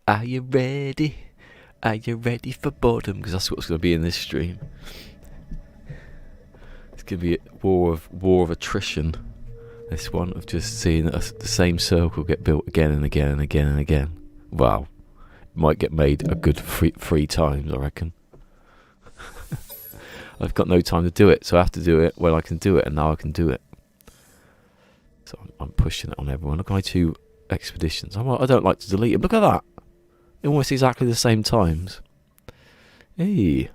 Are you ready? Are you ready for boredom? Because that's what's going to be in this stream. It's going to be a war of attrition. This one of just seeing the same circle get built again and again and again and again. Wow, it might get made a good three times, I reckon. I've got no time to do it, so I have to do it when I can do it, and now I can do it. So I'm pushing it on everyone. Look at my 2 expeditions. I don't like to delete them. Look at that. Almost exactly the same times. Hey.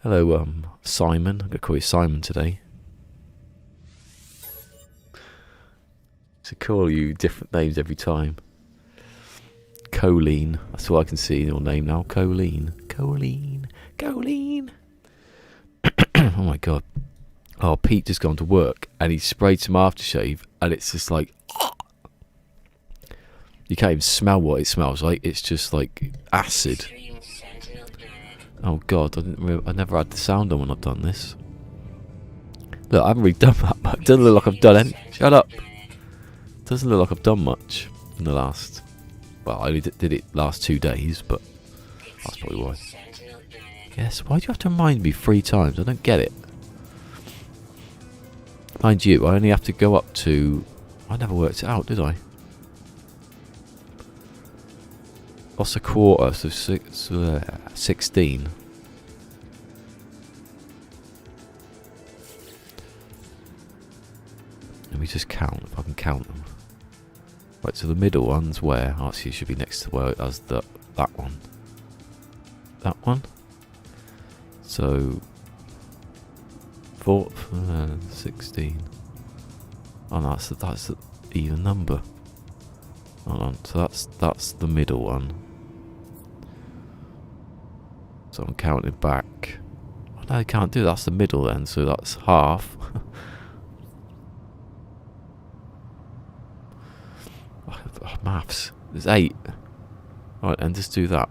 Hello, Simon. I'm going to call you Simon today. To call you different names every time. Colleen. That's all I can see in your name now. Colleen. Colleen. Colleen. Oh my god. Oh, Pete just gone to work and he sprayed some aftershave and it's just like... You can't even smell what it smells like. It's just like acid. Oh god, I never had the sound on when I've done this. Look, I haven't really done that much. Doesn't look like I've done any. Shut up. Doesn't look like I've done much in the last... Well, I only did it last 2 days, but that's probably why. Yes, why do you have to remind me 3 times? I don't get it. Mind you, I only have to go up to... I never worked it out, did I? What's a quarter? So 16. Let me just count, if I can count them. Right, so the middle one's where? Oh, actually, it should be next to where it does that one. That one? So... 16. Oh no, that's the even number. Hold on, so that's the middle one. So I'm counting back. Oh, no, I can't do that. That's the middle then, so that's half. Maths. There's 8. Right, and just do that.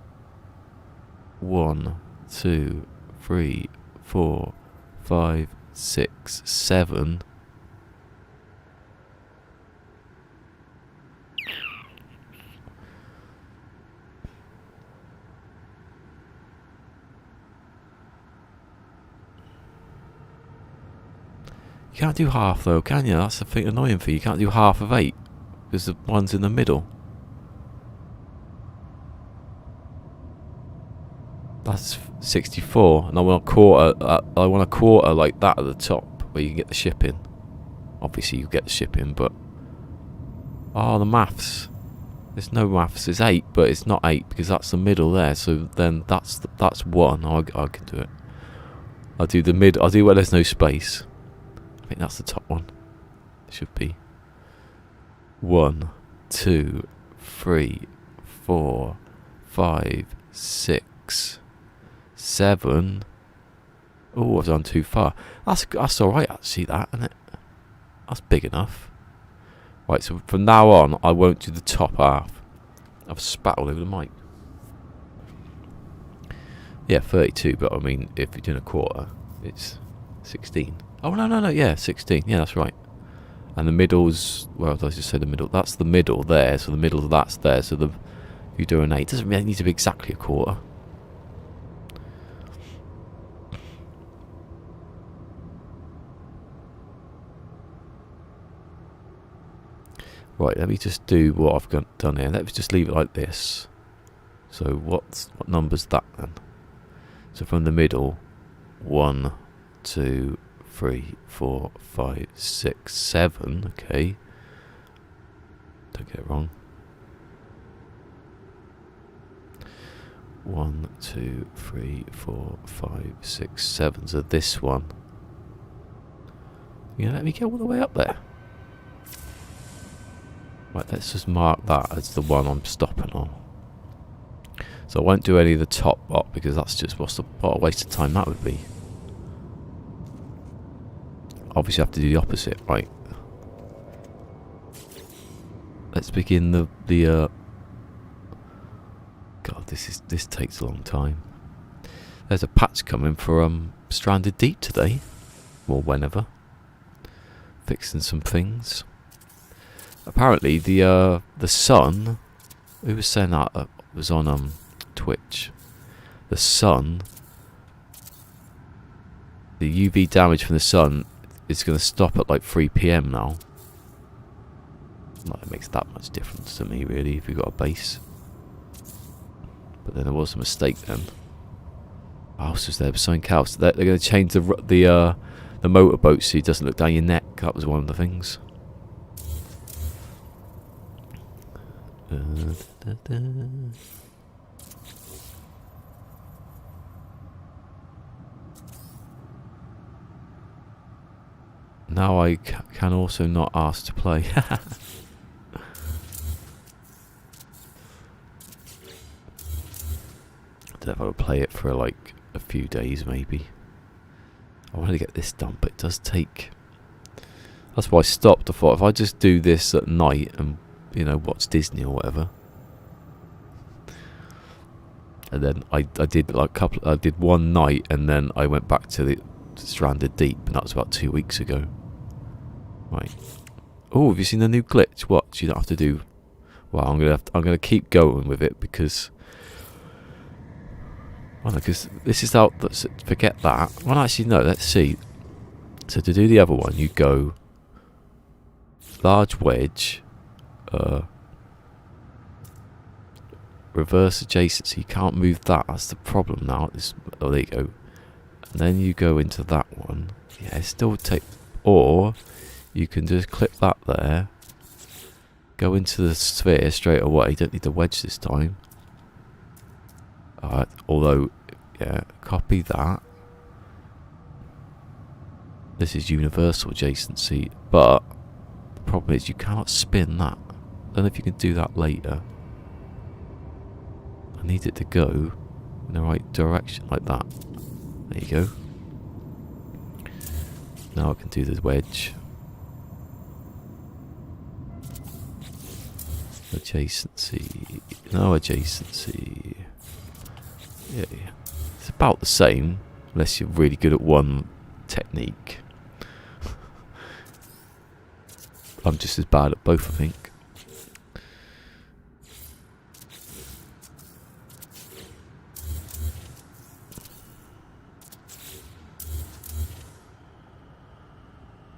1, 2, 3, 4, 5, 6, 7. You can't do half though, can you? That's the thing annoying for you. You can't do half of 8 because the one's in the middle. That's 64, and I want a quarter. I want a quarter like that at the top, where you can get the shipping. Obviously, you get the shipping, but the maths. There's no maths. It's 8, but it's not 8 because that's the middle there. So then that's 1. I can do it. I'll do the mid. I'll do where there's no space. I think that's the top one. It should be 1, 2, 3, 4, 5, 6, 7. Oh, I've done too far. That's alright actually, that, isn't it? That's big enough. Right, so from now on, I won't do the top half. I've spat all over the mic. Yeah, 32, but I mean, if you're doing a quarter, it's 16. Oh, no, yeah, 16. Yeah, that's right. And the middle's, well, did I just say the middle? That's the middle there, so the middle of that's there. So if you do an 8, it doesn't really need to be exactly a quarter. Right, let me just do what I've done here. Let me just leave it like this. So what number's that then? So from the middle, 1, 2, 3, 4, 5, 6, 7. Okay. Don't get it wrong. 1, 2, 3, 4, 5, 6, 7. So this one. Yeah, let me get all the way up there. Right, let's just mark that as the one I'm stopping on. So I won't do any of the top lot because that's just what a waste of time that would be. Obviously I have to do the opposite, right? Let's begin the God, this takes a long time. There's a patch coming for Stranded Deep today. Or whenever. Fixing some things. Apparently the sun Who was saying that? Was on Twitch. The sun, the UV damage from the sun is going to stop at like 3 PM now. Not that it makes that much difference to me really if you've got a base. But then there was a mistake then. What else was there? Something else. They're going to change the motorboat so it doesn't look down your neck. That was one of the things. Now I can also not ask to play. I don't know if I would play it for like a few days maybe. I want to get this done, but it does take... That's why I stopped. I thought if I just do this at night and, you know, watch Disney or whatever. And then I did like I did one night and then I went back to the Stranded Deep, and that was about 2 weeks ago. Right. Oh, have you seen the new glitch? What? You don't have to do... Well, I'm gonna keep going with it because... Well, because this is out... Forget that. Well, actually, no, let's see. So to do the other one, you go... Large wedge... reverse adjacency. You can't move that. That's the problem now. Oh, there you go. And then you go into that one. Yeah, it still take... Or... You can just clip that there. Go into the sphere straight away. You don't need the wedge this time. Although, yeah, copy that. This is universal adjacency, but the problem is you cannot spin that. I don't know if you can do that later. I need it to go in the right direction like that. There you go. Now I can do the wedge. Adjacency. No adjacency. Yeah. It's about the same, unless you're really good at one technique. I'm just as bad at both, I think.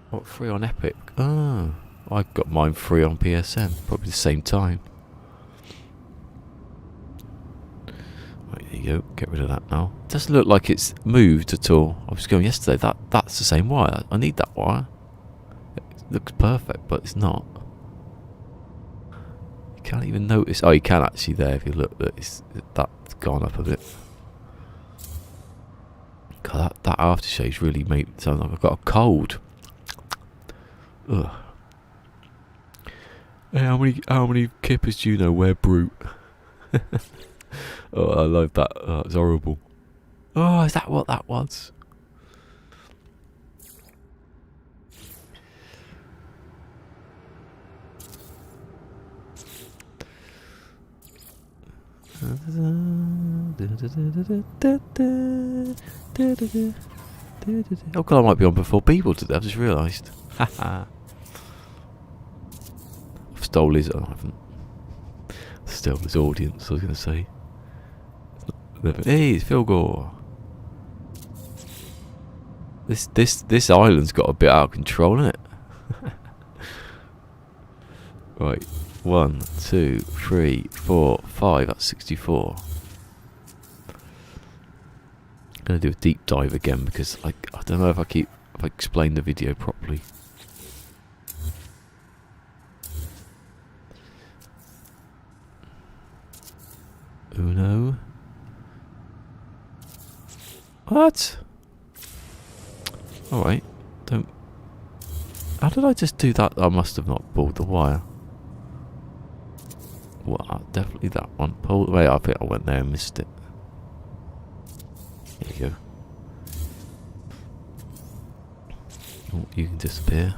What, free on Epic? Oh. I got mine free on PSN, probably the same time. Right, there you go, get rid of that now. It doesn't look like it's moved at all. I was going yesterday, that's the same wire. I need that wire. It looks perfect, but it's not. You can't even notice. Oh, you can actually there if you look, that's gone up a bit. God, that aftershave's really made it sound like I've got a cold. Ugh. Hey, how many kippers do you know wear brute? Oh, I love that. Oh, it's horrible. Oh, is that what that was? Oh god, I might be on before people today. I've just realised. Haha. Stole his... I haven't stole his audience, I was going to say. Hey, it's Phil Gore. This island's got a bit out of control, isn't it? Right. 1, 2, 3, 4, 5. That's 64. I'm going to do a deep dive again because I don't know if I explain the video properly. Uno. What? Alright. Don't... How did I just do that? I must have not pulled the wire. Well, definitely that one. Pull... Wait, I think I went there and missed it. There you go. Oh, you can disappear.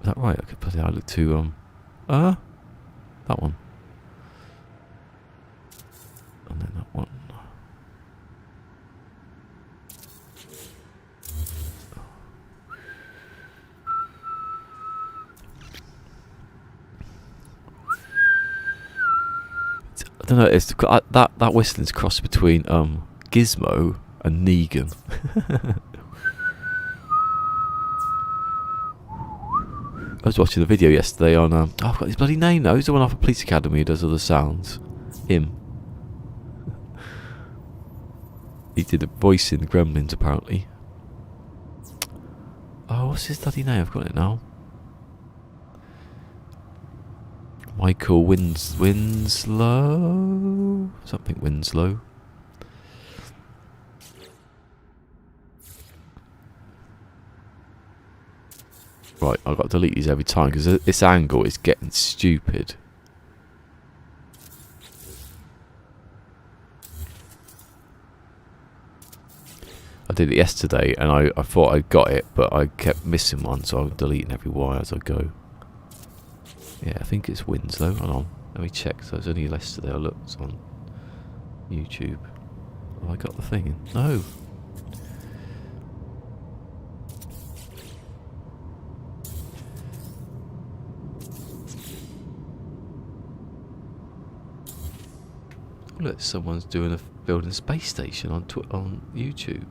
Is that right? I could put it. I look to that one, and then that one. I don't know. It's that whistling's cross between Gizmo and Negan. I was watching a video yesterday on I've got his bloody name now. Who's the one off a police academy who does all the sounds? Him. He did a voice in the Gremlins apparently. Oh, what's his bloody name? I've got it now. Michael Winslow? Something Winslow. Right, I've got to delete these every time because this angle is getting stupid. I did it yesterday and I thought I got it, but I kept missing one, so I'm deleting every wire as I go. Yeah, I think it's Winslow. Hold on, let me check. So it's only yesterday I looked on YouTube. Oh, I got the thing in. No. Look, someone's doing building a space station on YouTube.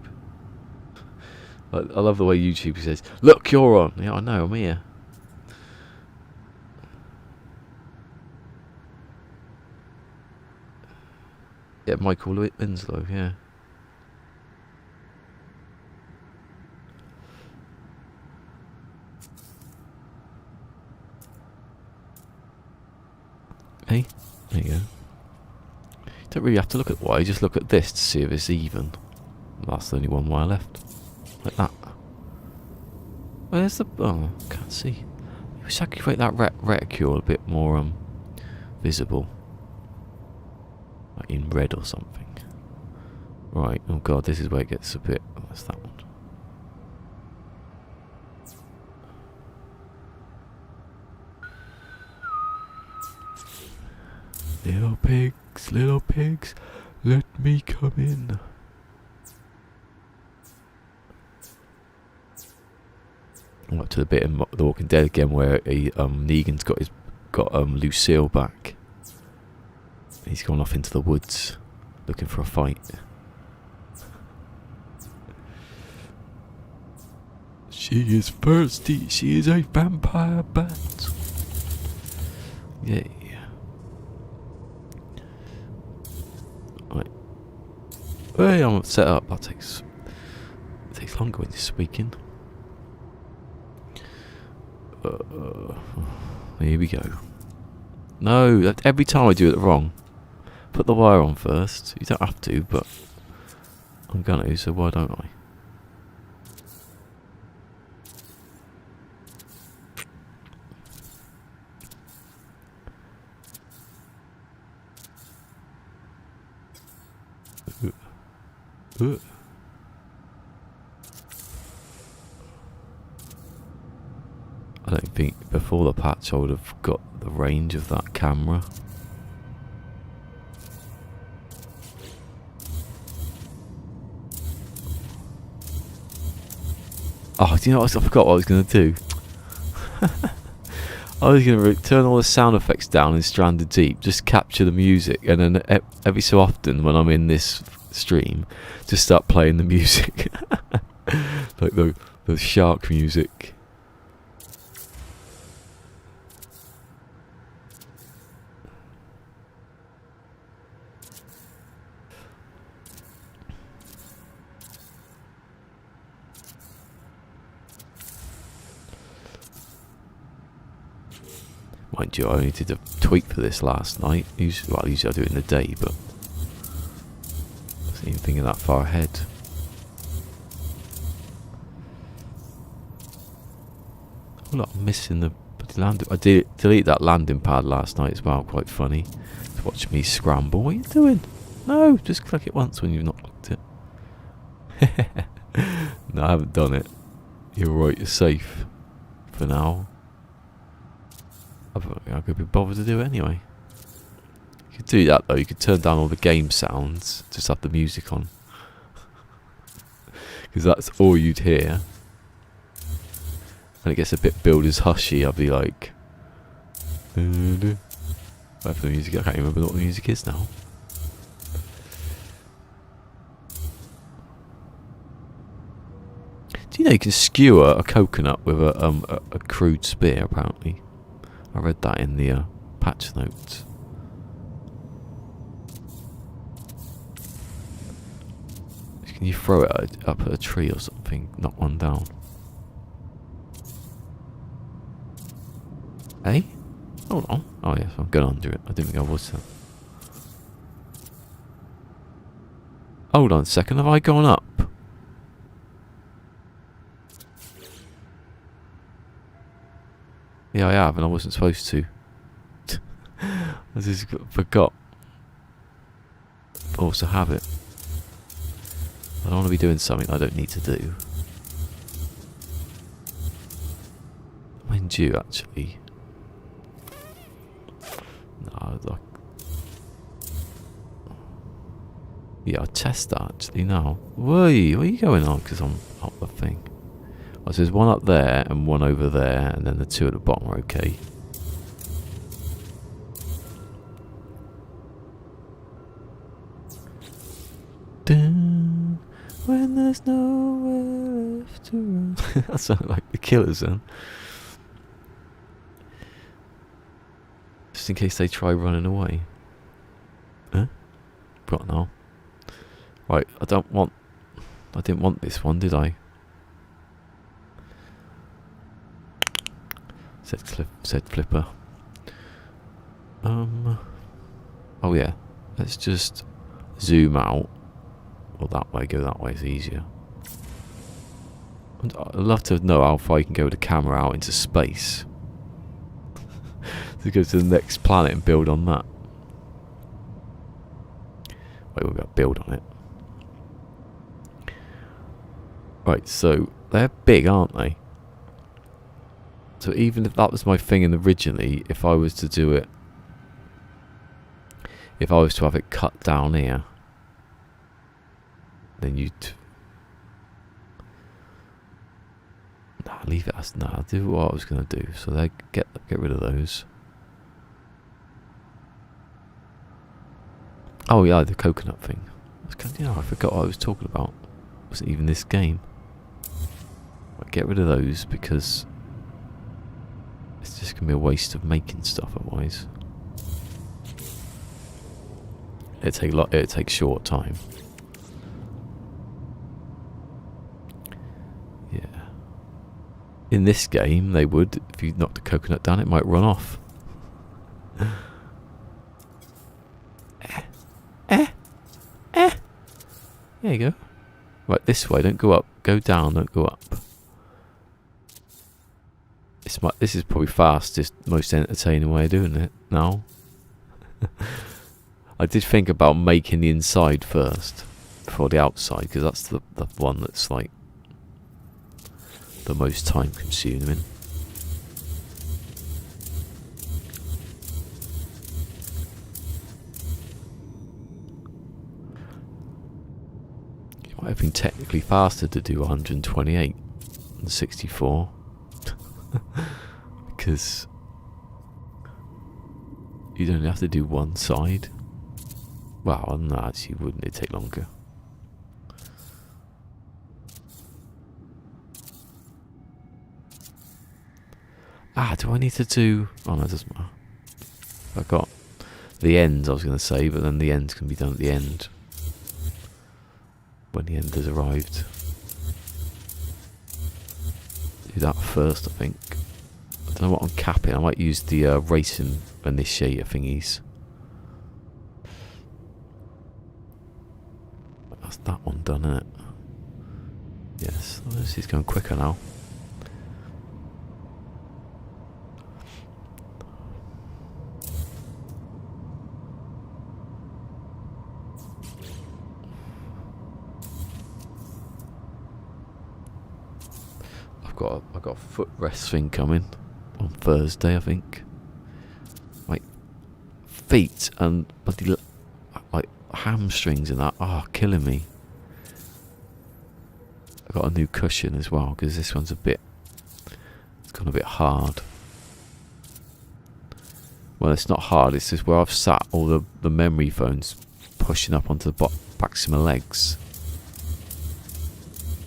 I love the way YouTube says, "Look, you're on." Yeah, I know, I'm here. Yeah, Michael Winslow, yeah. Hey, there you go. Don't really have to look at wire, you just look at this to see if it's even. That's the only one wire left. Like that. Where's the... oh, can't see. You wish I could make that reticule a bit more visible. Like in red or something. Right, oh god, this is where it gets a bit... oh, that's that one. Little pigs, let me come in. I'm up to the bit in The Walking Dead again where Negan's got Lucille back. He's gone off into the woods looking for a fight. She is thirsty. She is a vampire bat. Yeah. Right. Hey, I'm set up. That takes longer when you're speaking. Here we go. No, every time I do it wrong. Put the wire on first. You don't have to, but I'm gonna, so why don't I? I don't think before the patch I would have got the range of that camera. Oh, do you know what? I forgot what I was going to do. I was going to turn all the sound effects down in Stranded Deep, just capture the music, and then every so often when I'm in this stream, just start playing the music. Like the shark music. Mind you, I only did a tweak for this last night. Usually I do it in the day, but I wasn't even thinking that far ahead. Oh look, I'm missing the landing. I did delete that landing pad last night as well. Quite funny to watch me scramble. What are you doing? No, just click it once when you've not clicked it. No, I haven't done it. You're right. You're safe for now. I could be bothered to do it anyway. You could do that though. You could turn down all the game sounds, just have the music on, because that's all you'd hear. When it gets a bit builder's hushy, I'll be like, Whatever the music, I can't even remember what the music is now. Do you know you can skewer a coconut with a crude spear, apparently? I read that in the patch notes. Can you throw it up at a tree or something? Knock one down. Eh? Hold on. Oh yes, I'm going under it. I didn't think I was. Hold on a second. Have I gone up? Yeah, I have, and I wasn't supposed to. I just forgot. I also have it. I don't want to be doing something I don't need to do. Mind you, actually. No, like. Yeah, I'll test that actually now. Where are you going on? Because I'm up the thing. Oh, so there's one up there and one over there, and then the two at the bottom are okay. Dun, when there's nowhere left to run. That sounded like the Killers then. Just in case they try running away. Huh? Got now. Right, I didn't want this one, did I? Said Flipper. Oh yeah. Let's just zoom out. Or that way, go that way, it's easier. And I'd love to know how far you can go with the camera out into space. To go to the next planet and build on that. Wait, we've got to build on it. Right, so they're big, aren't they? So even if that was my thing originally, if I was to do it, if I was to have it cut down here, then you'd... Nah, leave it as... Nah, I'll do what I was going to do. So they get rid of those. Oh yeah, the coconut thing. I forgot what I was talking about. It wasn't even this game. Right, get rid of those because it's just going to be a waste of making stuff otherwise. It'd take short time. Yeah. In this game, they would. If you knocked the coconut down, it might run off. There you go. Right, this way. Don't go up. Go down. Don't go up. This is probably fastest, most entertaining way of doing it now. I did think about making the inside first before the outside, because that's the one that's like the most time consuming. It might have been technically faster to do 128 than 64 because you'd only have to do one side. Well, no, actually, wouldn't it take longer? Do I need to do... Oh, no, it doesn't matter. I got the ends, I was going to say, but then the ends can be done at the end. When the end has arrived. Do that first, I think. I don't know what I'm capping. I might use the racing initiator thingies. That's that one done, isn't it? Yes, this is going quicker now. I've got a footrest thing coming on Thursday, I think. Like feet and bloody like hamstrings and that are killing me. I got a new cushion as well because this one's it's gone a bit hard. Well, it's not hard. It's just where I've sat, all the memory foams pushing up onto the backs of my legs.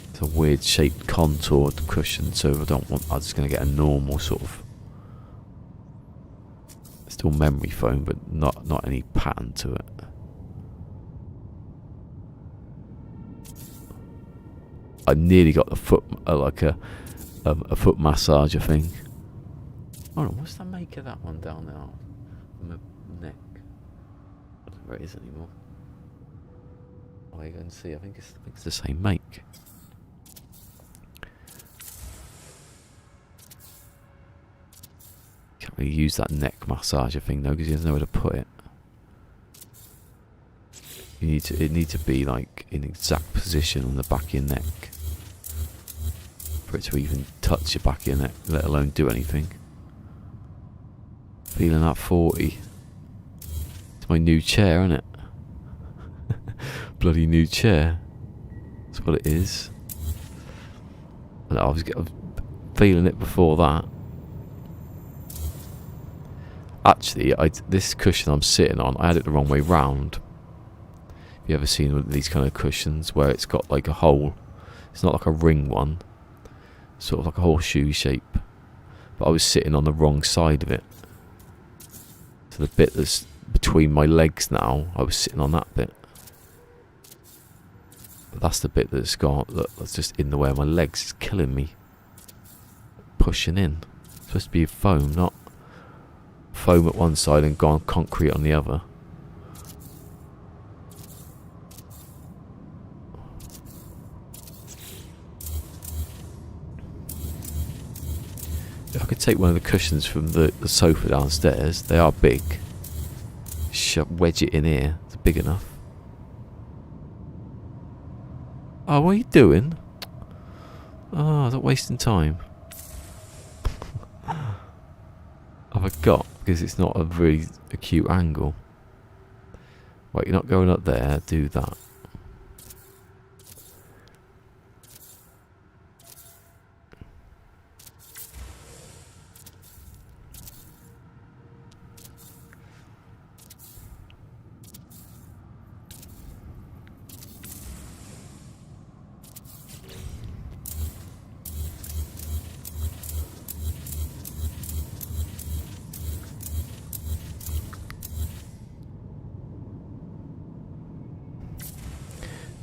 It's a weird shaped contoured cushion, so I don't want. I'm just going to get a normal sort of. Still memory foam, but not any pattern to it. I nearly got the foot like a foot massager thing. Hold on, what's the make of that one down there? On my neck. I don't know where it is anymore. Oh, you go and see. I think it's the same make. Can't really use that neck massager thing though, because you don't know where to put it. It needs to be like in exact position on the back of your neck for it to even touch your back of your neck, let alone do anything. Feeling that 40. It's my new chair, isn't it? Bloody new chair. That's what it is. And I was feeling it before that. Actually, this cushion I'm sitting on, I had it the wrong way round. Have you ever seen one of these kind of cushions where it's got like a hole? It's not like a ring one. Sort of like a horseshoe shape. But I was sitting on the wrong side of it. So the bit that's between my legs now, I was sitting on that bit. But that's the bit that's just in the way of my legs. It's killing me. Pushing in. It's supposed to be foam, not foam at one side and gone concrete on the other. If I could take one of the cushions from the sofa downstairs, they are big. Wedge it in here. It's big enough. Oh, what are you doing? Oh, is that wasting time? I forgot, because it's not a very acute angle. Right, you're not going up there, do that.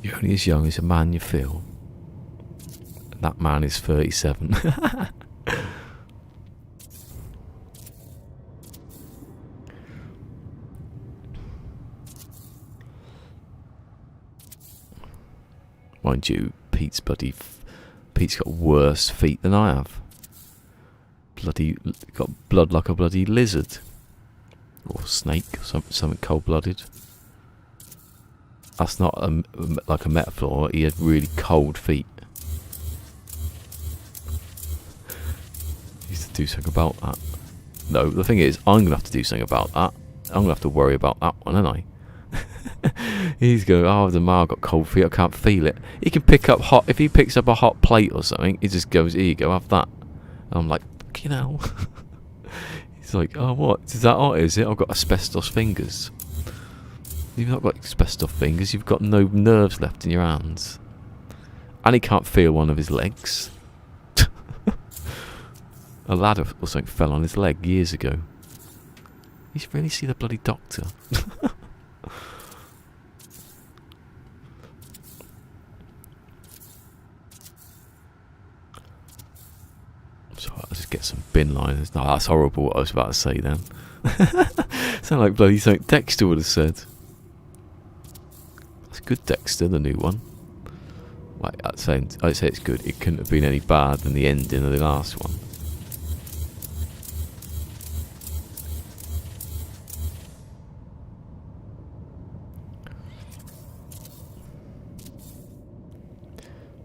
You're only as young as a man you feel. That man is 37. Mind you, Pete's got worse feet than I have. Got blood like a bloody lizard. Or snake, something cold-blooded. That's not like a metaphor. He had really cold feet. He used to do something about that. No, the thing is, I'm going to have to do something about that. I'm going to have to worry about that one, aren't I? He's going, oh, the man got cold feet, I can't feel it. He can pick up if he picks up a hot plate or something, he just goes, here you go, have that. And I'm like, you know. He's like, oh, what? Is that hot, is it? I've got asbestos fingers. You've not got asbestos fingers, you've got no nerves left in your hands. And he can't feel one of his legs. A ladder or something fell on his leg years ago. You should really see the bloody doctor. So I'll just get some bin liners. No, that's horrible what I was about to say then. Sound like bloody something Dexter would have said. Good Dexter, the new one. Like, I'd say it's good. It couldn't have been any bad than the ending of the last one.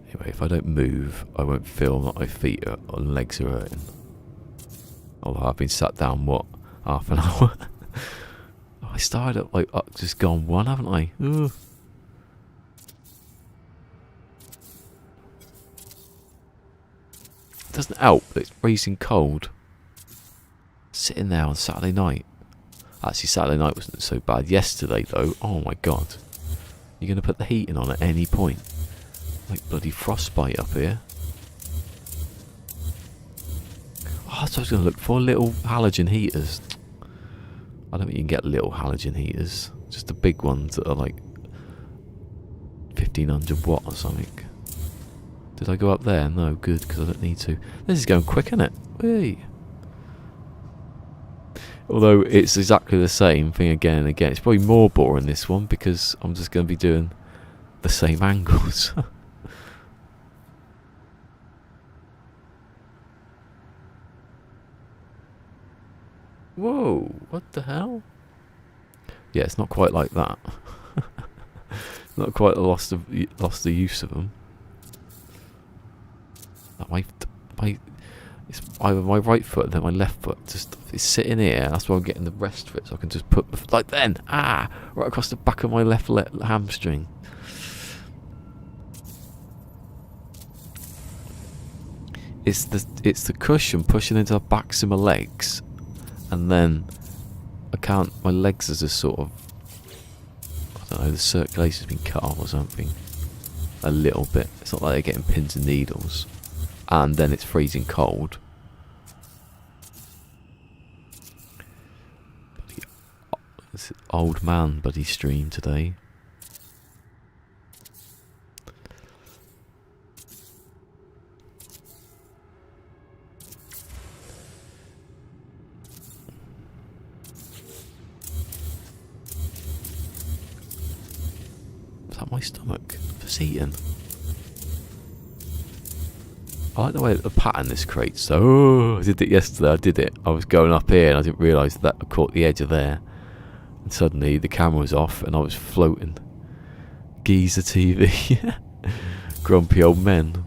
Anyway, if I don't move, I won't feel that my feet and legs are hurting. Although I've been sat down, what, half an hour? I started at like just gone one, haven't I? Ooh. It doesn't help that it's freezing cold. Sitting there on Saturday night. Actually, Saturday night wasn't so bad. Yesterday, though, oh my god. You're going to put the heating on at any point. Like bloody frostbite up here. Oh, that's what I was going to look for. Little halogen heaters. I don't think you can get little halogen heaters. Just the big ones that are like 1500 watt or something. Did I go up there? No, good, because I don't need to. This is going quick, isn't it? Whee! Although it's exactly the same thing again and again. It's probably more boring this one because I'm just going to be doing the same angles. Whoa, what the hell? Yeah, it's not quite like that. Not quite lost the use of them. It's either my right foot and then my left foot just is sitting here. That's why I'm getting the rest of it, so I can just put like then right across the back of my left hamstring. It's the cushion pushing into the backs of my legs, and then my legs are just sort of, I don't know, the circulation's been cut off or something. A little bit. It's not like they're getting pins and needles. And then it's freezing cold. This old man buddy stream today. Is that my stomach? Just eating. I like the way the pattern this creates. So, I did it yesterday. I did it. I was going up here and I didn't realise that I caught the edge of there. And suddenly the camera was off and I was floating. Geezer TV. Grumpy old men.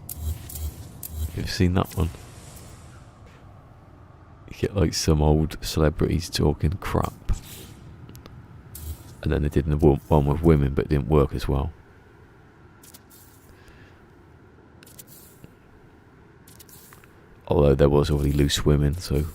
You've seen that one? You get like some old celebrities talking crap. And then they did one with women, but it didn't work as well. Although there was already loose women, so...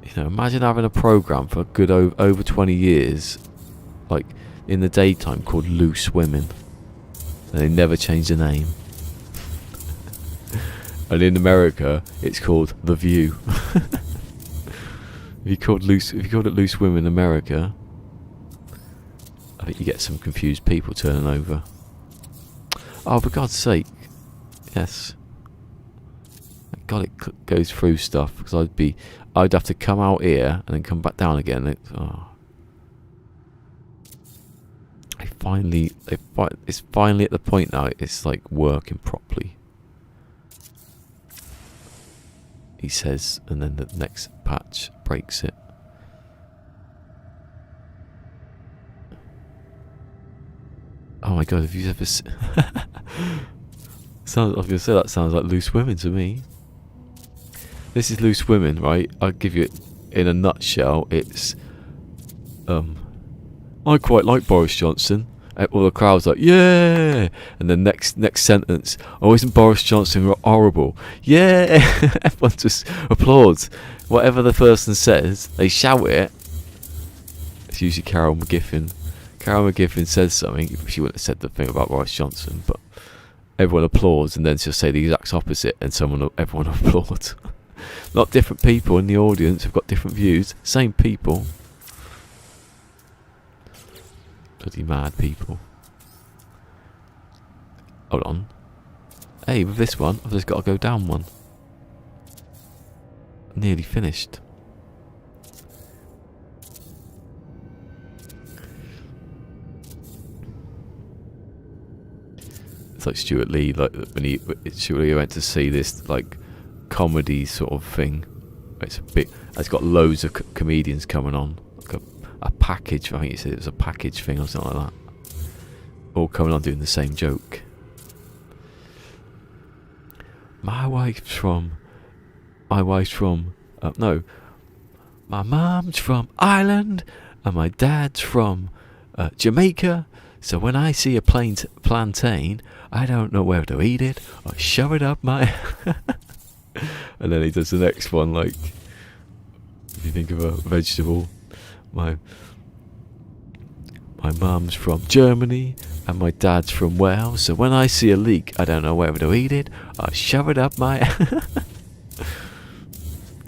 You know, imagine having a programme for a good over 20 years, like, in the daytime called Loose Women. And they never changed the name. And in America, it's called The View. If you called it Loose Women in America... I think you get some confused people turning over. Oh, for God's sake. Yes. Thank God it goes through stuff, because I'd have to come out here and then come back down again. It's finally at the point now it's like working properly. He says, and then the next patch breaks it. Oh my god, have you ever seen... I was going to say, that sounds like Loose Women to me. This is Loose Women, right? I'll give you it in a nutshell. It's... I quite like Boris Johnson. And all the crowd's like, yeah! And the next sentence, oh, isn't Boris Johnson horrible? Yeah! Everyone just applauds. Whatever the person says, they shout it. It's usually Carol McGiffin. Carol McGiffin says something. She wouldn't have said the thing about Boris Johnson, but everyone applauds, and then she'll say the exact opposite, and everyone applauds. Not different people in the audience have got different views. Same people. Bloody mad people. Hold on. Hey, with this one, I've just got to go down one. Nearly finished. It's like Stuart Lee, like when Stuart Lee went to see this like comedy sort of thing. It's got loads of comedians coming on, like a package. I think he said it was a package thing or something like that. All coming on doing the same joke. My mom's from Ireland and my dad's from Jamaica. So when I see a plantain, I don't know whether to eat it or shove it up my... And then he does the next one, like, if you think of a vegetable, my mum's from Germany and my dad's from Wales, so when I see a leek, I don't know whether to eat it or shove it up my...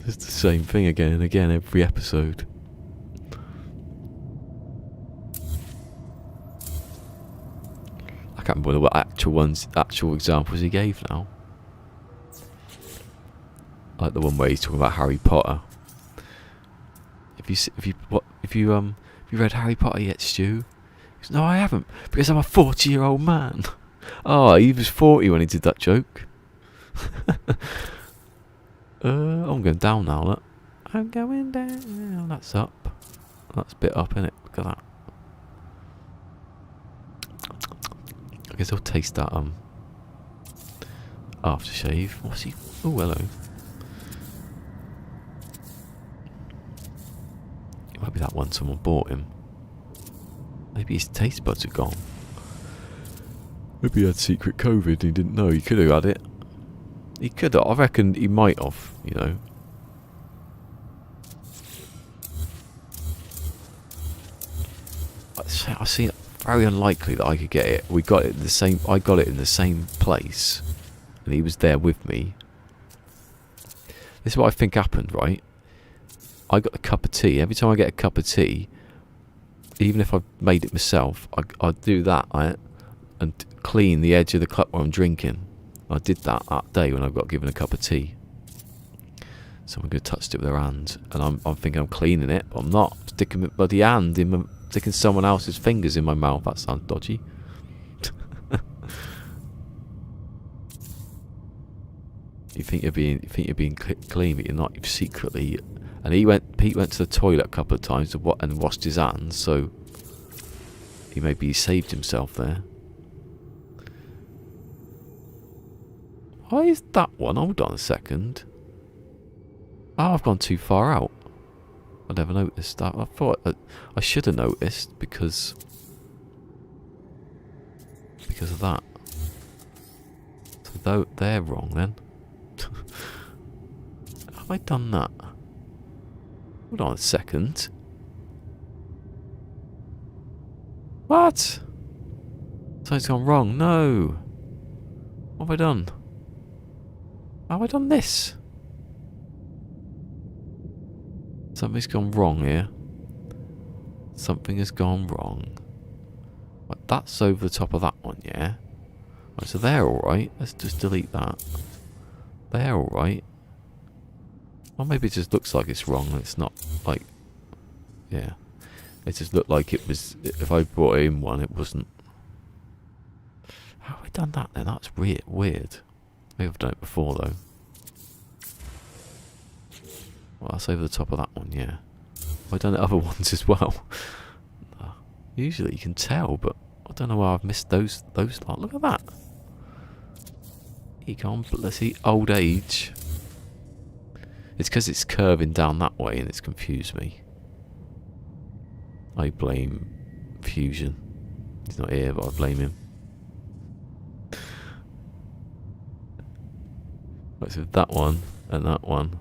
It's the same thing again and again every episode. I can't remember what actual examples he gave now. Like the one where he's talking about Harry Potter. If you read Harry Potter yet, Stu? He goes, no, I haven't, because I'm a 40-year-old man. Oh, he was 40 when he did that joke. I'm going down now, look. I'm going down. That's up. That's a bit up, innit? Look at that. I guess I'll taste that aftershave. What's he? Oh, hello. It might be that one someone bought him. Maybe his taste buds are gone. Maybe he had secret COVID and he didn't know. He could have had it. He could have. I reckon he might have, you know. I see it very unlikely that I could get it. We got it in the same... I got it in the same place. And he was there with me. This is what I think happened, right? I got a cup of tea. Every time I get a cup of tea, even if I've made it myself, I'd do that, right? And clean the edge of the cup where I'm drinking. I did that day when I got given a cup of tea. Someone could have touched it with their hands, and I'm thinking I'm cleaning it, but I'm not. I'm sticking my bloody hand in my... Sticking someone else's fingers in my mouth. That sounds dodgy. You think you're being clean, but you're not. You've secretly. And Pete went to the toilet a couple of times and washed his hands, so he saved himself there. Why is that one? Hold on a second. Oh, I've gone too far out. I never noticed that. I thought I should have noticed because of that. So they're wrong then. Have I done that? Hold on a second. What? Something's gone wrong. No. What have I done? How have I done this? Something's gone wrong here. Something has gone wrong. Right, that's over the top of that one, yeah? Right, so they're alright. Let's just delete that. They're alright. Or maybe it just looks like it's wrong and it's not, like... Yeah. It just looked like it was... If I brought in one, it wasn't... How have I done that then? That's weird. Maybe I've done it before, though. Well, that's over the top of that one, yeah. I've done the other ones as well. Usually you can tell, but I don't know why I've missed those lot. Look at that. You can't... Let's see, old age. It's because it's curving down that way and it's confused me. I blame Fusion. He's not here, but I blame him. Right, so that one and that one.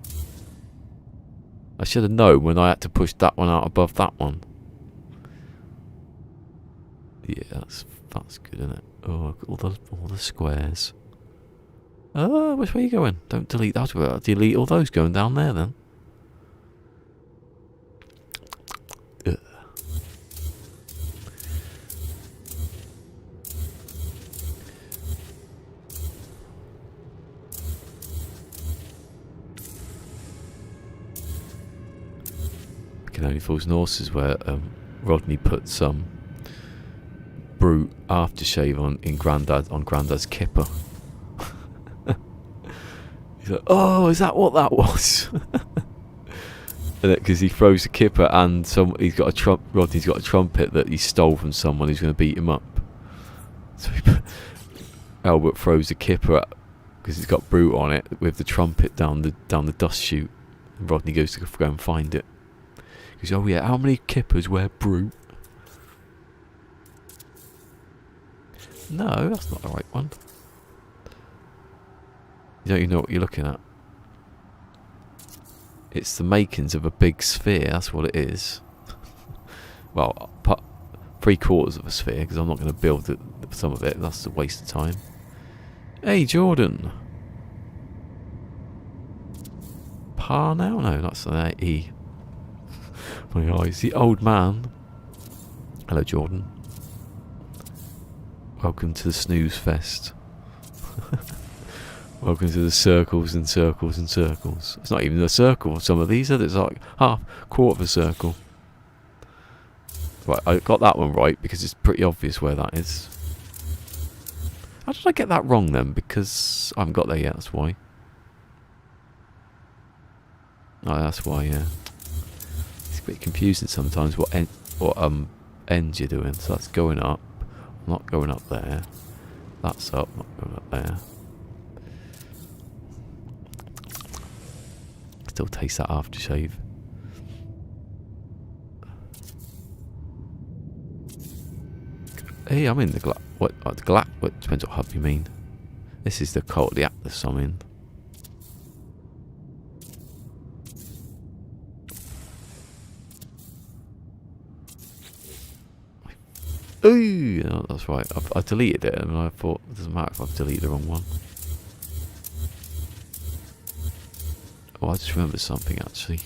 I should have known when I had to push that one out above that one. Yeah, that's good, isn't it? Oh, all the squares. Oh, which way are you going? Don't delete that. Delete all those going down there then. Ugh. Can Only Fools and Horses, where Rodney put some brute aftershave on Grandad's kipper. He's like, oh, is that what that was? Because he throws the kipper and Rodney's got a trumpet that he stole from someone who's going to beat him up. So Albert throws the kipper because it's got brute on it with the trumpet down the dust chute, and Rodney goes to go and find it. He goes, oh yeah, how many kippers wear brute? No, that's not the right one. You don't even know what you're looking at. It's the makings of a big sphere, that's what it is. Well, 3/4 of a sphere, because I'm not going to build some of it, that's a waste of time. Hey, Jordan! Pa now? No, that's an E. My eyes. The old man. Hello, Jordan. Welcome to the snooze fest. Welcome to the circles and circles and circles. It's not even a circle. Some of these are. It's like quarter of a circle. Right, I got that one right because it's pretty obvious where that is. How did I get that wrong then? Because I haven't got there yet. That's why. Oh, that's why. Yeah. It's a bit confusing sometimes. What end you're doing? So that's going up. Not going up there. That's up. Not going up there. Still taste that aftershave. Hey, I'm in the what depends what hub you mean. This is the COTA Atlas I'm in. Ooh, oh, that's right. I deleted it, and I thought it doesn't matter if I've deleted the wrong one. Oh, I just remembered something actually.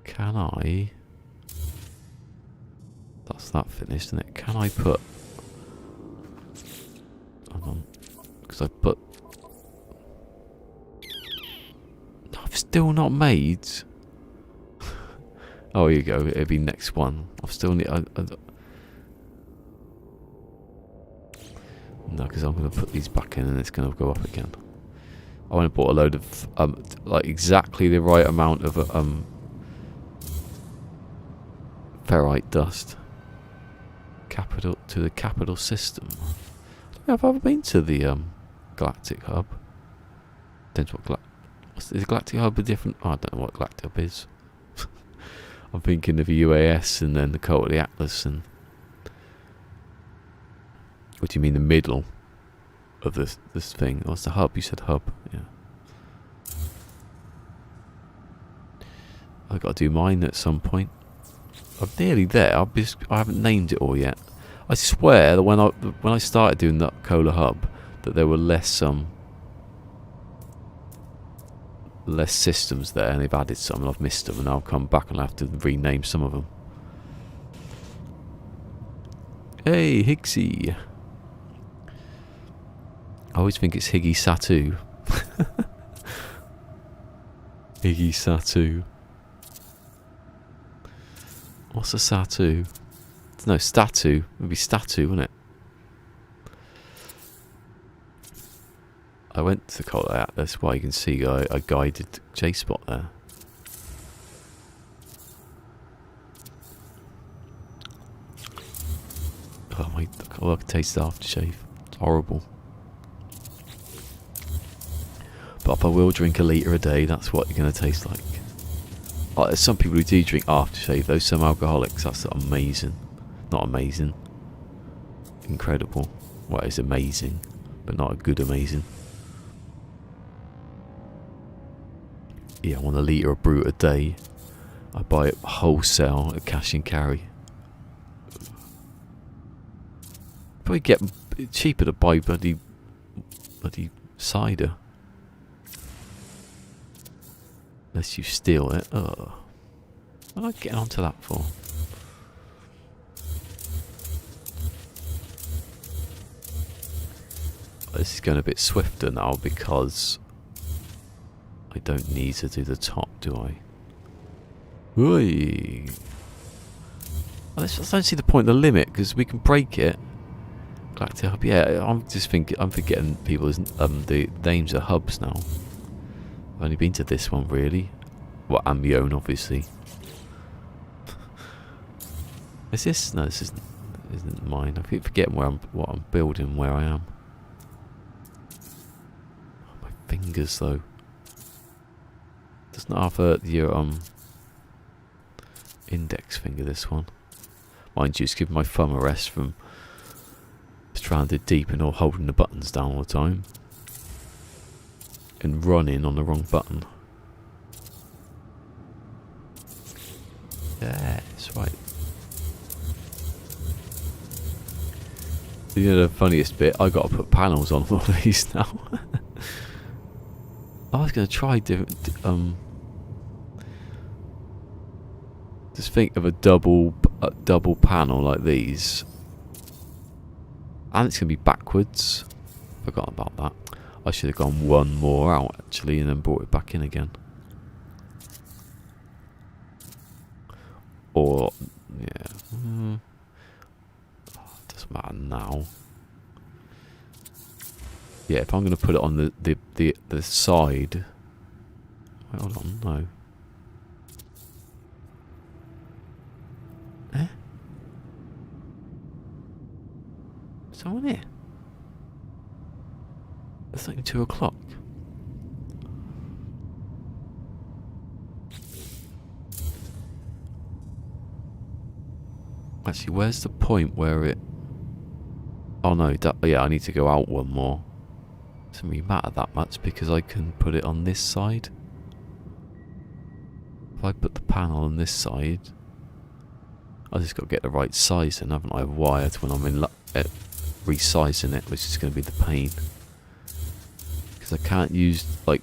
Can I? That's that finished, isn't it? Can I put? Hold on, because I put. I've still not made. Oh, here you go. It'll be next one. I've still need. No, because I'm going to put these back in, and it's going to go up again. I went and bought a load of like exactly the right amount of ferrite dust. To the capital system. I don't know if I've ever been to the Galactic Hub. Depends what is the Galactic Hub a different? Oh, I don't know what Galactic Hub is. I'm thinking of the UAS and then the COTA Atlas and. What do you mean the middle of this thing? Oh, it's the hub. You said hub. Yeah. I've got to do mine at some point. I'm nearly there. I haven't named it all yet. I swear that when I started doing that COTA Hub, that there were less systems there, and they've added some, and I've missed them, and I'll come back and I'll have to rename some of them. Hey, Higgsy. I always think it's Higgy Satu. Higgy Satu. What's a Satu? No, Statu. It would be Statu, wouldn't it? I went to COTA Atlas. That's why you can see I guided jspot there. Oh my! I can taste the aftershave. It's horrible. But if I will drink a litre a day, that's what you're going to taste like. Oh, there's some people who do drink aftershave, though. Some alcoholics. That's amazing. Not amazing. Incredible. Well, it's amazing, but not a good amazing. Yeah, I want a litre of brute a day. I buy it wholesale at cash and carry. Probably get cheaper to buy bloody cider. Unless you steal it. Oh. What am I getting onto that for? This is going a bit swifter now because I don't need to do the top, do I? Oi! I just don't see the point of the limit because we can break it. Galactic Hub, yeah. I'm forgetting people's the names of hubs now. I've only been to this one really. Well, and my own obviously. Is this? No, this isn't mine. I keep forgetting what I'm building, where I am. Oh, my fingers though. Doesn't have your index finger. This one, mind you, just give my thumb a rest from stranded deep and all holding the buttons down all the time. And running on the wrong button. Yeah, that's right. You know the funniest bit? I got to put panels on all these now. I was going to try different. Just think of a double panel like these, and it's going to be backwards. Forgot about that. I should have gone one more out actually, and then brought it back in again. Or yeah, doesn't matter now. Yeah, if I'm going to put it on the side. Wait, hold on, no. Eh? Someone here? It's like 2 o'clock. Actually, where's the point where it... Oh no, yeah, I need to go out one more. Doesn't really matter that much because I can put it on this side. If I put the panel on this side, I just got to get the right size and haven't I wired when I'm in resizing it, which is going to be the pain. Because I can't use like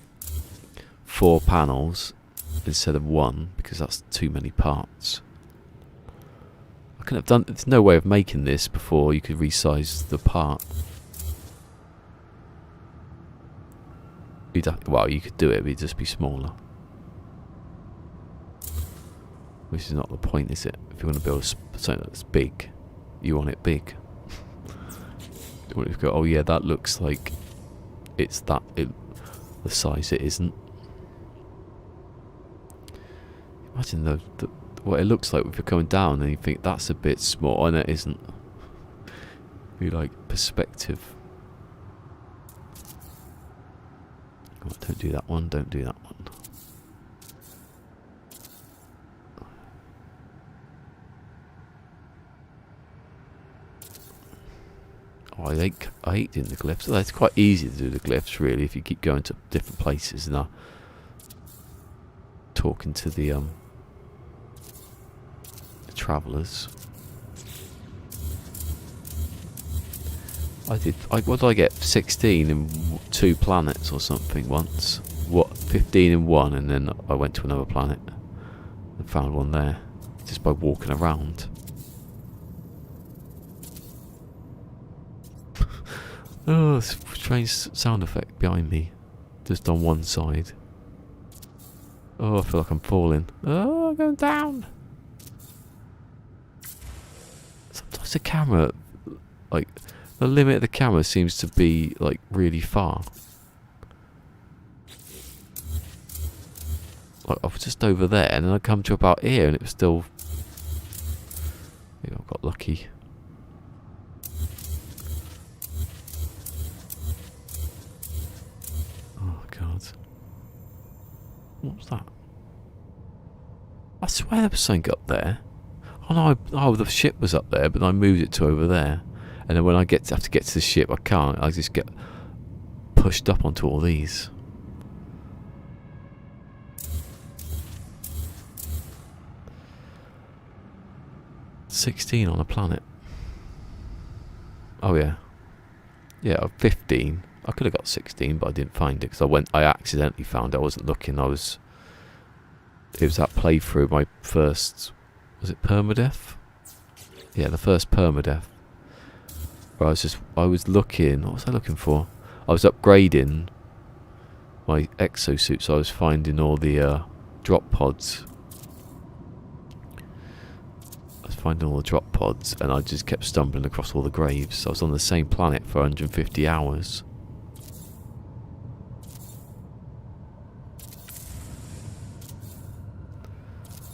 4 panels instead of 1 because that's too many parts. I couldn't have done. There's no way of making this before you could resize the part. Well, you could do it, but it'd just be smaller. Which is not the point, is it? If you want to build something that's big, you want it big. You want it to go, oh yeah, that looks like it's the size it isn't. Imagine what it looks like if you're coming down and you think that's a bit small and it isn't. You like perspective. Oh, don't do that one, don't do that one. Oh, I hate doing the glyphs. It's quite easy to do the glyphs really if you keep going to different places and talking to the travellers. What did I get? 16 in 2 planets or something once. What? 15 in 1, and then I went to another planet and found one there just by walking around. Oh, strange sound effect behind me, just on one side. Oh, I feel like I'm falling. Oh, I'm going down. Sometimes the camera, like, the limit of the camera seems to be, like, really far. Like, I was just over there, and then I come to about here, and it was still... Maybe I got lucky. Oh, God. What was that? I swear there was something up there. Oh, no, the ship was up there, but I moved it to over there. And then when I have to get to the ship, I can't. I just get pushed up onto all these. $16 on a planet. Oh yeah, yeah. 15. I could have got 16, but I didn't find it because I accidentally found it. I wasn't looking. It was that playthrough. My first, was it permadeath? Yeah, the first permadeath. Where I was looking. What was I looking for? I was upgrading my exosuit, so I was finding all the drop pods. I was finding all the drop pods, and I just kept stumbling across all the graves. I was on the same planet for 150 hours.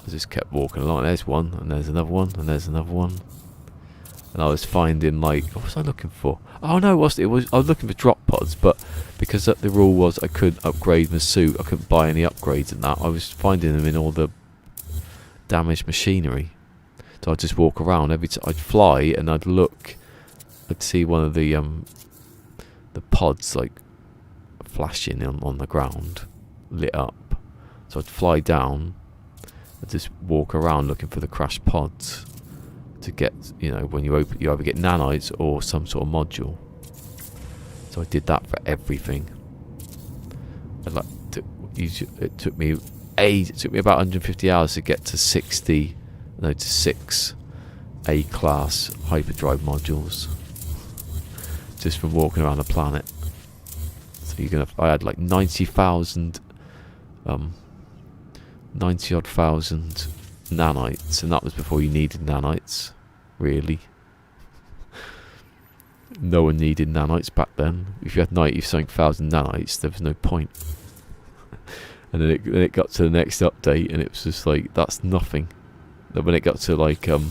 I just kept walking along. There's one, and there's another one, and there's another one. And I was finding, like, what was I looking for? Oh no, I was looking for drop pods, but because the rule was I couldn't upgrade my suit, I couldn't buy any upgrades and that. I was finding them in all the damaged machinery. So I'd just walk around every time. I'd fly and I'd look I'd see one of the pods like flashing on the ground, lit up. So I'd fly down and just walk around looking for the crashed pods to get, you know, when you open, you either get nanites or some sort of module. So I did that for everything. And like it took me about 150 hours to get to 6 A-class hyperdrive modules, just from walking around the planet. So I had like 90,000, 90-odd thousand nanites, and that was before you needed nanites, really. No one needed nanites back then. If you had 90-something thousand nanites, there was no point. And then it got to the next update, and it was just like, that's nothing. Then when it got to like, what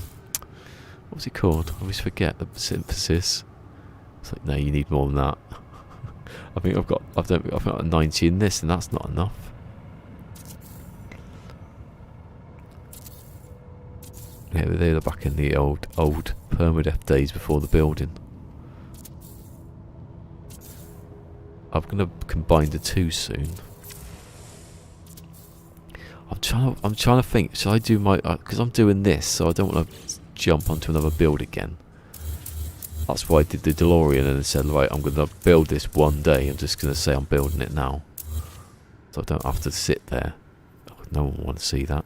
was it called? I always forget the synthesis. It's like, no, you need more than that. I think I've got 90 in this, and that's not enough. Yeah, they were back in the old permadeath days before the building. I'm gonna combine the two soon. I'm trying to think. Should I do my? Because I'm doing this, so I don't want to jump onto another build again. That's why I did the DeLorean and said, right, I'm gonna build this one day. I'm just gonna say I'm building it now, so I don't have to sit there. Oh, no one wants to see that.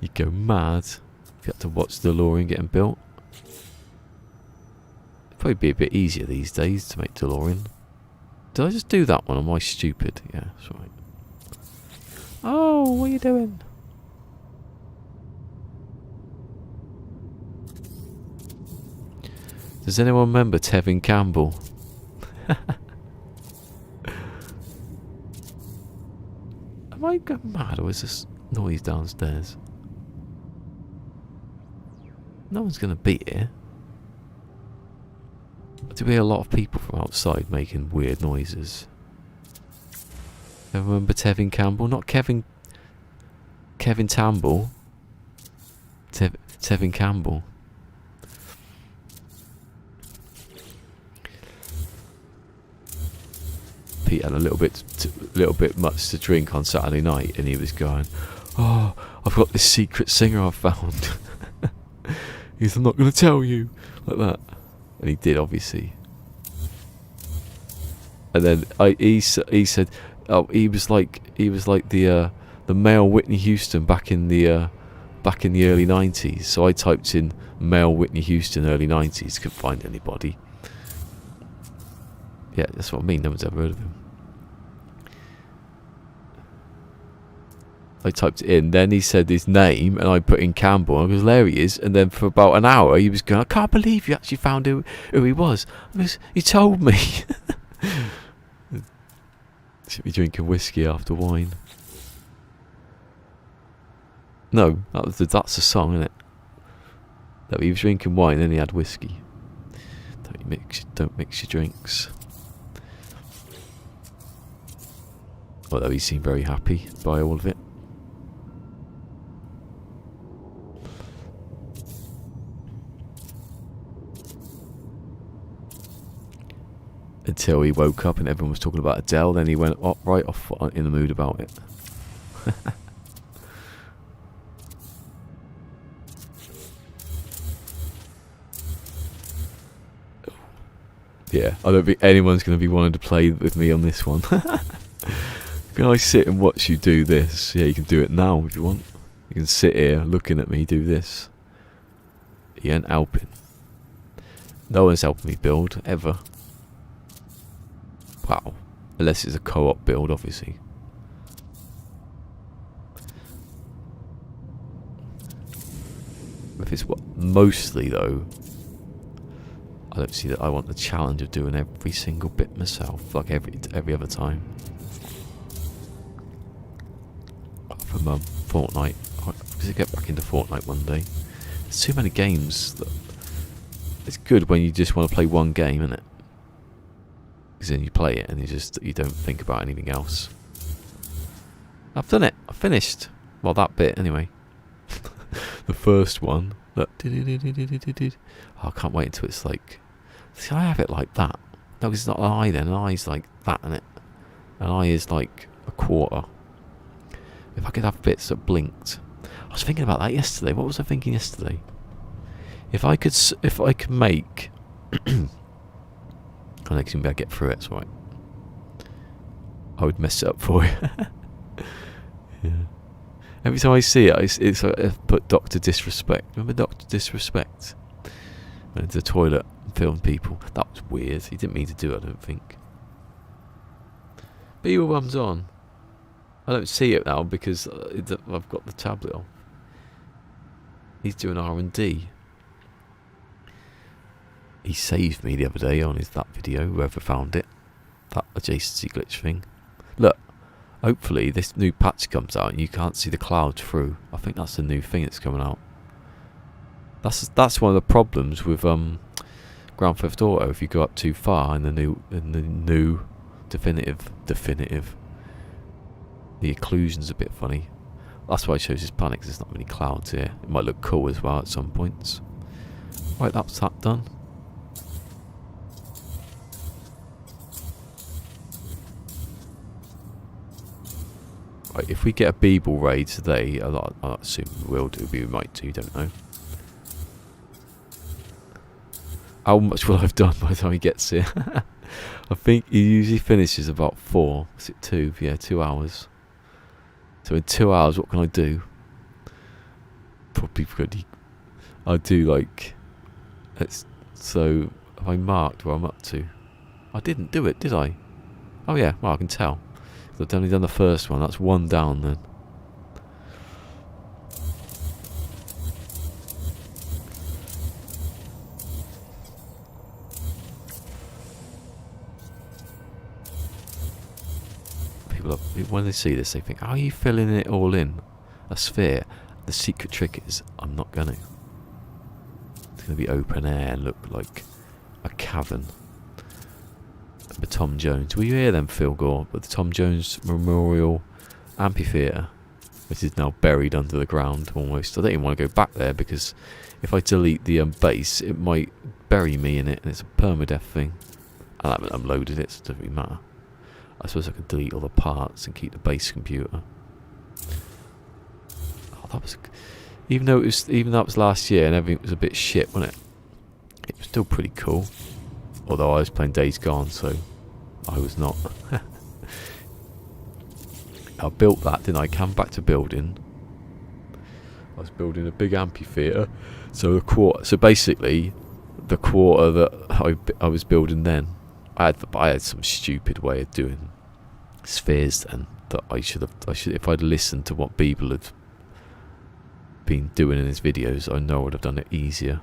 You go mad if you have to watch the DeLorean getting built. It'd probably be a bit easier these days to make DeLorean. Did I just do that one? Am I stupid? Yeah, that's right. Oh, what are you doing? Does anyone remember Tevin Campbell? Am I going mad, or is this noise downstairs? No one's going to be here. Do we hear a lot of people from outside making weird noises? I remember Tevin Campbell, not Kevin Tamble. Tevin Campbell. Pete had a little bit much to drink on Saturday night, and he was going, "Oh, I've got this secret singer I've found." He said, "I'm not going to tell you," like that, and he did, obviously. And then he said, "Oh, he was like the male Whitney Houston back in the early 90s." So I typed in male Whitney Houston early 90s, couldn't find anybody. Yeah, that's what I mean. No one's ever heard of him. I typed it in, then he said his name, and I put in Campbell, and I goes, there he is. And then for about an hour, he was going, "I can't believe you actually found who he was. You told me." Should be drinking whiskey after wine. No, that's a song, isn't it? That he was drinking wine, then he had whiskey. Don't mix your drinks. Although he seemed very happy by all of it. Until he woke up and everyone was talking about Adele, then he went right off in the mood about it. Yeah, I don't think anyone's going to be wanting to play with me on this one. Can I sit and watch you do this? Yeah, you can do it now if you want. You can sit here looking at me do this. You ain't helping. No one's helping me build, ever. Wow. Unless it's a co-op build, obviously. If it's mostly, though, I don't see that I want the challenge of doing every single bit myself, like every other time. From Fortnite. I'm going to get back into Fortnite one day. There's too many games that it's good when you just want to play one game, isn't it? Because then you play it and you don't think about anything else. I've done it. I finished. Well, that bit anyway. The first one. Look. Oh, I can't wait until it's like... See, I have it like that. No, it's not an eye then. An eye's like that, isn't it? An eye is like a quarter. If I could have bits that blinked. I was thinking about that yesterday. What was I thinking yesterday? If I could make... I think maybe I'll get through it, it's right. I would mess it up for you. Yeah. Every time I see it, it's like I put Dr. Disrespect. Remember Dr. Disrespect? Went into the toilet and filmed people. That was weird. He didn't mean to do it, I don't think. But your mum's on. I don't see it now because I've got the tablet on. He's doing R&D. He saved me the other day on that video, whoever found it. That adjacency glitch thing. Look, hopefully this new patch comes out and you can't see the clouds through. I think that's the new thing that's coming out. That's one of the problems with Grand Theft Auto. If you go up too far in the new definitive, the occlusion's a bit funny. That's why I chose this planet, because there's not many clouds here. It might look cool as well at some points. Right, that's that done. Right, if we get a Beeble raid today, I assume we will do. We might do, don't know. How much will I have done by the time he gets here? I think he usually finishes about 4. Is it 2? Yeah, 2 hours. So in 2 hours, what can I do? Probably pretty... I'll do like... So, have I marked where I'm up to? I didn't do it, did I? Oh yeah, well I can tell. I've only done the first one. That's 1 down then. People, when they see this, they think, "How are you filling it all in? A sphere." The secret trick is, I'm not going to. It's going to be open air and look like a cavern. The Tom Jones. Will you hear them, Phil Gore? But the Tom Jones Memorial Amphitheatre, which is now buried under the ground almost. I don't even want to go back there because if I delete the base, it might bury me in it, and it's a permadeath thing. I haven't uploaded it, so it doesn't really matter. I suppose I could delete all the parts and keep the base computer. Oh, that was, even though that was last year and everything was a bit shit, wasn't it? It was still pretty cool. Although I was playing Days Gone, so I was not. I built that, didn't I? Came back to building. I was building a big amphitheatre. So basically, the quarter that I was building then, I had some stupid way of doing spheres then that I should if I'd listened to what Beeble had been doing in his videos, I know I would have done it easier.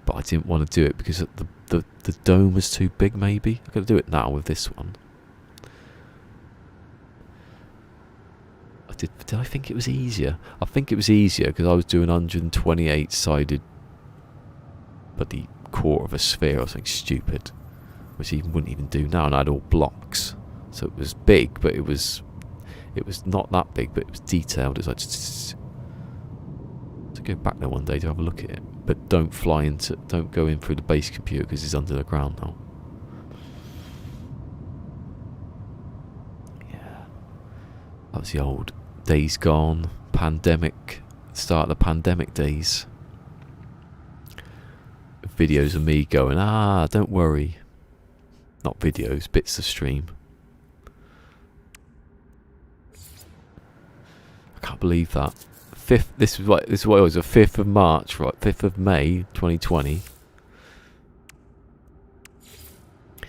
But I didn't want to do it because the dome was too big, maybe. I'm going to do it now with this one. Did I think it was easier? I think it was easier because I was doing 128-sided bloody quarter of a sphere or something stupid, which he wouldn't even do now, and I had all blocks. So it was big, but it was not that big, but it was detailed. It's like... So go back there one day to have a look at it. But don't go in through the base computer because it's under the ground now. Yeah. That was the old Days Gone, pandemic, start of the pandemic days. Videos of me going, don't worry. Not videos, bits of stream. I can't believe that. This is what it was, the 5th of March, right? 5th of May 2020. And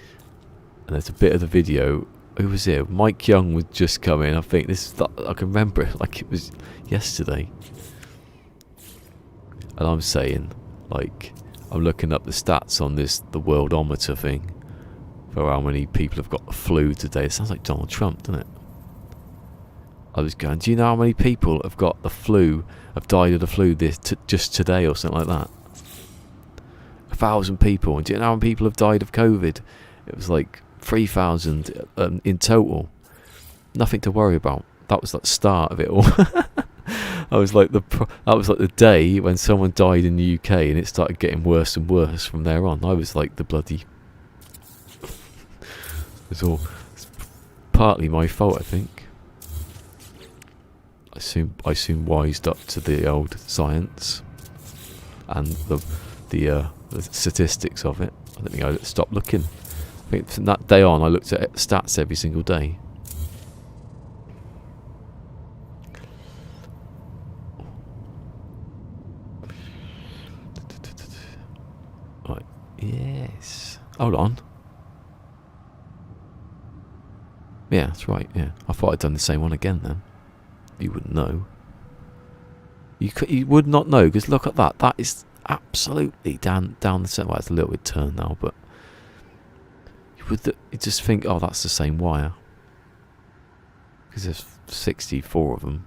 there's a bit of the video. Who was it? Mike Young would just come in. I think I can remember it like it was yesterday. And I'm saying, like, I'm looking up the stats on the worldometer thing for how many people have got the flu today. It sounds like Donald Trump, doesn't it? I was going, do you know how many people have got the flu, have died of the flu just today or something like that? 1,000 people. And do you know how many people have died of COVID? It was like 3,000 in total. Nothing to worry about. That was the start of it all. I was like that was like the day when someone died in the UK, and it started getting worse and worse from there on. I was like the bloody. It's partly my fault, I think. I soon wised up to the old science and the statistics of it. I don't think I stopped looking. I think from that day on, I looked at stats every single day. Right. Yes. Hold on. Yeah, that's right. Yeah, I thought I'd done the same one again. Then you wouldn't know. You would not know, because look at that. That is absolutely down the centre. Well, it's a little bit turned now, but you just think, oh, that's the same wire, because there's 64 of them.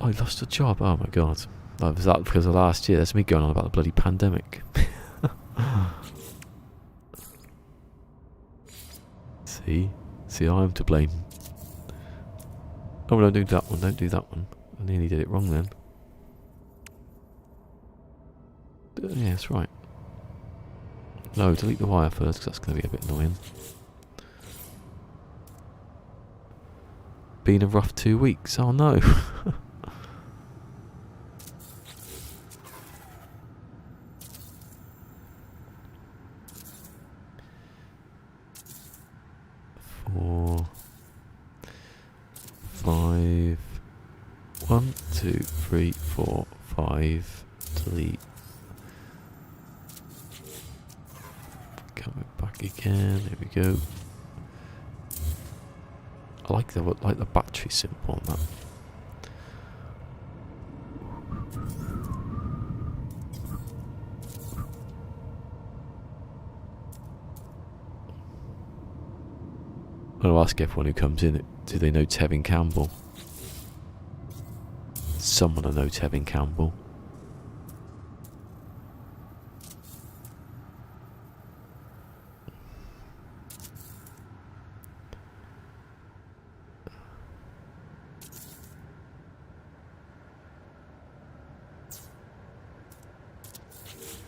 Oh, I lost a job. Oh my god. Was that because of last year? That's me going on about the bloody pandemic. See, I'm to blame. Oh, don't do that one. Don't do that one. I nearly did it wrong then. Yeah, that's right. No, delete the wire first, because that's going to be a bit annoying. Been a rough 2 weeks. Oh no. Four, 5. 1, 2, 3, 4, 5. Delete. Coming back again. There we go. I like the battery symbol on that. I'll ask everyone who comes in, do they know Tevin Campbell? Someone will know Tevin Campbell.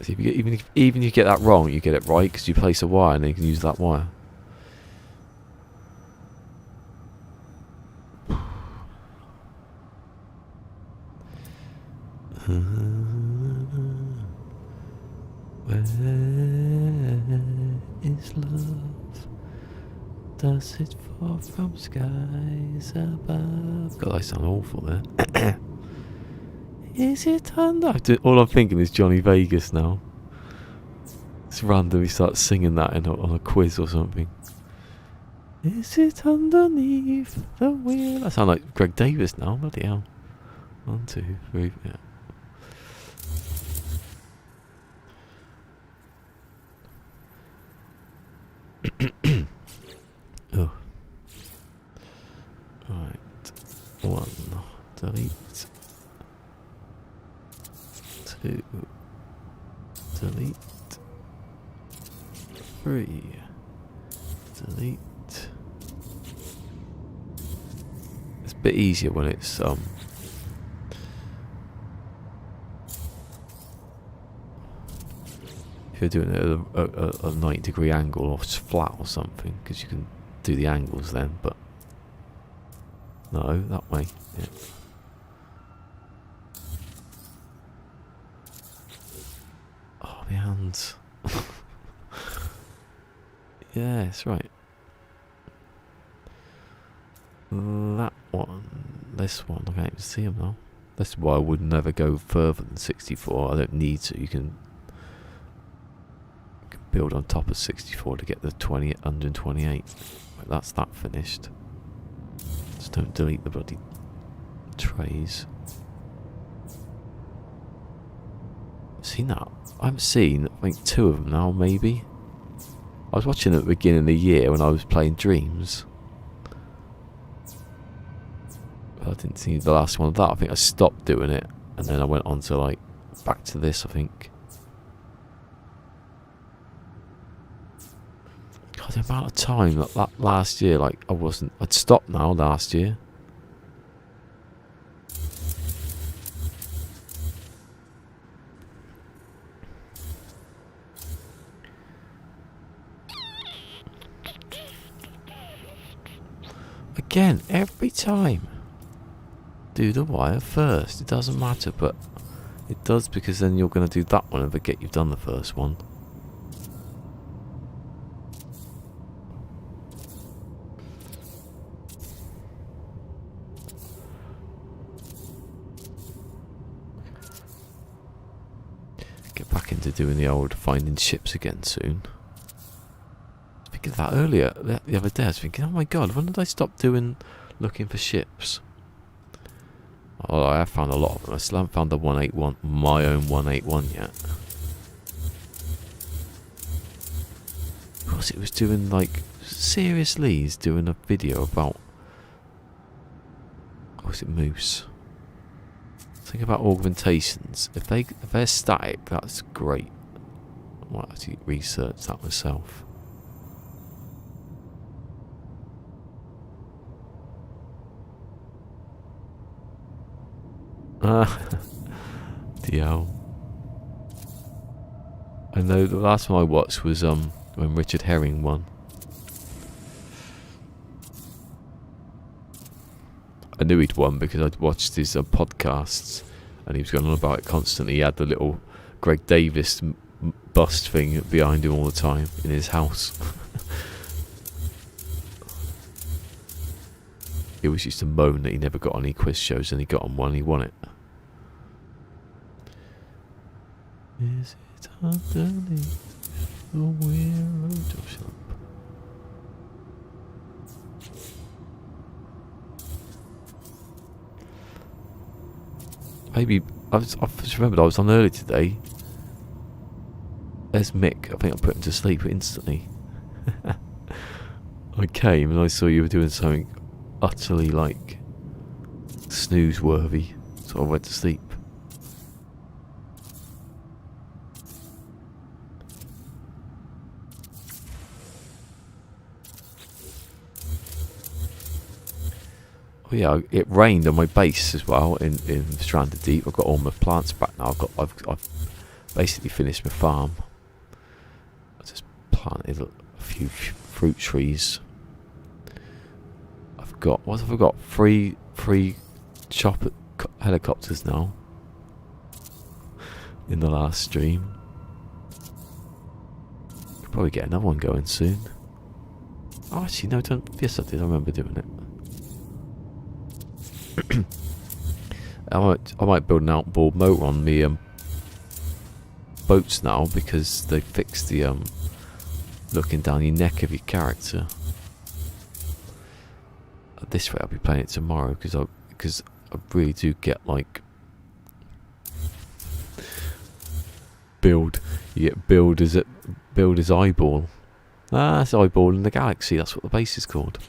See, even if you get that wrong, you get it right, because you place a wire and then you can use that wire. Where is love? Does it fall from skies above? God, I sound awful there. Is it under? All I'm thinking is Johnny Vegas now. It's randomly start singing that on a quiz or something. Is it underneath the wheel? I sound like Greg Davis now. Bloody hell. 1, 2, 3. Yeah. Oh. Right. 1. Delete. 2. Delete. 3. Delete. It's a bit easier when it's if you're doing it at a 90-degree angle or flat or something, because you can do the angles then, but no, that way. Yeah. Oh, my hands. Yeah, that's right. That one, this one, I can't even see them now. That's why I would never go further than 64. I don't need to. You can build on top of 64 to get the 128. Right, that's that finished. Just don't delete the bloody trays. Seen that? I haven't seen, I think, 2 of them now, maybe. I was watching at the beginning of the year when I was playing Dreams. But I didn't see the last one of that. I think I stopped doing it, and then I went on to, like, back to this, I think. God, the amount of time that last year, like, I'd stopped now last year. Again, every time. Do the wire first. It doesn't matter, but it does, because then you're going to do that one and forget you've done the first one. Get back into doing the old finding ships again soon. Thinking of that earlier, the other day I was thinking, oh my god, when did I stop doing looking for ships? Oh, I have found a lot of them. I still haven't found the 181, my own 181 yet. Of course, it was doing like, seriously, he's doing a video about, oh, is it moose? Think about augmentations. If they're static, that's great. I might actually research that myself. DL. I know the last one I watched was when Richard Herring won. I knew he'd won because I'd watched his podcasts and he was going on about it constantly. He had the little Greg Davis bust thing behind him all the time in his house. He always used to moan that he never got on any quiz shows, and he got on one, he won it. Is it underneath the weird? Oh, shut up. Maybe I just remembered I was on early today. There's Mick. I think I put him to sleep instantly. I came and I saw you were doing something utterly like snooze-worthy, so I went to sleep. Oh yeah, it rained on my base as well in Stranded Deep. I've got all my plants back now. I've basically finished my farm. I just planted a few fruit trees. What have I got? Three chopper helicopters now. In the last stream. Could probably get another one going soon. Oh, actually, no, don't. Yes, I did. I remember doing it. I might build an outboard motor on the boats now, because they fixed the looking down your neck of your character. This way I'll be playing it tomorrow, because I really do get like build his eyeball. That's eyeball in the galaxy. That's what the base is called.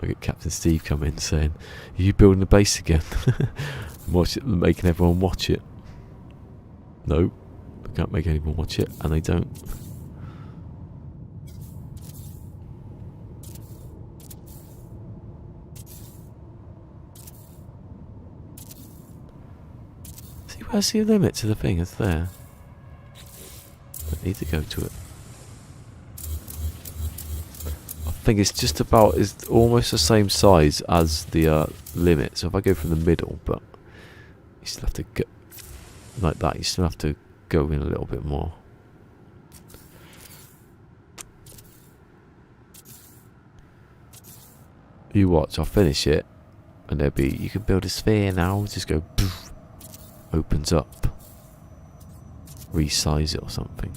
I get Captain Steve come in saying, "Are you building the base again?" Watch it, making everyone watch it. No, I can't make anyone watch it, and they don't. See, where's the limit to the thing? It's there. Don't need to go to it. I think it's just about, it's almost the same size as the limit. So if I go from the middle, but you still have to go like that, you still have to go in a little bit more. You watch, I'll finish it, and there'll be, you can build a sphere now, just go poof, opens up, resize it or something.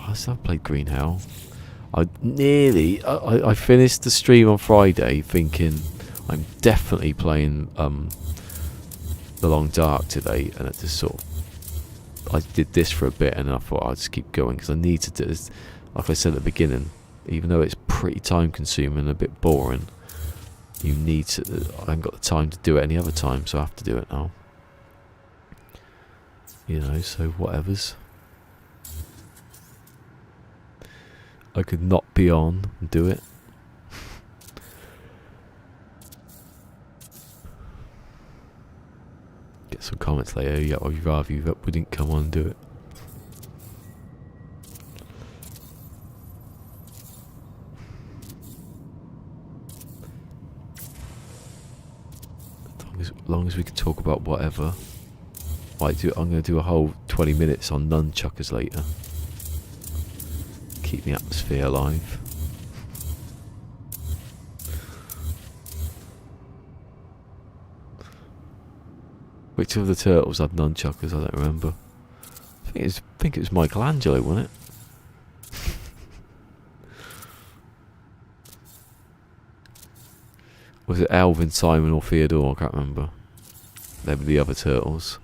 I still haven't played Green Hell. I finished the stream on Friday thinking I'm definitely playing The Long Dark today, and it just sort of, I did this for a bit and I thought I'd just keep going because I need to do this. Like I said at the beginning, even though it's pretty time consuming and a bit boring, you need to, I haven't got the time to do it any other time, so I have to do it now. You know, so whatever's. I could not be on and do it. Get some comments later. Yeah, I'd rather you that we didn't come on and do it. As long as we can talk about whatever. I'm going to do a whole 20 minutes on nunchuckers later. Keep the atmosphere alive. Which of the turtles had nunchuckers? I don't remember. I think it was Michelangelo, wasn't it? Was it Alvin, Simon, or Theodore? I can't remember. They were the other turtles.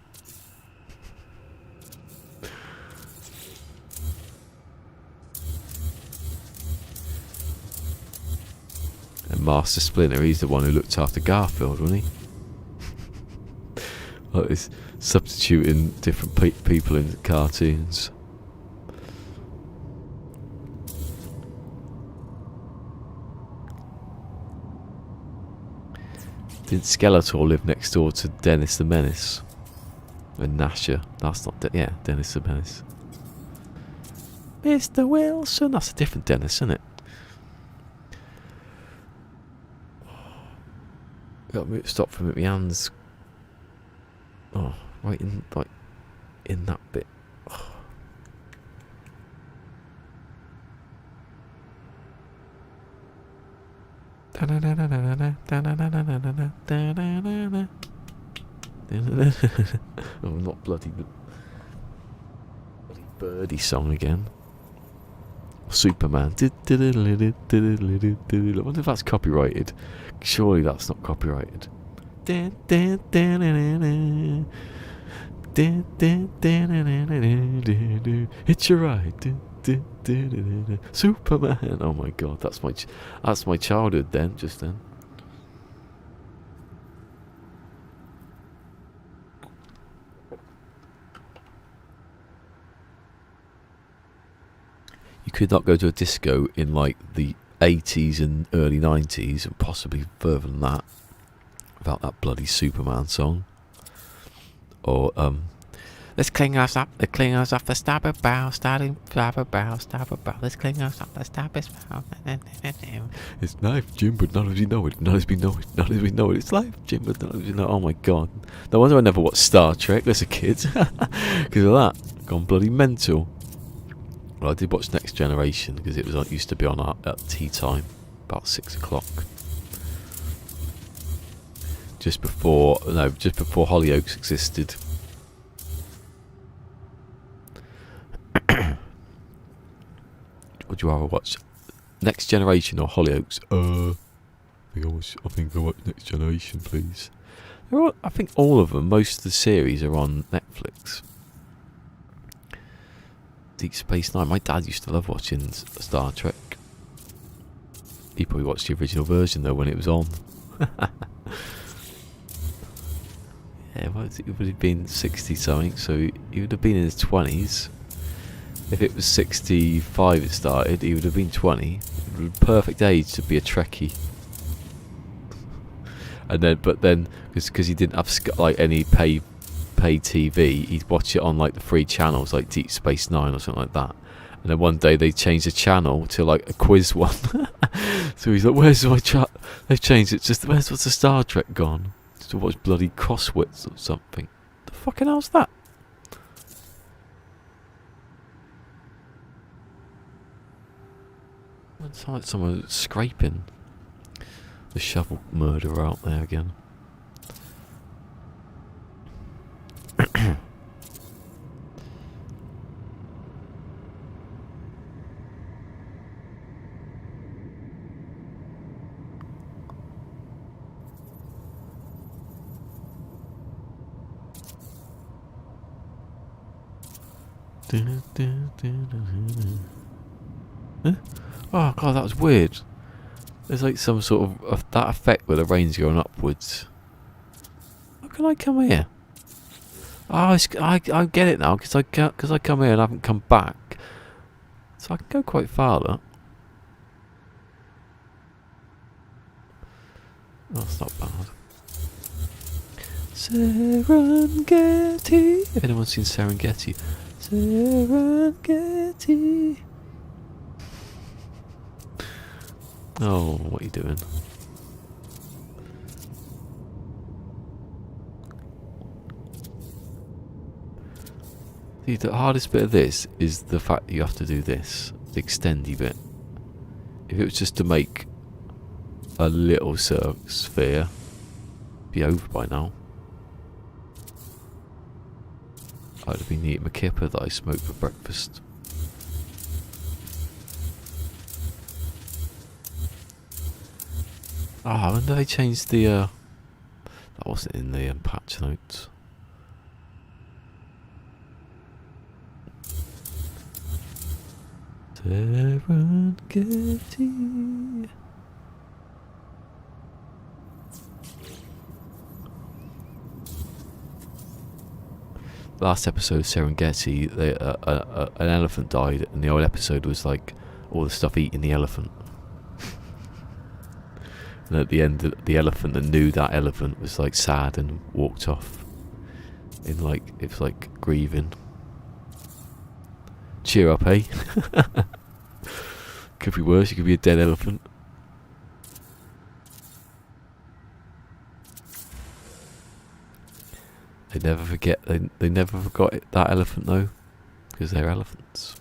And Master Splinter, he's the one who looked after Garfield, wasn't he? Like this, substituting different people in cartoons. Did Skeletor live next door to Dennis the Menace? And Nasher. That's not Dennis the Menace. Mr. Wilson. That's a different Dennis, isn't it? Got to stop from at my hands. Oh, right in that bit. Oh. Oh, not bloody birdie song again. Superman. I wonder if that's copyrighted. Surely that's not copyrighted. It's your ride. Superman. Oh my god, that's my childhood then, just then. You could not go to a disco in like the 80s and early 90s, and possibly further than that, without that bloody Superman song. Or let's clean us up, the Starbug bow, starting Starbug bow, let's clean us up, the Starbug bow. It's life, Jim, but none of you know it, none of you know it, none of you know it, it's life, Jim, but none of you know it. Oh my god. No wonder I never watched Star Trek as a kid. Because of that. Gone bloody mental. Well, I did watch Next Generation, because it used to be on at tea time, about 6 o'clock. Just before Hollyoaks existed. Would you rather watch Next Generation or Hollyoaks? I think I watch Next Generation, please. I think all of them, most of the series are on Netflix. Deep Space Nine. My dad used to love watching Star Trek. He probably watched the original version though when it was on. Yeah, well, it would have been 60 something, so he would have been in his 20s. If it was 65 it started, he would have been 20. Perfect age to be a Trekkie. But then, because he didn't have like any pay TV, he'd watch it on like the free channels, like Deep Space Nine or something like that. And then one day they changed the channel to like a quiz one. So he's like, "Where's my chat? They've changed it. Just what's the Star Trek gone? To watch bloody Crosswits or something. The fucking hell's that?" It's like someone scraping the shovel murderer out there again. Huh? Oh god, that was weird. There's like some sort of that effect where the rain's going upwards. How can I come here? Oh, I get it now, because I come here and I haven't come back, so I can go quite far. Though. That's not bad. Serengeti. Anyone seen Serengeti? Serengeti. Oh, what are you doing? See, the hardest bit of this is the fact that you have to do this, the extendy bit. If it was just to make a little sphere, it'd be over by now. I'd have been eating my kipper that I smoked for breakfast. Ah, when did they change the, that wasn't in the patch notes. Serengeti. Last episode of Serengeti, an elephant died, and the old episode was like all the stuff eating the elephant. And at the end, the elephant that knew that elephant was like sad and walked off. In like, it was like grieving. Cheer up, eh? Could be worse. You could be a dead elephant. They never forget. They never forgot that elephant though, because they're elephants.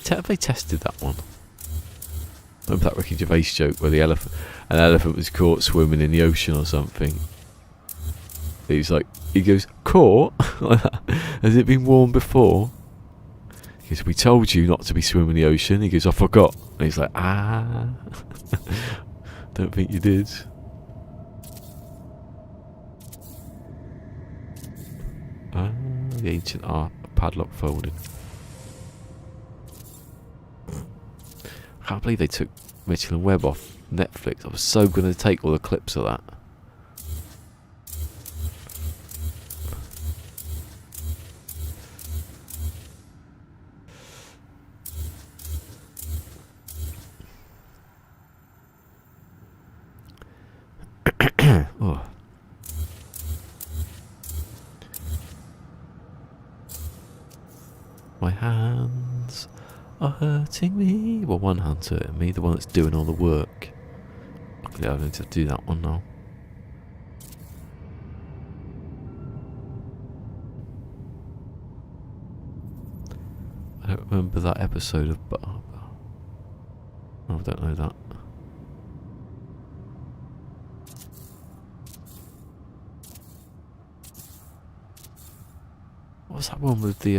Have they tested that one? Remember that Ricky Gervais joke where an elephant was caught swimming in the ocean or something? He goes, caught? Has it been warned before? He goes, we told you not to be swimming in the ocean. He goes, I forgot. And he's like, don't think you did. The ancient art padlock folding. I can't believe they took Mitchell and Webb off Netflix. I was so going to take all the clips of that. Oh. My hands are hurting me. Well, one hand's hurting me, the one that's doing all the work. Yeah, I need to do that one now. I don't remember that episode of Barber. Oh, I don't know that. What was that one with the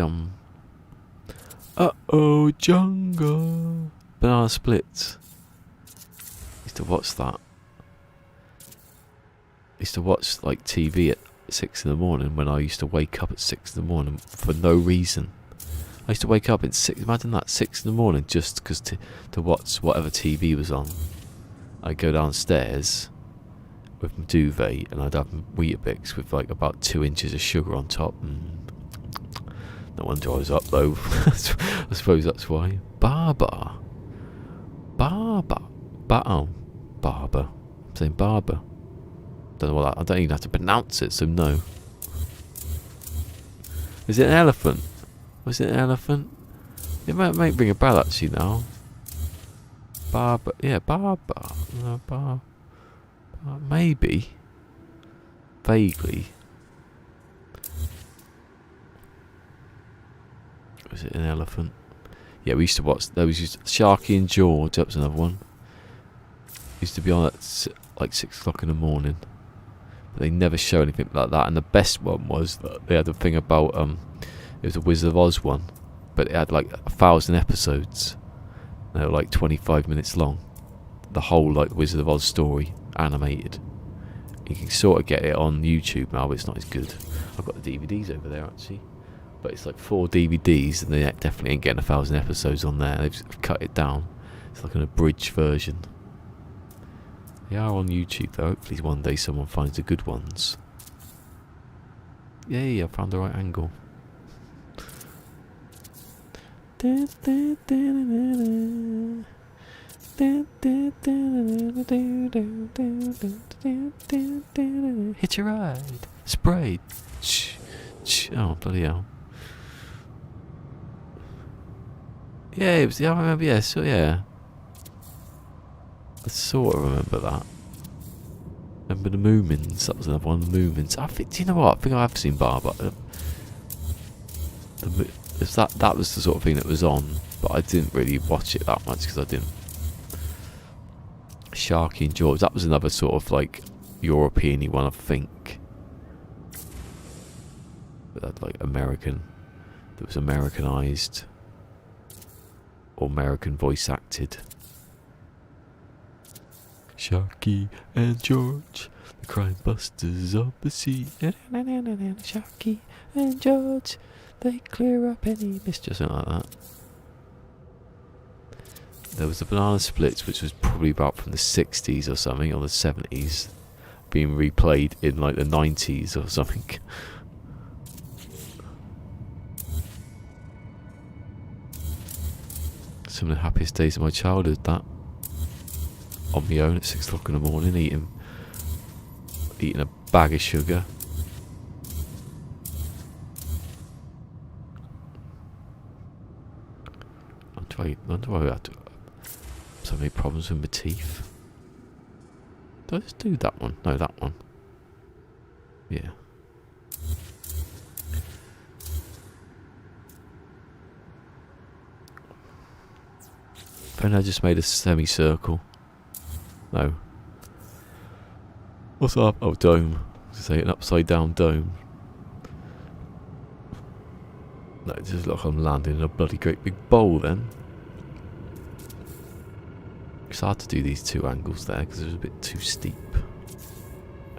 Uh-oh, jungle. Banana Splits. Used to watch that. Used to watch like TV at 6 in the morning when I used to wake up at 6 in the morning for no reason. I used to wake up at 6, imagine that, 6 in the morning just because to watch whatever TV was on. I'd go downstairs with my duvet and I'd have Weetabix with like about 2 inches of sugar on top. No one dries up though. I suppose that's why. Barber. I'm saying barber. Don't know what that, I don't even have to pronounce it, so no. Is it an elephant? Was it an elephant? It might ring a bell actually now. Barber. Yeah, barber. No, maybe. Vaguely. Was it an elephant? Yeah, we used to watch those. Sharky and George, that was another one. Used to be on at like 6 o'clock in the morning. But they never show anything like that. And the best one was that they had a thing about it was a Wizard of Oz one, but it had like 1,000 episodes. They were like 25 minutes long. The whole like Wizard of Oz story animated. You can sort of get it on YouTube now, but it's not as good. I've got the DVDs over there actually. But it's like 4 DVDs and they definitely ain't getting 1,000 episodes on there. They've cut it down. It's like an abridged version. They are on YouTube though. Hopefully one day someone finds the good ones. Yay, I found the right angle. Hitch a ride. Spray. Oh, bloody hell. Yeah, it was. Yeah, I remember. Yeah, so yeah. I sort of remember that. Remember the Moomins? That was another one of the Moomins. I think. Do you know what? I think I have seen Barber. That was the sort of thing that was on, but I didn't really watch it that much because I didn't. Sharky and George. That was another sort of like European-y one, I think. But that like American. That was Americanized. Or American voice acted. Sharky and George, the crime busters of the sea. Sharky and George, they clear up any mischief. Something like that. There was the Banana Splits, which was probably about from the 60s or something, or the 70s, being replayed in like the 90s or something. Some of the happiest days of my childhood, that. On my own at 6 o'clock in the morning, eating a bag of sugar. I wonder why I had so many problems with my teeth. Did I just do that one? No, that one. Yeah. Then I just made a semicircle. No. What's up? Oh, dome. I was going to say an upside down dome. No, it just looks like I'm landing in a bloody great big bowl then. It's hard to do these two angles there because it was a bit too steep.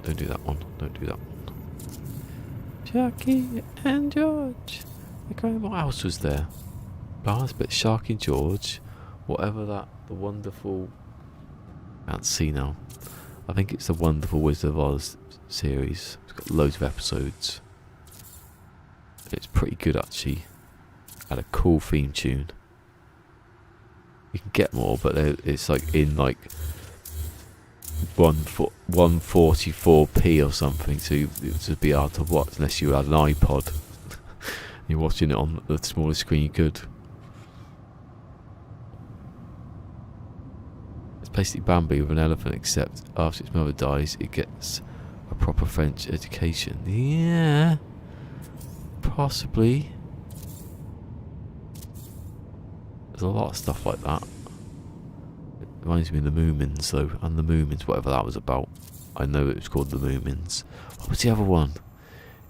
Don't do that one. Don't do that one. Sharky and George. What else was there? Last bit, Sharky and George. Whatever that, the wonderful... I can't see now. I think it's the Wonderful Wizard of Oz series. It's got loads of episodes. It's pretty good actually. Had a cool theme tune. You can get more, but it's like in like 144p or something, so it would just be hard to watch unless you had an iPod. You're watching it on the smallest screen you could. Basically Bambi with an elephant, except after its mother dies it gets a proper French education. Yeah, possibly. There's a lot of stuff like that. It reminds me of the Moomins though, and the Moomins, whatever that was about. I know it was called the Moomins. What was the other one?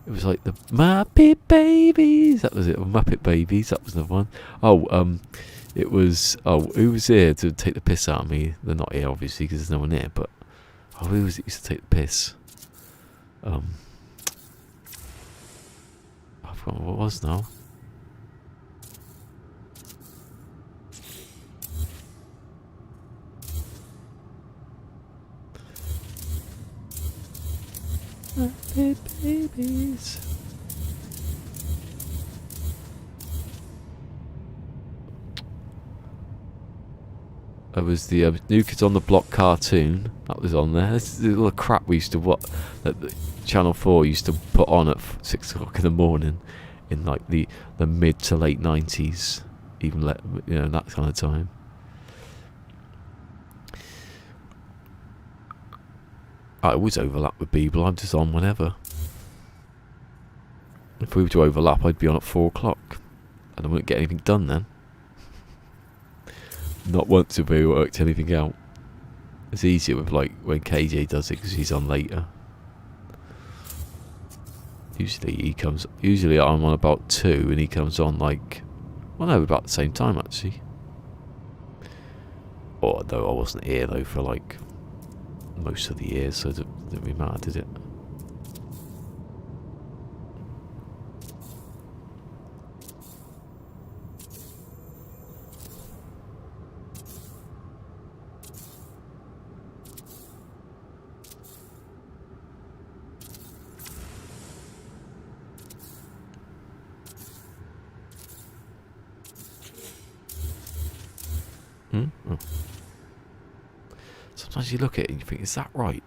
It was like the Muppet Babies. That was it. Muppet Babies. That was another one. Oh, it was, who was here to take the piss out of me? They're not here, obviously, because there's no one here, but, who was it used to take the piss? I forgot what it was now. Muppet Babies. There was the New Kids on the Block cartoon that was on there. This is all the crap we used to watch that the Channel 4 used to put on at 6 o'clock in the morning in like the mid to late 90s, even that kind of time. I always overlap with people. I'm just on whenever. If we were to overlap, I'd be on at 4 o'clock, and I wouldn't get anything done then. Not once have we worked anything out. It's easier with like when KJ does it because he's on later. Usually I'm on about 2 and he comes on like, well no, about the same time actually. Or though I wasn't here though for like most of the year, so it didn't really matter, did it? Oh. Sometimes you look at it and you think, is that right?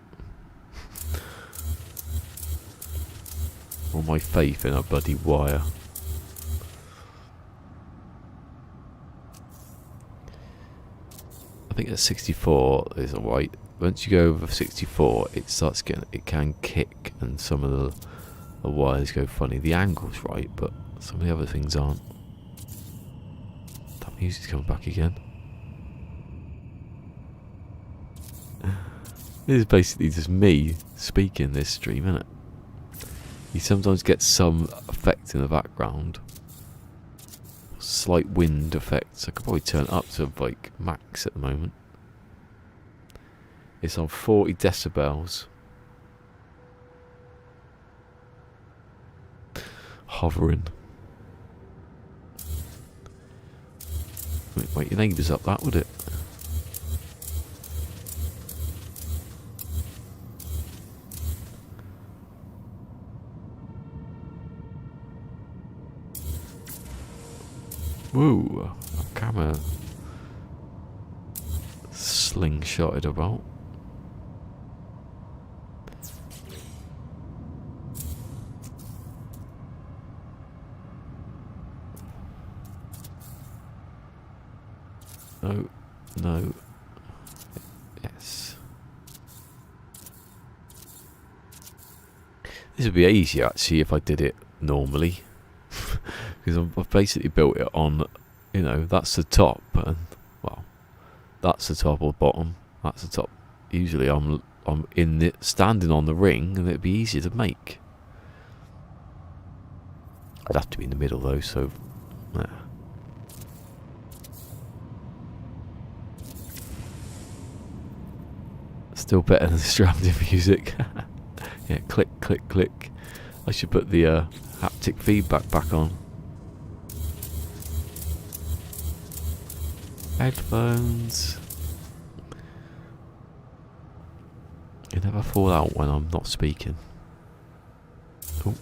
All my faith in a bloody wire. I think at 64 is alright. Once you go over 64, it starts getting, it can kick, and some of the wires go funny. The angle's right, but some of the other things aren't. That music's coming back again. This is basically just me speaking this stream, isn't it? You sometimes get some effect in the background. Slight wind effects. I could probably turn it up to like max at the moment. It's on 40 decibels. Hovering. Wouldn't wake your neighbours up, that would it? Woo! A camera slingshotted about. No, no, yes. This would be easier actually if I did it normally. Because I've basically built it on, you know, that's the top, and well, that's the top or bottom. That's the top. Usually, I'm in the standing on the ring, and it'd be easier to make. I'd have to be in the middle though, so yeah. Still better than the surrounding music. Yeah, click, click, click. I should put the haptic feedback back on. Headphones. You never fall out when I'm not speaking. Oh.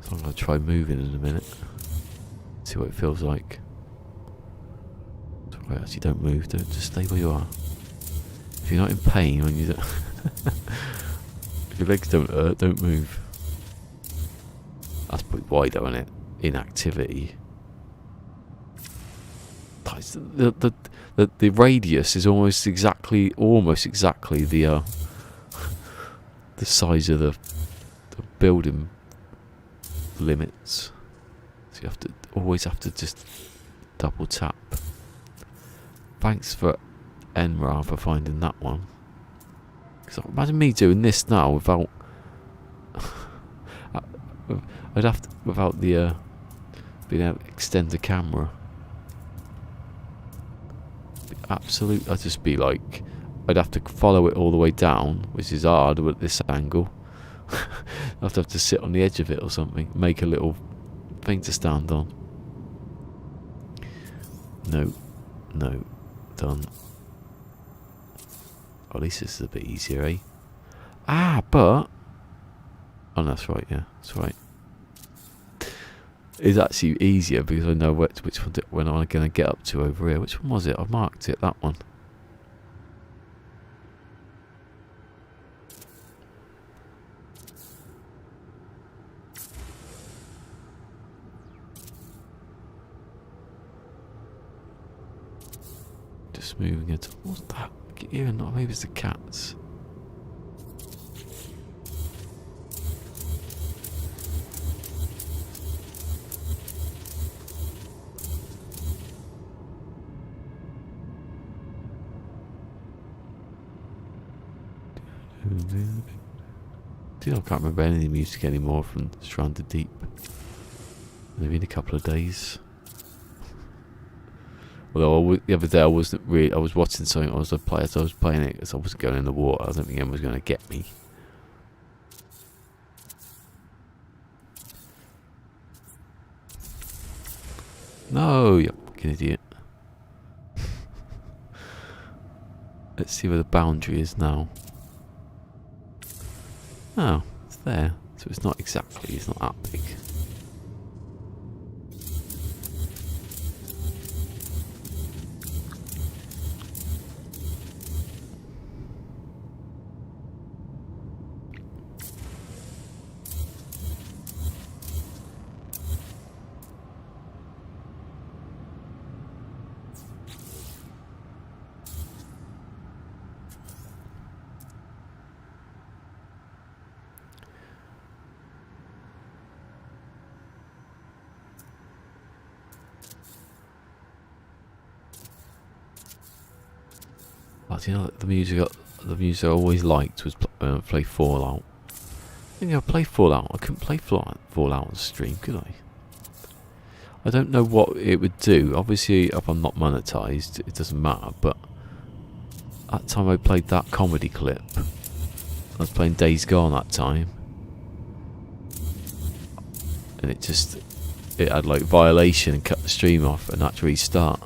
So I'm going to try moving in a minute. See what it feels like. So actually don't move, just stay where you are. If you're not in pain when you don't if your legs don't hurt, don't move. That's pretty wide though, isn't it? Inactivity. The radius is almost exactly the the size of the building limits. So you always have to just double tap. Thanks for Enra for finding that one. Because imagine me doing this now without I'd have to, without the being able to extend the camera. Absolute, I'd just be like, I'd have to follow it all the way down, which is hard at this angle. I'd have to sit on the edge of it or something, make a little thing to stand on. No, no, done. Oh, at least this is a bit easier, eh? Ah, but oh, no, that's right. Yeah, that's right. It's actually easier because I know which one when I'm going to get up to over here. Which one was it? I marked it. That one. Just moving it. What's that? Get here, not maybe it's the cats. Dude, I can't remember any music anymore from Stranded Deep. Maybe in a couple of days. Although the other day I was watching something. I was playing it because I wasn't going in the water. I don't think anyone was going to get me. No, you fucking idiot. Let's see where the boundary is now. Oh, it's there. So it's not exactly, it's not that big. But you know, the music I always liked was play Fallout. You know, play Fallout. I couldn't play Fallout on stream, could I? I don't know what it would do. Obviously, if I'm not monetized, it doesn't matter. But that time I played that comedy clip. I was playing Days Gone that time, and it had like violation and cut the stream off and had to restart.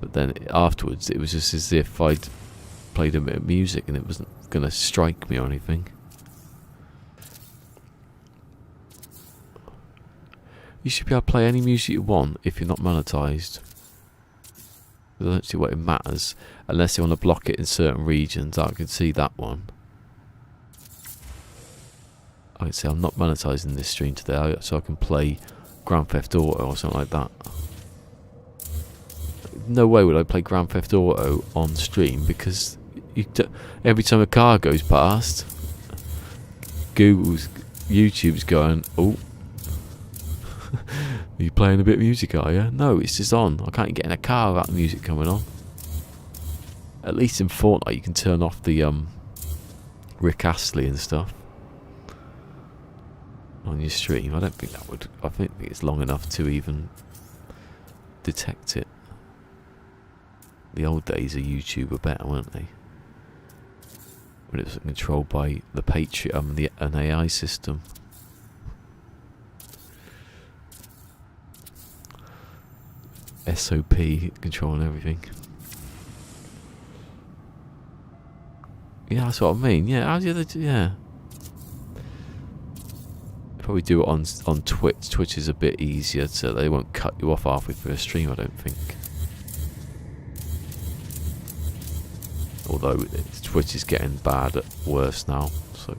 But then afterwards, it was just as if I'd played a bit of music and it wasn't going to strike me or anything. You should be able to play any music you want if you're not monetized. I don't see what it matters unless you want to block it in certain regions. I can see that one. I can say I'm not monetizing this stream today, so I can play Grand Theft Auto or something like that. No way would I play Grand Theft Auto on stream because every time a car goes past, YouTube's going, oh, are you playing a bit of music, are you? No, it's just on. I can't get in a car without the music coming on. At least in Fortnite you can turn off the Rick Astley and stuff on your stream. I don't think that would. I think it's long enough to even detect it. The old days of YouTube were better, weren't they? When it was controlled by the Patriot, an AI system. SOP controlling everything. Yeah, that's what I mean. Yeah, how's the other? Yeah. Probably do it on Twitch. Twitch is a bit easier, so they won't cut you off halfway through a stream, I don't think. Although Twitch is getting bad at worse now, so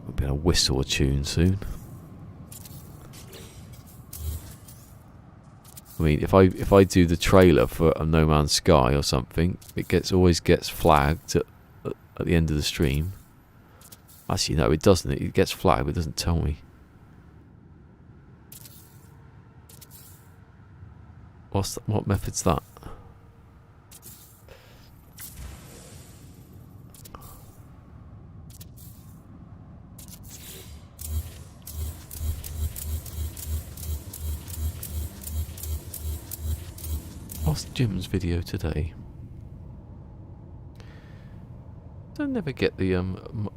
we'll be able to whistle a tune soon. I mean, if I do the trailer for a No Man's Sky or something, it always gets flagged at the end of the stream. Actually, no, it doesn't. It gets flagged, but it doesn't tell me. What method's that? What's Jim's video today? I never get the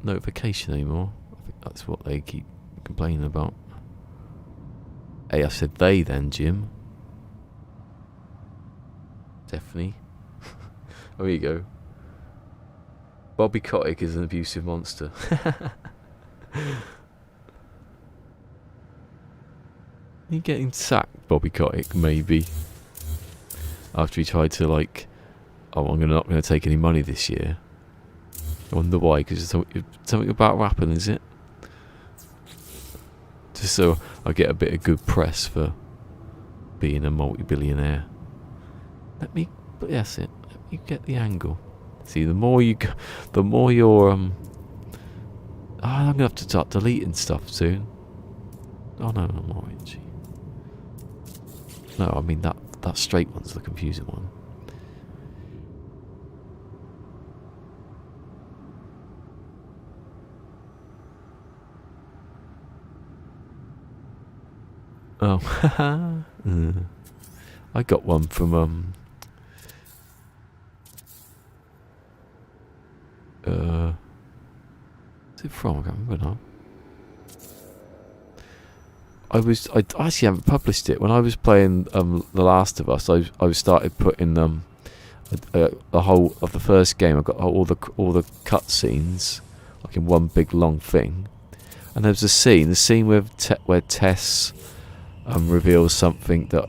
notification anymore. I think that's what they keep complaining about. Hey, I said they then, Jim. Definitely. Oh, here you go. Bobby Kotick is an abusive monster. You getting sacked, Bobby Kotick, maybe. After he tried to like, oh, I'm not going to take any money this year. I wonder why, because something about rapping, is it? Just so I get a bit of good press for being a multi-billionaire. But that's it. Let me get the angle. See, the more you go, the more you're I'm gonna have to start deleting stuff soon. Oh no, I'm orange. No, I mean that straight one's the confusing one. Oh, I got one from what's it from? I can't remember now. I actually haven't published it. When I was playing The Last of Us, I started putting the whole of the first game. I got all the cutscenes like in one big long thing, and there was the scene where Tess reveals something that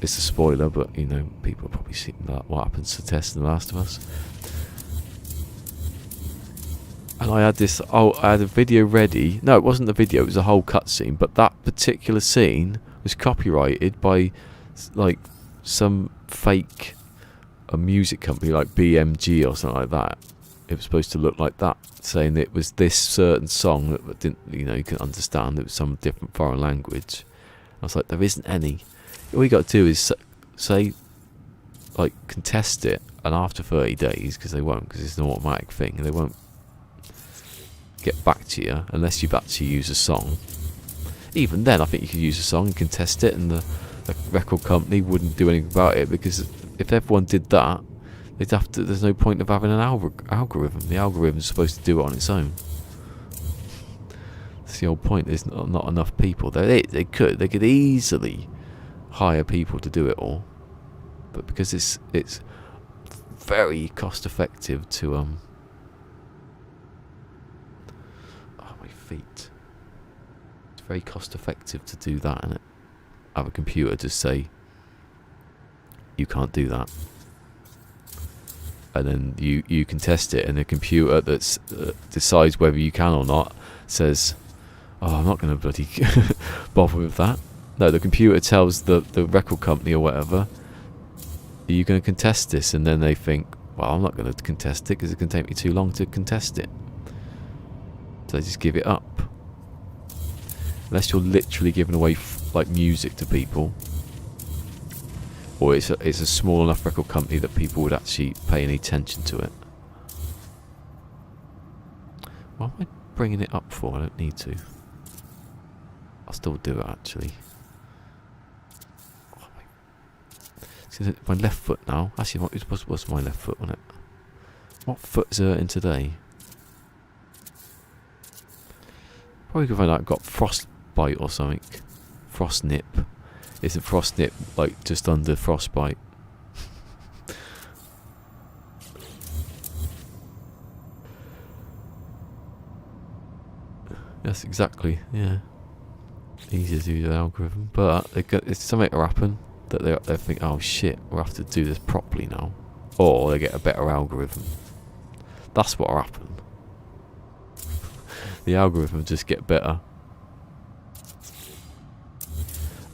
it's a spoiler, but you know people have probably seen that, what happens to Tess in The Last of Us. And I had I had a video ready. No, it wasn't the video, it was a whole cutscene. But that particular scene was copyrighted by like some fake music company like BMG or something like that. It was supposed to look like that, saying it was this certain song that didn't, you know, you can understand. It was some different foreign language. I was like, there isn't any. All you got to do is say, like, contest it, and after 30 days, because they won't, because it's an automatic thing, and they won't get back to you unless you've actually used a song. Even then, I think you could use a song and contest it, and the record company wouldn't do anything about it, because if everyone did that, they'd have to. There's no point of having an algorithm. The algorithm's supposed to do it on its own. That's the whole point. There's not enough people. They could easily hire people to do it all, but because it's very cost effective to oh, my feet. It's very cost effective to do that, and have a computer just say you can't do that, and then you can test it, and the computer that decides whether you can or not says, oh, I'm not going to bloody bother with that. No, the computer tells the record company or whatever, are you going to contest this? And then they think, well, I'm not going to contest it because it can take me too long to contest it. So they just give it up. Unless you're literally giving away like music to people, or it's a small enough record company that people would actually pay any attention to it. What am I bringing it up for? I don't need to. I'll still do it actually. Oh, my left foot now. Actually, what's my left foot on it? What foot's hurting today? Probably because I got frostbite or something. Frost nip. Isn't frost nip like just under frostbite? Yes, exactly. Yeah. Easier to do the algorithm, but it's something to happen that they think, oh shit, we'll have to do this properly now, or they get a better algorithm. That's what'll happen. The algorithm just get better.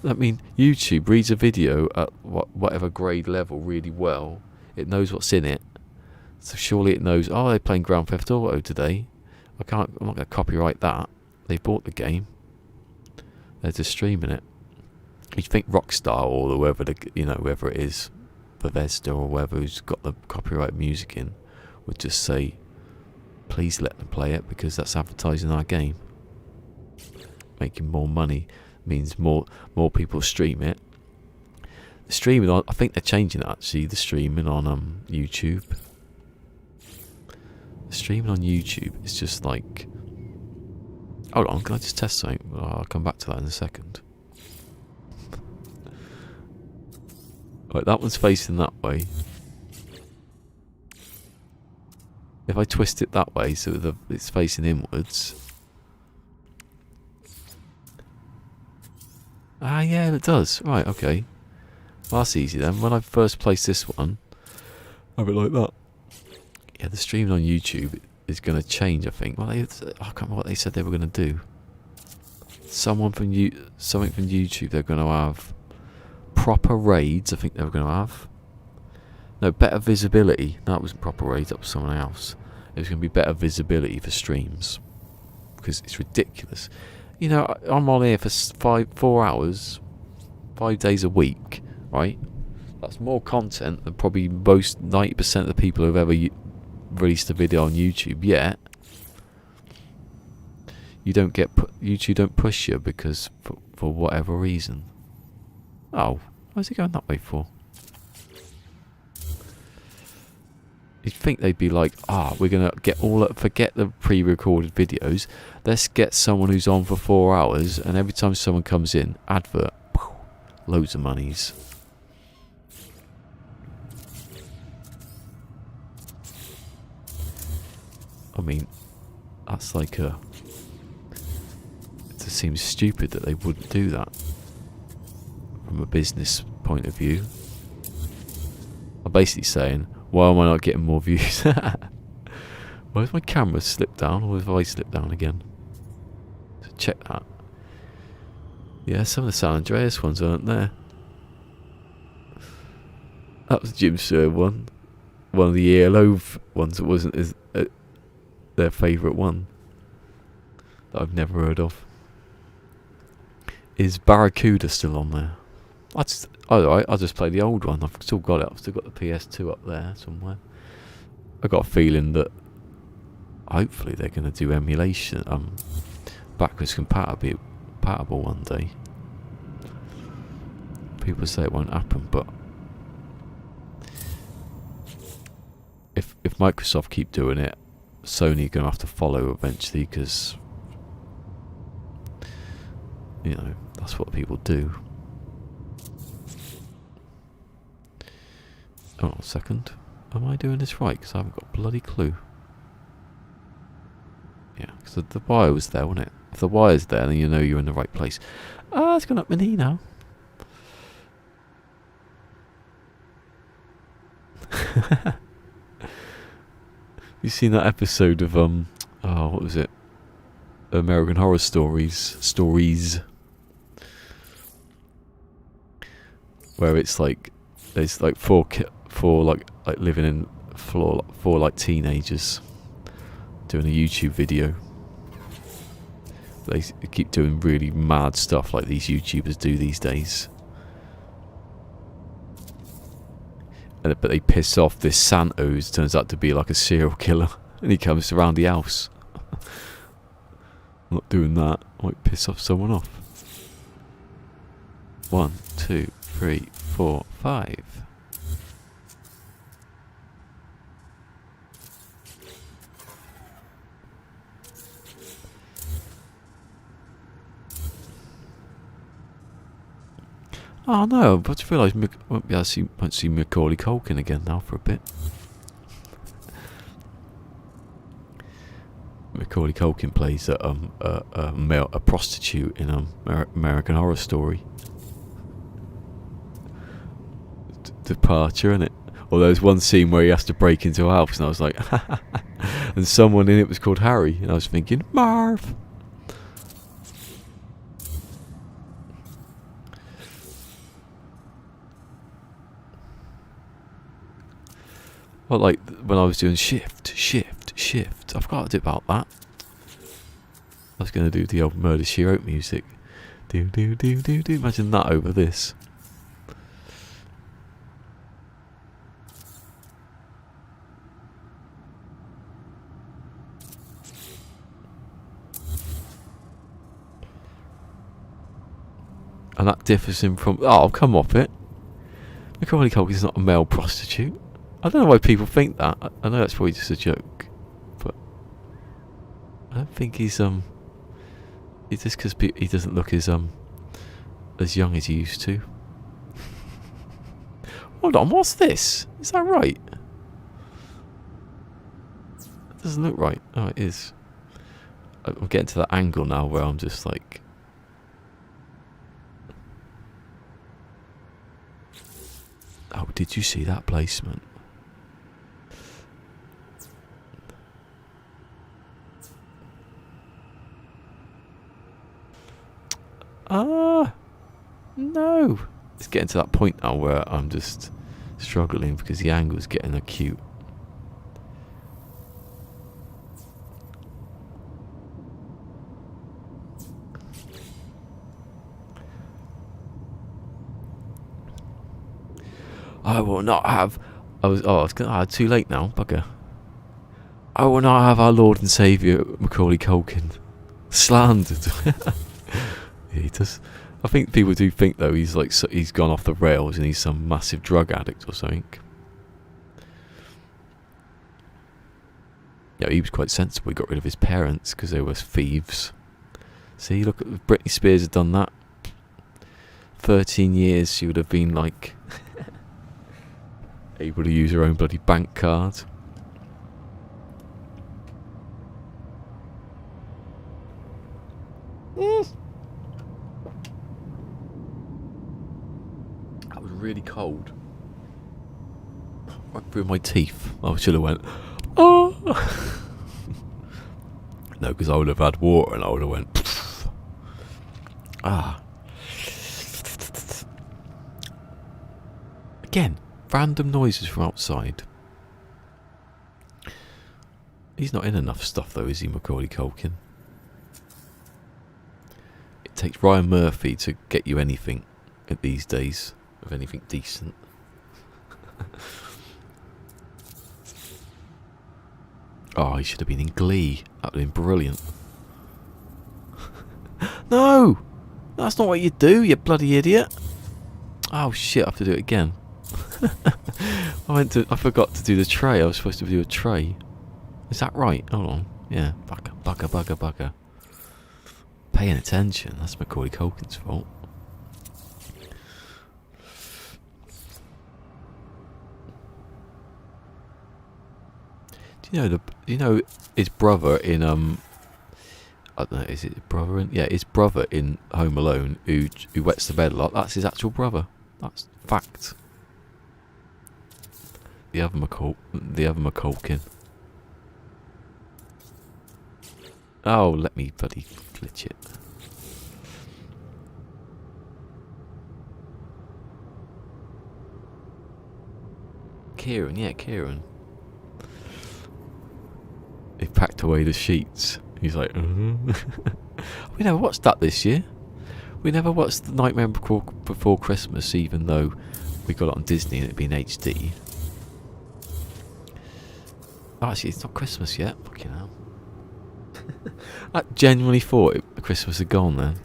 I mean, YouTube reads a video at whatever grade level really well. It knows what's in it, so surely it knows. Oh, they're playing Grand Theft Auto today. I'm not going to copyright that. They bought the game. They're just streaming it. You'd think Rockstar or whoever whoever it is, Bethesda or whoever who's got the copyright music in, would just say, please let them play it because that's advertising our game. Making more money means more people stream it. The streaming on, I think they're changing it actually. The streaming on YouTube. The streaming on YouTube is just like. Hold on, can I just test something? I'll come back to that in a second. Right, that one's facing that way. If I twist it that way so it's facing inwards. Ah, yeah, it does. Right, okay. Well, that's easy then. When I first place this one, have it like that. Yeah, the streaming on YouTube is going to change, I think. Well, I can't remember what they said they were going to do. Something from YouTube. They're going to have proper raids. I think they were going to have. No, better visibility. No, that wasn't proper raids. That was someone else. It was going to be better visibility for streams because it's ridiculous. You know, I'm on here for 4 hours, 5 days a week, right? That's more content than probably most 90% of the people who've ever released a video on YouTube yet. You don't get YouTube don't push you because for whatever reason. Oh, why is it going that way for? You'd think they'd be like, we're gonna get forget the pre-recorded videos. Let's get someone who's on for 4 hours, and every time someone comes in, advert, loads of monies. I mean, that's like it just seems stupid that they wouldn't do that from a business point of view. I'm basically saying, why am I not getting more views? Why has my camera slipped down, or have I slipped down again? So check that. Yeah, some of the San Andreas ones aren't there. That was Jim Sir one. One of the ELO ones that wasn't their favourite one. That I've never heard of. Is Barracuda still on there? Alright, I'll just play the old one. I've still got it. I've still got the PS2 up there somewhere. I got a feeling that hopefully they're going to do emulation, backwards compatible one day. People say it won't happen, but if Microsoft keep doing it, Sony are going to have to follow eventually, because that's what people do. Hold on a second. Am I doing this right? Because I haven't got a bloody clue. Yeah, because the wire was there, wasn't it? If the wire's there, then you know you're in the right place. It's gone up my knee now. You seen that episode of what was it? American Horror Stories. Where it's like there's like four like living in four like teenagers doing a YouTube video. They keep doing really mad stuff like these YouTubers do these days. But they piss off this Santo, who turns out to be like a serial killer, and he comes around the house. I'm not doing that. I might piss off someone off. 1, 2, 3, 4, 5. Oh no, I just realised I won't see Macaulay Culkin again now for a bit. Macaulay Culkin plays a prostitute in American Horror Story. Departure, innit? Or there's one scene where he has to break into a house, and I was like, and someone in it was called Harry, and I was thinking, Marv. Well, like when I was doing shift, I forgot to do about that. I was going to do the old Murder She Wrote music. Do. Imagine that over this. And that differs him from... Oh, come off it. Macaulay Culkin's not a male prostitute. I don't know why people think that. I know that's probably just a joke, but I don't think he's it's just because he doesn't look as young as he used to. Hold on, what's this? Is that right? It doesn't look right. Oh, it is. I'm getting to that angle now where I'm just like... Oh, did you see that placement? No. It's getting to that point now where I'm just struggling because the angle's getting acute. I will not have... too late now, bugger. I will not have our Lord and Saviour Macaulay Culkin slandered. He does. I think people do think though he's gone off the rails and he's some massive drug addict or something. Yeah, he was quite sensible. He got rid of his parents because they were thieves. See, look, Britney Spears had done that. 13 years she would have been like able to use her own bloody bank card. That was really cold. Right through my teeth. I should have went, oh. No, because I would have had water and I would have went, pfft. Ah. Again, random noises from outside. He's not in enough stuff though, is he, Macaulay Culkin? It takes Ryan Murphy to get you anything these days, of anything decent. Oh, he should have been in Glee. That would have been brilliant. No! That's not what you do, you bloody idiot. Oh shit, I have to do it again. I forgot to do the tray. I was supposed to do a tray. Is that right? Hold on. Yeah. Bugger. Paying attention. That's Macaulay Culkin's fault. Do you know his brother in I don't know, is it brother in? Yeah, his brother in Home Alone who wets the bed a lot. That's his actual brother. That's fact. The other Macaulkin. Oh, let me bloody glitch it. Kieran. He packed away the sheets. He's like, We never watched that this year. We never watched The Nightmare Before Christmas, even though we got it on Disney and it'd been HD. Oh, actually, it's not Christmas yet. Fucking hell. I genuinely thought Christmas had gone then.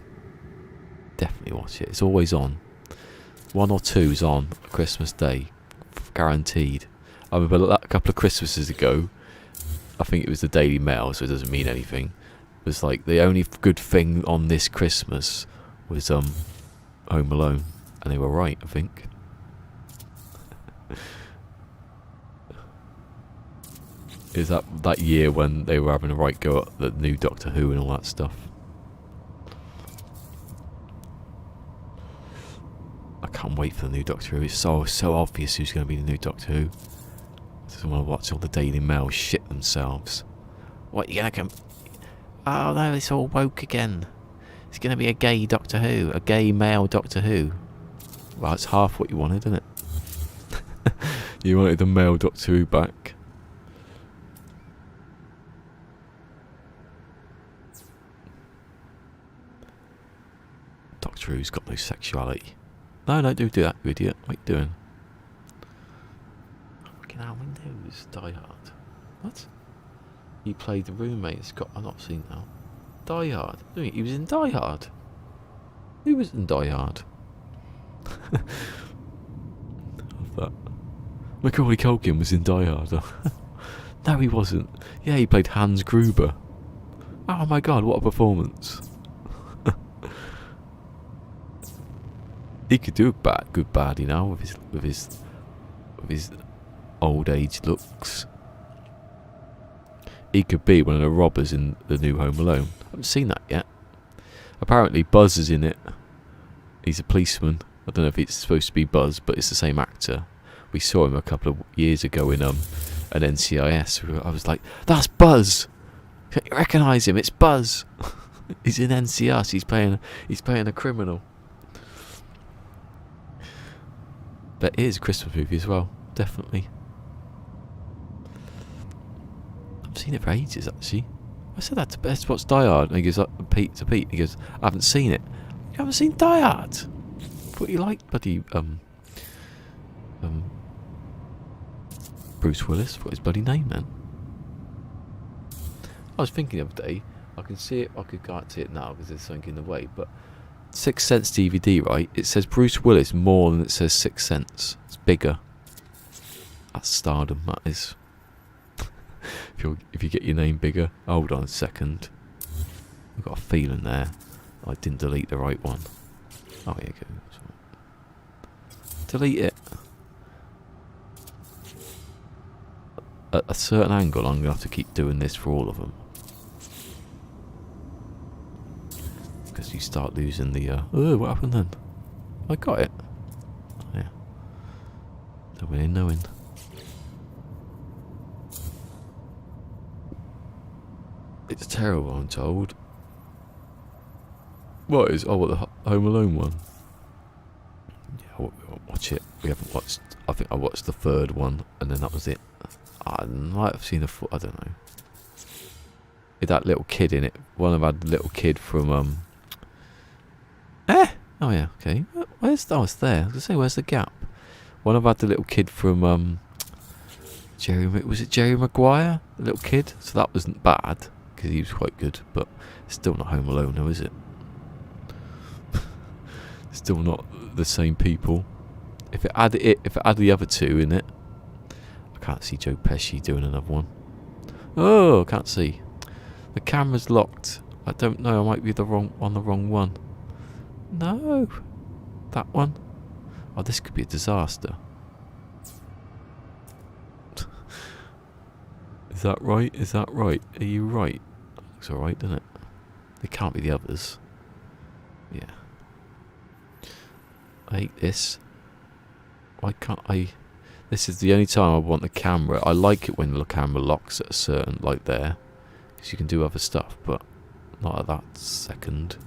Definitely watch it. It's always on. 1 or 2's on Christmas Day. Guaranteed. I remember a couple of Christmases ago, I think it was the Daily Mail, so it doesn't mean anything. It was like the only good thing on this Christmas was Home Alone, and they were right, I think. It was that year when they were having a right go at the new Doctor Who and all that stuff. I can't wait for the new Doctor Who. It's so obvious who's going to be the new Doctor Who. I just want to watch all the Daily Mail shit themselves. What, you going to come? Oh no, it's all woke again. It's going to be a gay Doctor Who. A gay male Doctor Who. Well, it's half what you wanted, isn't it? You wanted the male Doctor Who back. Doctor Who's got no sexuality. No, don't do that, you idiot. What are you doing? Fucking hell, Windows. Die Hard. What? He played the roommate. Scott. I've not seen that. Die Hard. He was in Die Hard. Who was in Die Hard? That. Macaulay Culkin was in Die Hard. No, he wasn't. Yeah, he played Hans Gruber. Oh my god, what a performance. He could do a good baddie now with his old age looks. He could be one of the robbers in the new Home Alone. I haven't seen that yet. Apparently Buzz is in it. He's a policeman. I don't know if it's supposed to be Buzz, but it's the same actor. We saw him a couple of years ago in an NCIS. I was like, that's Buzz. Can you recognise him? It's Buzz. He's in NCIS. He's playing a criminal. But it is a Christmas movie as well, definitely. I've seen it for ages, actually. I said that to Best Watch Die Hard, and he goes up to Pete. He goes, I haven't seen it. You haven't seen Die Hard? What you like, bloody Bruce Willis? What his bloody name then? I was thinking the other day, I can see it. I can't see it now because there's something in the way, but. Sixth Sense DVD, right? It says Bruce Willis more than it says Sixth Sense. It's bigger. That's stardom, that is. If if you get your name bigger. Hold on a second. I've got a feeling there I didn't delete the right one. Oh, here you go. Delete it. At a certain angle, I'm going to have to keep doing this for all of them. Because you start losing the... oh, what happened then? I got it. Oh, yeah. No way in knowing. It's terrible, I'm told. What is... oh, what, the Home Alone one? Yeah, we'll watch it. We haven't watched... I think I watched the third one, and then that was it. I might have seen I don't know. With that little kid in it. One of had the little kid from... oh yeah, okay. Where's... oh, it's there. I was going to say, where's the gap? One of had the little kid from... was it Jerry Maguire? The little kid? So that wasn't bad, because he was quite good, but it's still not Home Alone now, is it? Still not the same people. If it had the other two in it, I can't see Joe Pesci doing another one. Oh, I can't see. The camera's locked. I don't know. I might be the wrong one. No, that one. Oh, this could be a disaster. Is that right? Is that right? Are you right? Looks alright, doesn't it? It can't be the others. Yeah. I hate this. Why can't I... this is the only time I want the camera. I like it when the camera locks at a certain... like there. Because you can do other stuff, but not at that second.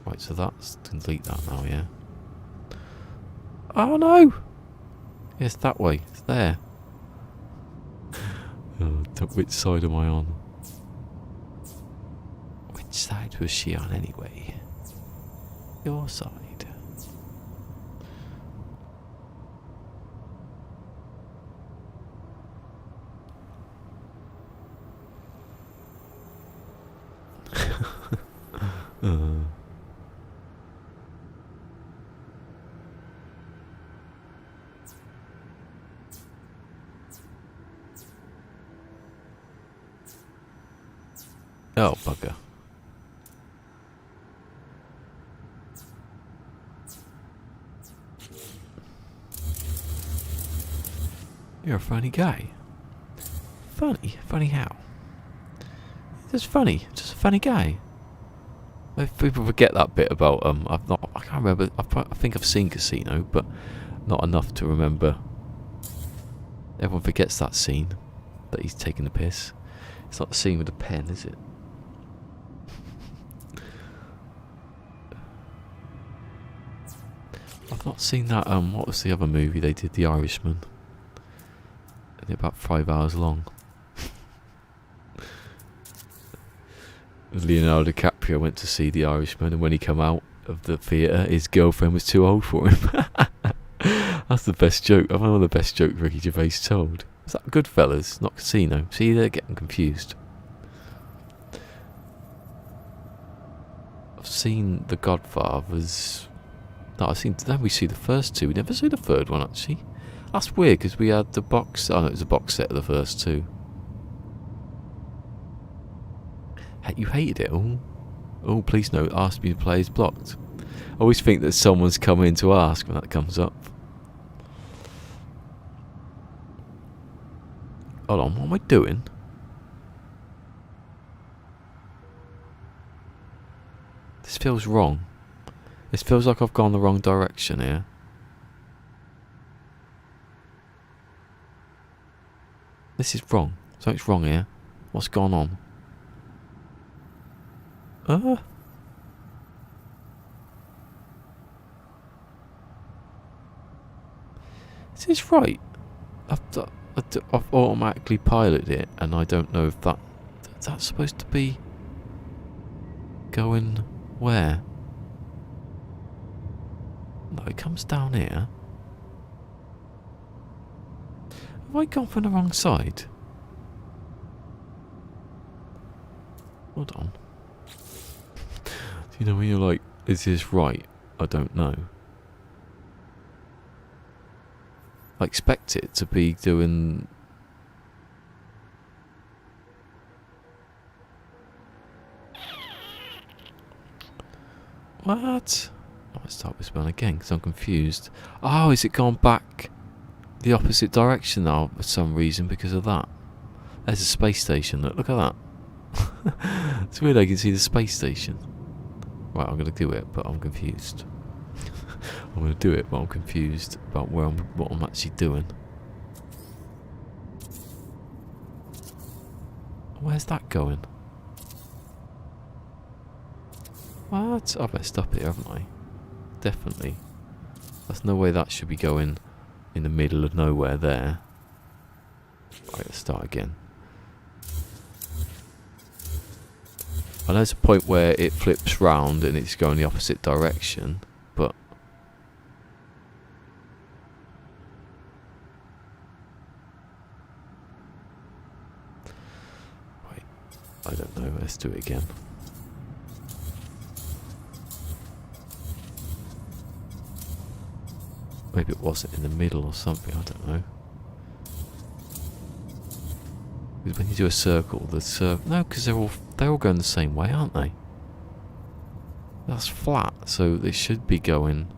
Right, so that's... delete that now, yeah. Oh no! Yes, that way. It's there. Which side am I on? Which side was she on anyway? Your side. Oh, bugger. You're a funny guy. Funny? Funny how? Just funny. Just a funny guy. If people forget that bit about, I can't remember, I think I've seen Casino, but not enough to remember. Everyone forgets that scene, that he's taking the piss. It's not the scene with the pen, is it? I've not seen that, what was the other movie they did, The Irishman? It's about 5 hours long. Leonardo DiCaprio went to see The Irishman, and when he came out of the theatre, his girlfriend was too old for him. That's the best joke. I one of the best jokes Ricky Gervais told. Is that Goodfellas, not Casino? See, they're getting confused. I've seen The Godfathers. No, then we see the first two. We never see the third one, actually. That's weird, because we had the box... oh, no, it was a box set of the first two. You hated it all? Oh, please note, ask me to play is blocked. I always think that someone's coming to ask when that comes up. Hold on, what am I doing? This feels wrong. This feels like I've gone the wrong direction here. This is wrong. Something's wrong here. What's gone on? Is this right? I've automatically piloted it, and I don't know if that's supposed to be going where? No, it comes down here. Have I gone from the wrong side? Hold on. You know when you're like, is this right? I don't know. I expect it to be doing... What? I might start this one again because I'm confused. Oh, is it gone back the opposite direction now for some reason because of that? There's a space station. Look at that. It's weird I can see the space station. Right, I'm going to do it, but I'm confused. I'm going to do it, but I'm confused about what I'm actually doing. Where's that going? What? I've messed up here, haven't I? Definitely. There's no way that should be going in the middle of nowhere there. Right, let's start again. I know there's a point where it flips round and it's going the opposite direction, but... Wait, I don't know, let's do it again. Maybe it wasn't in the middle or something, I don't know. Because when you do a circle, no, because they're all going the same way, aren't they? That's flat, so they should be going.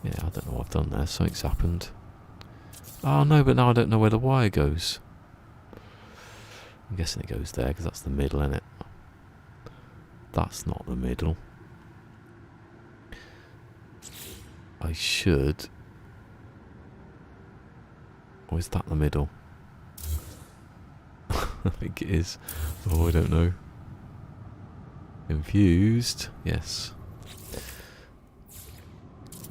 Yeah, I don't know what I've done there. Something's happened. Oh no, but now I don't know where the wire goes. I'm guessing it goes there because that's the middle, isn't it? That's not the middle. I should. Or is that the middle? I think it is. Oh, I don't know. Confused. Yes.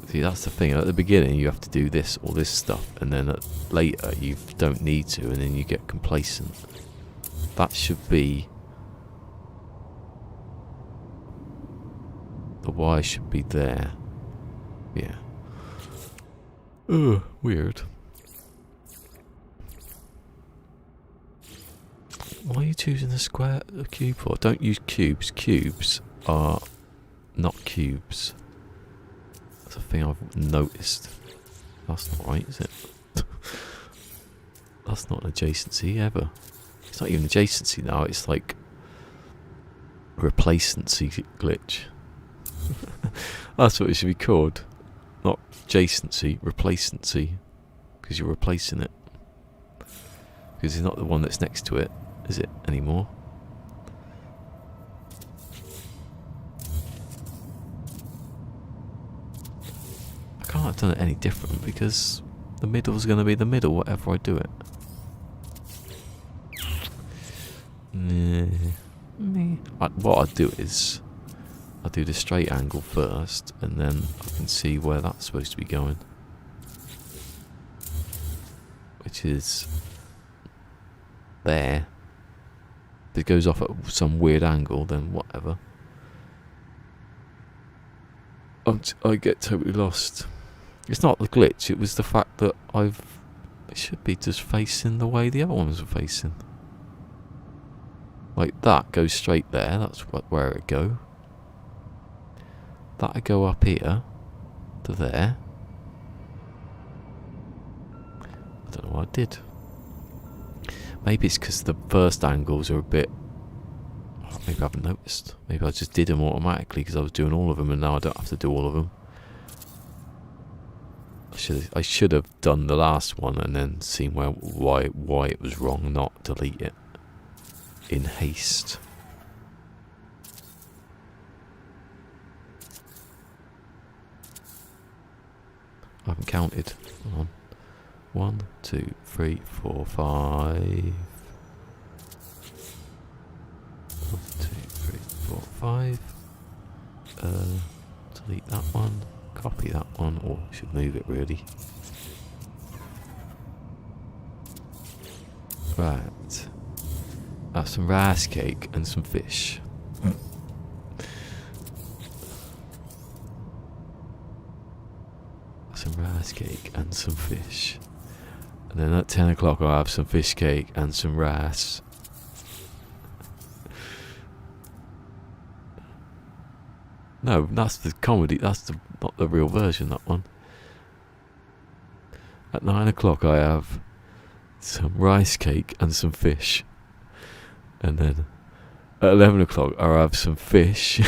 See, that's the thing. At the beginning, you have to do this, all this stuff, and then later, you don't need to, and then you get complacent. That should be... The wire should be there. Yeah. Ugh, weird. Why are you choosing the cube for? Don't use cubes. Cubes are not cubes. That's a thing I've noticed. That's not right, is it? That's not an adjacency ever. It's not even adjacency now, it's like replacency glitch. That's what it should be called. Not adjacency, replacency. Because you're replacing it. Because it's not the one that's next to it, is it, anymore? I can't have done it any different because the middle's going to be the middle, whatever I do it. What I do is I do the straight angle first, and then I can see where that's supposed to be going, which is there. If it goes off at some weird angle, then whatever. I get totally lost. It's not the glitch, it was the fact that it should be just facing the way the other ones are facing. Like that goes straight there, that's where it go. That'll go up here to there. I don't know what I did. Maybe it's because the first angles are a bit... maybe I haven't noticed. Maybe I just did them automatically because I was doing all of them and now I don't have to do all of them. I should have done the last one and then seen why it was wrong, not delete it in haste. I haven't counted. Hold on. 1, 2, 3, 4, 5. 1, 2, 3, 4, 5. Delete that one. Copy that one, or I should move it really. Right. That's some rice cake and some fish. Some rice cake and some fish. And then at 10 o'clock I'll have some fish cake and some rice. No, that's the comedy, that's not the real version, that one. At 9 o'clock I have some rice cake and some fish. And then At 11 o'clock, I'll have some fish.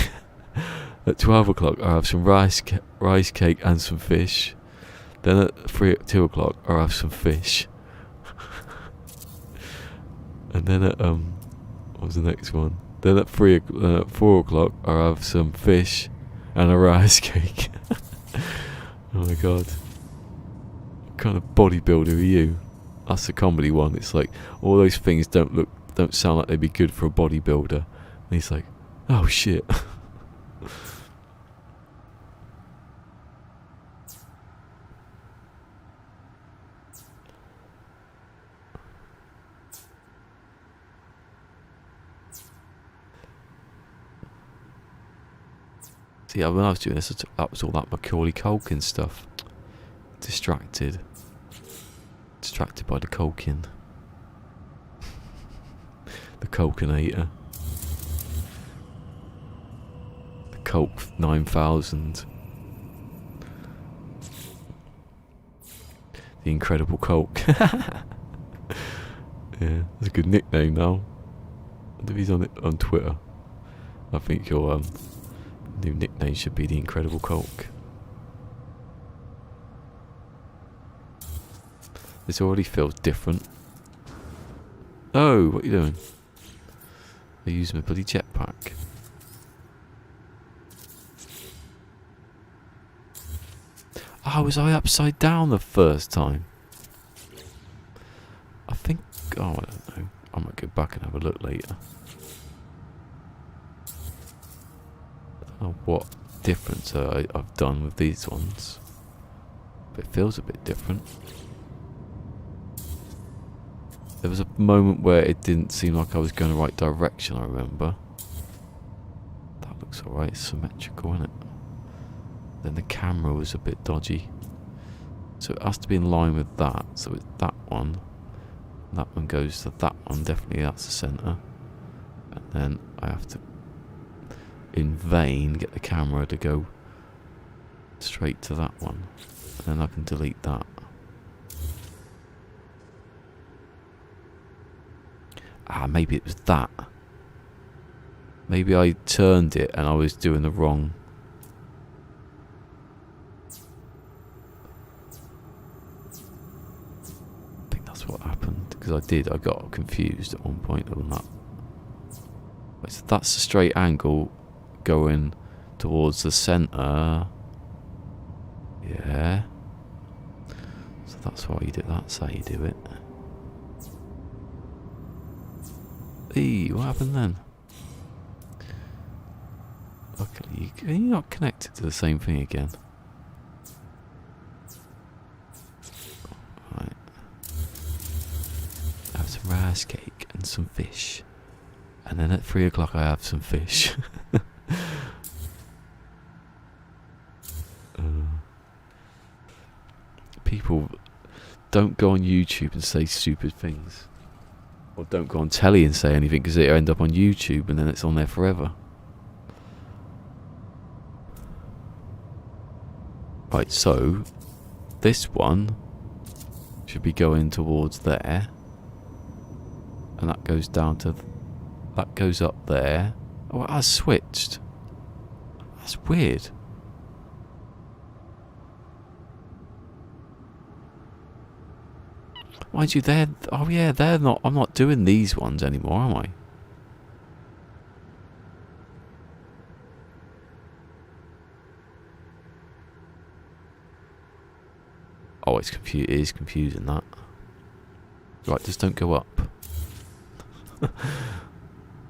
At 12 o'clock, I'll have some rice cake and some fish. Then at 2 o'clock, I'll have some fish. And then at what was the next one? Then at 4 o'clock, I'll have some fish and a rice cake. Oh my god. What kind of bodybuilder are you? That's the comedy one. It's like all those things don't sound like they'd be good for a bodybuilder. And he's like, oh shit. See, when I was doing this, that was all that Macaulay Culkin stuff. Distracted by the Culkin. The Culkinator. The Culk 9000. The Incredible Culk. Yeah, that's a good nickname now. I wonder if he's on Twitter. I think your new nickname should be the Incredible Culk. This already feels different. Oh, what are you doing? I use my bloody jetpack. Oh, was I upside down the first time? I think... Oh, I don't know. I might go back and have a look later. I don't know what difference I've done with these ones. But it feels a bit different. There was a moment where it didn't seem like I was going the right direction, I remember. That looks alright, it's symmetrical, isn't it? Then the camera was a bit dodgy. So it has to be in line with that. So it's that one. That one goes to that one, definitely that's the centre. And then I have to, in vain, get the camera to go straight to that one. And then I can delete that. Ah, maybe it was that. Maybe I turned it and I was doing the wrong. I think that's what happened. Because I got confused at one point on that. Wait, so that's a straight angle going towards the centre. Yeah. So that's why you do it. That's how you do it. Hey, what happened then? Luckily, you're not connected to the same thing again. Right. I have some rice cake and some fish. And then at 3 o'clock I have some fish. People don't go on YouTube and say stupid things. Or don't go on telly and say anything because it'll end up on YouTube and then it's on there forever. Right, so this one should be going towards there. And that goes down to... that goes up there. Oh, it has switched. That's weird. Mind you, they're... oh yeah, they're not... I'm not doing these ones anymore, am I? Oh, it is confusing, that. Right, just don't go up.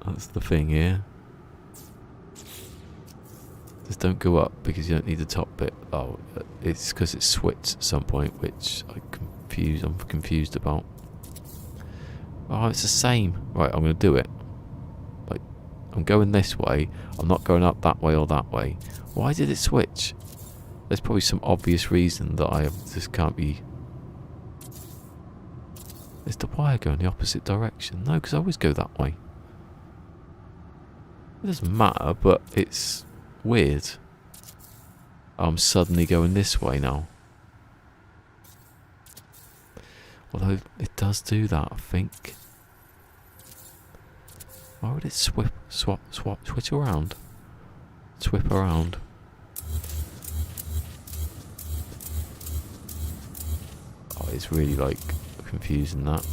That's the thing here. Just don't go up because you don't need the top bit. Oh, it's because it's switched at some point, which I'm confused about. Oh, it's the same. Right, I'm going to do it. Like, I'm going this way. I'm not going up that way or that way. Why did it switch? There's probably some obvious reason that I just can't be... Is the wire going the opposite direction? No, because I always go that way. It doesn't matter, but it's weird. I'm suddenly going this way now. Although it does do that, I think. Why would it switch around? Swip around. Oh, it's really like confusing that.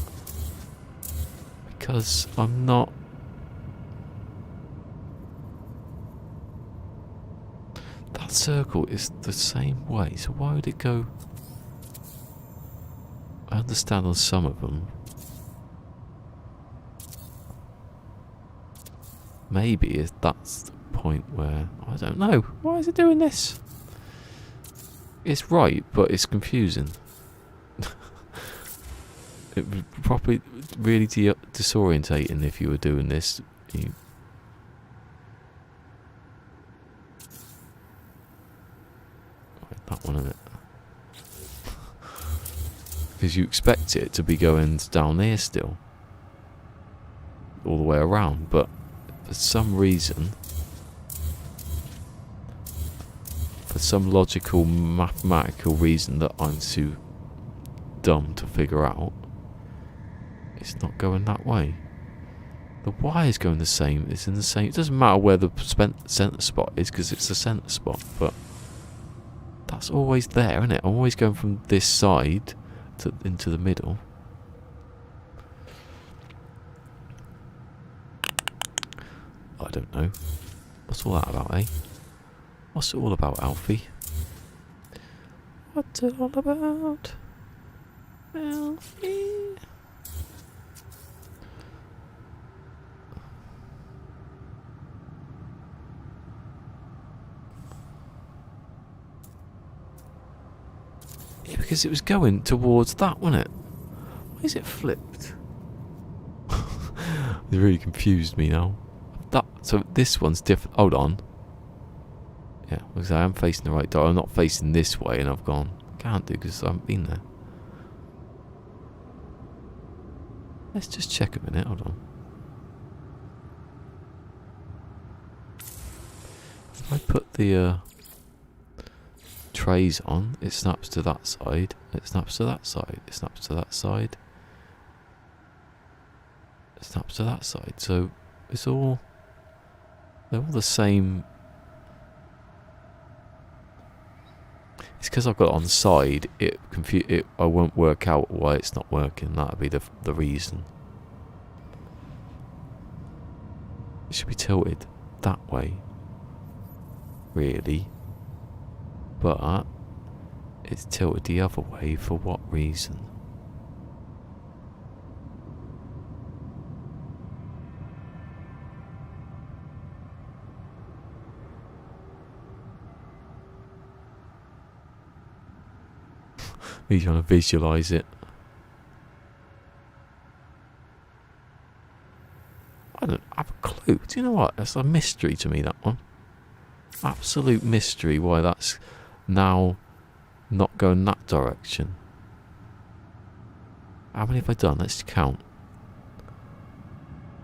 Because I'm not... That circle is the same way, so why would it go... I understand on some of them. Maybe if that's the point where... I don't know. Why is it doing this? It's right, but it's confusing. It would probably really disorientating if you were doing this. Right, that one, isn't it? Because you expect it to be going down there still. All the way around, but for some reason... For some logical, mathematical reason that I'm too dumb to figure out, it's not going that way. The Y is going the same. It's in the same. It doesn't matter where the centre spot is because it's the centre spot, but that's always there, isn't it? I'm always going from this side into the middle. I don't know. What's all that about, eh? What's it all about, Alfie? What's it all about, Alfie? Yeah, because it was going towards that, wasn't it? Why is it flipped? It really confused me now. So this one's different. Hold on. Yeah, because I am facing the right door. I'm not facing this way, and I've gone. Can't do because I haven't been there. Let's just check a minute. Hold on. If I put the trays on, it snaps to that side. It snaps to that side. It snaps to that side. It snaps to that side. So it's all. They're all the same. It's because I've got it on the side. I won't work out why it's not working. That'll be the reason. It should be tilted that way, really. But it's tilted the other way for what reason? Me trying to visualise it. I don't have a clue. Do you know what? That's a mystery to me, that one. Absolute mystery why that's now not going that direction. How many have I done? Let's count.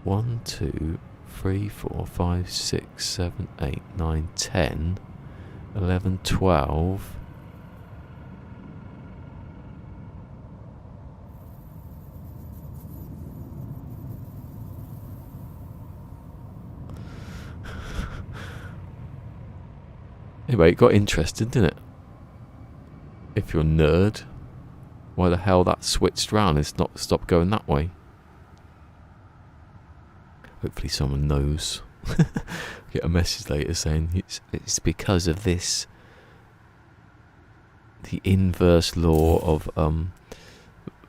1, 2, 3, 4, 5, 6, 7, 8, 9, 10, 11, 12... Anyway, it got interesting, didn't it? If you're a nerd, why the hell that switched round? It's not stopped going that way. Hopefully someone knows. Get a message later saying it's because of this. The inverse law of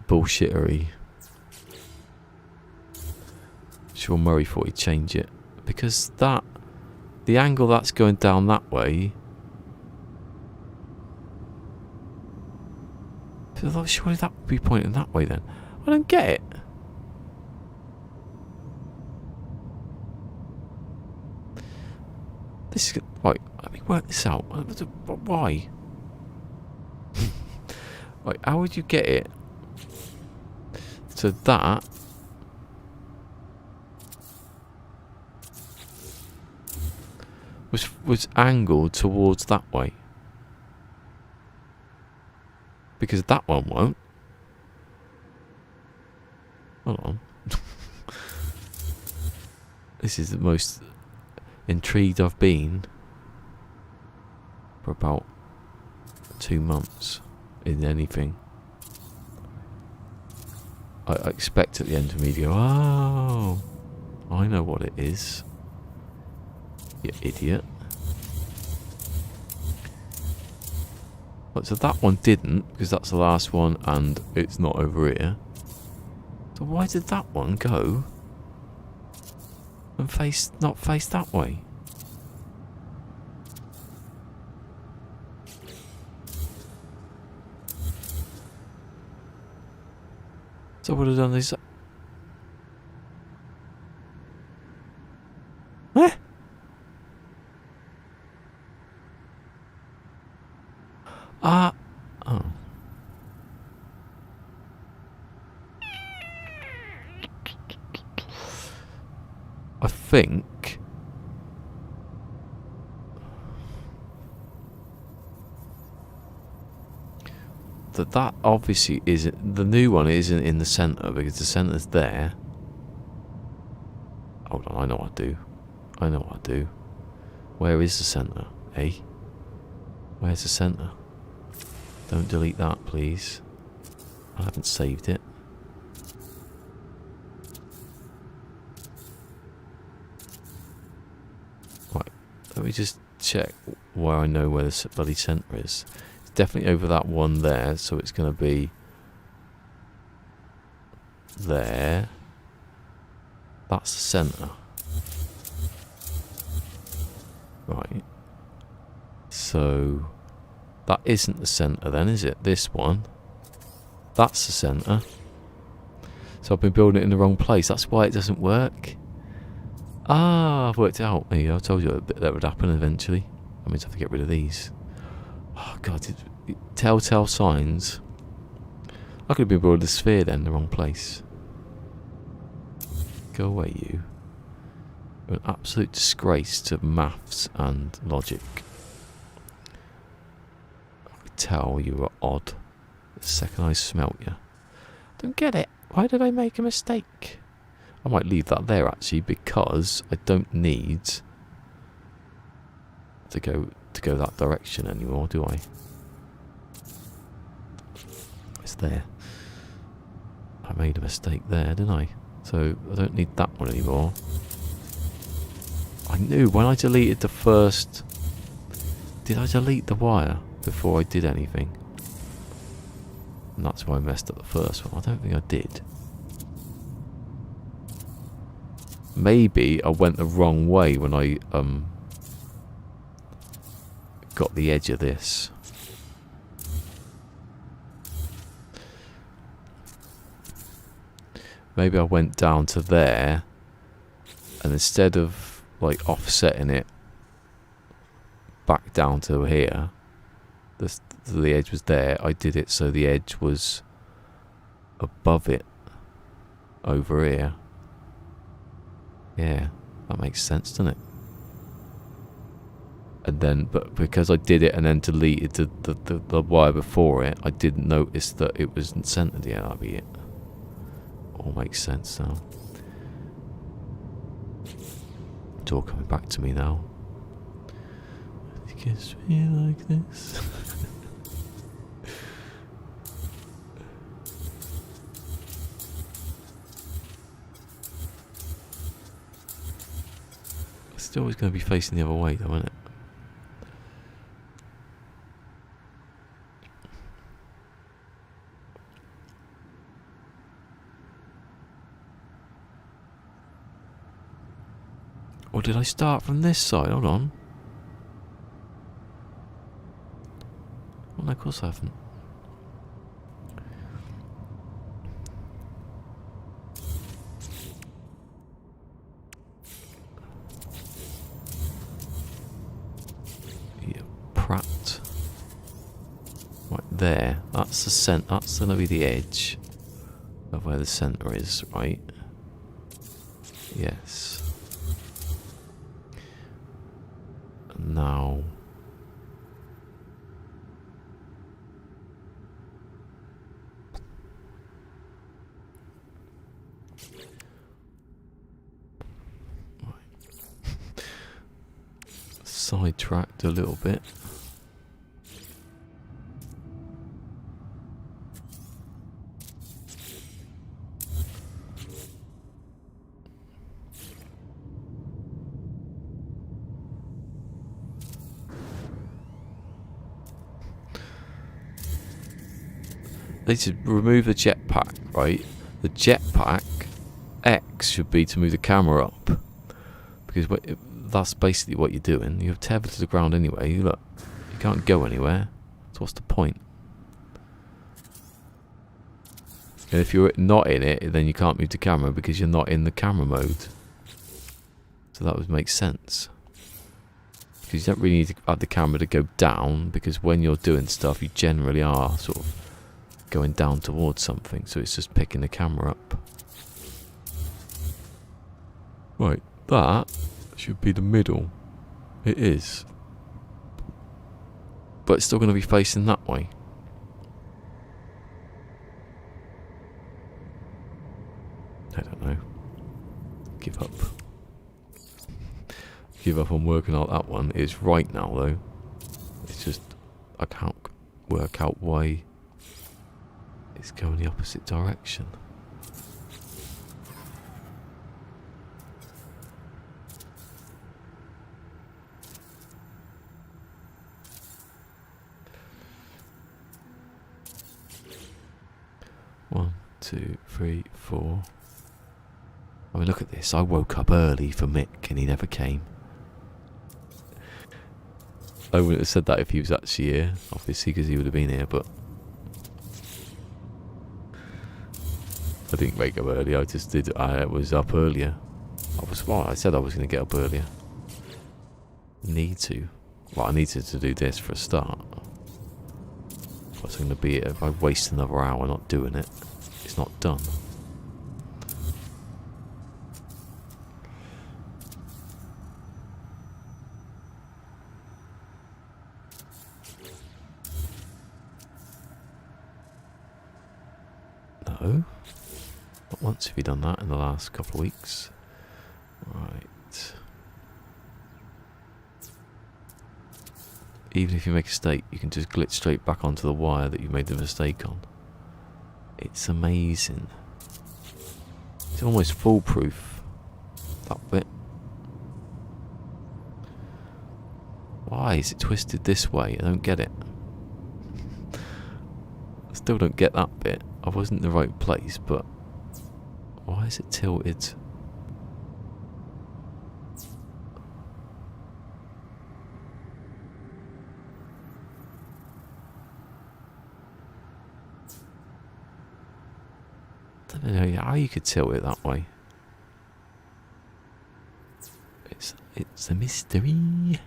bullshittery. Sure, Murray thought he'd change it because the angle that's going down that way. So surely that would be pointing that way then. I don't get it. This is right. Let me work this out. Why? Right, how would you get it? So that was angled towards that way. Because that one won't. Hold on. This is the most intrigued I've been for about 2 months in anything. I expect at the end of the video, oh, I know what it is. You idiot. But so that one didn't, because that's the last one and it's not over here. So why did that one go and not face that way? So I would have done this. Eh? Oh. I think that obviously isn't, the new one isn't in the centre because the centre's there. Hold on, I know what I do. I know what I do. Where is the centre, eh? Where's the centre? Don't delete that, please. I haven't saved it. Right, let me just check where I know where the bloody centre is. It's definitely over that one there, so it's going to be there. That's the centre. Right. So that isn't the centre then, is it? This one. That's the centre. So I've been building it in the wrong place. That's why it doesn't work. Ah, I've worked it out. There you go. I told you that would happen eventually. I mean, I have to get rid of these. Oh, God. Telltale signs. I could have been building a sphere then in the wrong place. Go away, you. You're an absolute disgrace to maths and logic. I could tell you were odd the second I smelt you. Don't get it. Why did I make a mistake? I might leave that there actually because I don't need to go that direction anymore, do I? It's there. I made a mistake there, didn't I? So I don't need that one anymore. I knew when I deleted the first... Did I delete the wire before I did anything? And that's why I messed up the first one. I don't think I did. Maybe I went the wrong way when I got the edge of this. Maybe I went down to there, and instead of like offsetting it back down to here, the edge was there. I did it so the edge was above it over here. Yeah, that makes sense, doesn't it? And then, but because I did it and then deleted the wire before it, I didn't notice that it wasn't centered. Yeah, that'd be it. All makes sense now. It's all coming back to me now. It gets me like this. It's always going to be facing the other way though, isn't it? Or did I start from this side? Hold on. Well, no, of course I haven't. Yeah, Pratt. Right there. That's the center. That's going to be the edge of where the center is, right? Yes. Now, right. sidetracked a little bit. They should remove the jetpack, right? The jetpack X should be to move the camera up, because that's basically what you're doing. You're tethered to the ground anyway. Look, you can't go anywhere. So what's the point? And if you're not in it, then you can't move the camera because you're not in the camera mode. So that would make sense. Because you don't really need to have the camera to go down, because when you're doing stuff, you generally are sort of going down towards something. So it's just picking the camera up. Right, that should be the middle. It is. But it's still going to be facing that way. I don't know. Give up. Give up on working out that one. It's right now though. It's just I can't work out why it's going the opposite direction. One, 2, 3, 4. I mean, look at this. I woke up early for Mick and he never came. I wouldn't have said that if he was actually here, obviously, because he would have been here, but I didn't wake up early. I just did. I was up earlier. I said I was going to get up earlier. Need to. Well, I needed to do this for a start. What's going to be it if I waste another hour not doing it? It's not done. No. Not once have you done that in the last couple of weeks. Right. Even if you make a mistake, you can just glitch straight back onto the wire that you made the mistake on. It's amazing. It's almost foolproof, that bit. Why is it twisted this way? I don't get it. I still don't get that bit. I wasn't in the right place, but why is it tilted? I don't know how you could tilt it that way. It's a mystery.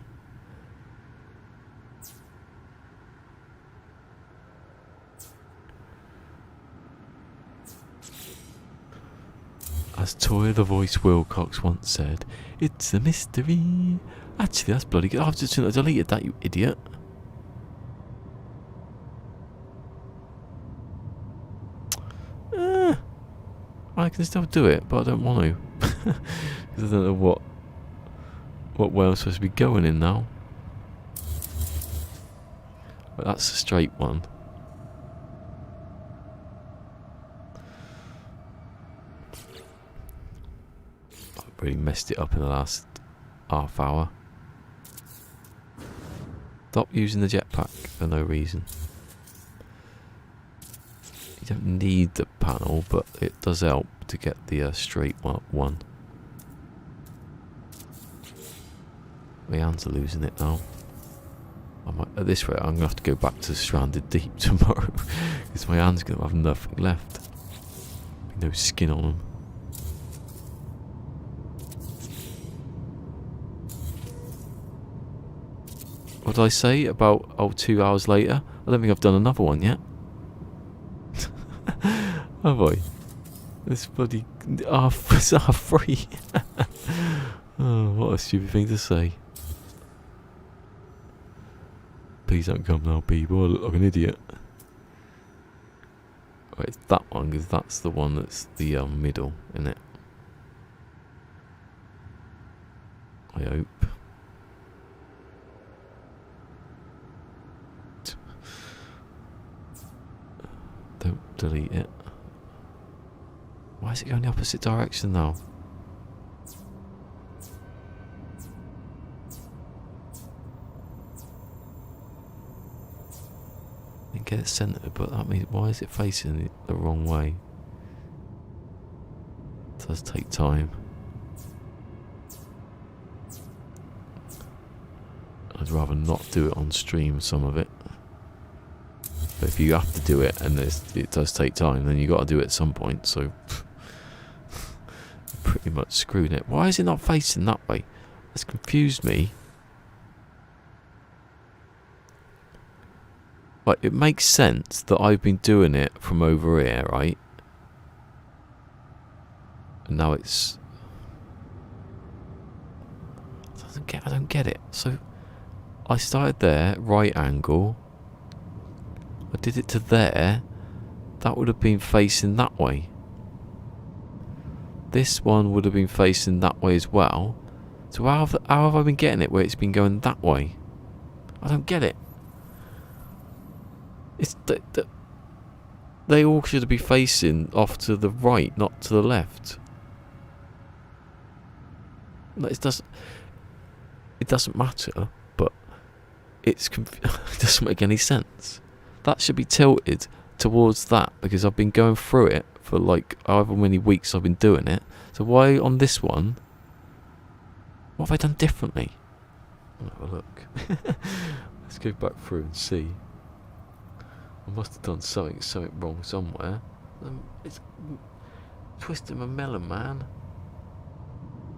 As Toya the Voice Wilcox once said, it's a mystery. Actually, that's bloody good. I've just deleted that, you idiot. I can still do it, but I don't want to. Because I don't know what way I'm supposed to be going in now. But that's a straight one. I've really messed it up in the last half hour. Stop using the jetpack for no reason. You don't need the panel, but it does help to get the straight one. My hands are losing it now. At this rate, I'm going to have to go back to Stranded Deep tomorrow. Because my hands going to have nothing left. No skin on them. What did I say about 2 hours later? I don't think I've done another one yet. Oh boy. This bloody R3. Oh, what a stupid thing to say. Please don't come now, people. I look like an idiot. Right, it's that one, because that's the one that's the middle, isn't it? I hope. delete it. Why is it going the opposite direction now? Didn't get it centered, but that means why is it facing it the wrong way? It does take time. I'd rather not do it on stream, some of it. But if you have to do it and it does take time, then you got to do it at some point. So pretty much screwed it. Why is it not facing that way? That's confused me. Like, it makes sense that I've been doing it from over here, right? And now it's... I don't get it. So I started there, right angle. I did it to there. That would have been facing that way. This one would have been facing that way as well. So how have I been getting it where it's been going that way? I don't get it. It's they all should be facing off to the right, not to the left. It doesn't matter, but it doesn't make any sense. That should be tilted towards that because I've been going through it for like however many weeks I've been doing it. So why on this one? What have I done differently? I'll have a look. Let's go back through and see. I must have done something wrong somewhere. It's twisting my melon, man.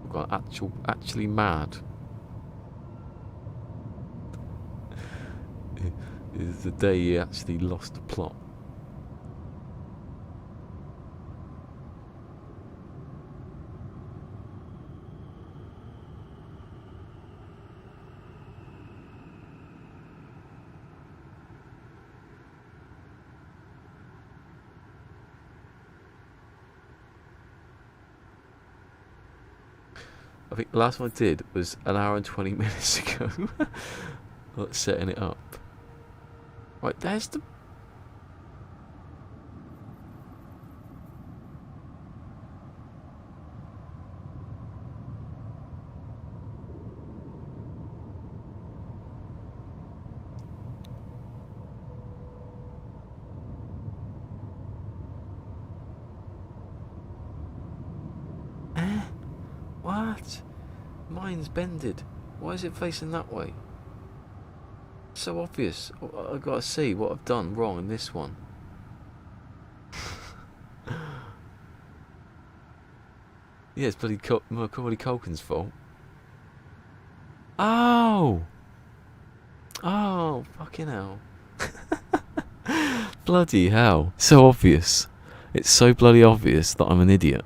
I've got actually mad. It is the day he actually lost the plot. I think the last one I did was an hour and 20 minutes ago. Like setting it up. Right, there's the... What? Mine's bended. Why is it facing that way? So obvious. I've got to see what I've done wrong in this one. Yeah, it's bloody Macaulay Culkin's fault. Oh! Oh, fucking hell. Bloody hell. So obvious. It's so bloody obvious that I'm an idiot.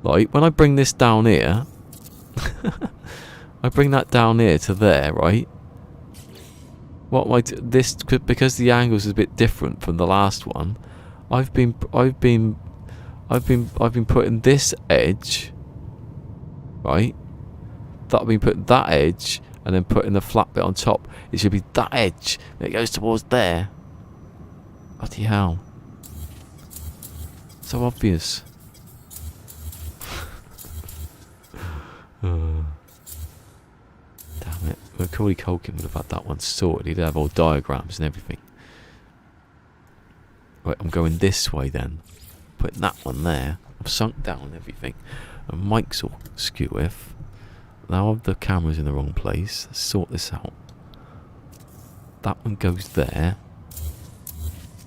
Like, when I bring this down here... I bring that down here to there, right? What am I this because the angle's a bit different from the last one. I've been putting this edge, right? I've been putting that edge and then putting the flat bit on top. It should be that edge. It goes towards there. Bloody hell! So obvious. Damn it. Macaulay Culkin would have had that one sorted. He'd have all diagrams and everything. Right, I'm going this way then. Putting that one there. I've sunk down everything. And Mike's all skew with. Now the camera's in the wrong place. Let's sort this out. That one goes there.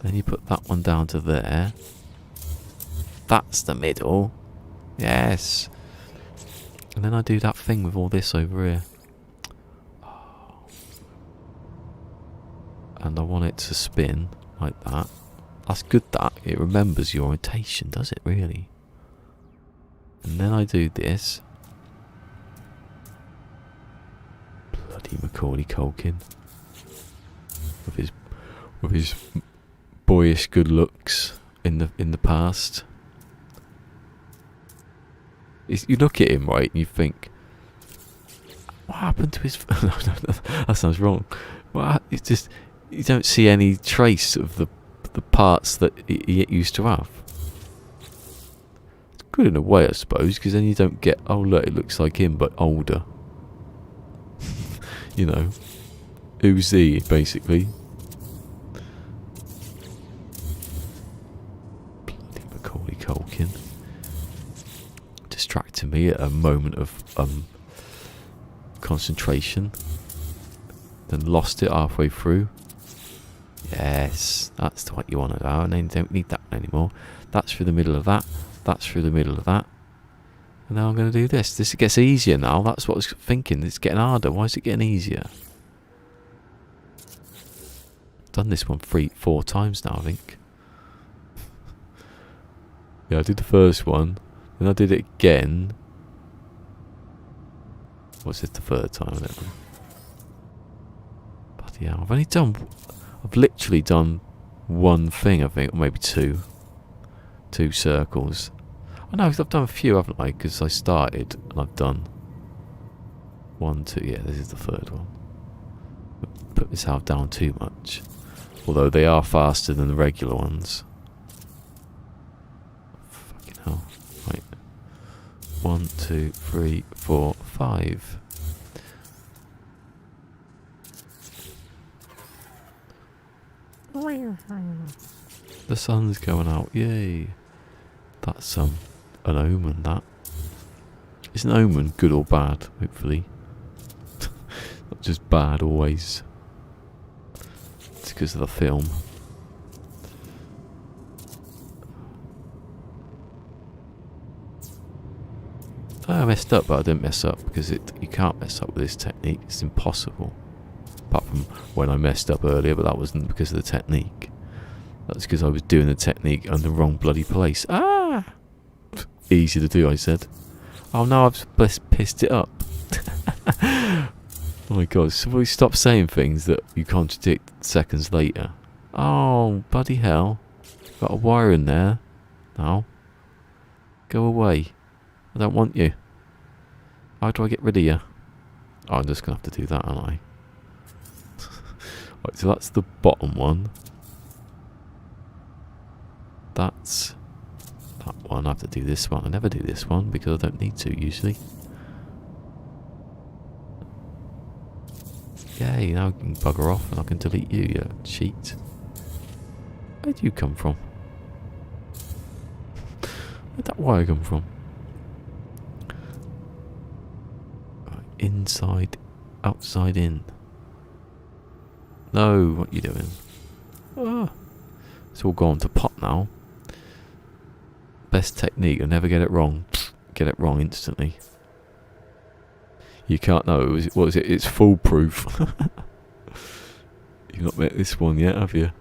Then you put that one down to there. That's the middle. Yes. And then I do that thing with all this over here. And I want it to spin like that. That's good that. It remembers your orientation, does it really? And then I do this. Bloody Macaulay Culkin. With his boyish good looks in the past. You look at him, right, and you think, what happened to his... no, that sounds wrong. It's just, you don't see any trace of the the parts that it used to have. It's good in a way, I suppose, because then you don't get, oh look, it looks like him but older. You know, Uzi basically. Bloody Macaulay Culkin. Distracting me at a moment of concentration. Then lost it halfway through. Yes, that's what you wanted out, and then you don't need that one anymore. That's through the middle of that. That's through the middle of that. And now I'm going to do this. This gets easier now. That's what I was thinking. It's getting harder. Why is it getting easier? I've done this one 4 times now, I think. Yeah, I did the first one. Then I did it again. What's this, the third time? I don't know. Bloody hell. I've literally done one thing, I think, or maybe 2. 2 circles. I know, I've done a few, haven't I? Because I started and I've done 1, 2. Yeah, this is the third one. Put myself down too much. Although they are faster than the regular ones. Fucking hell. Right. 1, 2, 3, 4, 5. The sun's going out, yay. That's an omen, that. Is an omen good or bad, hopefully? Not just bad always. It's because of the film. I messed up, but I didn't mess up because you can't mess up with this technique. It's impossible. Apart from when I messed up earlier, but that wasn't because of the technique. That's because I was doing the technique in the wrong bloody place. Ah! Easy to do, I said. Oh no, I've pissed it up. Oh my god, so we stop saying things that you contradict seconds later. Oh, bloody hell. Got a wire in there. Now. Go away. I don't want you. How do I get rid of you? Oh, I'm just going to have to do that, aren't I? Right, so that's the bottom one. That's that one. I have to do this one. I never do this one because I don't need to usually. Yay, now I can bugger off and I can delete you, you cheat. Where'd you come from? Where'd that wire come from? Right, inside, outside in. No, what are you doing? Ah, it's all gone to pot now. Best technique, you'll never get it wrong. Get it wrong instantly. You can't know. What was it? It's foolproof. You've not met this one yet, have you?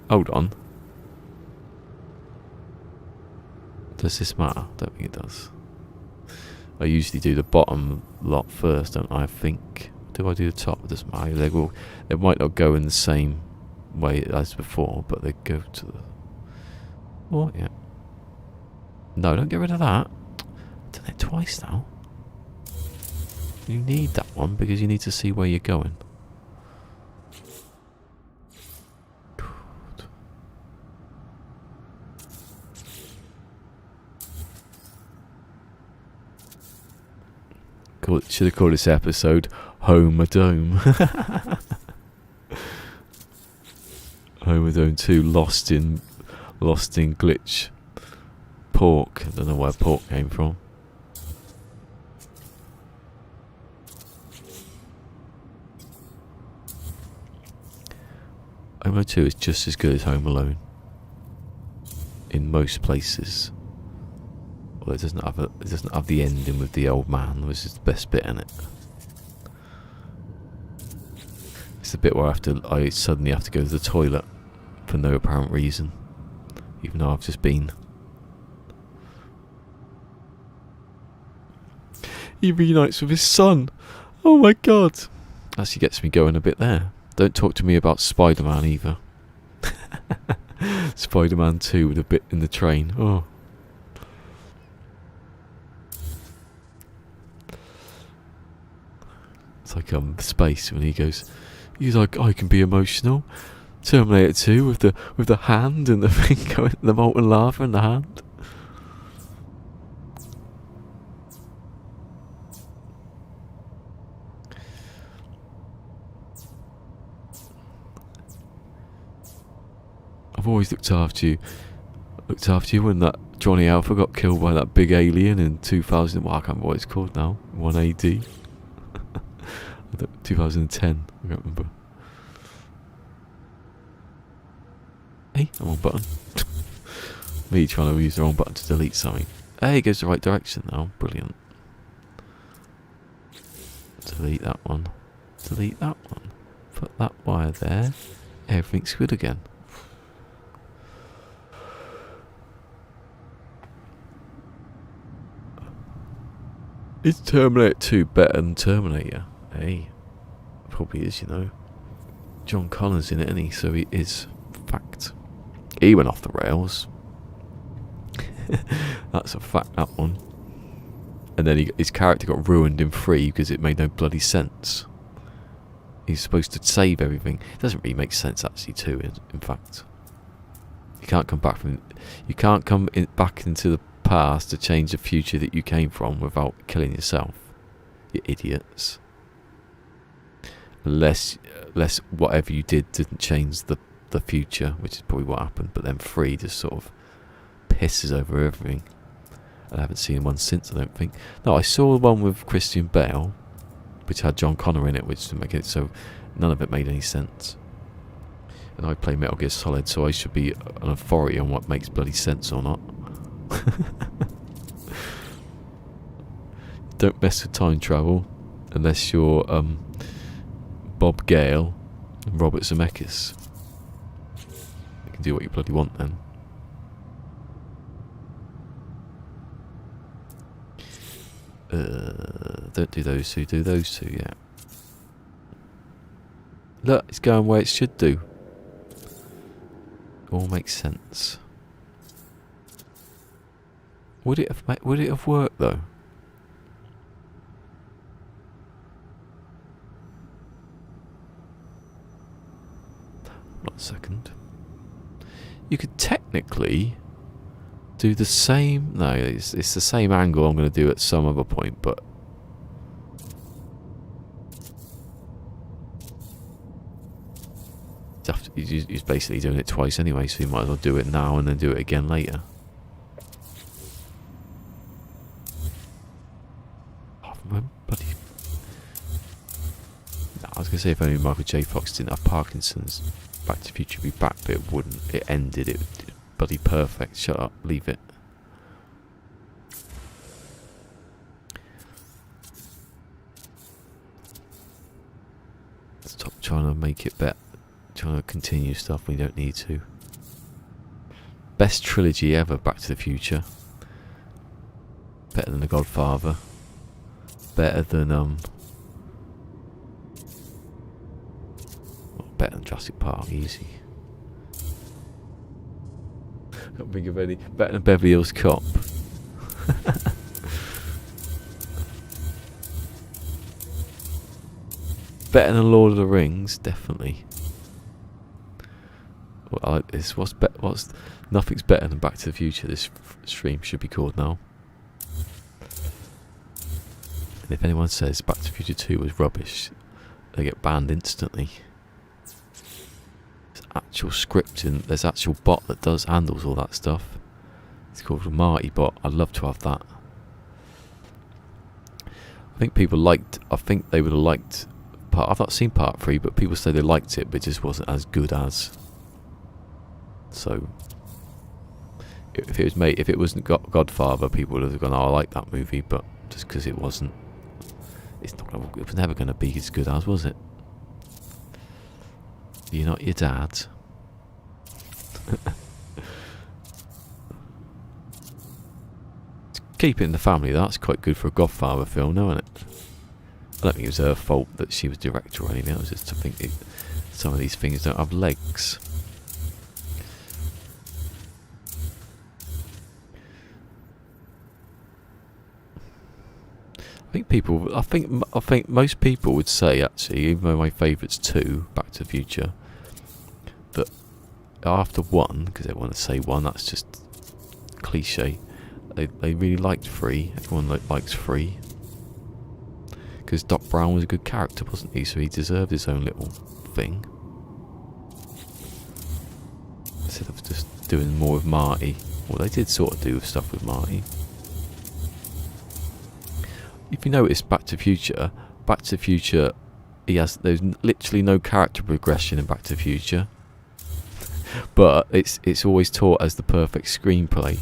Hold on. Does this matter? I don't think it does. I usually do the bottom lot first, don't I? I think. Do I do the top? It doesn't matter. They might not go in the same way as before, but they go to the... Oh, yeah. No, don't get rid of that. I've done it twice now. You need that one because you need to see where you're going. Should have called this episode Home a Dome. Home a Dome 2 lost in glitch pork. I don't know where pork came from. Home Alone 2 is just as good as Home Alone in most places. Well, it doesn't have the ending with the old man, which is the best bit in it. It's the bit where I suddenly have to go to the toilet for no apparent reason, even though I've just been. He reunites with his son. Oh my god! Actually gets me going a bit there. Don't talk to me about Spider-Man either. Spider-Man 2 with a bit in the train. Oh. It's like space when he goes, He's like, I can be emotional. Terminator 2 with the hand and the thing going, the molten lava in the hand. I've always looked after you. Looked after you when that Johnny Alpha got killed by that big alien in 2000. Well, I can't remember what it's called now. 1 AD. 2010. I can't remember. Hey, I'm on button. Me trying to use the wrong button to delete something. Hey, it goes the right direction now. Brilliant. Delete that one. Delete that one. Put that wire there. Everything's good again. Is Terminator 2 better than Terminator? Hey, probably is, you know. John Connor's in it, isn't he? So he is. Fact. He went off the rails. That's a fact, that one. And then his character got ruined in 3 because it made no bloody sense. He's supposed to save everything. It doesn't really make sense actually too, in fact. You can't come back from... You can't come back into the past to change the future that you came from without killing yourself. You idiots. Unless whatever you did didn't change the future, which is probably what happened. But then 3 just sort of pisses over everything. I haven't seen one since, I don't think. No, I saw the one with Christian Bale, which had John Connor in it, which didn't make it, so none of it made any sense. And I play Metal Gear Solid, so I should be an authority on what makes bloody sense or not. Don't mess with time travel unless you're Bob Gale and Robert Zemeckis. You can do what you bloody want then. Don't do those two, do those two, yeah. Look, it's going where it should do. All makes sense. Would it have worked though? One second. You could technically do the same. No, it's the same angle I'm going to do at some other point, but he's basically doing it twice anyway, so you might as well do it now and then do it again later. Oh, bloody... No, I was going to say if only Michael J. Fox didn't have Parkinson's, Back to the Future would be back, but it wouldn't. It ended. It bloody perfect. Shut up. Leave it. Stop trying to make it better. Trying to continue stuff we don't need to. Best trilogy ever, Back to the Future. Better than The Godfather. Better than better than Jurassic Park, easy. Can't think of any. Better than Beverly Hills Cop. Better than Lord of the Rings, definitely. Well, I like this. Nothing's better than Back to the Future. This stream should be called now. And if anyone says Back to the Future 2 was rubbish, they get banned instantly. There's actual scripting. There's actual bot that handles all that stuff. It's called a Marty bot. I'd love to have that. I think people liked. I think they would have liked. I've not seen part 3, but people say they liked it, but it just wasn't as good as. So, if it wasn't Godfather, people would have gone, "Oh, I like that movie," but just because it wasn't, it was never going to be as good as, was it? You're not your dad. Keep it in the family. That's quite good for a Godfather film, isn't it? I don't think it was her fault that she was director or anything. It was just, I think some of these things don't have legs. I think most people would say, actually, even though my favourite's 2, Back to the Future, that after 1, because they want to say 1, that's just cliche. They really liked 3. Everyone likes 3. Because Doc Brown was a good character, wasn't he? So he deserved his own little thing. Instead of just doing more with Marty. Well, they did sort of do stuff with Marty. If you notice Back to the Future, there's literally no character progression in Back to the Future. But it's always taught as the perfect screenplay.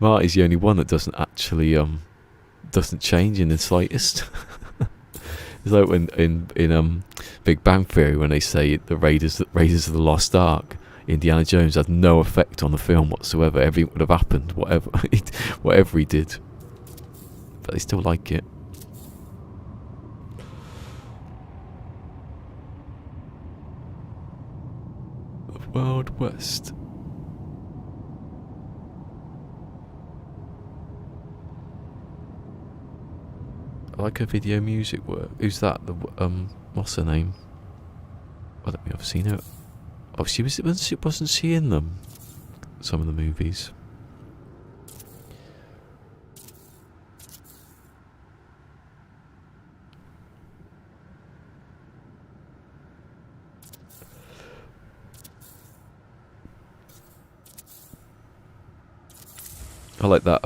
Marty's the only one that doesn't actually doesn't change in the slightest. It's like when in Big Bang Theory, when they say the Raiders of the Lost Ark, Indiana Jones had no effect on the film whatsoever. Everything would have happened, whatever he did. But they still like it. The Wild West. I like her video music work. Who's that? What's her name? I don't think I've seen her. Oh, wasn't she in them? Some of the movies. I like that.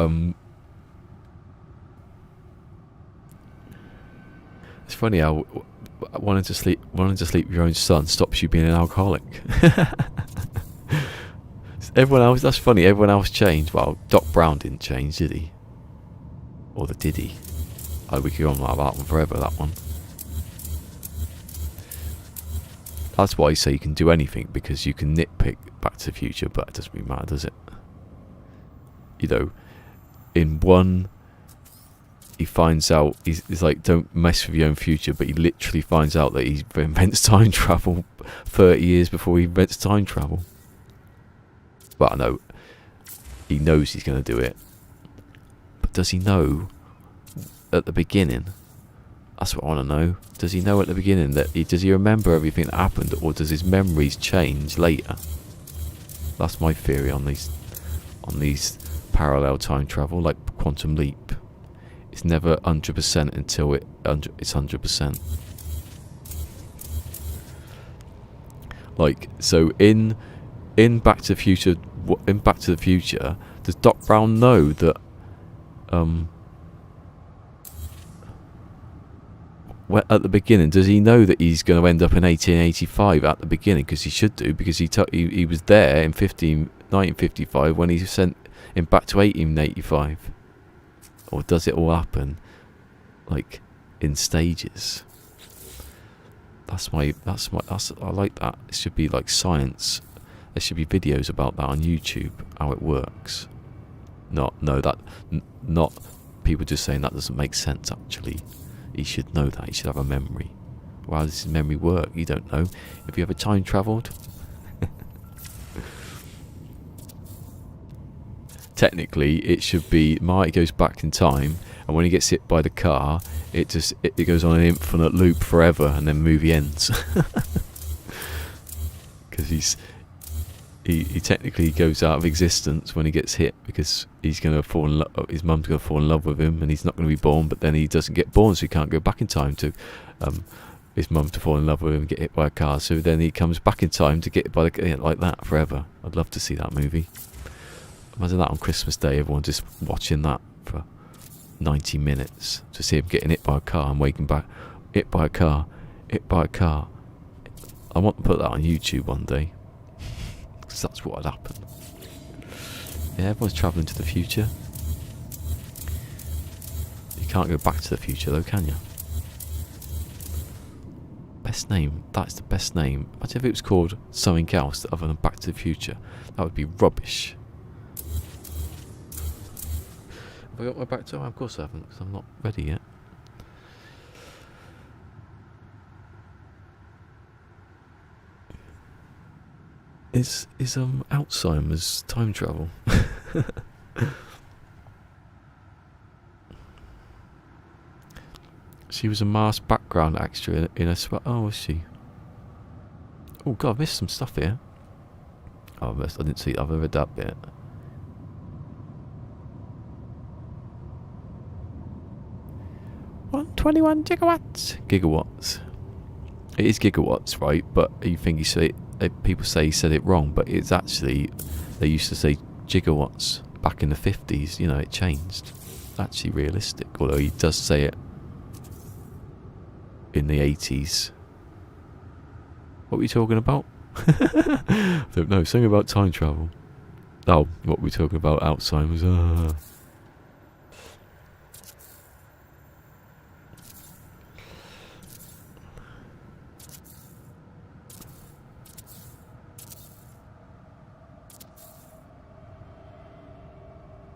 It's funny how wanting to sleep with your own son stops you being an alcoholic. Everyone else, that's funny. Everyone else changed. Well, Doc Brown didn't change, did he? Or did he? Oh, we could go on like that one forever. That one. That's why I say you can do anything, because you can nitpick Back to the Future, but it doesn't really matter, does it? You know, in 1, he finds out, he's like, don't mess with your own future, but he literally finds out that he invents time travel 30 years before he invents time travel. Well, I know, he knows he's going to do it, but does he know at the beginning? That's what I want to know. Does he know at the beginning does he remember everything that happened, or does his memories change later? That's my theory on these parallel time travel, like Quantum Leap. It's never 100% until it's 100%. Like, so in Back to the Future, does Doc Brown know that at the beginning, does he know that he's going to end up in 1885 at the beginning? Because he should do, because he was there in 1955 when he sent him back to 1885. Or does it all happen like in stages? I like that. It should be like science. There should be videos about that on YouTube, how it works. Not people just saying that doesn't make sense. Actually, he should know that. He should have a memory. Well, how does his memory work? You don't know. Have you ever time travelled? Technically, it should be Marty goes back in time, and when he gets hit by the car, it goes on an infinite loop forever, and then the movie ends. Because he technically goes out of existence when he gets hit, because he's going to fall in love. His mum's going to fall in love with him, and he's not going to be born. But then he doesn't get born, so he can't go back in time to his mum to fall in love with him and get hit by a car. So then he comes back in time to get hit by like that forever. I'd love to see that movie. Imagine that on Christmas Day, everyone just watching that for 90 minutes to see him getting hit by a car and waking back, hit by a car. I want to put that on YouTube one day, because that's what would happen. Yeah, everyone's travelling to the future. You can't go back to the future though, can you? Best name, that's the best name. Imagine if it was called something else other than Back to the Future. That would be rubbish. Have I got my back to? Of course I haven't, because I'm not ready yet. Is Alzheimer's time travel? She was a masked background extra in a oh, was she? Oh god, I missed some stuff here. Oh, I didn't see. I've read that bit. $121 gigawatts. It is gigawatts, right? But you think you say people say he said it wrong, but it's actually they used to say gigawatts back in the 50s. You know, it changed. Actually realistic, although he does say it in the 80s. What were you talking about? Don't know. Something about time travel. Oh, what were we talking about? Alzheimer's.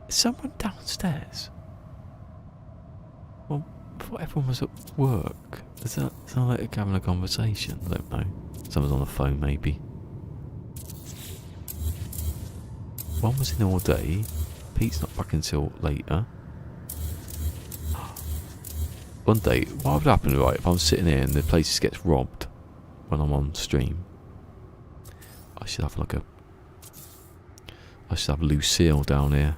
Is someone downstairs? Well, I thought everyone was at work. Does that sound like they're having a conversation? I don't know. Someone's on the phone, maybe. One was in all day. Pete's not back until later. One day, what would happen, right, if I'm sitting here and the place just gets robbed when I'm on stream? I should have Lucille down here.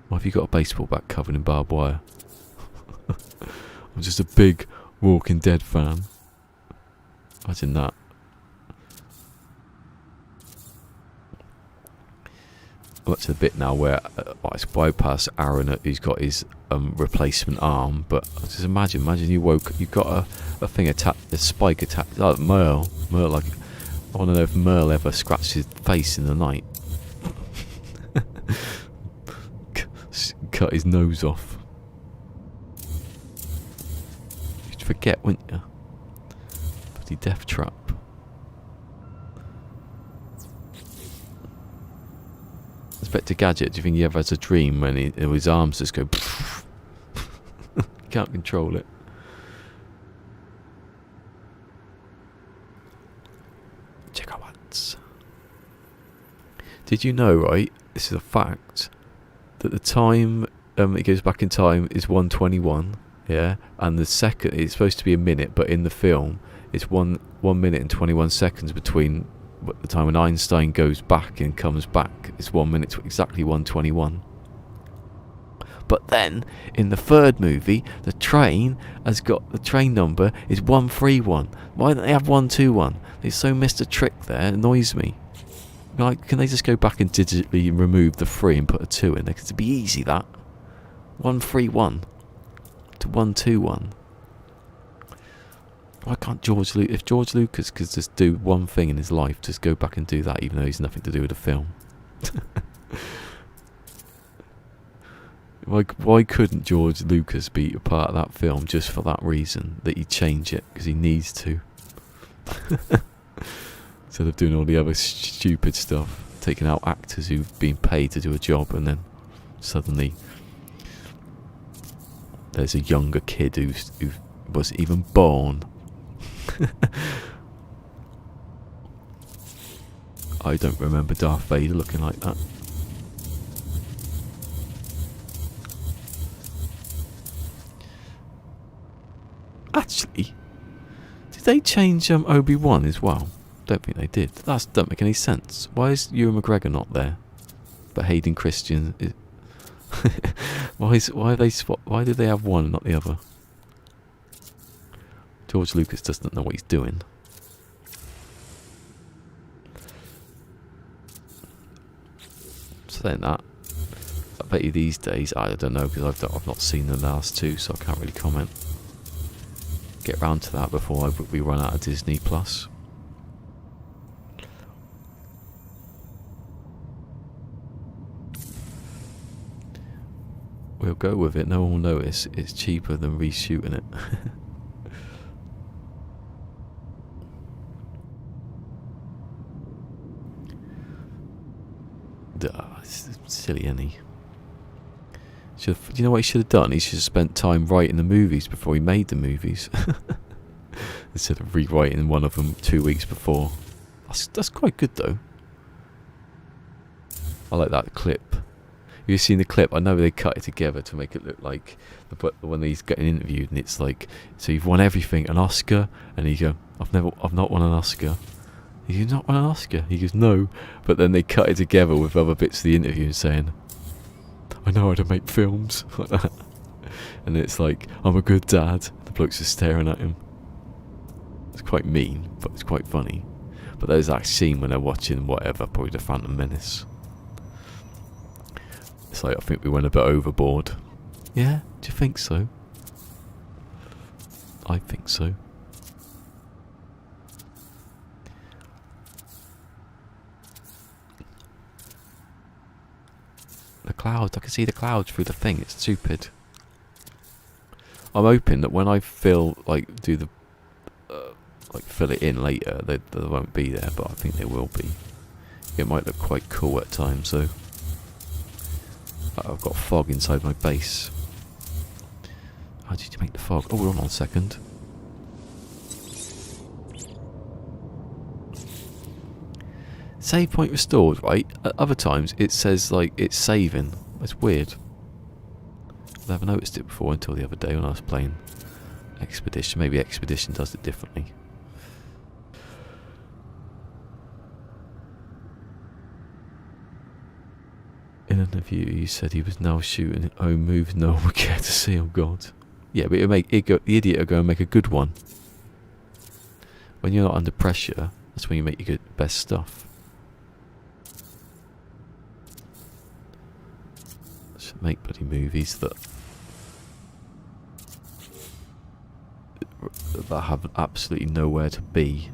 Why have you got a baseball bat covered in barbed wire? I'm just a big Walking Dead fan. Imagine that. I'm up to the bit now where it's bypass Aaron who's got his replacement arm, but just imagine you got a thing attached, a spike attached, like Merle, like, I want to know if Merle ever scratched his face in the night. Cut his nose off. You'd forget, wouldn't you? Bloody death trap. Inspector Gadget, do you think he ever has a dream when his arms just go can't control it? Gigawatts. Did you know, right, this is a fact, that the time it goes back in time is 1:21, yeah, and the second, it's supposed to be a minute, but in the film it's 1 minute and 21 seconds between the time when Einstein goes back and comes back. It's 1 minute to exactly 1:21. But then in the third movie, the train number is 131. Why don't they have 121? They so missed a trick there. It annoys me. Like, can they just go back and digitally remove the 3 and put a 2 in there? Because it'd be easy, that. 131 to 121. Why can't if George Lucas could just do one thing in his life, just go back and do that, even though he's nothing to do with the film? Why couldn't George Lucas be a part of that film just for that reason, that he'd change it because he needs to? Instead of doing all the other stupid stuff, taking out actors who've been paid to do a job, and then suddenly there's a younger kid who wasn't even born. I don't remember Darth Vader looking like that. Actually, did they change Obi-Wan as well? Don't think they did. That don't make any sense. Why is Ewan McGregor not there? But Hayden Christensen is why did they have one and not the other? George Lucas doesn't know what he's doing. Saying that, I bet you these days, I don't know, because I've not seen the last two, so I can't really comment. Get round to that before we run out of Disney Plus. We'll go with it. No one will notice. It's cheaper than reshooting it. It's silly, isn't he? Do you know what he should have done? He should have spent time writing the movies before he made the movies, instead of rewriting one of them 2 weeks before. That's quite good though. I like that clip. you've seen the clip. I know they cut it together to make it look like when he's getting interviewed, and it's like, so you've won everything, an Oscar, and he go, I've not won an Oscar. You've not won an Oscar? He goes, no. But then they cut it together with other bits of the interview and saying, I know how to make films, like that. And it's like, I'm a good dad. The bloke's just staring at him. It's quite mean, but it's quite funny. But there's that scene when they're watching whatever, probably the Phantom Menace. It's like, I think we went a bit overboard. Yeah? Do you think so? I think so. The clouds, I can see the clouds through the thing, it's stupid. I'm hoping that when I fill it in later, they won't be there, but I think they will be. It might look quite cool at times, so I've got fog inside my base. How did you make the fog? Oh, hold on a second. Save point restored, right? At other times it says like it's saving. It's weird. I've never noticed it before until the other day when I was playing Expedition. Maybe Expedition does it differently. In an interview, he said he was now shooting his own moves no one would care to see. Oh God! Yeah, but the idiot will go and make a good one. When you're not under pressure, that's when you make your best stuff. Should make bloody movies that have absolutely nowhere to be.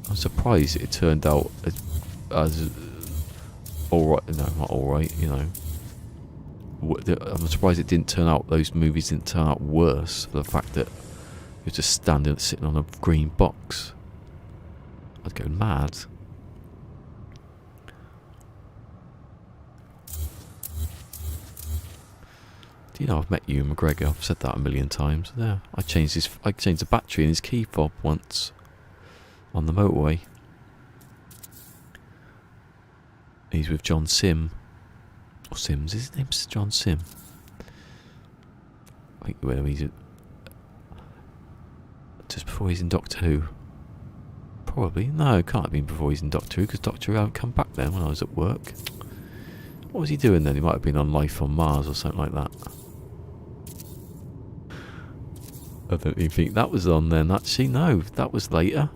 I'm surprised it turned out as alright. No, not alright. You know, I'm surprised it didn't turn out. Those movies didn't turn out worse for the fact that you're just sitting on a green box. I'd go mad. Do you know I've met Ewan McGregor? I've said that a million times. Yeah, I changed the battery in his key fob once on the motorway. He's with John Sim. Or Sims, his name's John Sim. I think he's just before he's in Doctor Who. Probably. No, it can't have been before he's in Doctor Who, because Doctor Who hadn't come back then when I was at work. What was he doing then? He might have been on Life on Mars or something like that. I don't even think that was on then. Actually, no, that was later.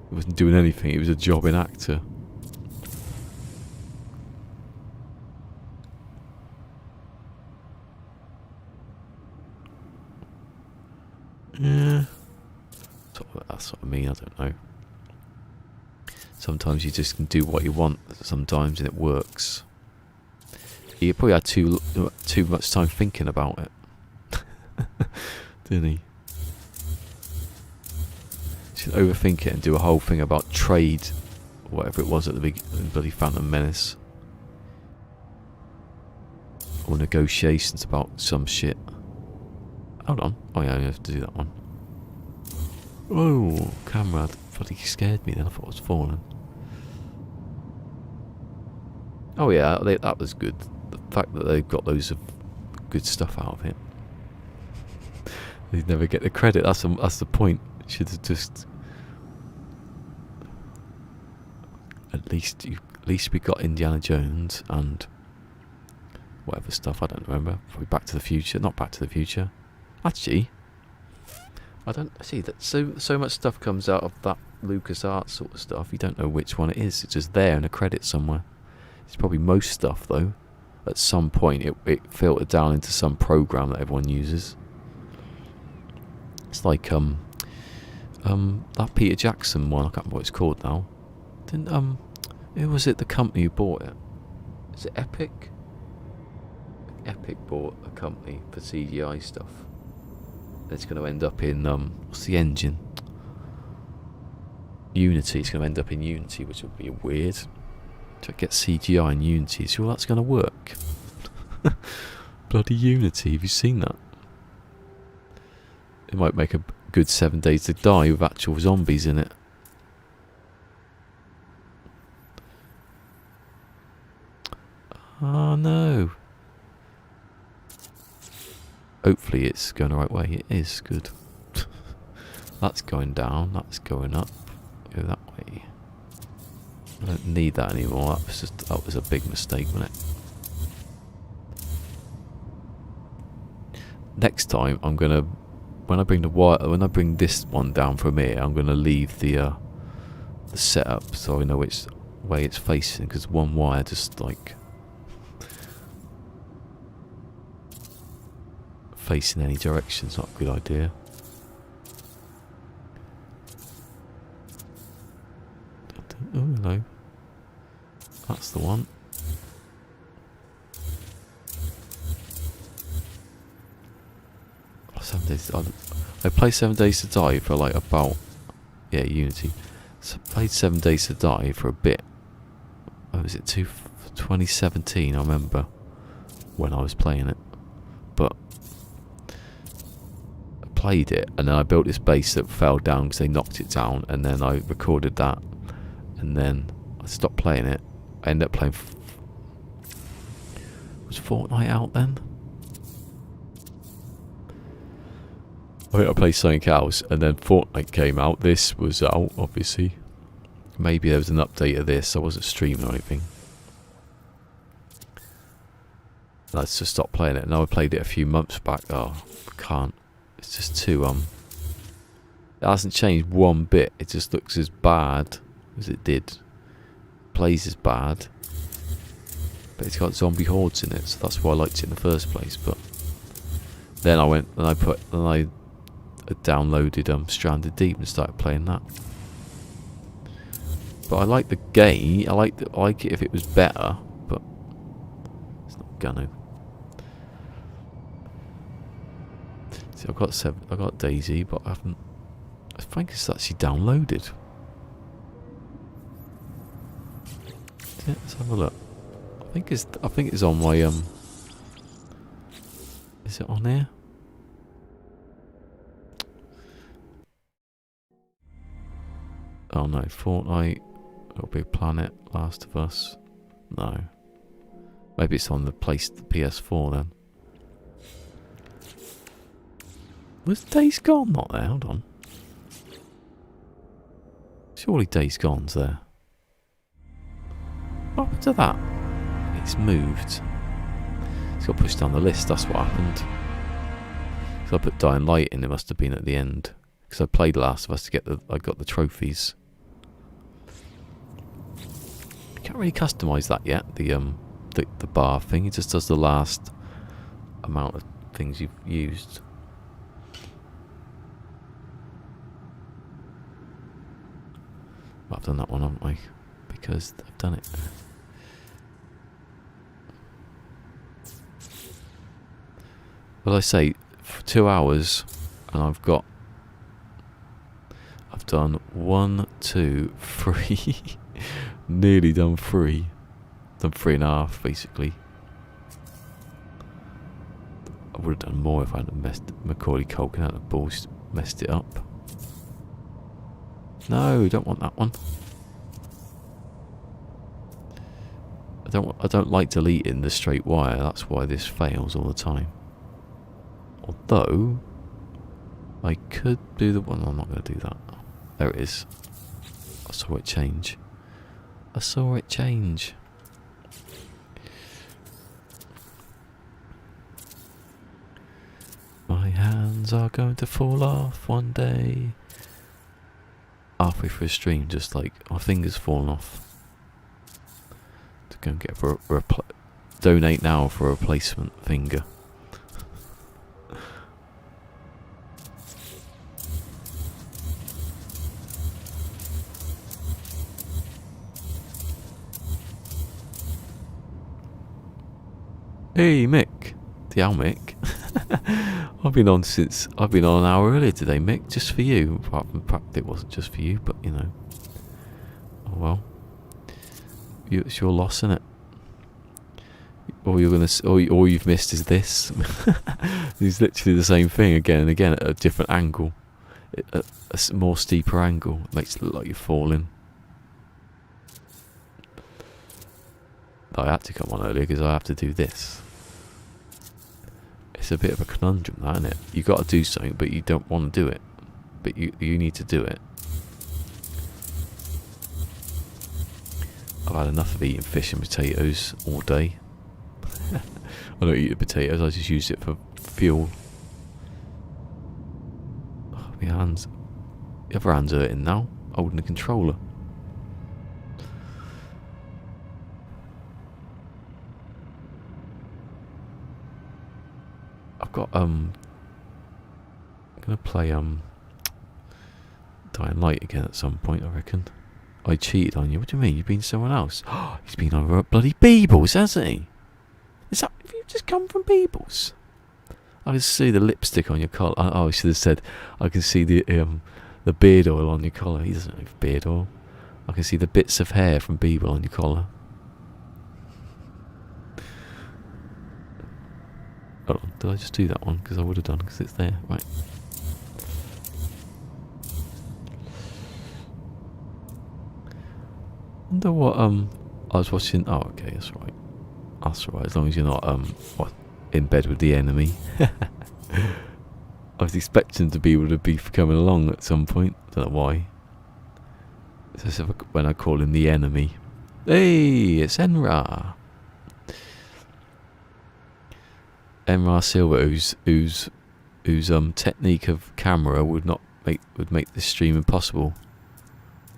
He wasn't doing anything. He was a jobbing actor. Yeah. That's what I mean. I don't know. Sometimes you just can do what you want sometimes and it works. He probably had too much time thinking about it. Didn't he? Should overthink it and do a whole thing about trade, or whatever it was at the big bloody Phantom Menace, or negotiations about some shit. Hold on. Oh yeah, I have to do that one. Oh, camera bloody scared me then. I thought it was falling. Oh yeah, that was good. The fact that they've got loads of good stuff out of it. They'd never get the credit. That's the point. Should have just. At least we got Indiana Jones and whatever stuff. I don't remember. Probably Back to the Future. Not Back to the Future. Actually, I don't see that. So much stuff comes out of that LucasArts sort of stuff. You don't know which one it is. It's just there in a credit somewhere. It's probably most stuff though. At some point, it filtered down into some program that everyone uses. It's like that Peter Jackson one. I can't remember what it's called now. Who was it? The company who bought it? Is it Epic? Epic bought a company for CGI stuff. It's going to end up in what's the engine? Unity. It's going to end up in Unity, which would be weird. To get CGI in Unity, sure that's going to work. Bloody Unity, have you seen that? It might make a good 7 Days to Die with actual zombies in it. Oh no. Hopefully it's going the right way. It is good. That's going down. That's going up. Go that way. I don't need that anymore. That was a big mistake, wasn't it? Next time I'm gonna, when I bring this one down from here, I'm gonna leave the setup so I know which way it's facing, because one wire just like facing any direction is not a good idea. Oh, hello. That's the one. Oh, 7 days. I played 7 Days to Die for like about, yeah, Unity. So I played 7 Days to Die for a bit. Oh, was it 2017? I remember when I was playing it. But I played it, and then I built this base that fell down because they knocked it down, and then I recorded that, and then I stopped playing it. I ended up playing. Was Fortnite out then? I think I played something else, and then Fortnite came out. This was out, obviously. Maybe there was an update of this. I wasn't streaming or anything. And I just stopped playing it. Now I played it a few months back. Oh, I can't. It's just too it hasn't changed one bit. It just looks as bad as it did. Plays as bad, but it's got zombie hordes in it, so that's why I liked it in the first place. But then I went and I downloaded Stranded Deep and started playing that. But I like the game. I like it if it was better, but it's not gonna. See, I got Daisy, but I think it's actually downloaded. Yeah, let's have a look. I think it's on my Is it on here? Oh no, Fortnite, Little Big Planet, Last of Us. No. Maybe it's on the PS4 then. Was Days Gone not there? Hold on. Surely Days Gone's there. What happened to that? It's moved. It's got pushed down the list, that's what happened. So I put Dying Light in, it must have been at the end. Because I played Last of Us to get I got the trophies. You can't really customise that yet, the bar thing. It just does the last amount of things you've used. Well, I've done that one, haven't I? Because I've done it. Well, I say for 2 hours, and I've done 1, 2, 3, nearly done 3, done 3.5 basically. I would have done more if I hadn't Macaulay Culkin had messed it up. No, don't want that one. I don't like deleting the straight wire. That's why this fails all the time. Although I could do the one. I'm not going to do that. There it is. I saw it change. I saw it change. My hands are going to fall off one day. Halfway through a stream, just like my fingers falling off. To go and get donate now for a replacement finger. Hey Mick, the owl Mick. I've been on an hour earlier today, Mick, just for you. Apart from the fact it wasn't just for you, but you know. Oh well. It's your loss, isn't it? All you've missed is this. It's literally the same thing again and again at a different angle, a more steeper angle. It makes it look like you're falling. I had to come on earlier because I have to do this. It's a bit of a conundrum, that, isn't it? You got to do something, but you don't want to do it. But you need to do it. I've had enough of eating fish and potatoes all day. I don't eat the potatoes, I just use it for fuel. Oh, my hands. The other hand's hurting now, holding the controller. I've got I'm gonna play Dying Light again at some point, I reckon. I cheated on you. What do you mean? You've been someone else? He's been over at bloody Beebles, hasn't he? Have you just come from Beebles? I can see the lipstick on your collar. Oh, I should have said I can see the beard oil on your collar. He doesn't have beard oil. I can see the bits of hair from Beeble on your collar. Hold on, did I just do that one? Because I would have done, because it's there. Right. Wonder what I was watching. Oh, okay, that's right. That's right. As long as you're not in bed with the enemy. I was expecting to be able to be coming along at some point. Don't know why. It's as if when I call him the enemy. Hey, it's Enra. Enra Silva, whose technique of camera would make this stream impossible,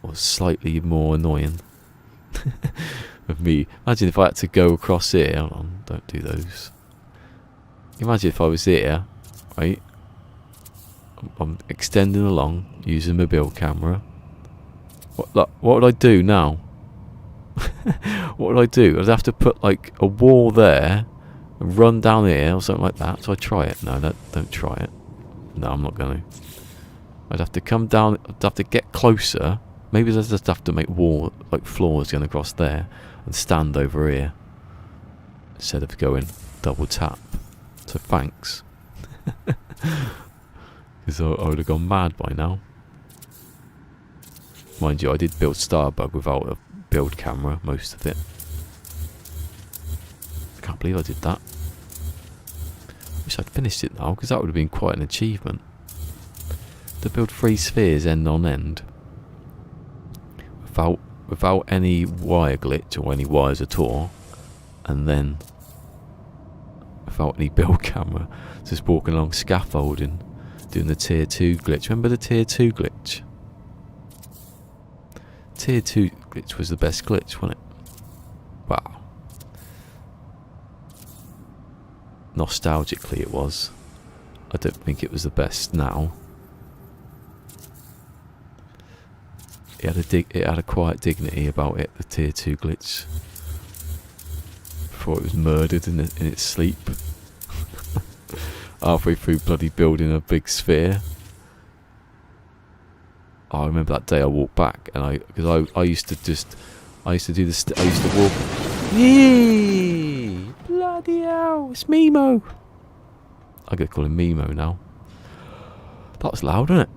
or slightly more annoying. With me, imagine if I had to go across here. Hold on, don't do those. Imagine if I was here, right? I'm extending along using my build camera. What would I do now? What would I do? I'd have to put like a wall there and run down here or something like that. So I try it. No, don't try it. No, I'm not going to. I'd have to come down. I'd have to get closer. Maybe I'd just have to make floors going across there and stand over here instead of going double tap. So thanks. Because I would have gone mad by now. Mind you, I did build Starbug without a build camera, most of it. I can't believe I did that. Wish I'd finished it now, because that would have been quite an achievement. To build 3 spheres end on end without any wire glitch or any wires at all, and then without any build camera, just walking along scaffolding, doing the tier 2 glitch. Remember the tier 2 glitch? Tier 2 glitch was the best glitch, wasn't it? Wow. Nostalgically it was. I don't think it was the best now. It had a quiet dignity about it, the tier 2 glitch. Before it was murdered in its sleep. Halfway through bloody building a big sphere. Oh, I remember that day I walked back, and because I used to walk. Yee! Bloody hell! It's Mimo. I gotta call him Mimo now. That was loud, wasn't it?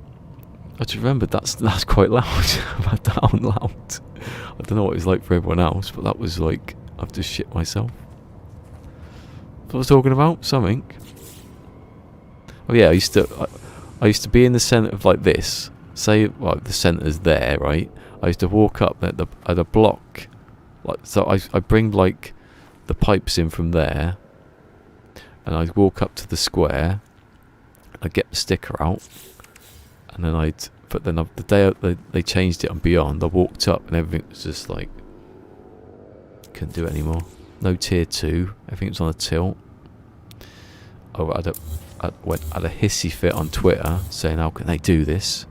I just remembered that's quite loud. I've had that on loud. I don't know what it was like for everyone else, but that was like I've just shit myself. What I was talking about? Something. Oh yeah, I used to be in the centre of like this. Say, well, the centre's there, right? I used to walk up at a block, like so. I bring like the pipes in from there, and I'd walk up to the square. I'd get the sticker out, and then the day they changed it on Beyond, I walked up and everything was just like couldn't do it anymore. No tier 2. Everything was on a tilt. I had a hissy fit on Twitter saying how can they do this.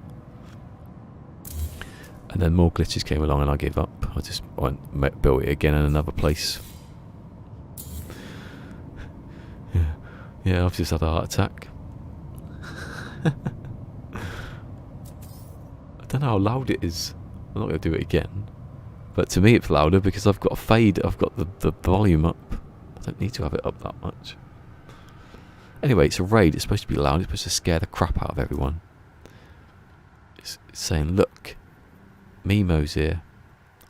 And then more glitches came along and I gave up. I just built it again in another place. Yeah, I've just had a heart attack. I don't know how loud it is. I'm not going to do it again. But to me it's louder because I've got a fade. I've got the volume up. I don't need to have it up that much. Anyway, it's a raid. It's supposed to be loud. It's supposed to scare the crap out of everyone. It's saying, look, Mimo's here.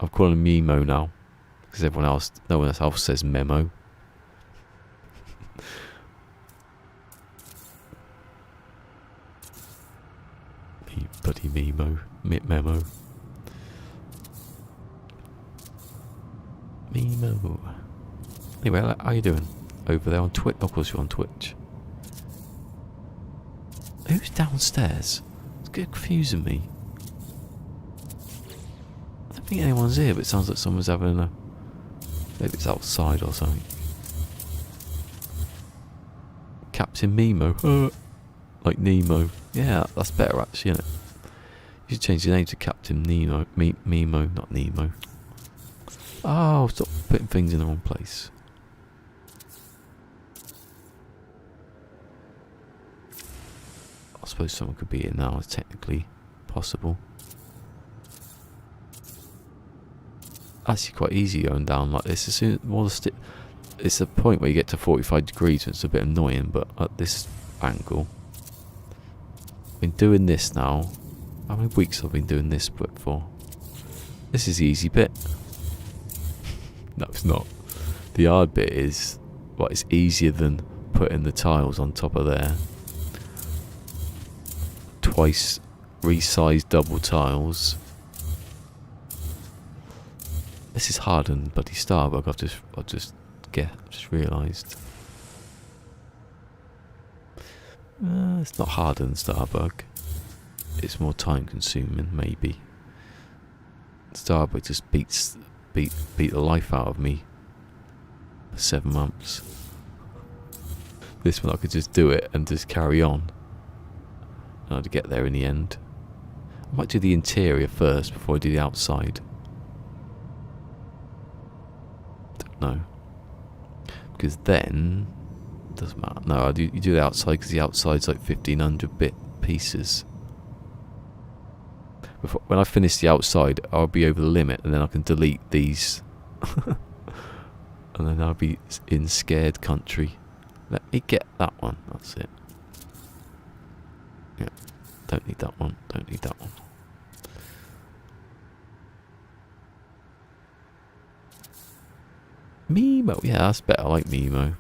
I'm calling him Mimo now. Because no one else says memo. Bloody memo. Memo. Memo. Anyway, how you doing? Over there on Twitch? Of course you're on Twitch. Who's downstairs? It's confusing me. I don't think anyone's here, but it sounds like someone's having a... Maybe it's outside or something. Captain Nemo. Like Nemo. Yeah, that's better actually, isn't it? You should change your name to Captain Nemo. Memo, not Nemo. Oh, stop putting things in the wrong place. I suppose someone could be here now. It's technically possible. Actually, quite easy going down like this. As soon as it's a point where you get to 45 degrees, and it's a bit annoying. But at this angle, I've been doing this now. How many weeks have I been doing this bit for? This is the easy bit. No, it's not. The hard bit is, well, it's easier than putting the tiles on top of there. Twice resized double tiles. This is harder than bloody Starbug. I've just realised. It's not harder than Starbug. It's more time consuming, maybe. Starbug just beat the life out of me for 7 months. This one I could just do it and just carry on. And I'd get there in the end. I might do the interior first before I do the outside. Don't know. Because then... doesn't matter. No, you do the outside because the outside's like 1500 bit pieces. When I finish the outside, I'll be over the limit, and then I can delete these. And then I'll be in scared country. Let me get that one. That's it. Yeah. Don't need that one. Don't need that one. Memo. Yeah, that's better. I like Memo.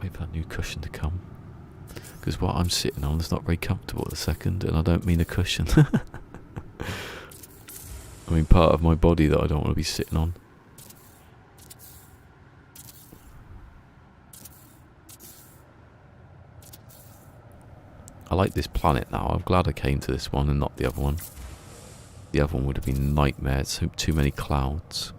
Wait for that new cushion to come, because what I'm sitting on is not very comfortable at the second, and I don't mean a cushion. I mean part of my body that I don't want to be sitting on. I like this planet now. I'm glad I came to this one and not the other one. The other one would have been a nightmare. It's too many clouds.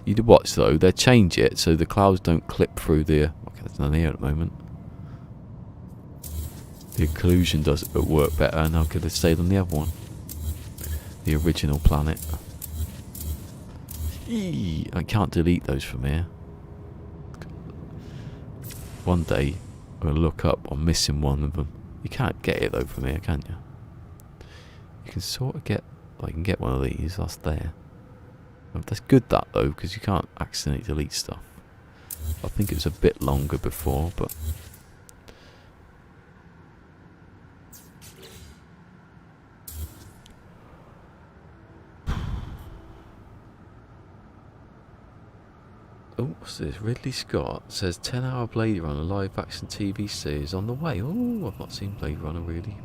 You did watch though, they change it so the clouds don't clip through the... Okay, there's none here at the moment. The occlusion does work better, and I could have stayed on the other one. The original planet. Eee, I can't delete those from here. One day, I'm going to look up, I'm missing one of them. You can't get it though from here, can you? You can sort of get... I can get one of these, that's there. That's good that though, because you can't accidentally delete stuff. I think it was a bit longer before, but... Oh, what's this? Ridley Scott says 10-hour Blade Runner live action TV series on the way. Oh, I've not seen Blade Runner really.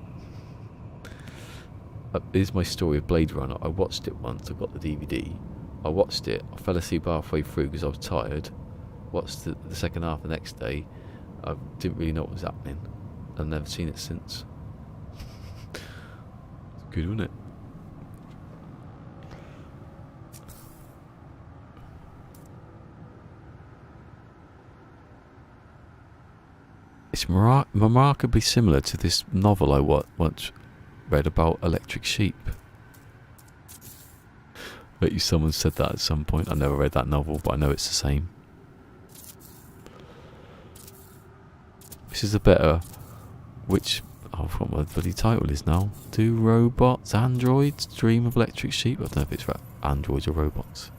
Here's my story of Blade Runner. I watched it once, I got the DVD. I watched it, I fell asleep halfway through because I was tired. Watched the second half the next day. I didn't really know what was happening. I've never seen it since. It's good, wasn't it? It's remarkably similar to this novel I once read about electric sheep. Bet you someone said that at some point. I never read that novel, but I know it's the same. This is a better... Which... Oh, I forgot what the bloody title is now. Do robots, androids, dream of electric sheep? I don't know if it's androids or robots.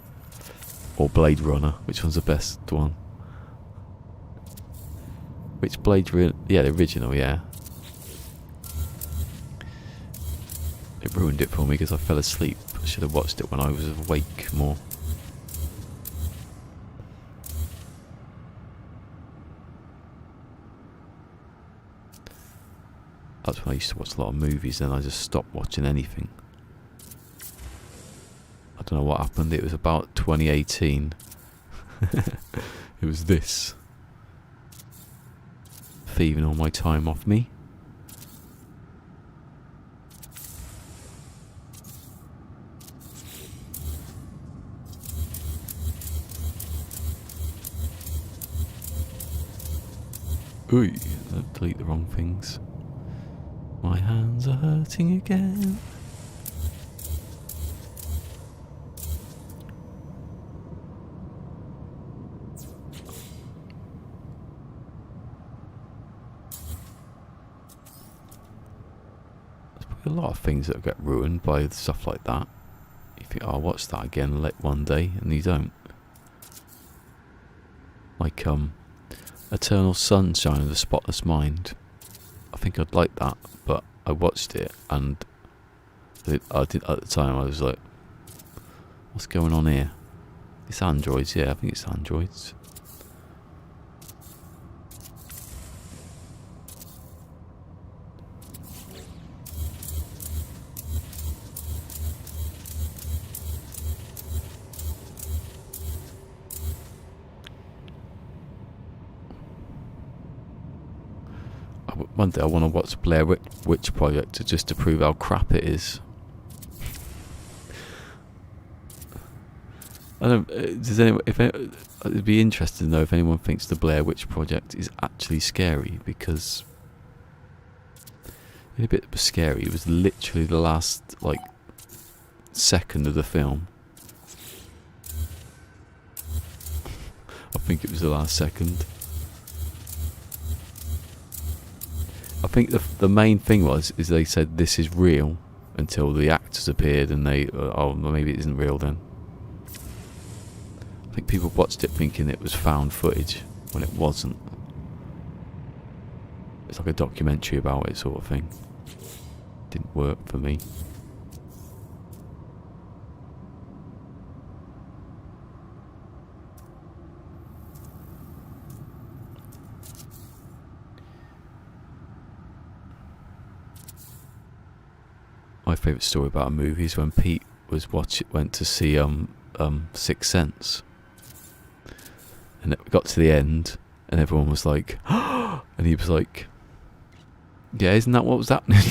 Or Blade Runner. Which one's the best one? Which Blade Runner? Yeah, the original, yeah. It ruined it for me because I fell asleep. I should have watched it when I was awake more. That's when I used to watch a lot of movies, then I just stopped watching anything. I don't know what happened. It was about 2018. It was this. Thieving all my time off me. Ooh, I delete the wrong things. My hands are hurting again. There's probably a lot of things that get ruined by stuff like that. You think, oh, I'll watch that again one day, and you don't. Like, Eternal Sunshine of the Spotless Mind. I think I'd like that, but I watched it and I did at the time. I was like, "What's going on here?" It's androids, yeah. I think it's androids. One day I want to watch Blair Witch Project just to prove how crap it is. I don't. Does anyone? It'd be interesting to know if anyone thinks the Blair Witch Project is actually scary, because it's a bit scary. It was literally the last second of the film. I think it was the last second. I think the main thing is they said this is real until the actors appeared and they oh, maybe it isn't real then. I think people watched it thinking it was found footage when it wasn't. It's like a documentary about it sort of thing. Didn't work for me. My favourite story about a movie is when Pete went to see Sixth Sense, and it got to the end, and everyone was like, and he was like, "Yeah, isn't that what was happening?"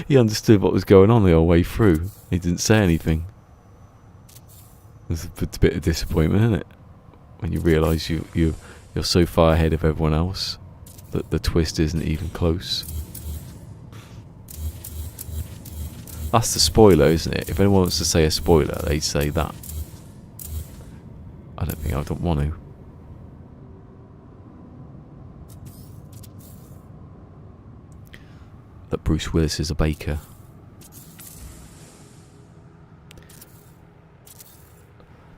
he understood what was going on the whole way through. He didn't say anything. There's a bit of disappointment, isn't it, when you realise you're so far ahead of everyone else that the twist isn't even close. That's the spoiler, isn't it? If anyone wants to say a spoiler, they'd say that. I don't want to. That Bruce Willis is a baker.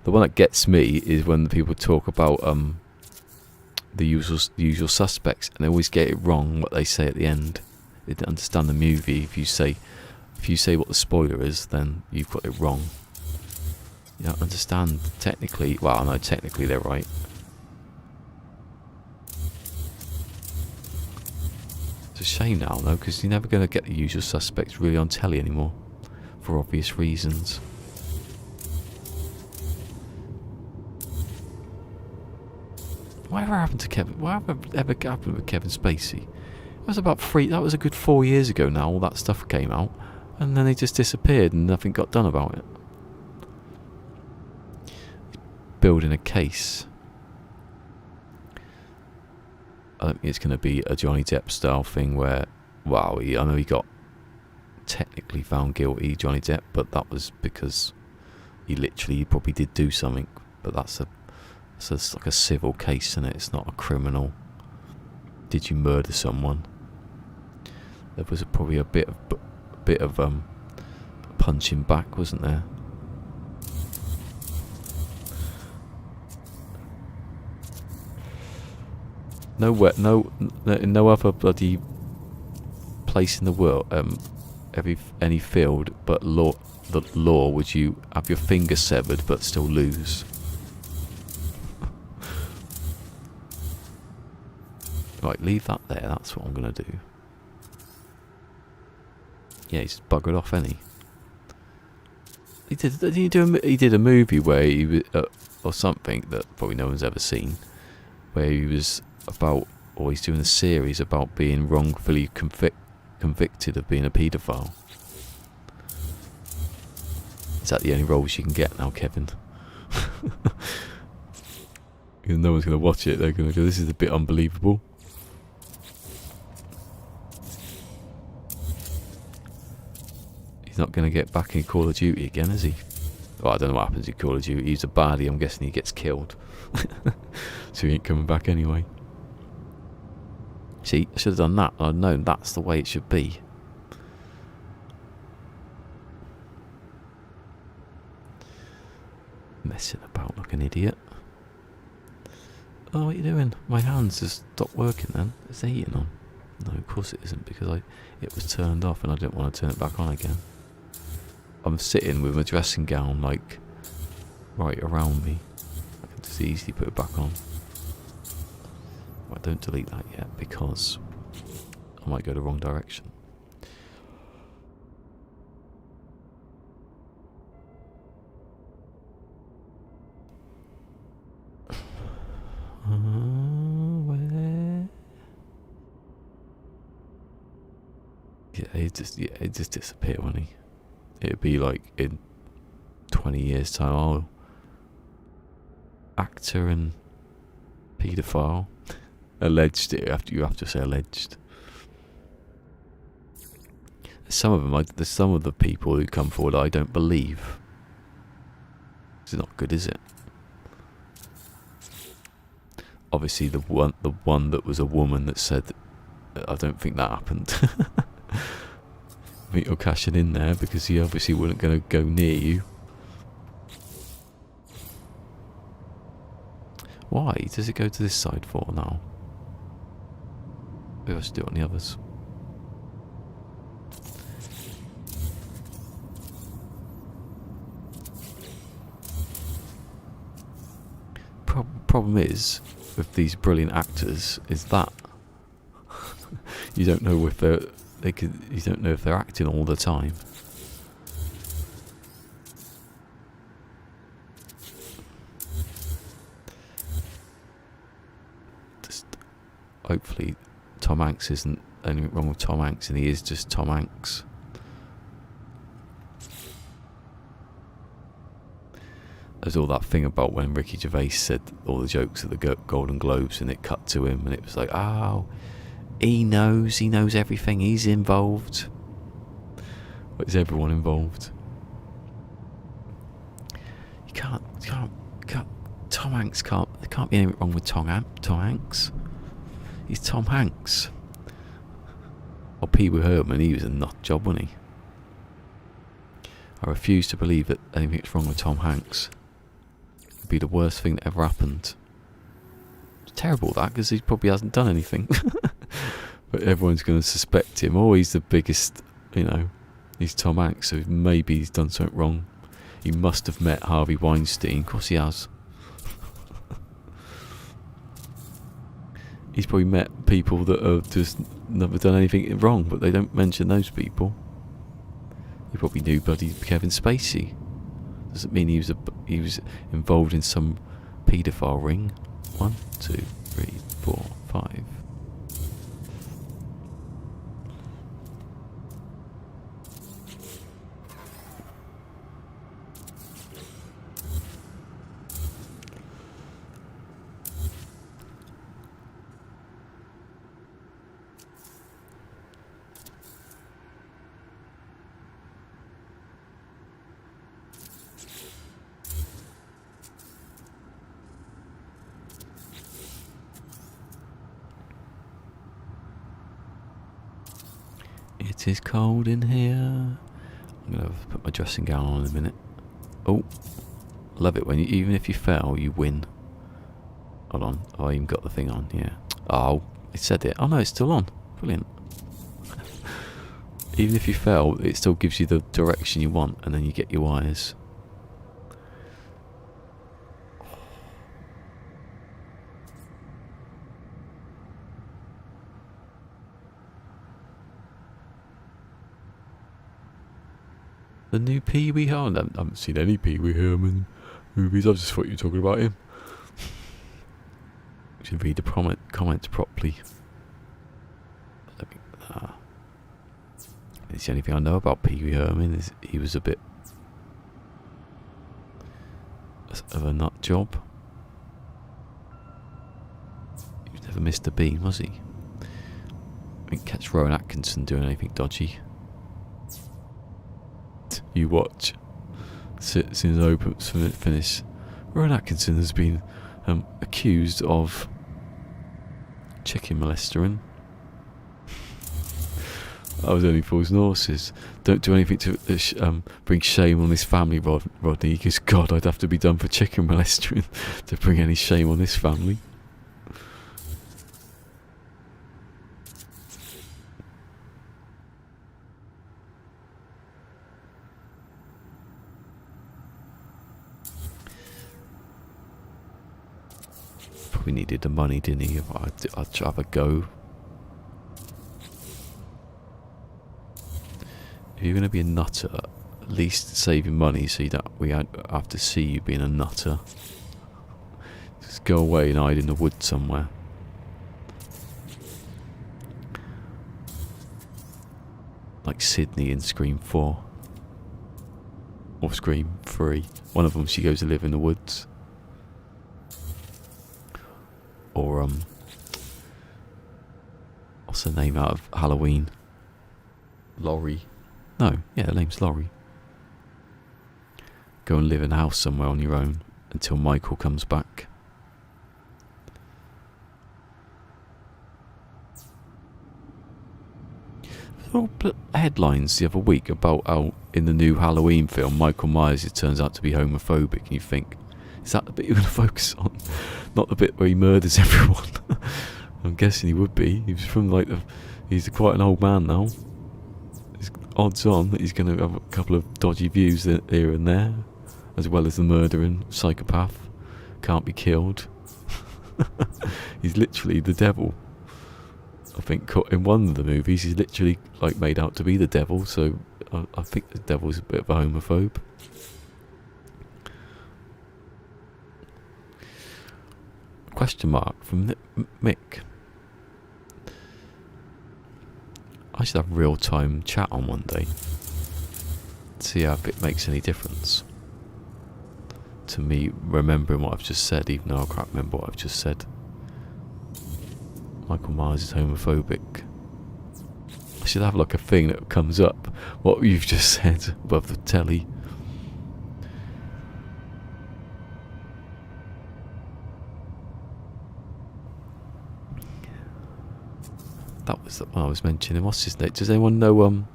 The one that gets me is when the people talk about the usual suspects, and they always get it wrong what they say at the end. They didn't understand the movie. If you say what the spoiler is, then you've got it wrong. You don't understand technically. Well, no, technically they're right. It's a shame now, though, because you're never going to get the usual suspects really on telly anymore, for obvious reasons. Whatever happened to Kevin? Whatever happened with Kevin Spacey? It was about that was a good 4 years ago now. All that stuff came out. And then they just disappeared and nothing got done about it. Building a case. I don't think it's going to be a Johnny Depp style thing where, wow, I know he got technically found guilty, Johnny Depp, but that was because he probably did do something, but that's like a civil case, isn't it? It's not a criminal. Did you murder someone? There was probably a bit of punching back, wasn't there? In no other bloody place in the world, any field but the law, would you have your finger severed but still lose? Right, leave that there. That's what I'm gonna do. Yeah, he's buggered off, ain't he? He did a movie where he was, or something that probably no one's ever seen, where he was about, or he's doing a series about being wrongfully convicted of being a paedophile. Is that the only roles you can get now, Kevin? Because no one's going to watch it. They're going to go, this is a bit unbelievable. He's not going to get back in Call of Duty again, is he? Well, I don't know what happens in Call of Duty. He's a baddie. I'm guessing he gets killed. So he ain't coming back anyway. See, I should have done that. I'd known that's the way it should be. Messing about like an idiot. Oh, what are you doing? My hands just stopped working then. Is the heating on? No, of course it isn't, because it was turned off and I didn't want to turn it back on again. I'm sitting with my dressing gown like right around me. I can just easily put it back on. Right, don't delete that yet because I might go the wrong direction. Where? Yeah, it just disappeared, wouldn't he? It'd be like in 20 years' time, oh, actor and paedophile. Alleged, you have to say alleged. There's some of the people who come forward I don't believe. It's not good, is it? Obviously, the one that was a woman that said, I don't think that happened. I think you're cashing in there because he obviously wasn't going to go near you. Why does it go to this side for now? Maybe I should do it on the others. Problem is with these brilliant actors is that you don't know if you don't know if they're acting all the time. Just hopefully Tom Hanks isn't anything wrong with Tom Hanks and he is just Tom Hanks. There's all that thing about when Ricky Gervais said all the jokes at the Golden Globes and it cut to him and it was like, oh, he knows everything, he's involved. But is everyone involved? You can't Tom Hanks there can't be anything wrong with Tom Hanks. He's Tom Hanks. Or Pee Wee Herman, he was a nut job, wasn't he? I refuse to believe that anything's wrong with Tom Hanks. It'd be the worst thing that ever happened. It's terrible that, because he probably hasn't done anything. But everyone's going to suspect him. Oh, he's the biggest, he's Tom Hanks, so maybe he's done something wrong. He must have met Harvey Weinstein. Of course he has. He's probably met people that have just never done anything wrong, but they don't mention those people. He probably knew bloody Kevin Spacey. Doesn't mean he was involved in some paedophile ring. 1, 2, 3, 4, 5. It is cold in here. I'm gonna put my dressing gown on in a minute. Oh, love it when you, even if you fail, you win. Hold on. Oh, I even got the thing on. Yeah. Oh, it said it. Oh no, it's still on. Brilliant. Even if you fail, it still gives you the direction you want, and then you get your wires. The new Pee Wee Herman. I haven't seen any Pee Wee Herman movies. I just thought you were talking about him. Should read the comments properly. It's the only thing I know about Pee Wee Herman is he was a bit of a nut job. He was never missed a bean, was he? I didn't catch Rowan Atkinson doing anything dodgy. You watch. Since open finish, Rowan Atkinson has been accused of chicken molestering. I was only fools and horses. Don't do anything to bring shame on this family, Rodney. Because God, I'd have to be done for chicken molestering to bring any shame on this family. Probably needed the money, didn't he? I'd have a go. If you're going to be a nutter, at least save your money so we don't have to see you being a nutter. Just go away and hide in the woods somewhere. Like Sydney in Scream 4. Or Scream 3. One of them, she goes to live in the woods. Or, what's her name out of Halloween? Laurie. No, yeah, her name's Laurie. Go and live in a house somewhere on your own until Michael comes back. There were headlines the other week about how in the new Halloween film Michael Myers it turns out to be homophobic, and you think, is that the bit you're going to focus on? Not the bit where he murders everyone. I'm guessing he would be. He was from he's quite an old man now. Odds on that he's going to have a couple of dodgy views here and there, as well as the murdering psychopath. Can't be killed. He's literally the devil. I think in one of the movies he's literally made out to be the devil, so I think the devil's a bit of a homophobe. Question mark from Mick. I should have real-time chat on one day. See if it makes any difference to me remembering what I've just said, even though I can't remember what I've just said. Michael Myers is homophobic. I should have a thing that comes up what you've just said above the telly. That was the one I was mentioning. What's his name? Does anyone know?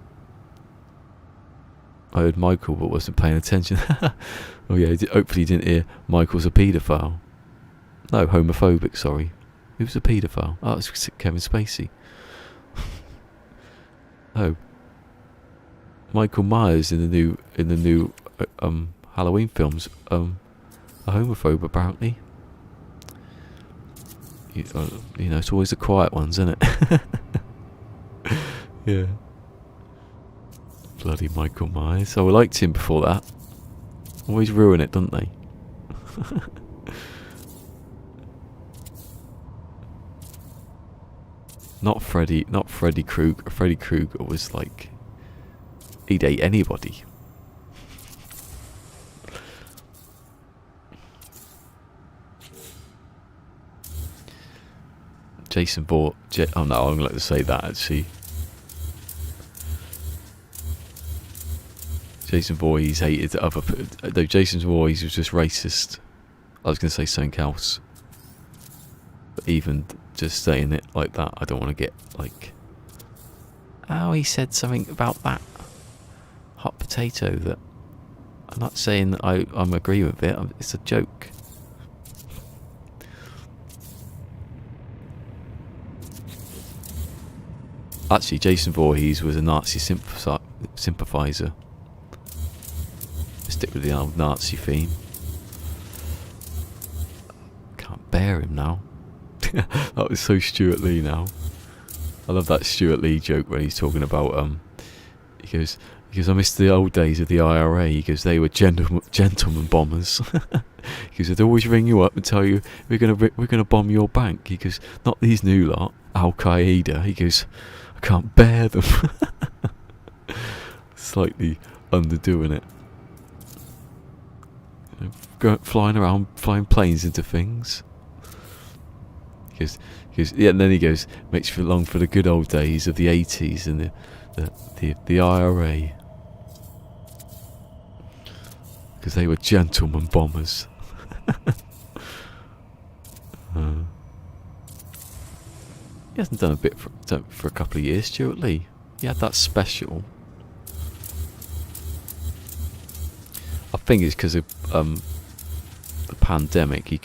I heard Michael, but wasn't paying attention. Oh yeah, hopefully you didn't hear Michael's a paedophile. No, homophobic. Sorry, who's a paedophile? Oh, it's Kevin Spacey. Oh, Michael Myers in the new Halloween films a homophobe apparently. You know, it's always the quiet ones, isn't it? Yeah. Bloody Michael Myers. Oh, I liked him before that. Always ruin it, don't they? Not Freddy Krueger. Freddy Krueger was he'd ate anybody. Jason Voorhees. Oh no, I'm going to say that actually. Jason Voorhees hated other. No, Jason Voorhees was just racist. I was going to say something else. But even just saying it like that, I don't want to get Oh, he said something about that hot potato that... I'm not saying that I'm agreeing with it. It's a joke. Actually, Jason Voorhees was a Nazi sympathiser. Stick with the old Nazi theme. Can't bear him now. That was so Stuart Lee now. I love that Stuart Lee joke when he's talking about he goes, I miss the old days of the IRA. He goes, they were gentlemen bombers. He goes, they'd always ring you up and tell you we're gonna bomb your bank. He goes, not these new lot, Al Qaeda. He goes, I can't bear them. Slightly underdoing it. Flying around, flying planes into things. He goes, yeah, and then he goes, makes you long for the good old days of the 80s and the IRA. Because they were gentlemen bombers. He hasn't done a bit for a couple of years, Stuart Lee. He had that special. I think it's because of the pandemic. He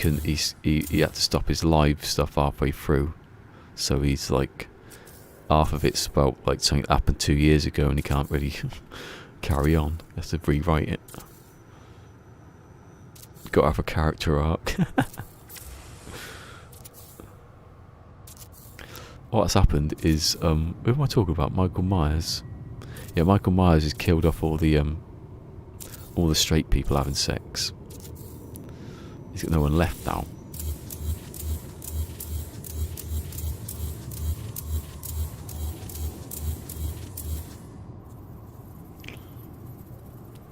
had to stop his live stuff halfway through, so he's like half of it's about like something that happened 2 years ago, and he can't really carry on. He has to rewrite it. Got to have a character arc. What's happened is who am I talking about? Michael Myers. Yeah, Michael Myers has killed off all the straight people having sex. He's got no one left now.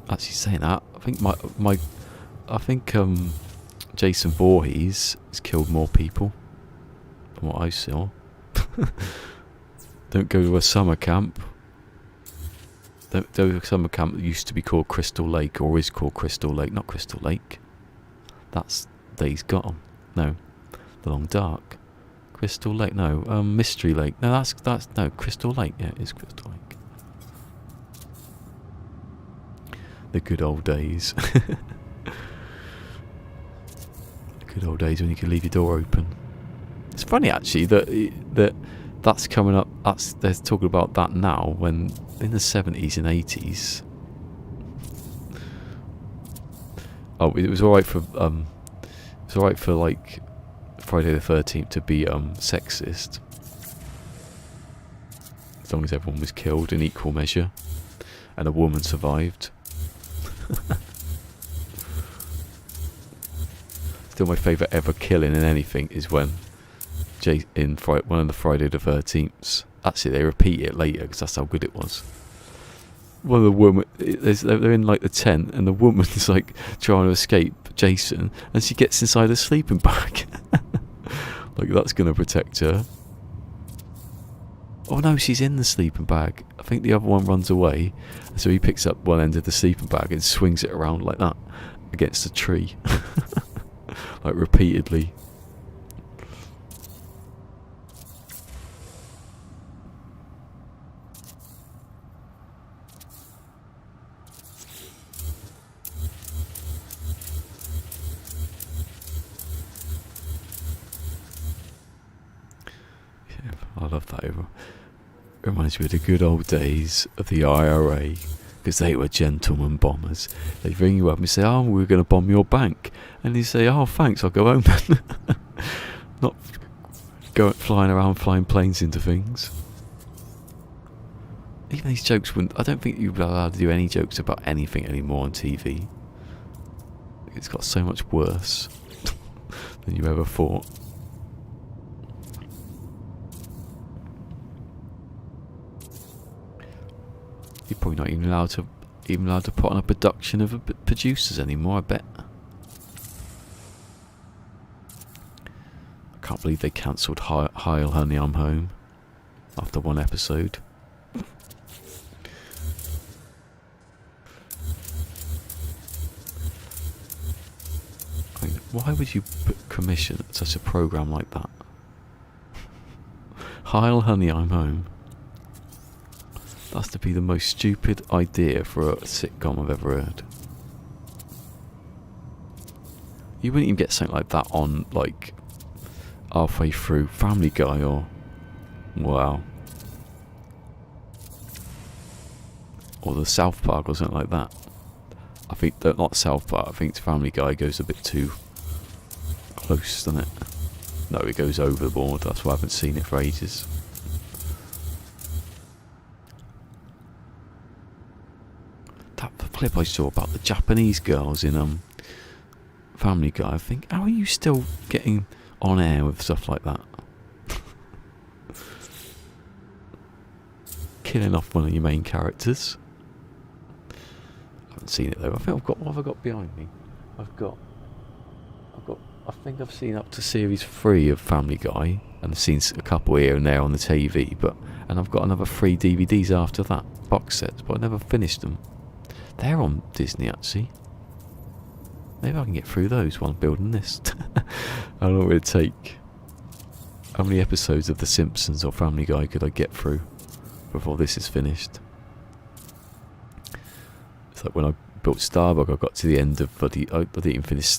Actually, saying that, I think Jason Voorhees has killed more people than what I saw. Don't go to a summer camp. Don't go to a summer camp that used to be called Crystal Lake, or is called Crystal Lake, not Crystal Lake. That's Days Gone. No, The Long Dark. Crystal Lake. No, Mystery Lake. No, that's no Crystal Lake. Yeah, it is Crystal Lake. The good old days. The good old days when you could leave your door open. It's funny actually that's coming up. They're talking about that now, when in the 70s and 80s. Oh, it was alright for like Friday the 13th to be sexist, as long as everyone was killed in equal measure and a woman survived. Still, my favourite ever killing in anything is when in one of the Friday the 13ths. Actually, they repeat it later because that's how good it was. One of the women, they're in like the tent, and the woman's like trying to escape Jason, and she gets inside a sleeping bag. Like that's going to protect her. Oh no, she's in the sleeping bag. I think the other one runs away, so he picks up one end of the sleeping bag and swings it around like that against a tree. Like repeatedly. I love that. It reminds me of the good old days of the IRA, because they were gentlemen bombers. They'd ring you up and say, oh, we're going to bomb your bank. And you say, oh, thanks, I'll go home then. Not flying around, flying planes into things. Even these jokes wouldn't... I don't think you'd be allowed to do any jokes about anything anymore on TV. It's got so much worse than you ever thought. You're probably not even allowed to put on a production of producers anymore, I bet. I can't believe they cancelled Heil Honey I'm Home after one episode. I mean, why would you commission such a programme like that? Heil Honey I'm Home. That's to be the most stupid idea for a sitcom I've ever heard. You wouldn't even get something like that on, like, halfway through Family Guy or... Wow. Or the South Park or something like that. I think, not South Park, I think Family Guy goes a bit too close, doesn't it? No, it goes overboard, that's why I haven't seen it for ages. That clip I saw about the Japanese girls in Family Guy, I think, how are you still getting on air with stuff like that? Killing off one of your main characters. I haven't seen it though. I think I've got, what have I got behind me? I think I've seen up to series 3 of Family Guy, and I've seen a couple here and there on the TV, and I've got another 3 DVDs after that, box sets, but I never finished them. They're on Disney actually. Maybe I can get through those while I'm building this. How long would it take? How many episodes of The Simpsons or Family Guy could I get through before this is finished? It's like when I built Starbug, I got to the end of I didn't even finish.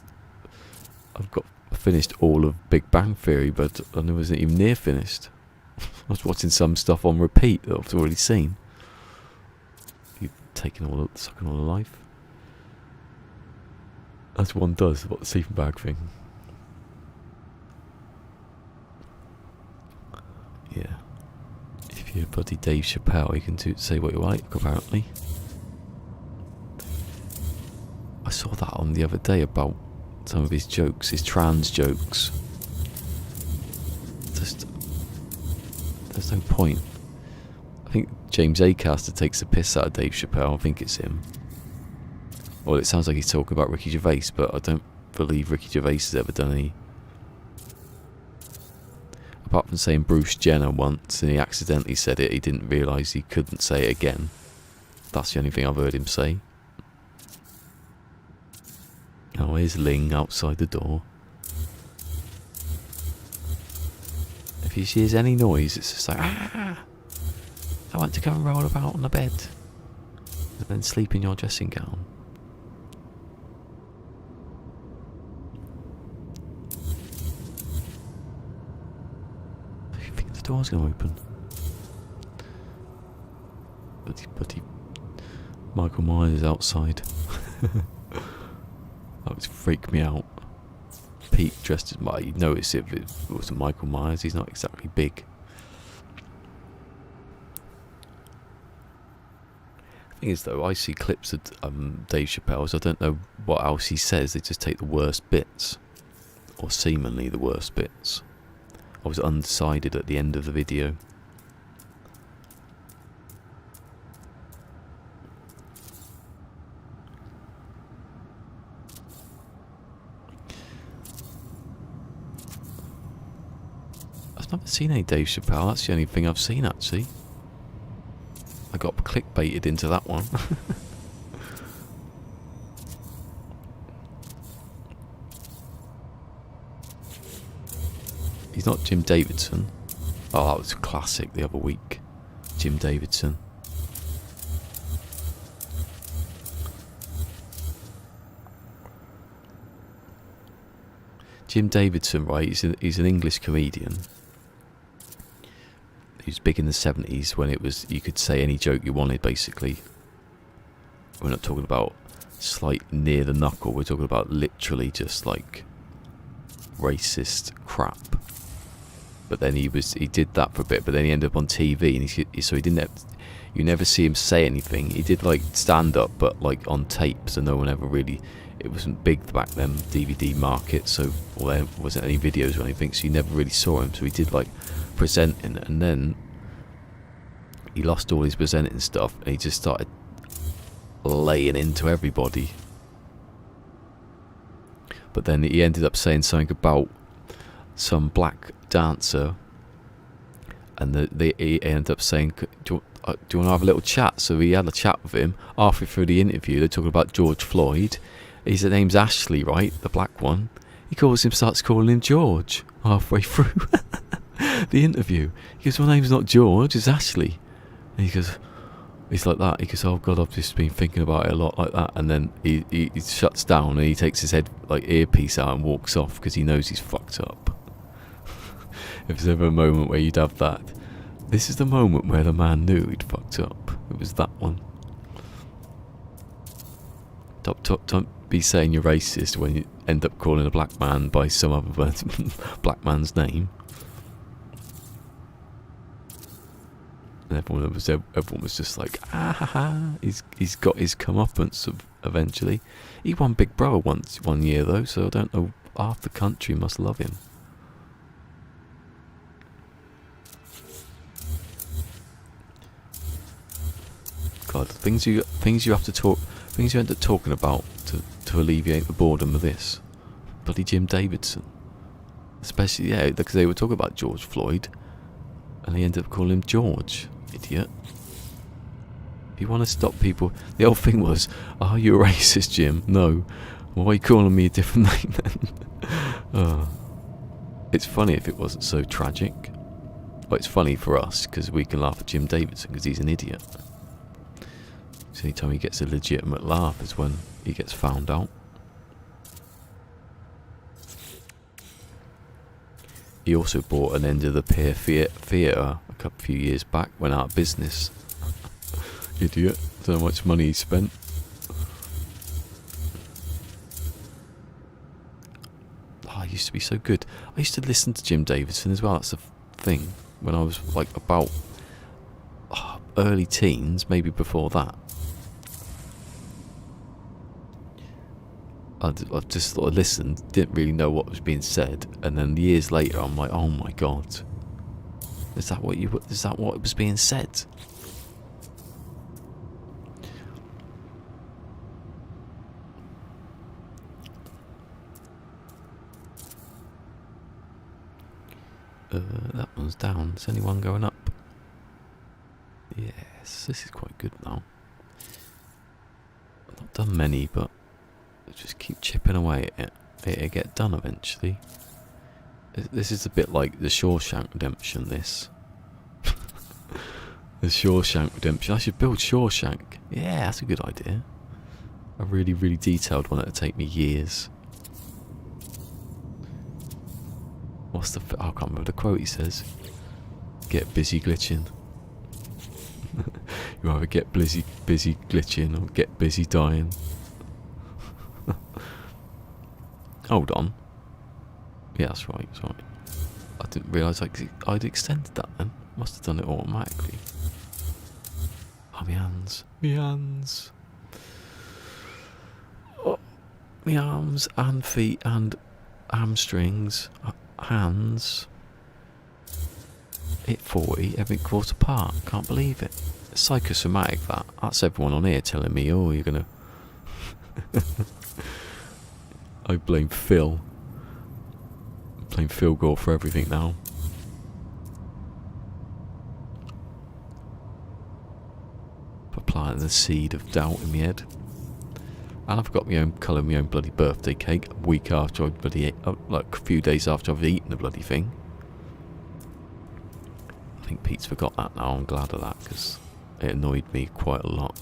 I finished all of Big Bang Theory, but I wasn't even near finished. I was watching some stuff on repeat that I've already seen. You've sucking all the life. As one does, what the sleeping bag thing. Yeah. If you're bloody Dave Chappelle, you can say what you like, apparently. I saw that on the other day about some of his jokes, his trans jokes. Just, there's no point. I think James Acaster takes the piss out of Dave Chappelle. I think it's him. Well, it sounds like he's talking about Ricky Gervais, but I don't believe Ricky Gervais has ever done any. Apart from saying Bruce Jenner once, and he accidentally said it, he didn't realise he couldn't say it again. That's the only thing I've heard him say. Oh, here's Ling outside the door. If he hears any noise, it's just like, ah! I want to go and roll about on the bed. And then sleep in your dressing gown. I think the door's going to open. But Michael Myers is outside. That would freak me out. Pete dressed as you'd notice if it wasn't Michael Myers. He's not exactly big. The thing is, though, I see clips of Dave Chappelle's. I don't know what else he says. They just take the worst bits, or seemingly the worst bits. I was undecided at the end of the video. I've never seen any Dave Chappelle. That's the only thing I've seen, actually. I got clickbaited into that one. He's not Jim Davidson. Oh, that was a classic the other week. Jim Davidson. Jim Davidson, right? He's an English comedian. He was big in the 70s when it was, you could say any joke you wanted, basically. We're not talking about slight near the knuckle, we're talking about literally just like racist crap. But then he did that for a bit, but then he ended up on TV, and so he didn't have, you never see him say anything. He did like stand up, but like on tape, so no one ever really, it wasn't big back then, DVD market, so there wasn't any videos or anything, so you never really saw him. So he did like presenting, and then he lost all his presenting stuff, and he just started laying into everybody. But then he ended up saying something about some black dancer, and he ended up saying, do you want to have a little chat? So he had a chat with him. Halfway through the interview, they're talking about George Floyd. His name's Ashley, right? The black one. He starts calling him George halfway through the interview. He goes, my name's not George, it's Ashley. And he goes, He's like that. He goes, "Oh God, I've just been thinking about it a lot," like that, and then he shuts down and he takes his head like earpiece out and walks off because he knows he's fucked up. If there's ever a moment where you'd have that, this is the moment where the man knew he'd fucked up. It was that one. Don't be saying you're racist when you end up calling a black man by some other black man's name. And everyone was just like, ah ha ha, he's got his comeuppance eventually. He won Big Brother one year though, so I don't know, half the country must love him. God, things you have to talk, things you end up talking about to alleviate the boredom of this. Bloody Jim Davidson. Especially, yeah, because they were talking about George Floyd, and they ended up calling him George. Idiot. If you want to stop people, the whole thing was, "Are you a racist, Jim?" No. Why are you calling me a different name then? It's funny if it wasn't so tragic. Well, it's funny for us because we can laugh at Jim Davidson because he's an idiot. So any time he gets a legitimate laugh is when he gets found out. He also bought an end of the Pier Theatre a few years back, went out of business. Idiot. Don't know how much money he spent. Oh, I used to be so good. I used to listen to Jim Davidson as well. That's the thing. When I was like about early teens, maybe before that. I just sort of listened, didn't really know what was being said, and then years later I'm like, oh my god, is that what was being said? That one's down. Is anyone going up? Yes, this is quite good now. I've not done many, but just keep chipping away at it. It'll get done eventually. This is a bit like the Shawshank Redemption, this. The Shawshank Redemption. I should build Shawshank. Yeah, that's a good idea. A really, really detailed one that'll take me years. What's the... I can't remember the quote he says. Get busy glitching. You either get busy glitching or get busy dying. Hold on. Yeah, that's right, that's right. I didn't realise I'd extended that then. Must have done it automatically. Oh, my hands. My hands. Oh, my arms and feet and hamstrings. Hands. Hit 40, every quarter part. Can't believe it. It's psychosomatic, that. That's everyone on here telling me, oh, you're going to... I blame Phil. I blame Phil Gore for everything now. For planting the seed of doubt in my head. And I've got my own colour, my own bloody birthday cake a week after I bloody ate, like a few days after I've eaten the bloody thing. I think Pete's forgot that now. I'm glad of that because it annoyed me quite a lot.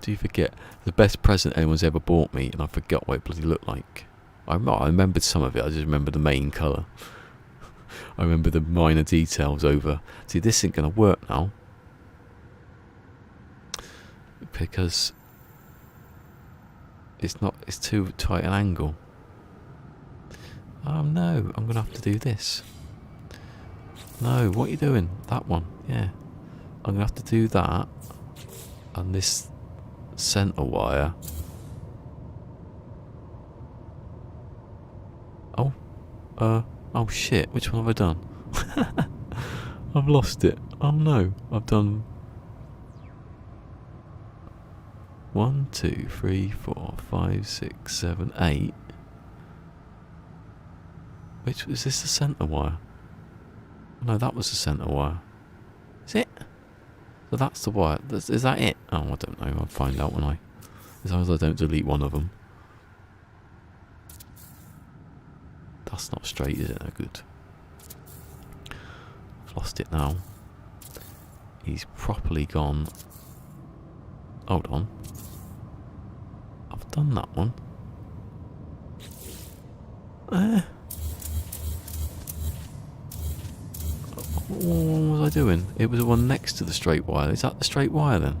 Do you forget the best present anyone's ever bought me, and I forgot what it bloody looked like? I remembered some of it. I just remember the main colour. I remember the minor details over. See, this isn't going to work now because it's too tight an angle. Oh no, I'm going to have to do this. No, what are you doing? That one, yeah. I'm going to have to do that and this centre wire. Oh shit, which one have I done? I've lost it. Oh no, I've done 1, 2, 3, 4, 5, 6, 7, 8. Which was this, the centre wire? No, that was the centre wire. Is it? So that's the wire. Is that it? Oh, I don't know. I'll find out when as long as I don't delete one of them. That's not straight, is it? No good. I've lost it now. He's properly gone. Hold on. I've done that one. What was I doing? It was the one next to the straight wire. Is that the straight wire then?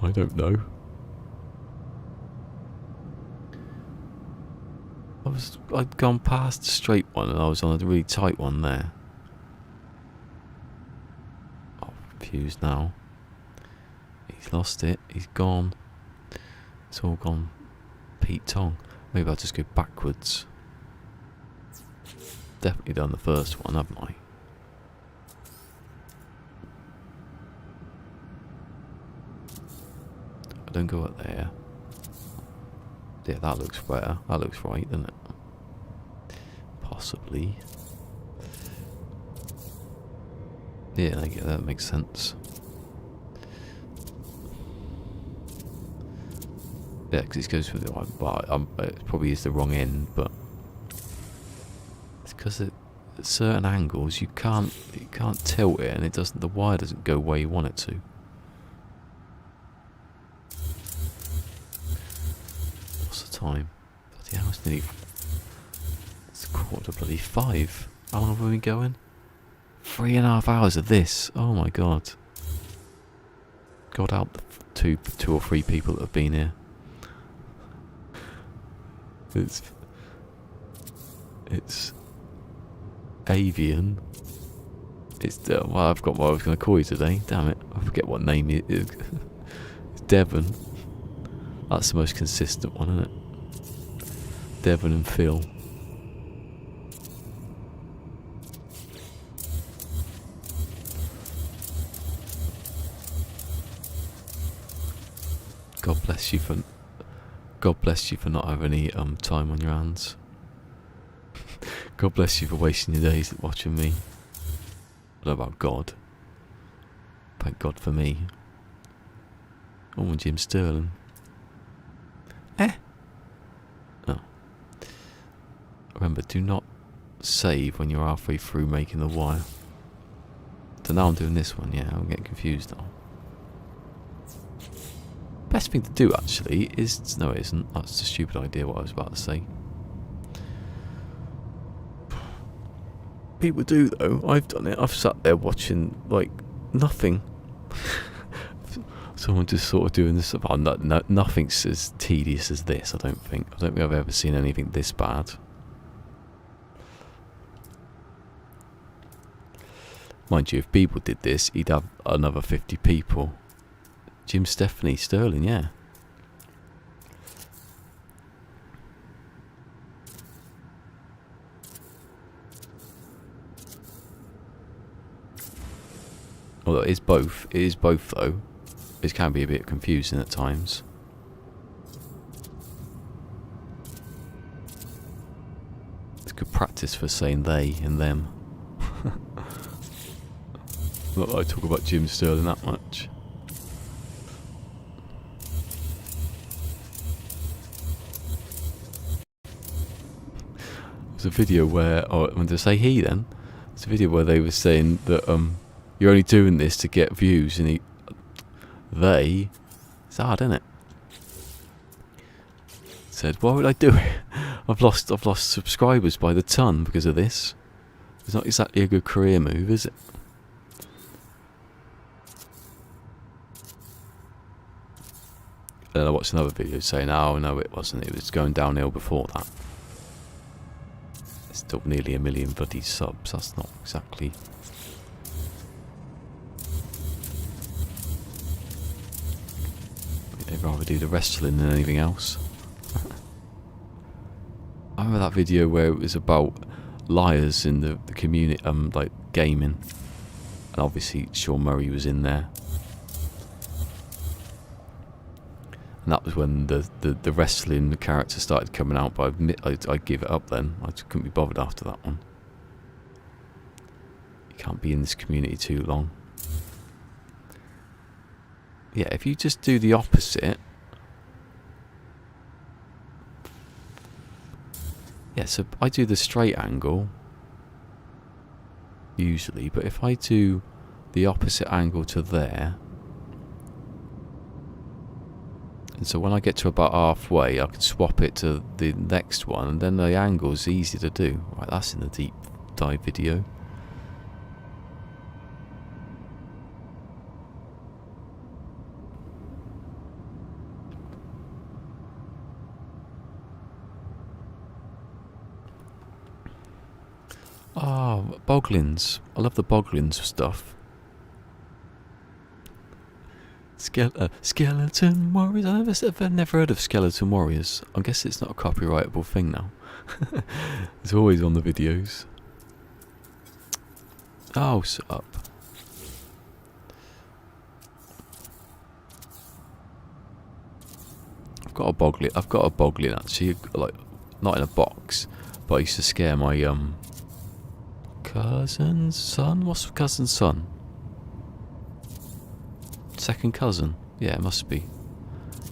I don't know. I'd gone past the straight one and I was on a really tight one there. I'm confused now. He's lost it. He's gone. It's all gone Pete Tong. Maybe I'll just go backwards. Definitely done the first one, haven't I? I don't go up there. Yeah, that looks better. That looks right, doesn't it? Possibly. Yeah, I get that. Makes sense. Yeah, because it goes through the right. But it probably is the wrong end, but it's because at certain angles you can't tilt it, and it doesn't. The wire doesn't go where you want it to. Time. Bloody hell, it's nearly... It's 4:45. How long have we been going? 3.5 hours of this. Oh my god. God help the two or three people that have been here. It's avian. It's well, I've got what I was going to call you today. Damn it, I forget what name it is. It's Devon. That's the most consistent one, isn't it? Devon and Phil. God bless you for not having any time on your hands. God bless you for wasting your days watching me. I don't know about God. Thank God for me. Oh, and Jim Sterling. Oh. Remember, do not save when you're halfway through making the wire. So now I'm doing this one, yeah, I'm getting confused now. Best thing to do actually is... No, it isn't. That's a stupid idea what I was about to say. People do though. I've done it. I've sat there watching, like, nothing. Someone just sort of doing this. Oh, nothing's as tedious as this, I don't think. I don't think I've ever seen anything this bad. Mind you, if people did this, he'd have another 50 people. Jim Stephanie Sterling, yeah. Although it is both. It is both, though. It can be a bit confusing at times. It's good practice for saying they and them. Not that I talk about Jim Sterling that much. There's a video where, oh, when to say he then, it's a video where they were saying that you're only doing this to get views, and it's hard, isn't it? Said, why would I do it? I've lost subscribers by the ton because of this. It's not exactly a good career move, is it? And I watched another video saying, oh no, it wasn't. It was going downhill before that. It's still nearly 1 million bloody subs. That's not exactly. They'd rather do the wrestling than anything else. I remember that video where it was about liars in the community, like gaming, and obviously Sean Murray was in there, and that was when the wrestling character started coming out. But I'd give it up then. I just couldn't be bothered after that one. You can't be in this community too long. Yeah, if you just do the opposite. Yeah, so I do the straight angle. usually, but if I do the opposite angle to there, and so when I get to about halfway I can swap it to the next one, and then the angle's easy to do. Right, that's in the deep dive video. Oh, boglins. I love the boglins stuff. Skeleton Warriors. I've never heard of Skeleton Warriors. I guess it's not a copyrightable thing now. It's always on the videos. Oh, shut up. I've got a boglin actually, like not in a box, but I used to scare my cousin's son? What's cousin's son? Second cousin? Yeah, it must be.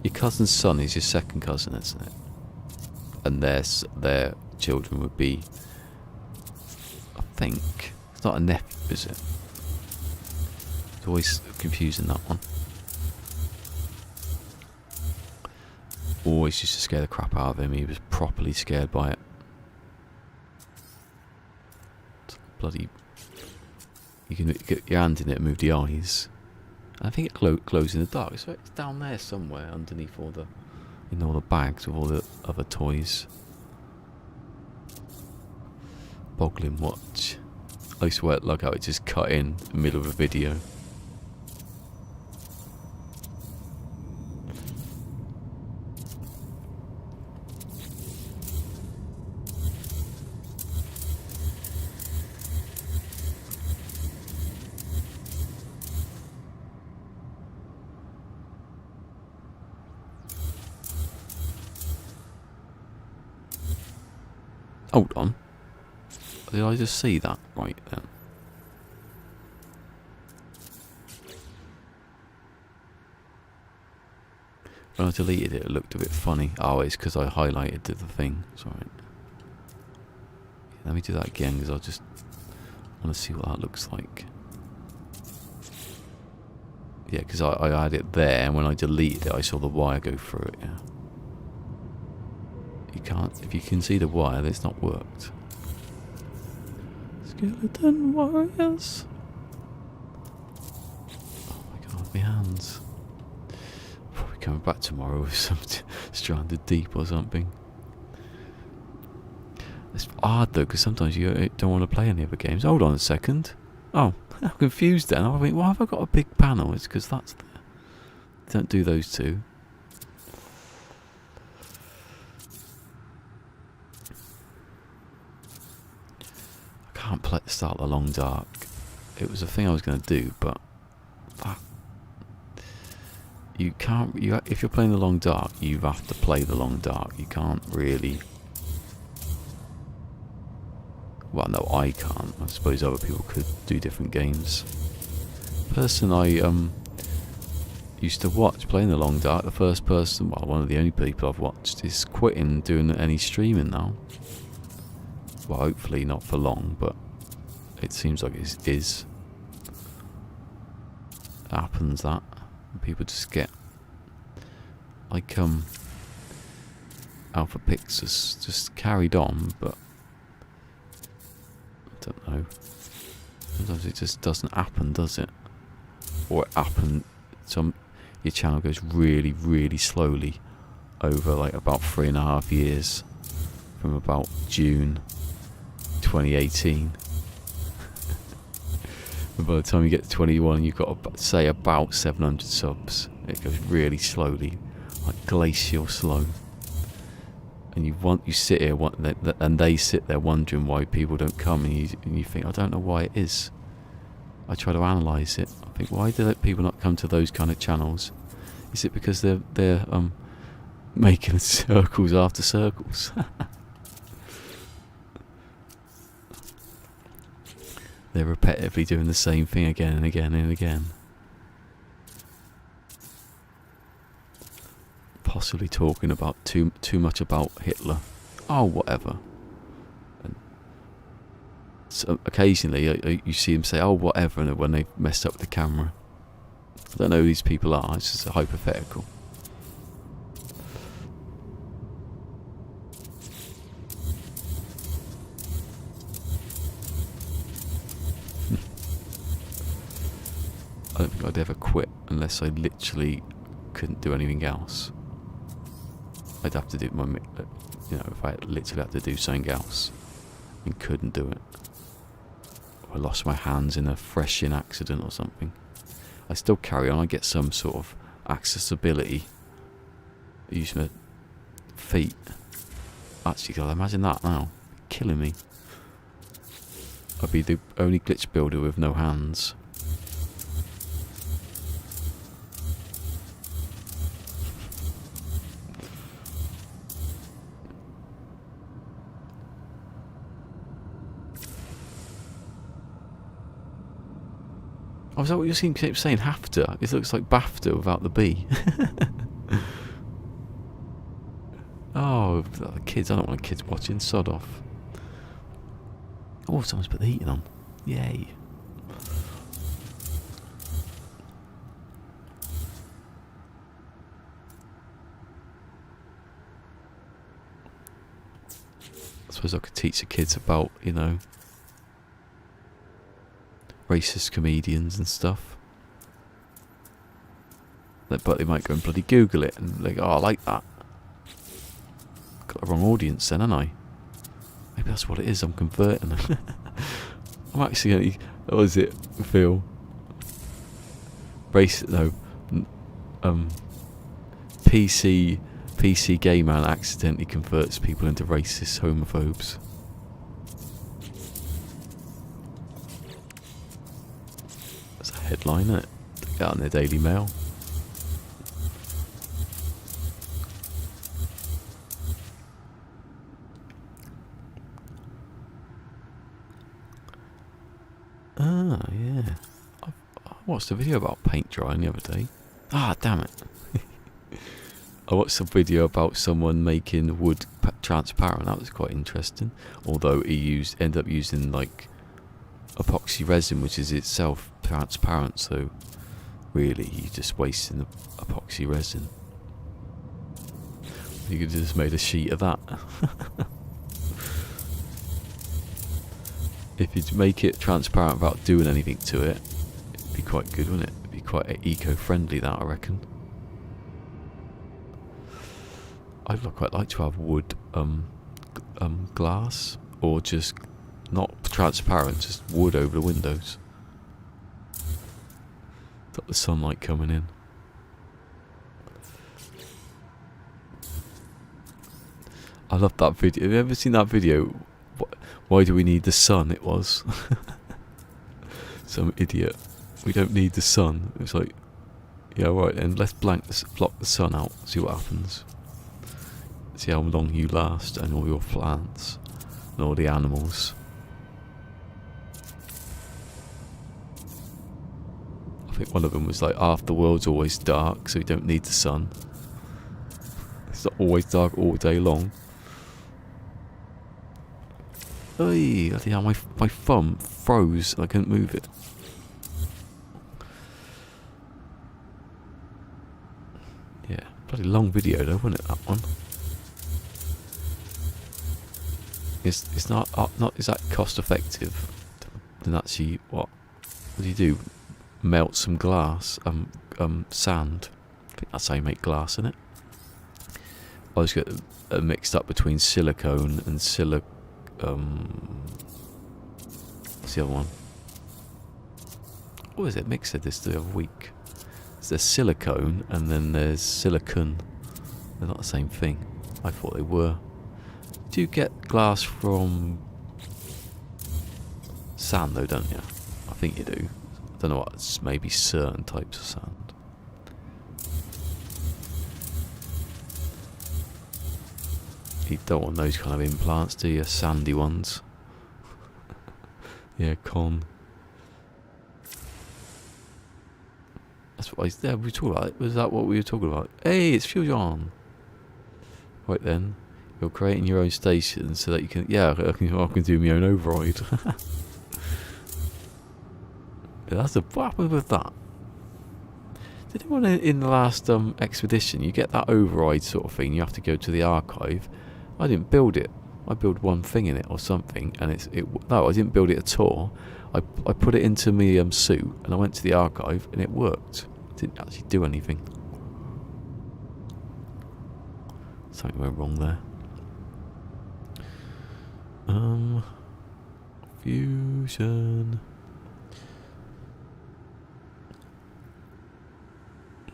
Your cousin's son is your second cousin, isn't it? And their children would be, I think, it's not a nephew, is it? It's always confusing, that one. Always used to scare the crap out of him. He was properly scared by it. Bloody, you can get your hand in it and move the eyes. I think it glows in the dark, so it's down there somewhere underneath all the, in all the bags with all the other toys. Boglin watch. I used to wear it like how it just cut in the middle of a video. Hold on. Did I just see that? Right then. When I deleted it, it looked a bit funny. Oh, it's because I highlighted the thing. Sorry. Let me do that again because I just want to see what that looks like. Yeah, because I had it there, and when I deleted it, I saw the wire go through it. Yeah. You can't. If you can see the wire, then it's not worked. Skeleton Warriors. Oh my god, my hands. Probably coming back tomorrow with some Stranded Deep or something. It's odd though, because sometimes you don't want to play any other games. Hold on a second. Oh, I'm confused then. I think, why have I got a big panel? It's because that's there. Don't do those two. I can't start the Long Dark. It was a thing I was going to do, but you can't. If you're playing the Long Dark, you have to play the Long Dark. You can't really. Well, no, I can't. I suppose other people could do different games. Person I used to watch playing the Long Dark, the first person, well, one of the only people I've watched, is quitting doing any streaming now. Well, hopefully not for long, but it seems like it is. It happens that people just get like Alpha Pixus just carried on, but I don't know. Sometimes it just doesn't happen, does it? Or it happen. Your channel goes really, really slowly over like about 3.5 years, from about June 2018. And by the time you get to 21, you've got say about 700 subs. It goes really slowly, like glacial slow. And you sit here, and they sit there wondering why people don't come, and you think, I don't know why it is. I try to analyse it. I think, why do people not come to those kind of channels? Is it because they're making circles after circles? They're repetitively doing the same thing again and again and again. Possibly talking about too much about Hitler. Oh, whatever. occasionally you see them say, "Oh, whatever," and when they messed up the camera. I don't know who these people are. It's just a hypothetical. I don't think I'd ever quit unless I literally couldn't do anything else. I'd have to do my, if I literally had to do something else and couldn't do it. Or I lost my hands in a threshing accident or something. I still carry on. I get some sort of accessibility. I use my feet. Actually, God, imagine that now. Killing me. I'd be the only glitch builder with no hands. Oh, is that what you keep saying? Hafta? It looks like BAFTA without the B. Oh, the kids. I don't want kids watching. Sod off. Oh, someone's put the heating on. Yay. I suppose I could teach the kids about, racist comedians and stuff. But they might go and bloody Google it and like, oh, I like that. Got the wrong audience then, haven't I? Maybe that's what it is. I'm converting them. I'm actually going to... What is it, Phil? PC gay man accidentally converts people into racist homophobes. That's a headline, isn't it? They get out in their Daily Mail. Ah, yeah. I watched a video about paint drying the other day. Ah, damn it. I watched a video about someone making wood transparent. That was quite interesting. Although he ended up using like epoxy resin, which is itself transparent. So really, you're just wasting the epoxy resin. You could have just made a sheet of that. If you'd make it transparent without doing anything to it, it'd be quite good, wouldn't it? It'd be quite eco-friendly, that, I reckon. I'd quite like to have wood glass, or just not transparent, just wood over the windows. Got the sunlight coming in. I love that video. Have you ever seen that video? Why do we need the sun? It was some idiot. We don't need the sun. It was like, yeah, right then. Let's block the sun out. See what happens. See how long you last, and all your plants, and all the animals. I think one of them was like, half the world's always dark, so you don't need the sun. It's not always dark all day long. Oy, bloody hell, my thumb froze and I couldn't move it. Yeah, bloody long video though, wasn't it, that one? It's not is that cost effective? Then actually, what do you do? Melt some glass, sand. I think that's how you make glass, isn't it? I always get mixed up between silicone and what's the other one? What was it? Mix said this the other week. There's silicone and then there's silicon. They're not the same thing. I thought they were. Do you get glass from sand though, don't you? I think you do. I don't know what, it's maybe certain types of sand. You don't want those kind of implants, do you? Sandy ones. Yeah, con. That's what we were talking about. Was that what we were talking about? Hey, it's Fusion. Right then, you're creating your own station so that you can. Yeah, I can do my own override. What happened with that? Did anyone in the last expedition, you get that override sort of thing, you have to go to the archive. I didn't build it. I built one thing in it or something, and no, I didn't build it at all. I put it into my suit, and I went to the archive, and it worked. It didn't actually do anything. Something went wrong there. Fusion.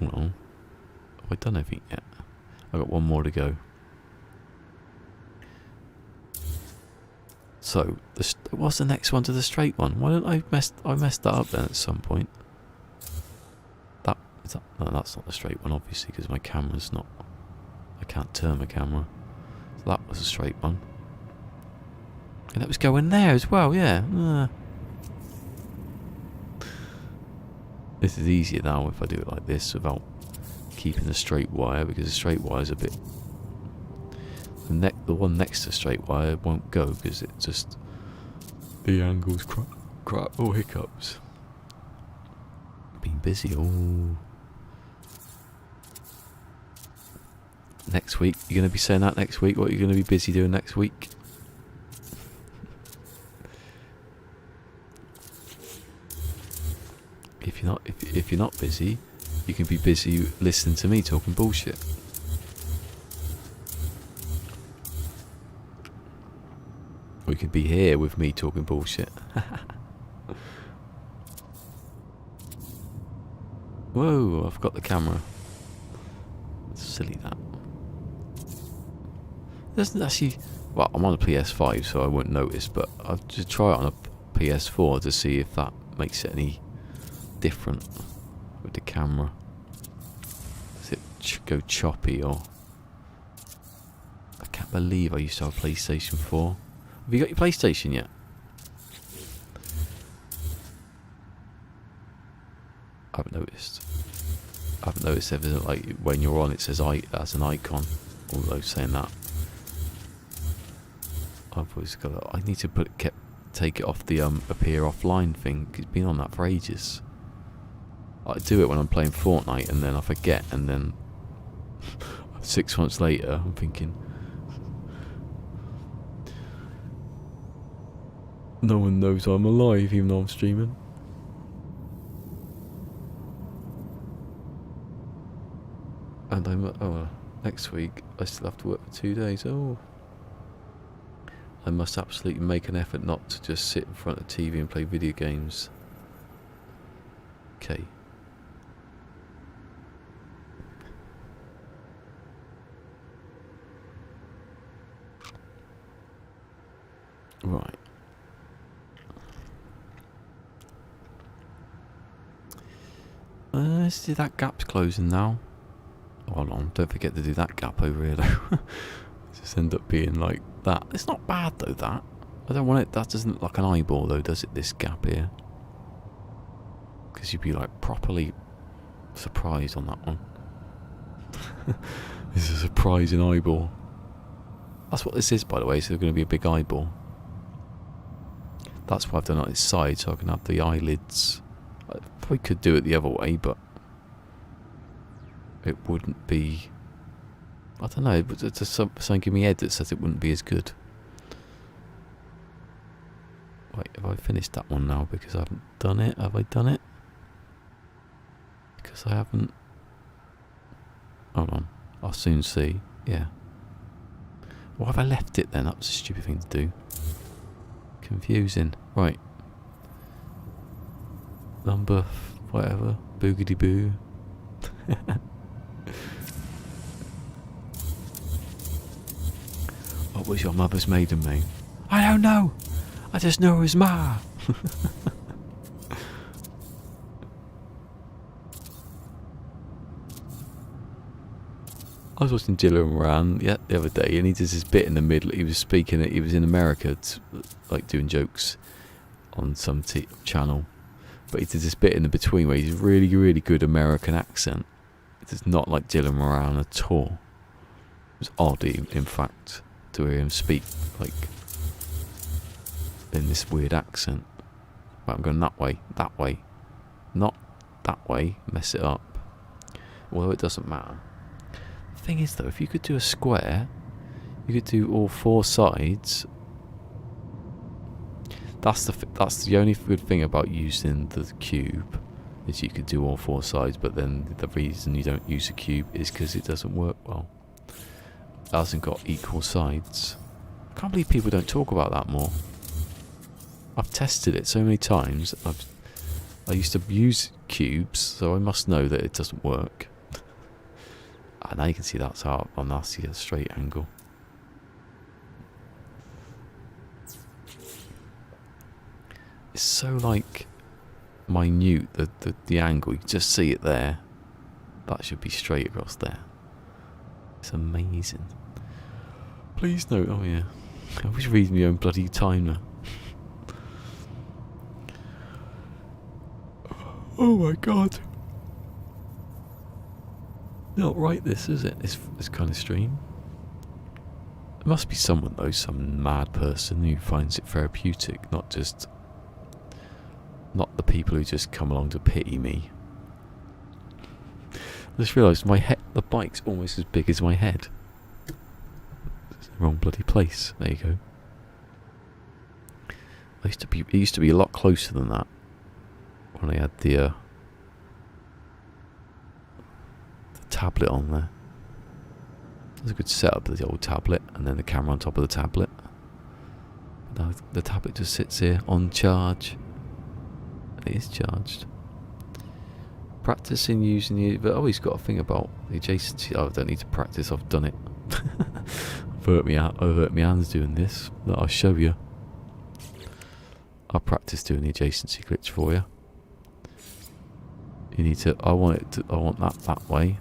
Well, have I done everything yet? I got one more to go. So, what's the next one to the straight one? Why don't I messed that up then at some point? No, that's not the straight one, obviously, because my camera's not. I can't turn my camera. So that was a straight one. And that was going there as well, yeah. This is easier now if I do it like this without keeping the straight wire, because the straight wire is a bit. The one next to the straight wire won't go because it just the angle's crap or hiccups. Been busy all. Next week, you're going to be saying that next week. What are you going to be busy doing next week? If you're not busy, you can be busy listening to me talking bullshit. Or you could be here with me talking bullshit. Whoa, I've got the camera. It's silly that. It doesn't actually. Well, I'm on a PS5, so I won't notice, but I'll just try it on a PS4 to see if that makes it any different with the camera. Does it go choppy or? I can't believe I used to have a PlayStation 4. Have you got your PlayStation yet? I haven't noticed. I haven't noticed everything, like when you're on it says as an icon. Although saying that, I've always got. I need to take it off the appear offline thing. It's been on that for ages. I do it when I'm playing Fortnite and then I forget, and then 6 months later I'm thinking, no one knows I'm alive even though I'm streaming. And next week I still have to work for 2 days. Oh, I must absolutely make an effort not to just sit in front of TV and play video games. Okay. Right. Let's see, that gap's closing now. Hold on, don't forget to do that gap over here though. Just end up being like that. It's not bad though, that. I don't want it, that doesn't look like an eyeball though, does it, this gap here? Because you'd be like properly surprised on that one. This is a surprising eyeball. That's what this is, by the way, so there's going to be a big eyeball. That's why I've done it on its side, so I can have the eyelids. I probably could do it the other way, but it wouldn't be. I don't know. It's just something in my head that says it wouldn't be as good. Wait, have I finished that one now? Because I haven't done it. Have I done it? Because I haven't. Hold on. I'll soon see. Yeah. Why have I left it then? That was a stupid thing to do. Confusing. Right. Number whatever. Boogity boo. What was your mother's maiden name? I don't know. I just know it was Ma. I was watching DeLorean the other day, and he does this bit in the middle. He was speaking. He was in America, like doing jokes on some channel, but he did this bit in the between where he's really, really good American accent. It's not like Dylan Moran at all. It was odd, in fact, to hear him speak like in this weird accent. Right, I'm going that way, not that way, mess it up. Although it doesn't matter. The thing is though, if you could do a square, you could do all 4 sides. That's the only good thing about using the cube, is you could do all 4 sides, but then the reason you don't use a cube is because it doesn't work well. It hasn't got equal sides. I can't believe people don't talk about that more. I've tested it so many times. I used to use cubes, so I must know that it doesn't work. And now you can see that's how on that's a straight angle. It's so like minute, the angle. You can just see it there. That should be straight across there. It's amazing. Please note, oh yeah, I was reading my own bloody timer. Oh my god. Not right this, is it? This kind of stream. There must be someone though, some mad person who finds it therapeutic, not the people who just come along to pity me. I just realised my head, the bike's almost as big as my head. It's the wrong bloody place. There you go. It used to be a lot closer than that when I had the tablet on there. There's a good setup of the old tablet, and then the camera on top of the tablet. Now the tablet just sits here on charge. It is charged. Practicing using the... But I always got a thing about the adjacency. Oh, I don't need to practice, I've done it. I've hurt my hands doing this. Look, I'll show you. I'll practice doing the adjacency glitch for you. You need to... I want that way.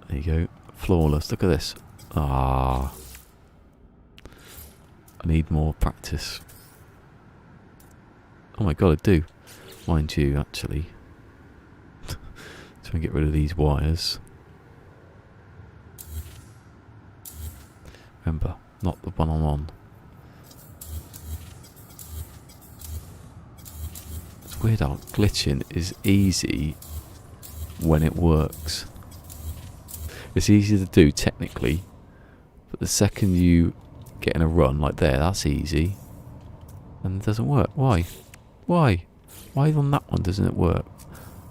There you go. Flawless. Look at this. Ah. I need more practice. Oh my god, I do. Mind you, actually. Try and get rid of these wires. Remember, not the one I'm on. It's weird how glitching is easy when it works. It's easy to do technically, but the second you get in a run like there, that's easy. And it doesn't work. Why? Why? Why on that one doesn't it work?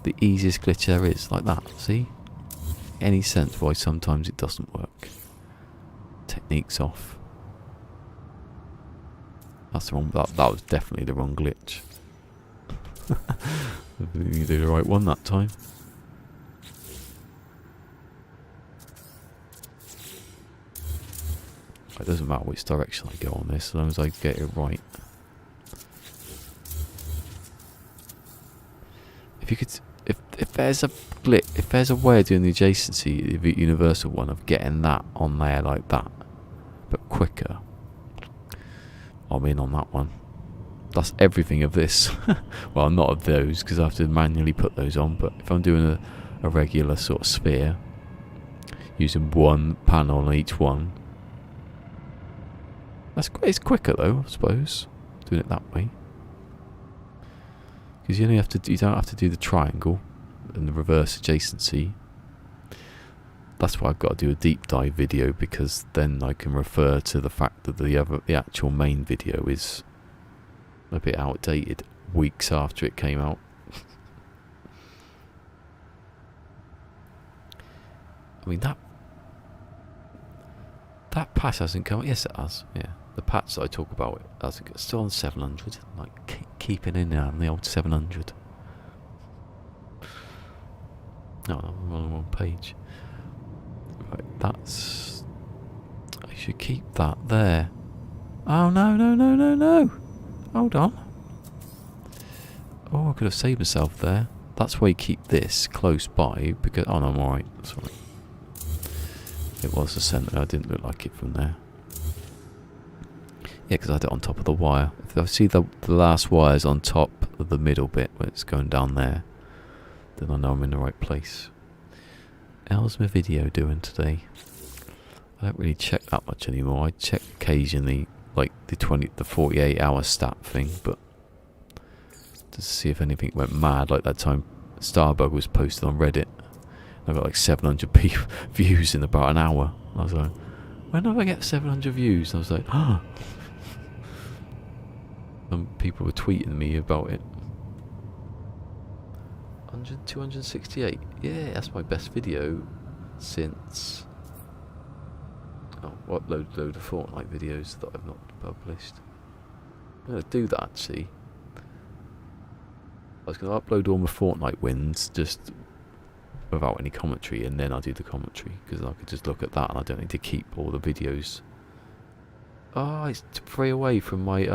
The easiest glitch there is, like that, see? Any sense why sometimes it doesn't work? Technique's off. That's the wrong, that was definitely the wrong glitch. I didn't even do the right one that time. It doesn't matter which direction I go on this, as long as I get it right. If you could, if there's a glitch, if there's a way of doing the adjacency, the universal one, of getting that on there like that, but quicker, I'm in on that one. That's everything of this. Well, not of those, because I have to manually put those on, but if I'm doing a regular sort of sphere, using one panel on each one, it's quicker though, I suppose, doing it that way. Because you don't have to do the triangle and the reverse adjacency. That's why I've got to do a deep dive video, because then I can refer to the fact that the actual main video is a bit outdated weeks after it came out. I mean that patch hasn't come. Yes, it has. Yeah, the patch that I talk about it's still on 700. Like keeping in there on the old 700. No, I'm on the wrong page. Right, I should keep that there. Oh no! Hold on. Oh, I could have saved myself there. That's why you keep this close by, because... Oh no, I'm alright. Sorry. It was the centre. I didn't look like it from there. Yeah, because I had it on top of the wire. If I see the last wires on top of the middle bit where it's going down there, then I know I'm in the right place. How's my video doing today? I don't really check that much anymore. I check occasionally, like the 48 hour stat thing, but to see if anything went mad, like that time Starbug was posted on Reddit. I got like 700 views in about an hour. I was like, when did I get 700 views? And I was like, ah. And people were tweeting me about it. 268. Yeah, that's my best video since. Oh, I'll upload a load of Fortnite videos that I've not published. I'm going to do that actually. I was going to upload all my Fortnite wins just without any commentary, and then I'll do the commentary, because I could just look at that and I don't need to keep all the videos. Oh, it's 3 away from my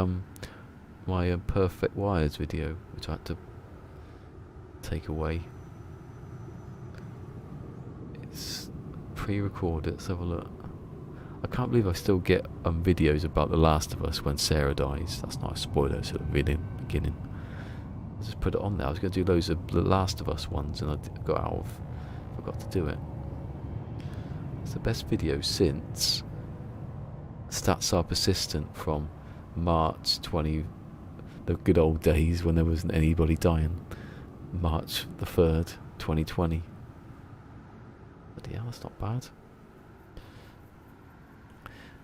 my perfect wires video, which I had to take away. It's pre-recorded. Let's have a look. I can't believe I still get videos about The Last of Us when Sarah dies. That's not a spoiler, it's at the beginning. I just put it on there. I was going to do loads of The Last of Us ones, and I forgot to do it. It's the best video since Stats Are Persistent from March 20, the good old days when there wasn't anybody dying. March the 3rd, 2020. Bloody hell, that's not bad.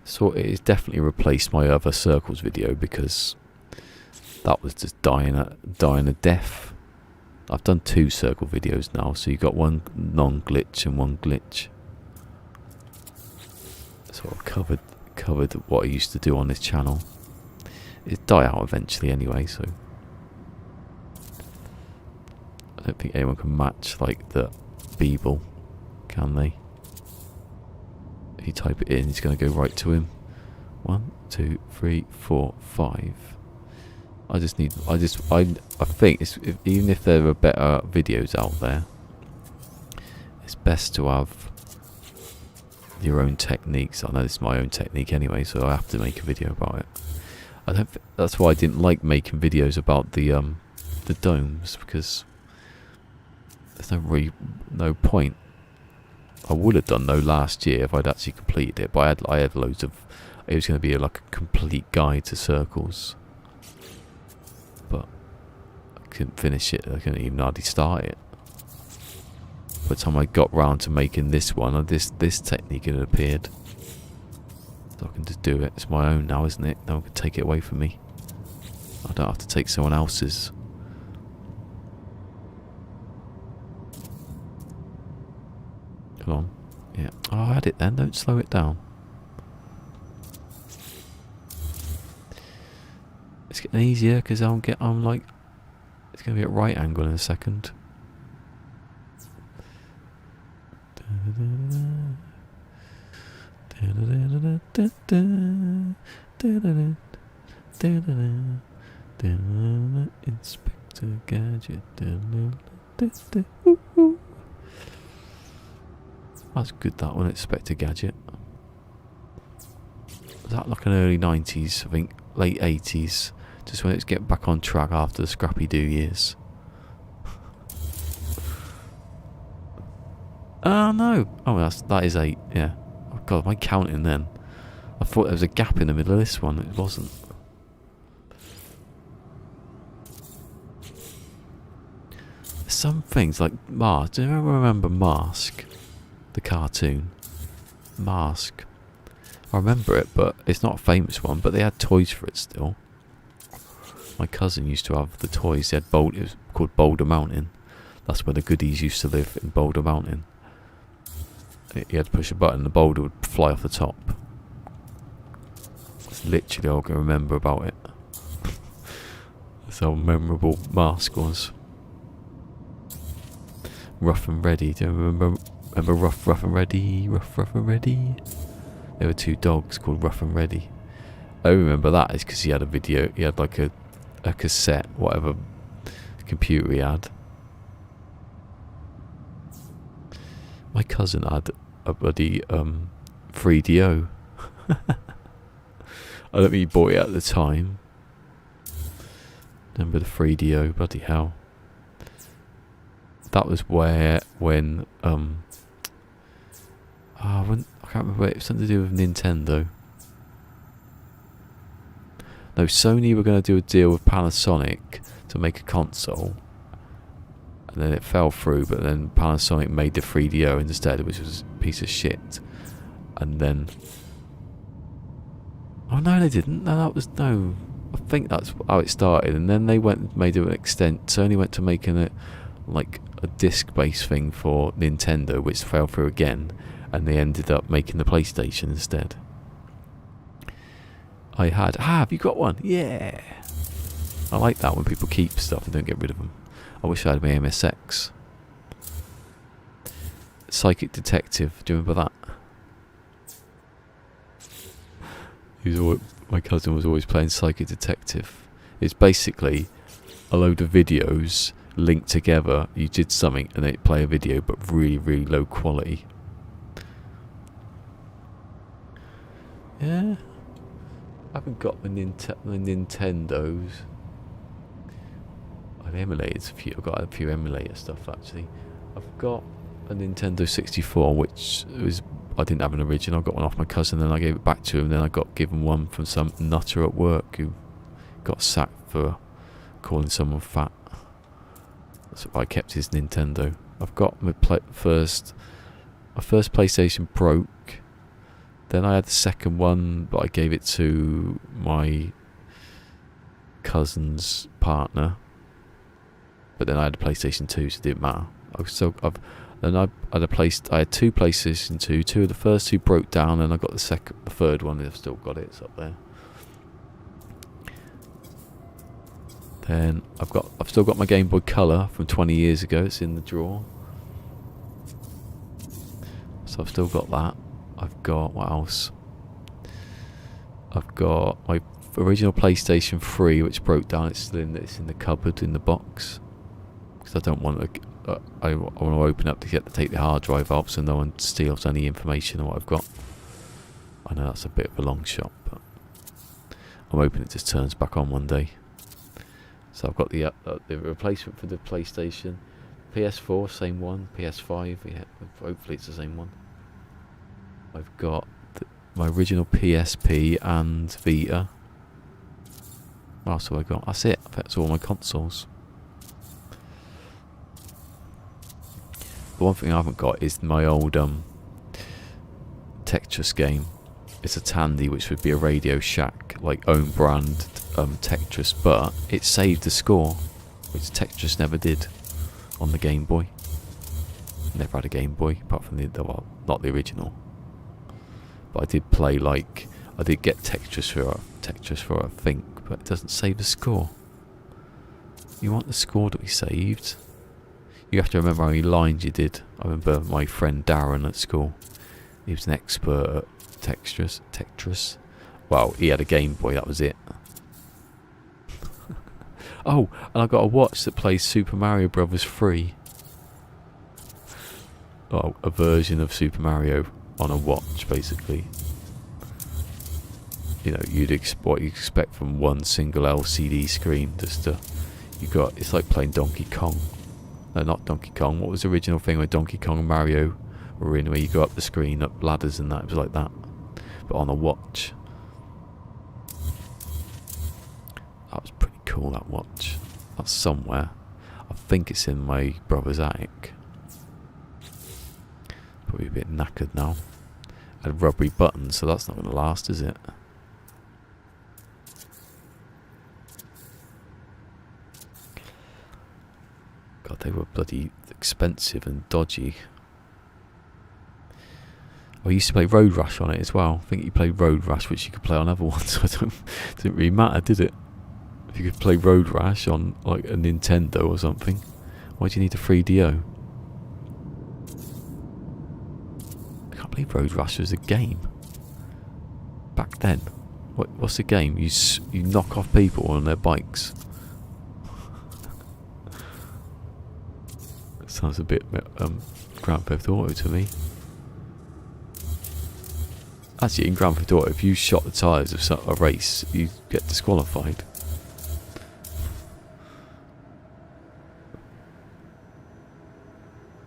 So it has definitely replaced my other circles video, because that was just dying a death. I've done 2 circle videos now, so you got one non-glitch and one glitch. So I've covered what I used to do on this channel. It die out eventually anyway, so I don't think anyone can match like the Beeble, can they? If you type it in, it's going to go right to him. 1, 2, 3, 4, 5. I think even if there are better videos out there, it's best to have your own techniques. I know this is my own technique anyway, so I have to make a video about it. That's why I didn't like making videos about the domes, because there's no point. I would have done though last year if I'd actually completed it, but I had loads of. It was going to be like a complete guide to circles, but I couldn't finish it. I couldn't even hardly start it. By the time I got round to making this one, this technique had appeared. So I can just do it. It's my own now, isn't it? No one can take it away from me. I don't have to take someone else's. Come on. Yeah. Oh, I had it then. Don't slow it down. It's getting easier because I'm like, it's going to be at right angle in a second. Inspector Gadget. That's good, that one, Inspector Gadget. Was that like an early 90s, I think, late 80s, just when it's getting back on track after the Scrappy-Doo years. Oh no! Oh, that is 8. Yeah. Oh god, am I counting then? I thought there was a gap in the middle of this one. It wasn't. Some things like Mask. Do you remember Mask, the cartoon? Mask. I remember it, but it's not a famous one. But they had toys for it still. My cousin used to have the toys. They had it was called Boulder Mountain. That's where the goodies used to live, in Boulder Mountain. You had to push a button and the boulder would fly off the top. That's literally all I can remember about it. That's how memorable Mask was. Rough and Ready. Do you remember Rough and Ready? Rough and Ready? There were 2 dogs called Rough and Ready. I remember that is because he had a video. He had like a cassette, whatever computer he had. My cousin had a bloody 3DO. I don't think he bought it at the time. Remember the 3DO? Bloody hell. That was when I can't remember. It was something to do with Nintendo. No, Sony were going to do a deal with Panasonic to make a console, and then it fell through. But then Panasonic made the 3DO instead, which was a piece of shit. And then, oh no, they didn't. No, that was no. I think that's how it started. And then they went and made an extent. Sony went to making it like a disc-based thing for Nintendo, which fell through again, and they ended up making the PlayStation instead. Have you got one? Yeah. I like that when people keep stuff and don't get rid of them. I wish I had my MSX. Psychic Detective, do you remember that? My cousin was always playing Psychic Detective. It's basically a load of videos linked together. You did something and they play a video, but really, really low quality. Yeah. I haven't got the Nintendos. I've emulated a few. I've got a few emulator stuff actually. I've got a Nintendo 64, which was, I didn't have an original. I got one off my cousin, then I gave it back to him. Then I got given one from some nutter at work who got sacked for calling someone fat. So I kept his Nintendo. I've got my first PlayStation broke. Then I had the second one, but I gave it to my cousin's partner. But then I had a PlayStation 2, so it didn't matter. I had two PlayStation 2. Two of the first two broke down, and I got the third one. I've still got it. It's up there. Then I've still got my Game Boy Color from 20 years ago. It's in the drawer. So I've still got that. I've got, what else? I've got my original PlayStation 3, which broke down. It's in the cupboard in the box, because I don't want to. I want to open up to take the hard drive out, so no one steals any information of what I've got. I know that's a bit of a long shot, but I'm hoping it just turns back on one day. So I've got the replacement for the PlayStation, PS4, same one, PS5. Yeah, hopefully it's the same one. I've got my original PSP and Vita. What else have I got? That's it. That's all my consoles. The one thing I haven't got is my old Tetris game. It's a Tandy, which would be a Radio Shack like own brand Tetris, but it saved the score, which Tetris never did on the Game Boy. Never had a Game Boy apart from not the original. But I did play I did get Tetris for I think, but it doesn't save the score. You want the score to be saved? You have to remember how many lines you did. I remember my friend Darren at school. He was an expert at Tetris. Well, he had a Game Boy, that was it. Oh, and I got a watch that plays Super Mario Brothers 3. Oh, a version of Super Mario on a watch, basically. You know, what you expect from one single LCD screen. It's like playing Donkey Kong. No, not Donkey Kong. What was the original thing where Donkey Kong and Mario were in, where you go up the screen, up ladders and that? It was like that, but on a watch. That was pretty cool, that watch. That's somewhere. I think it's in my brother's attic. Probably a bit knackered now. Had rubbery buttons, so that's not going to last, is it? God, they were bloody expensive and dodgy. I used to play Road Rush on it as well. I think you played Road Rush, which you could play on other ones, so it didn't really matter, did it? If you could play Road Rash on like a Nintendo or something, why do you need a 3DO? I can't believe Road Rash was a game back then. What's the game? You knock off people on their bikes. That sounds a bit Grand Theft Auto to me. Actually, in Grand Theft Auto, if you shot the tyres of a race, you get disqualified.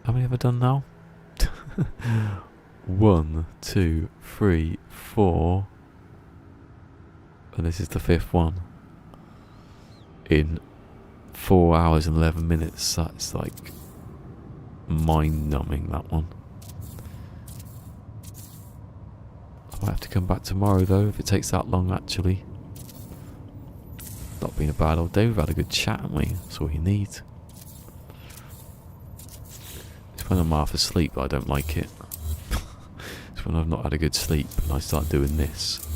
How many have I done now? 1, 2, 3, 4. And this is the 5th one. In 4 hours and 11 minutes. That's like mind-numbing, that one. I might have to come back tomorrow though if it takes that long actually. Not been a bad old day. We've had a good chat, haven't we? That's all you need. It's when I'm half asleep I don't like it. It's when I've not had a good sleep and I start doing this.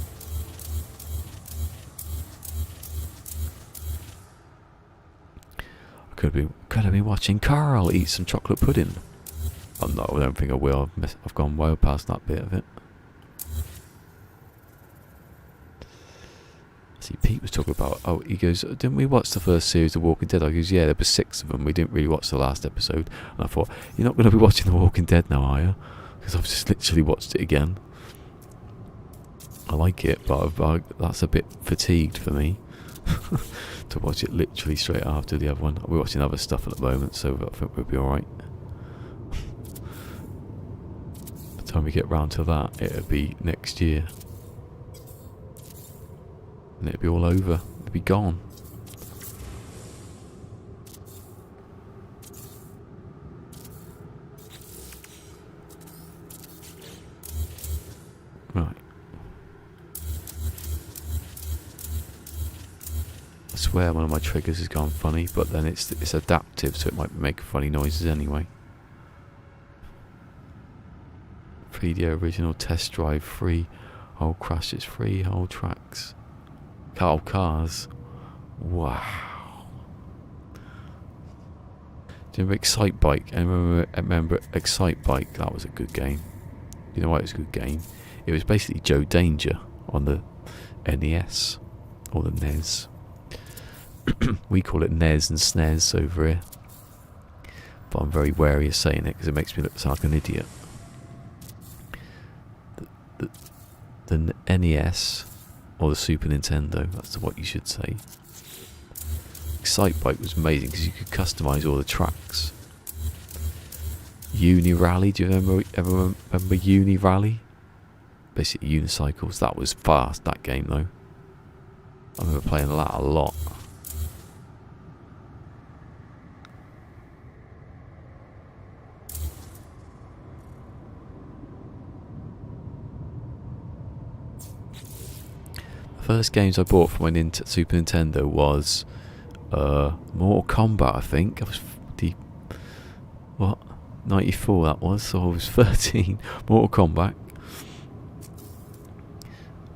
I could have been watching Carl eat some chocolate pudding. Oh no, I don't think I will. I've gone well past that bit of it. See, Pete was talking about, oh, he goes, didn't we watch the first series of Walking Dead? I goes, yeah, there were 6 of them. We didn't really watch the last episode. And I thought, you're not going to be watching The Walking Dead now, are you? Because I've just literally watched it again. I like it, but that's a bit fatigued for me. To watch it literally straight after the other one. We're watching other stuff at the moment, so I think we'll be alright. By the time we get round to that, it'll be next year. And it'll be all over. It'll be gone. Right. I swear one of my triggers has gone funny, but then it's adaptive, so it might make funny noises anyway. 3D original test drive free. Whole crashes free. Whole tracks. Cars. Wow. Do you remember Excite Bike? I remember Excite Bike. That was a good game. You know why it was a good game? It was basically Joe Danger on the NES or the NES. We call it NES and SNES over here, but I'm very wary of saying it because it makes me look like an idiot. The NES or the Super Nintendo, that's what you should say. Excite Bike was amazing because you could customise all the tracks. Uni Rally, do you remember Uni Rally? Basically unicycles. That was fast, that game though. I remember playing that a lot. First games I bought for my Super Nintendo was Mortal Kombat, I think. I was 94 that was, so I was 13. Mortal Kombat.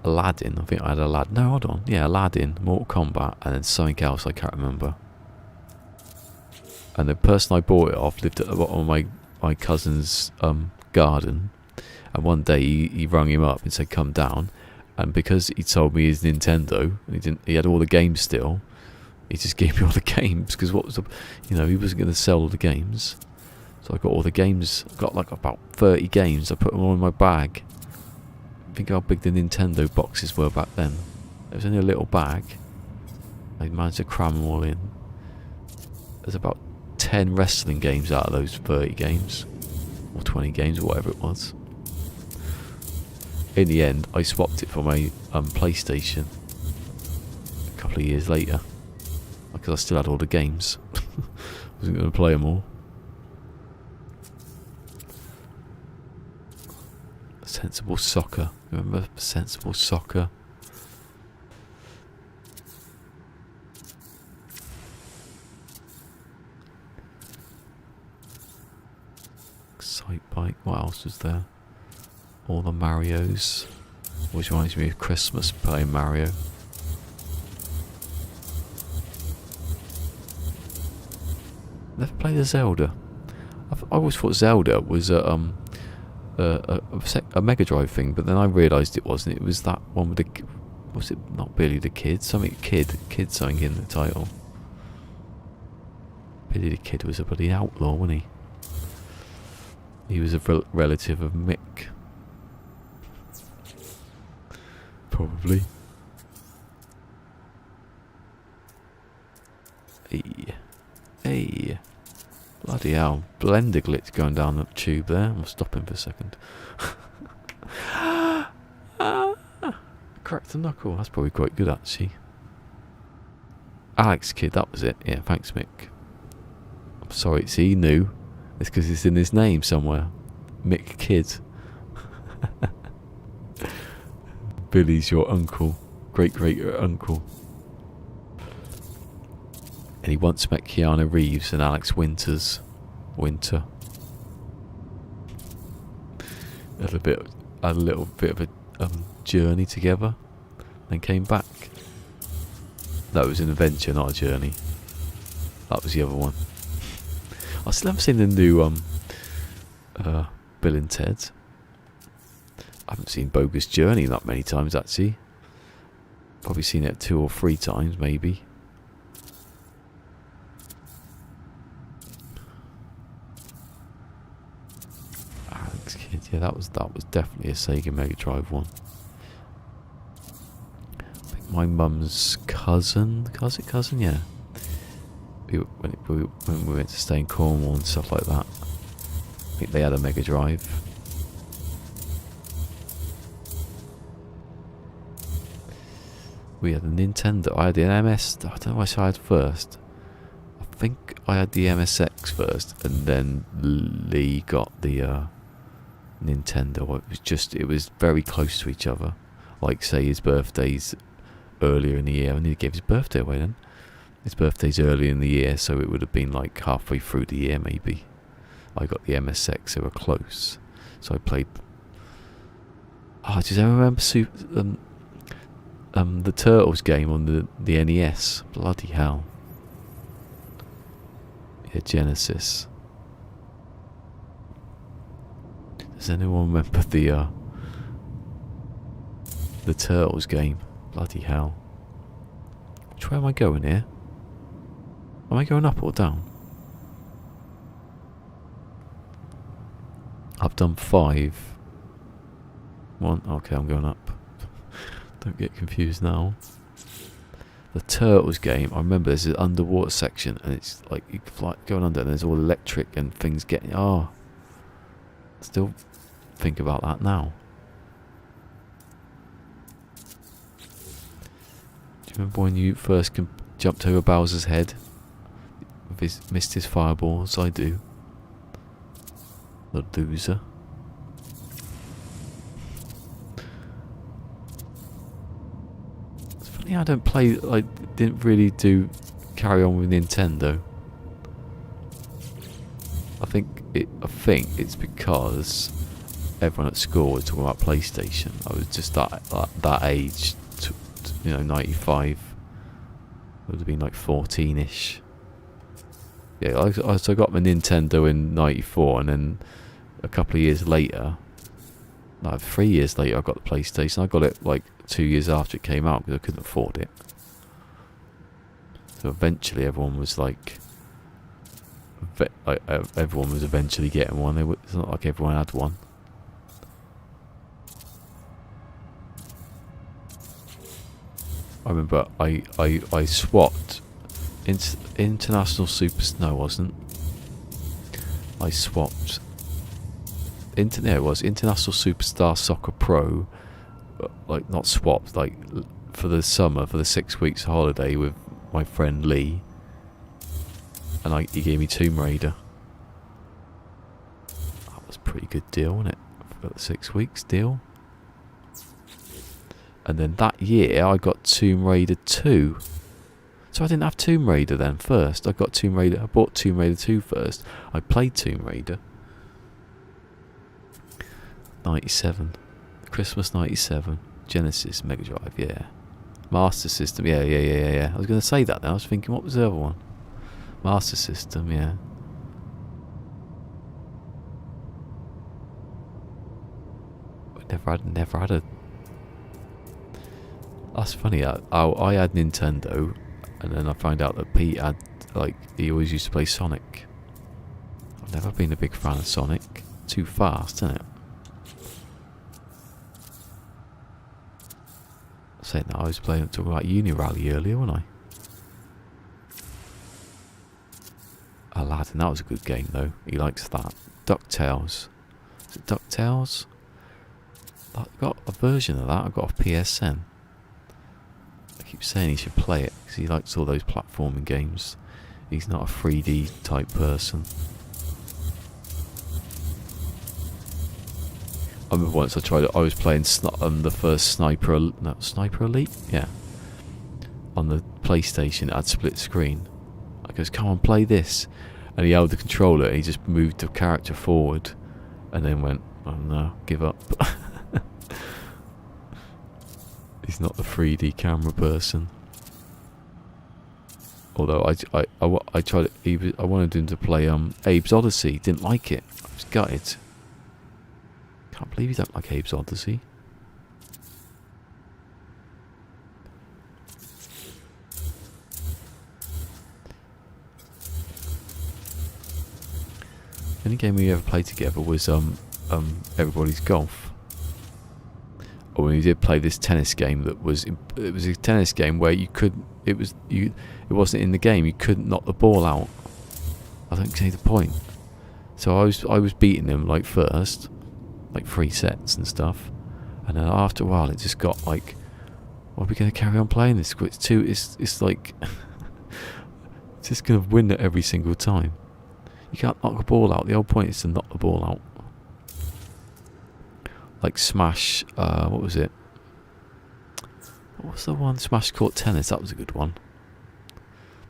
Aladdin, I think I had Aladdin. No, hold on. Yeah, Aladdin, Mortal Kombat, and then something else I can't remember. And the person I bought it off lived at the bottom of my cousin's garden. And one day he rang him up and said, come down. And because he told me his Nintendo, and he had all the games still, he just gave me all the games, because what was he wasn't going to sell all the games. So I got all the games, got like about 30 games, I put them all in my bag. Think how big the Nintendo boxes were back then. It was only a little bag. I managed to cram them all in. There's about 10 wrestling games out of those 30 games, or 20 games, or whatever it was. In the end, I swapped it for my PlayStation a couple of years later, because I still had all the games. I wasn't going to play them all. Sensible Soccer. Remember Sensible Soccer? Excite Bike. What else was there? All the Marios. Which reminds me of Christmas playing Mario. Never played a Zelda. I always thought Zelda was a Mega Drive thing, but then I realised it wasn't. It was that one with the... Was it not Billy the Kid? Something Kid something in the title. Billy the Kid was a bloody outlaw, wasn't he? He was a relative of Mick. Probably. Hey. Bloody hell. Blender glitch going down the tube there. I'll stop him for a second. Cracked a knuckle. That's probably quite good actually. Alex Kid, that was it. Yeah, thanks, Mick. I'm sorry, see, he knew. It's because it's in his name somewhere. Mick Kid. Billy's your uncle. Great uncle. And he once met Keanu Reeves and Alex Winter. A little bit of a journey together, then came back. That was an adventure, not a journey. That was the other one. I still haven't seen the new Bill and Ted. I haven't seen Bogus Journey that many times actually. Probably seen it 2 or 3 times maybe. Alex Kidd, yeah, that was definitely a Sega Mega Drive one. I think my mum's cousin, yeah. When we went to stay in Cornwall and stuff like that, I think they had a Mega Drive. We had a Nintendo. I had the NMS. I don't know which I had first. I think I had the MSX first, and then Lee got the Nintendo. It was very close to each other. Like, say, his birthday's earlier in the year. I need to give his birthday away then. His birthday's early in the year, so it would have been like halfway through the year maybe. I got the MSX, they were close. So I played... Oh, does anyone remember the Turtles game on the NES? Bloody hell. Yeah, Genesis. Does anyone remember the Turtles game? Bloody hell. Which way am I going here? Am I going up or down? I've done 5. 1. Okay, I'm going up. Don't get confused now. The Turtles game, I remember there's an underwater section and it's like you can fly going under and there's all electric and things getting... Oh. Still think about that now. Do you remember when you first jumped over Bowser's head? Missed his fireballs? I do. The loser. It's funny I don't play, didn't really carry on with Nintendo. I think it's because everyone at school was talking about PlayStation. I was just that age, 95. I would have been like 14ish. Yeah, so I got my Nintendo in 94, and then a couple of years later, 3 years later, I got the PlayStation. I got it like 2 years after it came out because I couldn't afford it. So eventually, everyone was everyone was eventually getting one. It's not like everyone had one. I remember I swapped International Super. No, it wasn't. I swapped. It was International Superstar Soccer Pro. But, not swapped. For the summer, for the 6 weeks holiday with my friend Lee. And he gave me Tomb Raider. That was a pretty good deal, wasn't it? For the 6 weeks deal. And then that year I got Tomb Raider 2. So I didn't have Tomb Raider then first. I bought Tomb Raider 2 first. I played Tomb Raider. 97. Christmas 97. Genesis, Mega Drive, yeah. Master System, yeah. I was going to say that then. I was thinking, what was the other one? Master System, yeah. Never had a... That's funny. I had Nintendo, and then I found out that Pete had, he always used to play Sonic. I've never been a big fan of Sonic. Too fast, isn't it? Saying that, I was talking about Uni Rally earlier, wasn't I? Aladdin, that was a good game though. He likes that. DuckTales. Is it DuckTales? I got a version of that. I got off PSN. I keep saying he should play it because he likes all those platforming games. He's not a 3D type person. I remember once I tried it. I was playing the first Sniper Elite, yeah, on the PlayStation. It had split screen. I goes, "Come on, play this," and he held the controller. And he just moved the character forward, and then went, "Oh no, give up." He's not the 3D camera person. Although I tried it. I wanted him to play Abe's Odyssey. Didn't like it. I was gutted. Can't believe you don't like Abe's Odyssey. The only game we ever played together was Everybody's Golf. Or when we did play this tennis game it was a tennis game where you could it wasn't in the game, you couldn't knock the ball out. I don't see the point. So I was beating him like first, like 3 sets and stuff, and then after a while it just got like, are we going to carry on playing this? It's like it's just going to win it every single time. You can't knock the ball out. The whole point is to knock the ball out. Like Smash, what was it? What was the one? Smash Court Tennis, that was a good one.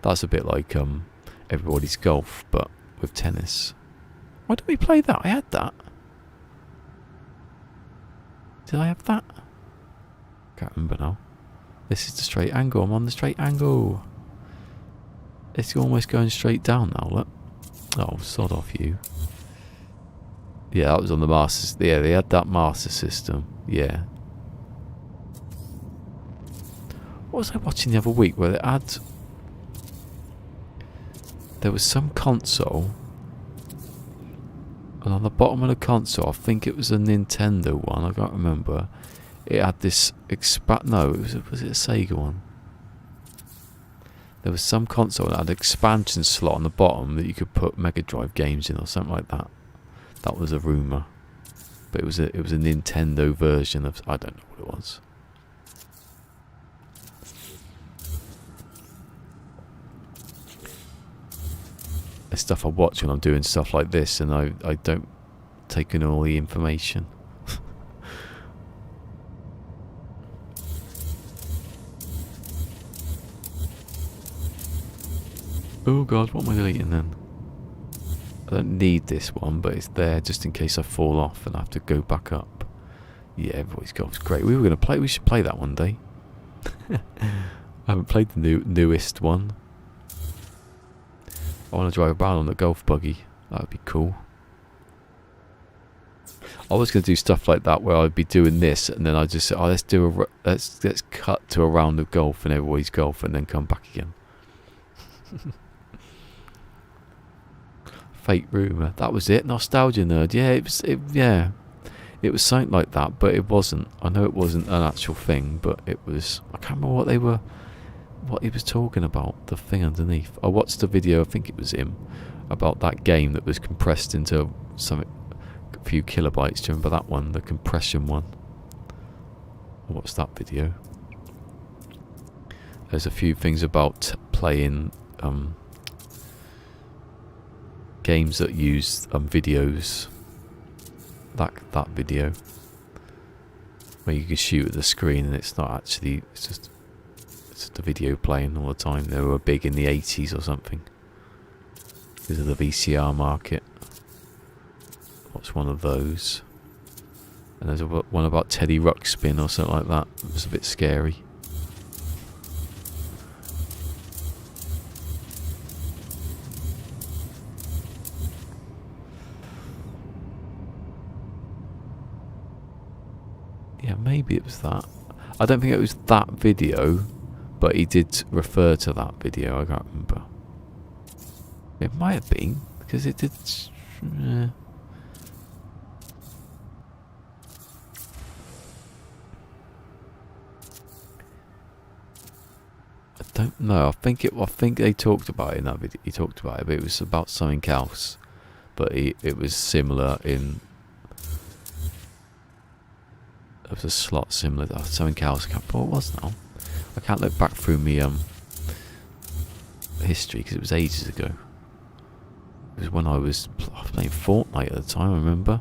That's a bit like Everybody's Golf, but with tennis. Why did we play that? I had that. Did I have that? Can't remember now. This is the straight angle. I'm on the straight angle. It's almost going straight down now, look. Oh, sod off you. Yeah, that was on the Master. Yeah, they had that Master System. Yeah. What was I watching the other week where they had... There was some console. And on the bottom of the console, I think it was a Nintendo one, I can't remember. It had this... No, was it a Sega one? There was some console that had an expansion slot on the bottom that you could put Mega Drive games in or something like that. That was a rumour, but it was a Nintendo version of, I don't know what it was. It's stuff I watch when I'm doing stuff like this, and I don't take in all the information. Oh God, what am I deleting then? I don't need this one, but it's there just in case I fall off and I have to go back up. Yeah, Everybody's Golf's great. We should play that one day. I haven't played the newest one. I want to drive around on the golf buggy. That would be cool. I was going to do stuff like that where I'd be doing this and then I'd just say, oh, let's cut to a round of golf and Everybody's Golf and then come back again. Fake rumour. That was it. Nostalgia nerd. Yeah, it was something like that, but it wasn't. I know it wasn't an actual thing, but it was. I can't remember what he was talking about. The thing underneath. I watched a video. I think it was him about that game that was compressed into a few kilobytes. Do you remember that one? The compression one. I watched that video. There's a few things about playing. Games that use videos, that video where you can shoot at the screen and it's not actually, it's just the video playing all the time. They were big in the 80s or something because of the VCR market. Watch one of those, and there's one about Teddy Ruxpin or something like that. It was a bit scary. Yeah, maybe it was that. I don't think it was that video, but he did refer to that video. I can't remember. It might have been, because it did... I don't know. I think they talked about it in that video. He talked about it, but it was about something else. But it was similar in... There was a slot similar to something else. I can't remember what it was now. I can't look back through me history because it was ages ago. It was when I was playing Fortnite at the time. I remember.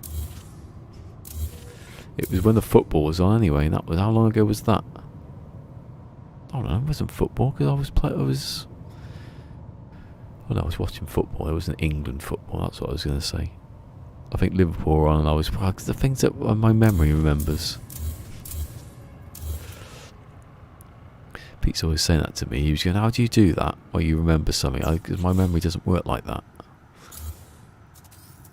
It was when the football was on anyway, and that was how long ago was that? I don't know. It wasn't football because I was. Oh no, I was watching football. It wasn't England football. That's what I was going to say. I think Liverpool were on, and I was the things that my memory remembers. Pete's always saying that to me. He was going, "How do you do that? Or you remember something?" Because my memory doesn't work like that.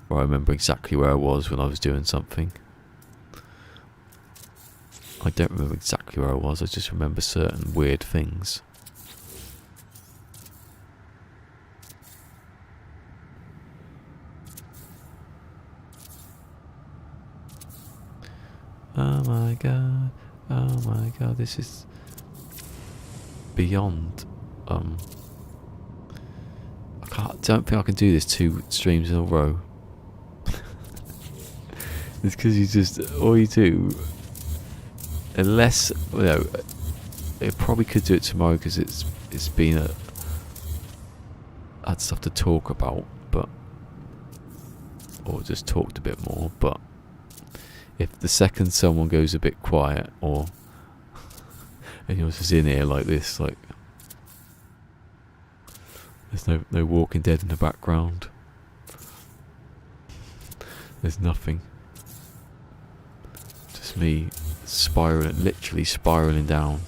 Or I remember exactly where I was when I was doing something. I don't remember exactly where I was. I just remember certain weird things. Oh my god, this is beyond, don't think I can do this 2 streams in a row. It's because you just, all you do, unless, you know, it probably could do it tomorrow because it's been had stuff to talk about, but, or just talked a bit more, but if the second someone goes a bit quiet, or and you're just in here like this, like there's no Walking Dead in the background, there's nothing, just me literally spiraling down.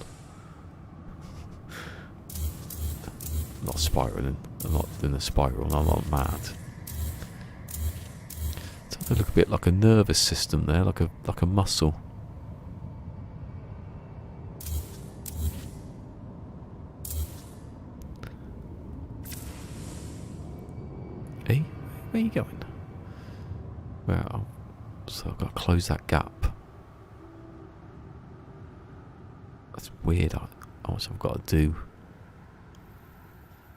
Not spiraling, I'm not in a spiral, I'm not mad. They look a bit like a nervous system there, like a muscle. Hey, where are you going? Well, so I've got to close that gap. That's weird. How much I've got to do.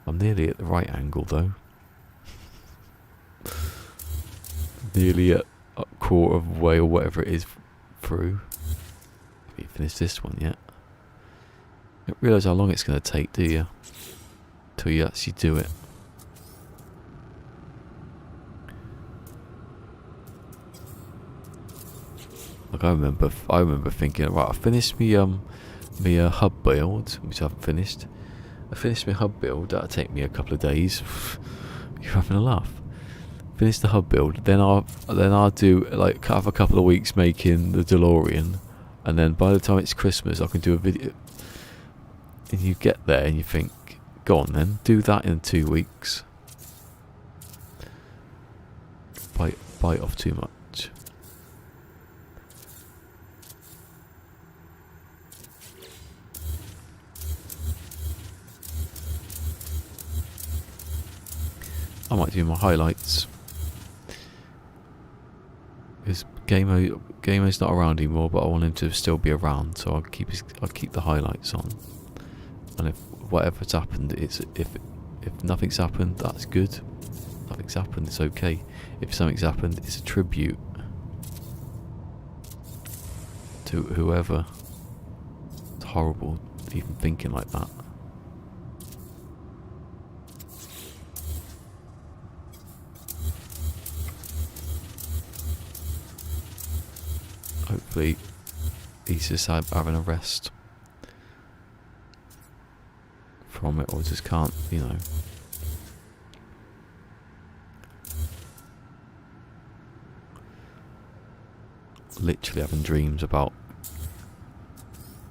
I'm nearly at the right angle though. Nearly at a quarter of the way or whatever it is through. Have you finished this one yet? You don't realise how long it's going to take, do you? Till you actually do it. Like I remember thinking, right, I finished me hub build, which I haven't finished. I finished my hub build. That'll take me a couple of days. You're having a laugh. Finish the hub build, then I'll do like have a couple of weeks making the DeLorean, and then by the time it's Christmas I can do a video. And you get there and you think, go on then, do that in 2 weeks. Bite off too much. I might do my highlights. Because Gamo's not around anymore, but I want him to still be around, so I'll keep the highlights on. And if whatever's happened, if nothing's happened, that's good. Nothing's happened, it's okay. If something's happened, it's a tribute to whoever. It's horrible even thinking like that. Hopefully he's just having a rest from it, or just can't, you know. Literally having dreams about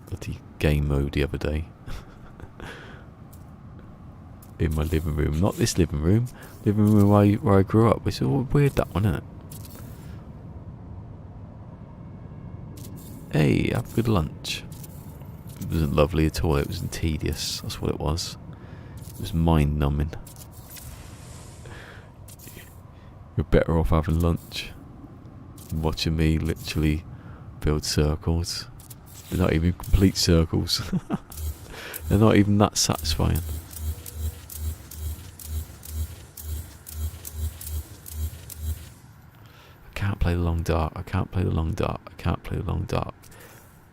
the game mode the other day. In my living room. Not this living room. Living room where I grew up. It's all weird, that one, isn't it? Hey, have a good lunch. It wasn't lovely at all, it was tedious, that's what it was. It was mind numbing. You're better off having lunch than watching me literally build circles. They're not even complete circles. They're not even that satisfying. I can't play the long dark, I can't play the long dark, I can't play the long dark.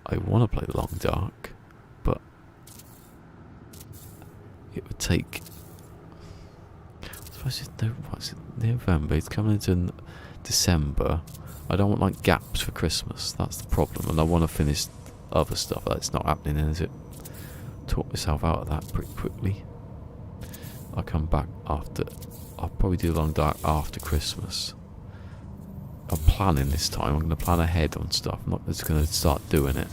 I want to play the long dark, but it would take. I suppose it's what's it, November. It's coming into December. I don't want like gaps for Christmas. That's the problem, and I want to finish other stuff. That's not happening, then, is it? Talk myself out of that pretty quickly. I'll come back after. I'll probably do a long dark after Christmas. I'm planning this time. I'm going to plan ahead on stuff. I'm not just going to start doing it.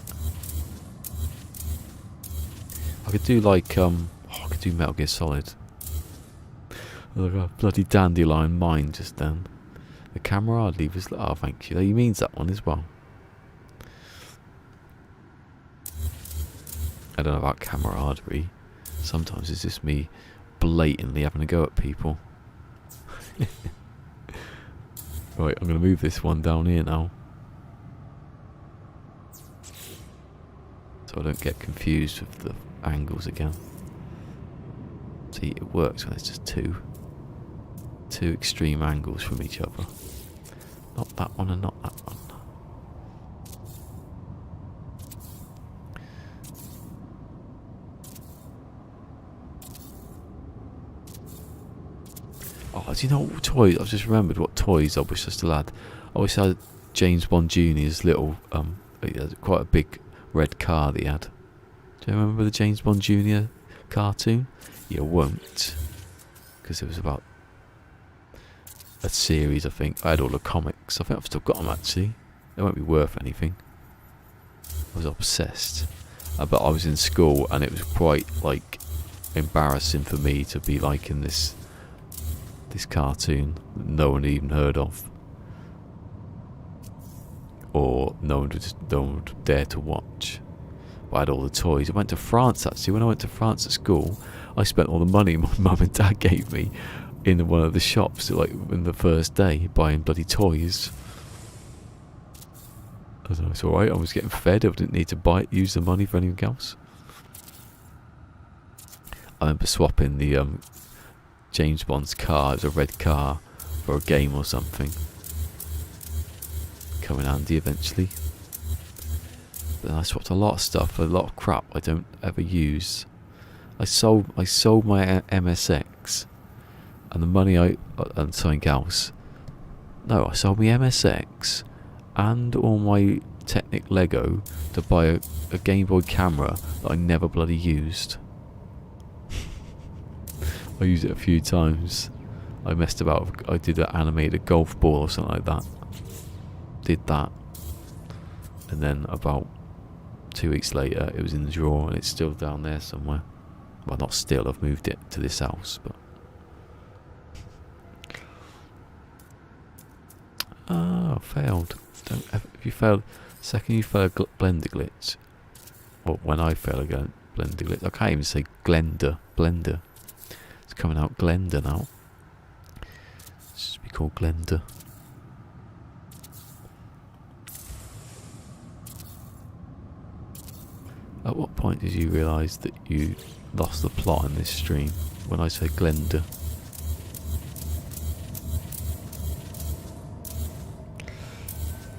I could do like I could do Metal Gear Solid. Like a bloody dandelion mine just then. The camaraderie was. Oh, thank you. He means that one as well. I don't know about camaraderie. Sometimes it's just me blatantly having a go at people. Right, I'm going to move this one down here now. So I don't get confused with the angles again. See, it works when it's just two extreme angles from each other. Not that one and not that one. Oh, do you know what toys? I've just remembered what toys I wish I still had. I wish I had James Bond Jr.'s little, he had quite a big red car that he had. Do you remember the James Bond Jr. cartoon? You won't. Because it was about a series, I think. I had all the comics. I think I've still got them, actually. They won't be worth anything. I was obsessed. But I was in school, and it was quite, like, embarrassing for me to be, like, in this cartoon that no one even heard of, or no one would dare to watch. But I had all the toys. I went to France, actually. When I went to France at school, I spent all the money my mum and dad gave me in one of the shops, like in the first day, buying bloody toys. It's alright, I was getting fed. I didn't need to use the money for anything else. I remember swapping the James Bond's car, it was a red car, for a game or something. Come in handy eventually. But then I swapped a lot of stuff, a lot of crap I don't ever use. I sold my MSX, and the money and something else. No, I sold my MSX and all my Technic Lego to buy a Game Boy camera that I never bloody used. I used it a few times. I messed about. I did an animated golf ball or something like that. Did that. And then about 2 weeks later, it was in the drawer and it's still down there somewhere. Well, not still. I've moved it to this house, but. Oh, failed. If you failed, second you fail a blender glitch. Or when I fail again, blender glitch. I can't even say blender. It's coming out Glenda now. It should be called Glenda. At what point did you realise that you lost the plot in this stream? When I say Glenda.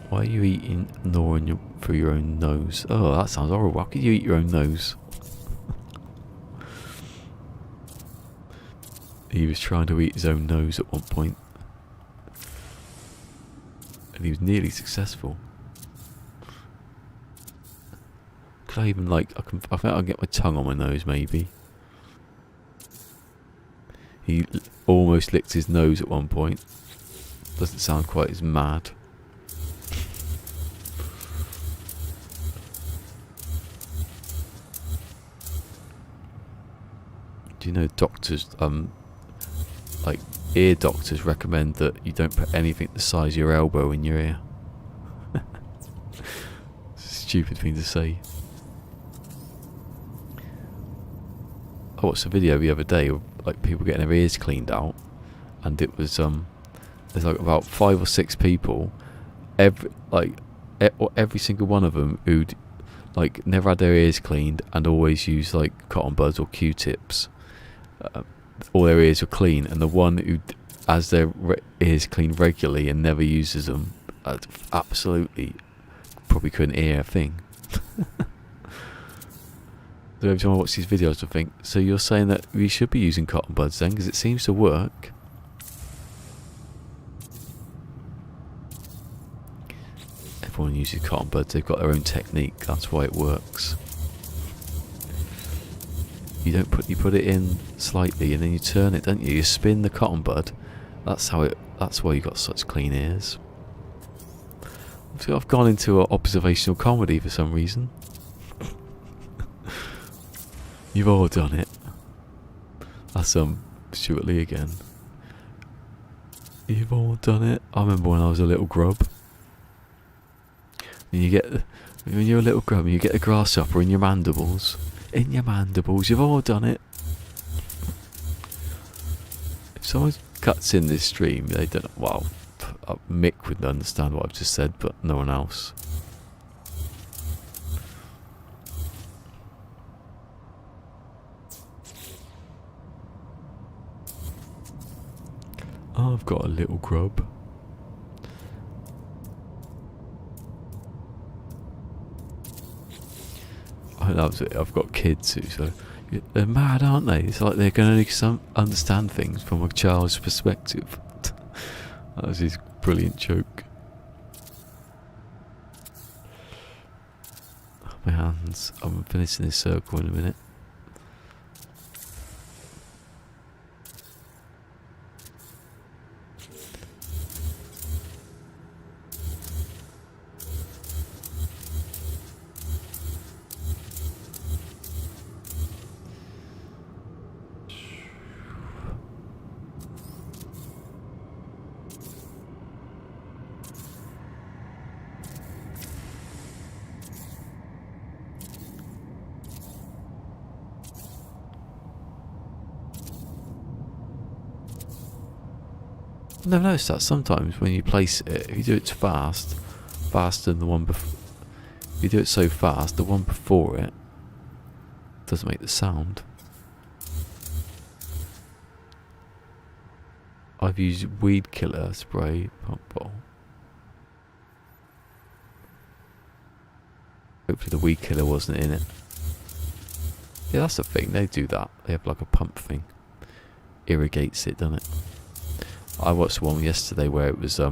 Why are you eating gnawing through your own nose? Oh, that sounds horrible. How could you eat your own nose? He was trying to eat his own nose at one point. And he was nearly successful. Could I even I think I'll get my tongue on my nose maybe. He almost licked his nose at one point. Doesn't sound quite as mad. Do you know doctors, like ear doctors recommend that you don't put anything the size of your elbow in your ear? It's a stupid thing to say. I watched a video the other day of like people getting their ears cleaned out, and it was there's like about 5 or 6 people, every single one of them who'd like never had their ears cleaned and always used like cotton buds or Q-tips. All their ears were clean, and the one who has their ears cleaned regularly and never uses them, absolutely probably couldn't hear a thing. So every time I watch these videos I think, so you're saying that we should be using cotton buds then, because it seems to work. Everyone uses cotton buds, they've got their own technique, that's why it works. You put it in slightly and then you turn it, don't you? You spin the cotton bud. That's why you got such clean ears. So I've gone into an observational comedy for some reason. You've all done it. That's Stuart Lee again. You've all done it. I remember when I was a little grub. When you're a little grub and you get a grasshopper in your mandibles. In your mandibles, you've all done it. If someone cuts in this stream, they don't. Well, Mick would understand what I've just said, but no one else. Oh, I've got a little grub. I love it. I've got kids who, so they're mad, aren't they? It's like they can only understand things from a child's perspective. That was his brilliant joke. My hands. I'm finishing this circle in a minute. I've noticed that sometimes when you place it, if you do it faster than the one before, if you do it so fast, the one before it doesn't make the sound. I've used weed killer spray pump bottle. Hopefully the weed killer wasn't in it. Yeah, that's the thing, they do that. They have like a pump thing. Irrigates it, doesn't it? I watched one yesterday where it was yeah,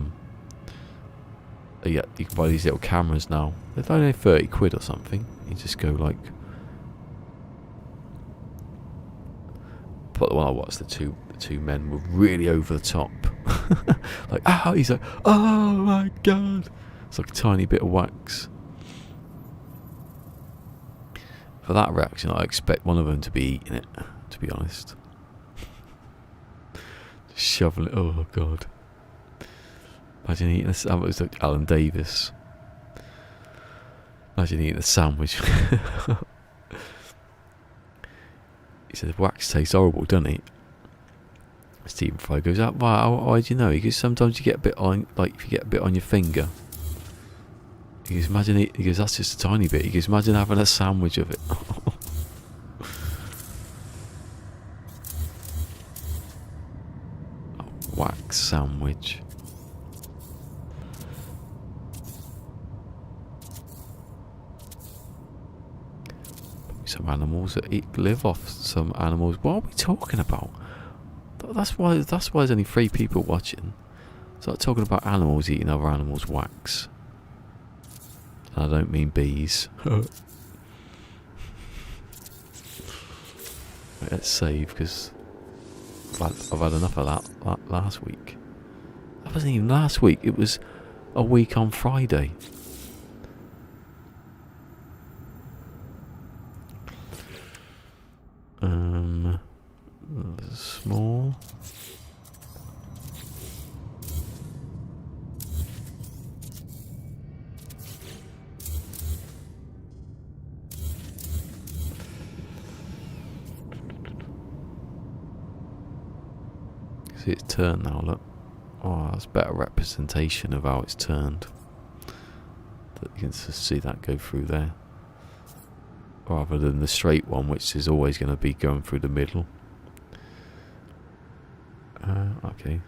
you can buy these little cameras now. They're only 30 quid or something. You just go like, but the one I watched, the two men were really over the top. Like, he's like, oh my god. It's like a tiny bit of wax. For that reaction, I expect one of them to be eating it, to be honest. Shoveling it. Oh god! Imagine eating a sandwich. It was like Alan Davis. Imagine eating a sandwich. He said, "Wax tastes horrible, doesn't it?" Stephen Fry goes, why do you know? He goes, sometimes you get a bit on, like if you get a bit on your finger. He goes, he goes, that's just a tiny bit. He goes, imagine having a sandwich of it. Wax sandwich. Some animals that live off some animals. What are we talking about? That's why there's only 3 people watching. Start talking about animals eating other animals' wax. And I don't mean bees. Let's save, because I've had enough of that last week. That wasn't even last week, it was a week on Friday. Small. See, it's turned now, look. Oh, that's better representation of how it's turned. That you can just see that go through there. Rather than the straight one, which is always going to be going through the middle. Okay.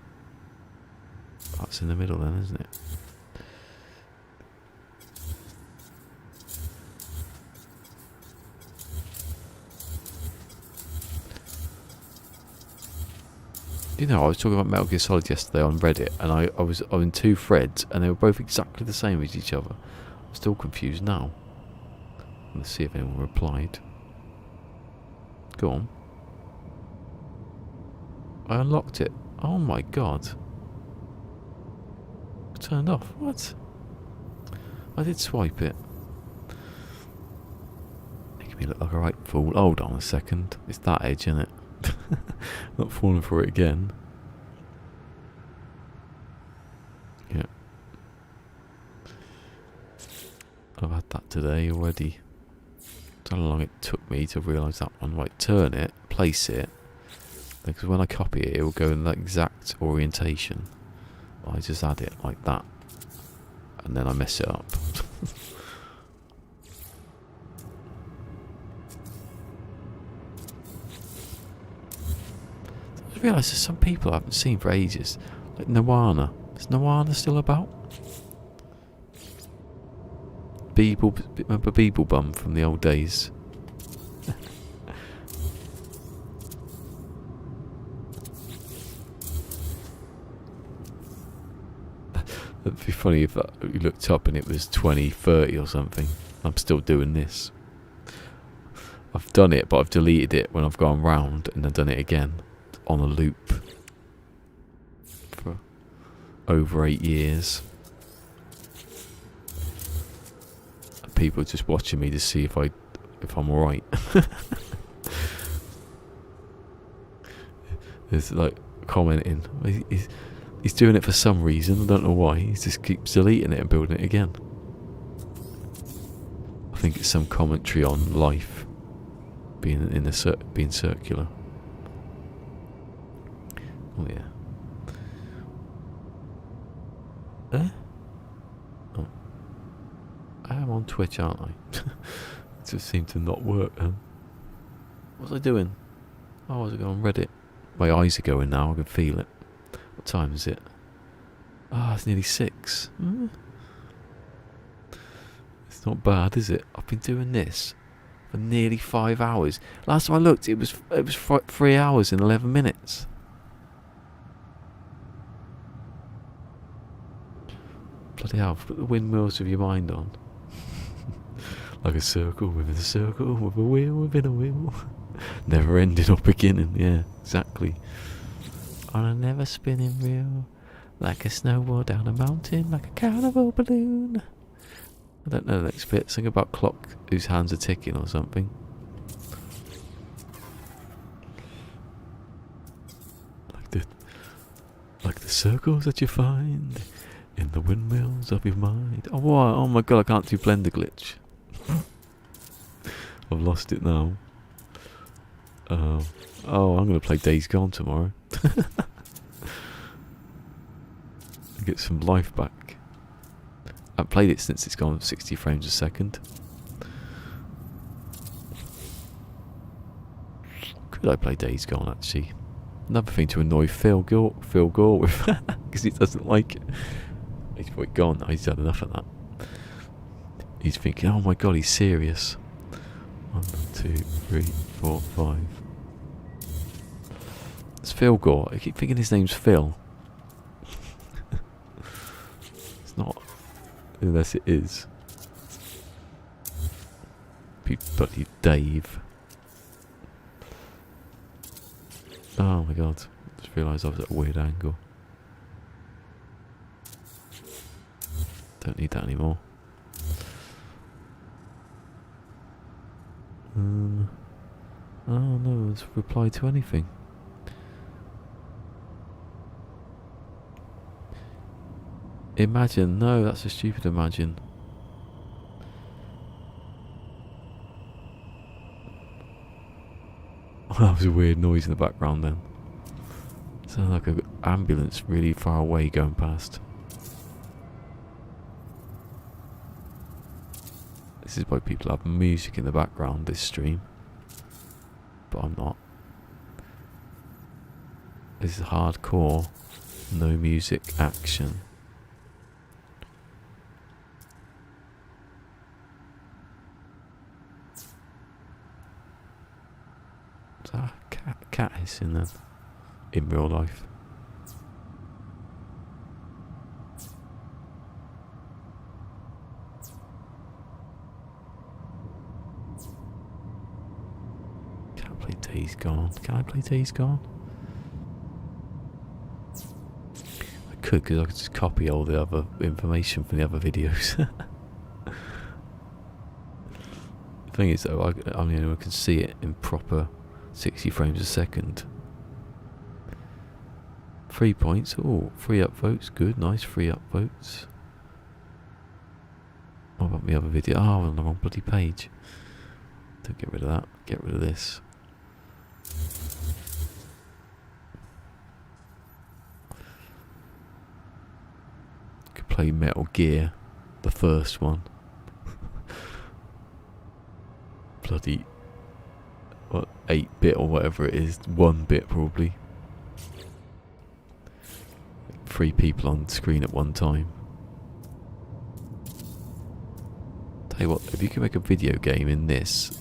That's in the middle then, isn't it? You know, I was talking about Metal Gear Solid yesterday on Reddit, and I was in two threads, and they were both exactly the same as each other. I'm still confused now. Let's see if anyone replied. Go on. I unlocked it. Oh my god. Turned off. What? I did swipe it. Making me look like a right fool. Hold on a second. It's that edge, isn't it? Not falling for it again. Yeah. I've had that today already. Don't know how long it took me to realise that one. Right, turn it, place it. Because when I copy it, it will go in that exact orientation. I just add it like that. And then I mess it up. I realise there's some people I haven't seen for ages. Like Nirvana. Is Nirvana still about? Remember Beeblebum from the old days? It'd be funny if you looked up and it was 2030 or something. I'm still doing this. I've done it, but I've deleted it when I've gone round and then done it again on a loop for over 8 years. And people are just watching me to see if I'm alright. There's like commenting. He's doing it for some reason. I don't know why. He just keeps deleting it and building it again. I think it's some commentary on life being being circular. Oh yeah. Oh. I am on Twitch, aren't I? It just seemed to not work. What was I doing? Oh, I was going on Reddit. My eyes are going now. I can feel it. What time is it? Ah, it's nearly 6. It's not bad, is it? I've been doing this for nearly 5 hours. Last time I looked, it was 3 hours and 11 minutes. Bloody hell, put the windmills of your mind on. Like a circle within a circle, with a wheel within a wheel. Never ending or beginning, yeah, exactly. On a never spinning reel, like a snowball down a mountain, like a carnival balloon. I don't know the next bit. Something about clock whose hands are ticking or something. Like the circles that you find in the windmills of your mind. Oh, what? Oh my god, I can't do Blender glitch. I've lost it now. Oh, I'm going to play Days Gone tomorrow. Get some life back. I haven't played it since it's gone 60 frames a second. Could I play Days Gone actually? Another thing to annoy Phil Gore with, because he doesn't like it. He's probably gone now, he's had enough of that. He's thinking, oh my god, he's serious. 1, 2, 3, 4, 5. It's Phil Gore. I keep thinking his name's Phil. It's not. Unless it is. Bloody Dave. Oh my god. Just realised I was at a weird angle. Don't need that anymore. Oh no, it's reply to anything. Imagine, no, that's a stupid imagine. That was a weird noise in the background then. Sounded like an ambulance really far away going past. This is why people have music in the background this stream. But I'm not. This is hardcore, no music action. Is that a cat hissing then? in real life. Can't play Days Gone. Can I play Days Gone? I could, because I could just copy all the other information from the other videos. The thing is though, I mean, I can see it in proper 60 frames a second. 3 points. Oh, 3 upvotes. Good, nice 3 upvotes. What about the other video? Oh, I'm on the wrong bloody page. Don't get rid of that. Get rid of this. Could play Metal Gear, the first one. Bloody, what, 8-bit or whatever it is, 1-bit probably. 3 people on screen at one time. Tell you what, if you could make a video game in this,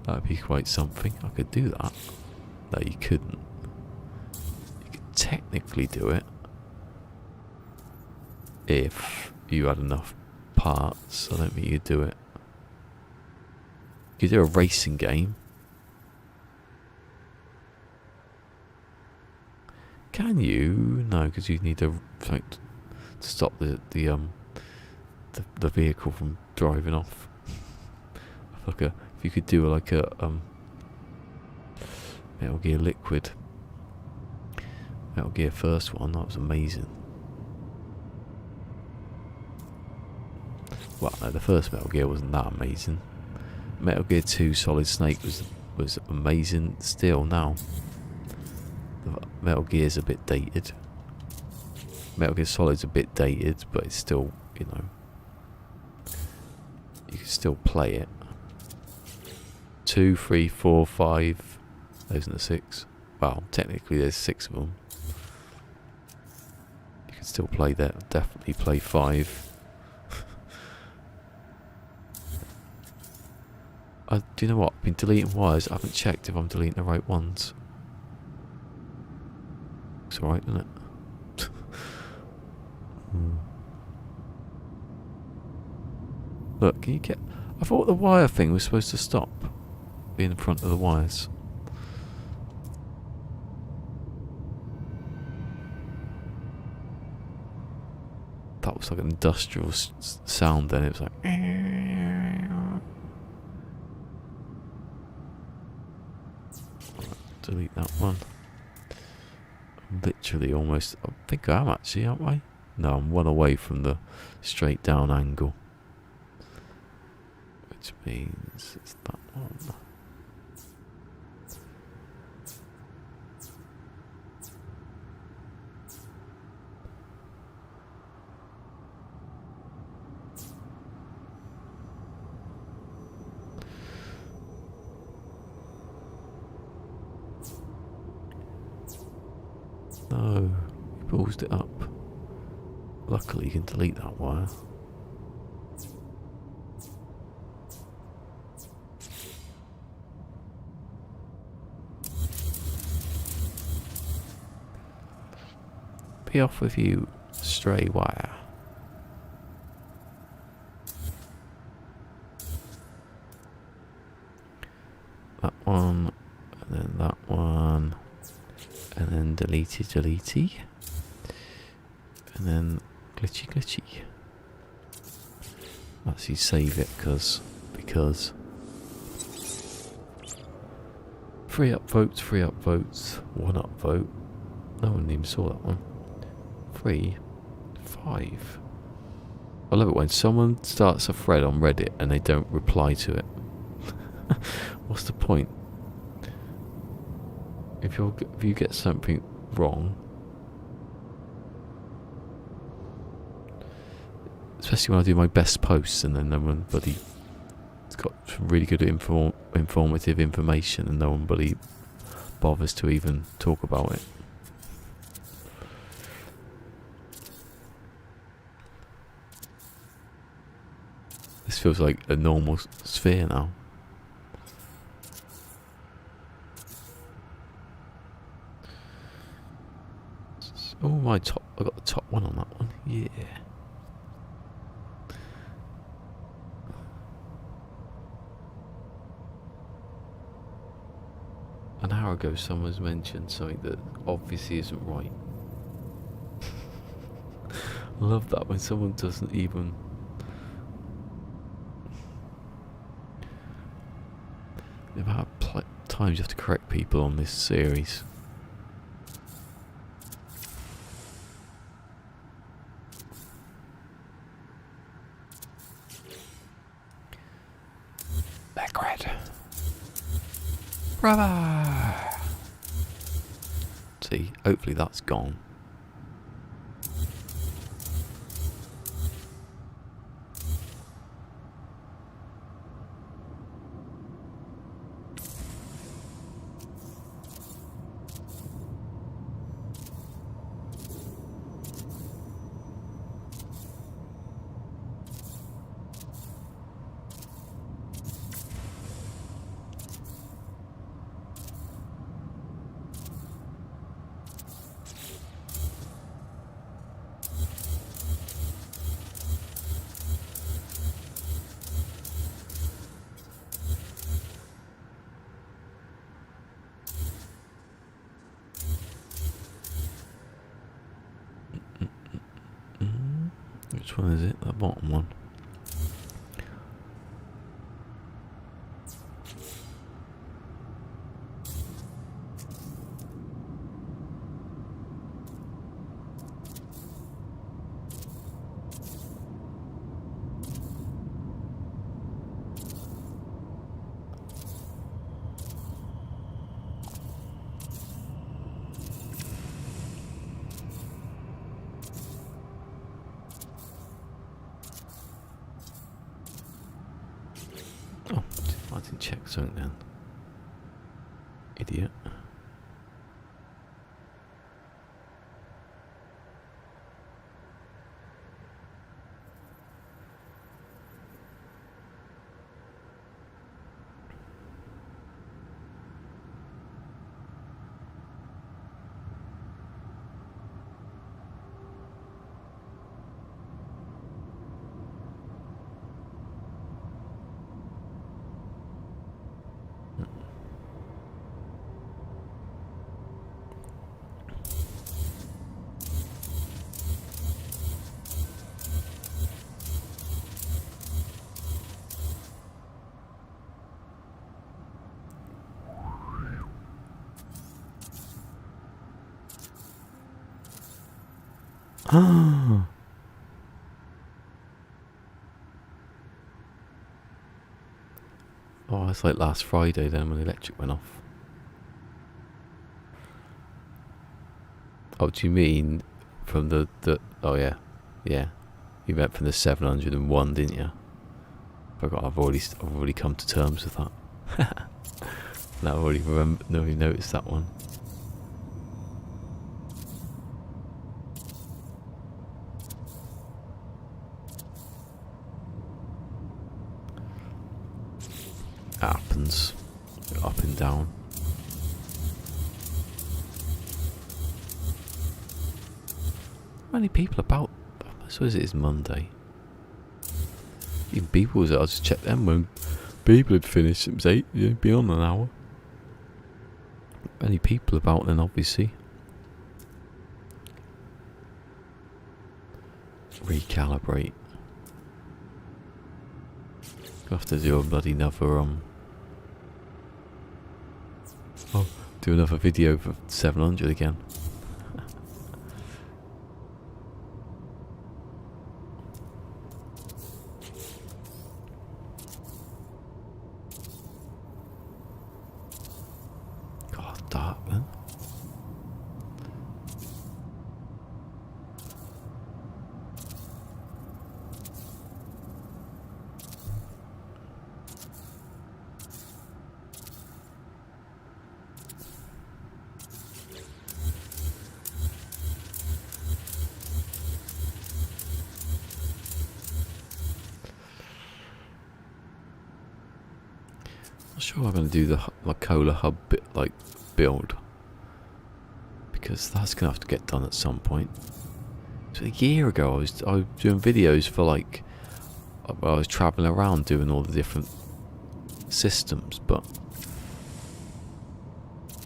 that would be quite something. I could do that. No, you couldn't. You could technically do it if you had enough parts. I don't think you could do it. You could do a racing game. Can you? No, because you need to stop the vehicle from driving off. Like if you could do like a Metal Gear Liquid, Metal Gear first one, that was amazing. Well, no, the first Metal Gear wasn't that amazing. Metal Gear 2 Solid Snake was amazing still now. Metal Gear's a bit dated. Metal Gear Solid's a bit dated, but it's still, you know, you can still play it. 2, 3, 4, 5. Those are the 6. Well, technically there's 6 of them. You can still play that. Definitely play 5. Do you know what? I've been deleting wires. I haven't checked if I'm deleting the right ones. It's alright, isn't it? Look, can you get... I thought the wire thing was supposed to stop being in front of the wires. That was like an industrial sound then. It was like... Delete that one. Literally almost... I think I am actually, aren't I? No, I'm one away from the straight down angle. Which means it's that one. No, he paused it up. Luckily you can delete that wire. Be off with you, stray wire. That one, and then that one. And then deletey, and then glitchy. Actually save it because 3 upvotes, 1 upvote. No one even saw that one. 3, 5. I love it when someone starts a thread on Reddit and they don't reply to it. What's the point? If you get something wrong, especially when I do my best posts and then no one bloody got some really good informative information and no one bloody bothers to even talk about it. This feels like a normal sphere now. my top. I got the top one on that one. Yeah. An hour ago, someone's mentioned something that obviously isn't right. I love that when someone doesn't even. The amount of times you have to correct people on this series. Liquid. Bravo! See, hopefully that's gone. Which one is it? The bottom one. Oh, I didn't check something then. Idiot. Oh, it's like last Friday then when the electric went off. Oh, do you mean from the oh yeah, yeah. You meant from the 701, didn't you? Forgot I've already come to terms with that. And I've already noticed that one. Happens up and down. How many people about? I suppose it is Monday. Even people was, I'll just check them when people had finished. It was 8, yeah, beyond an hour. Many people about then, obviously. Recalibrate. I'll have to do a bloody another oh, do another video for 700 again. God, dark, man. Not sure I'm going to do my COTA Hub build, because that's gonna have to get done at some point. So a year ago, I was doing videos for like, I was traveling around doing all the different systems, but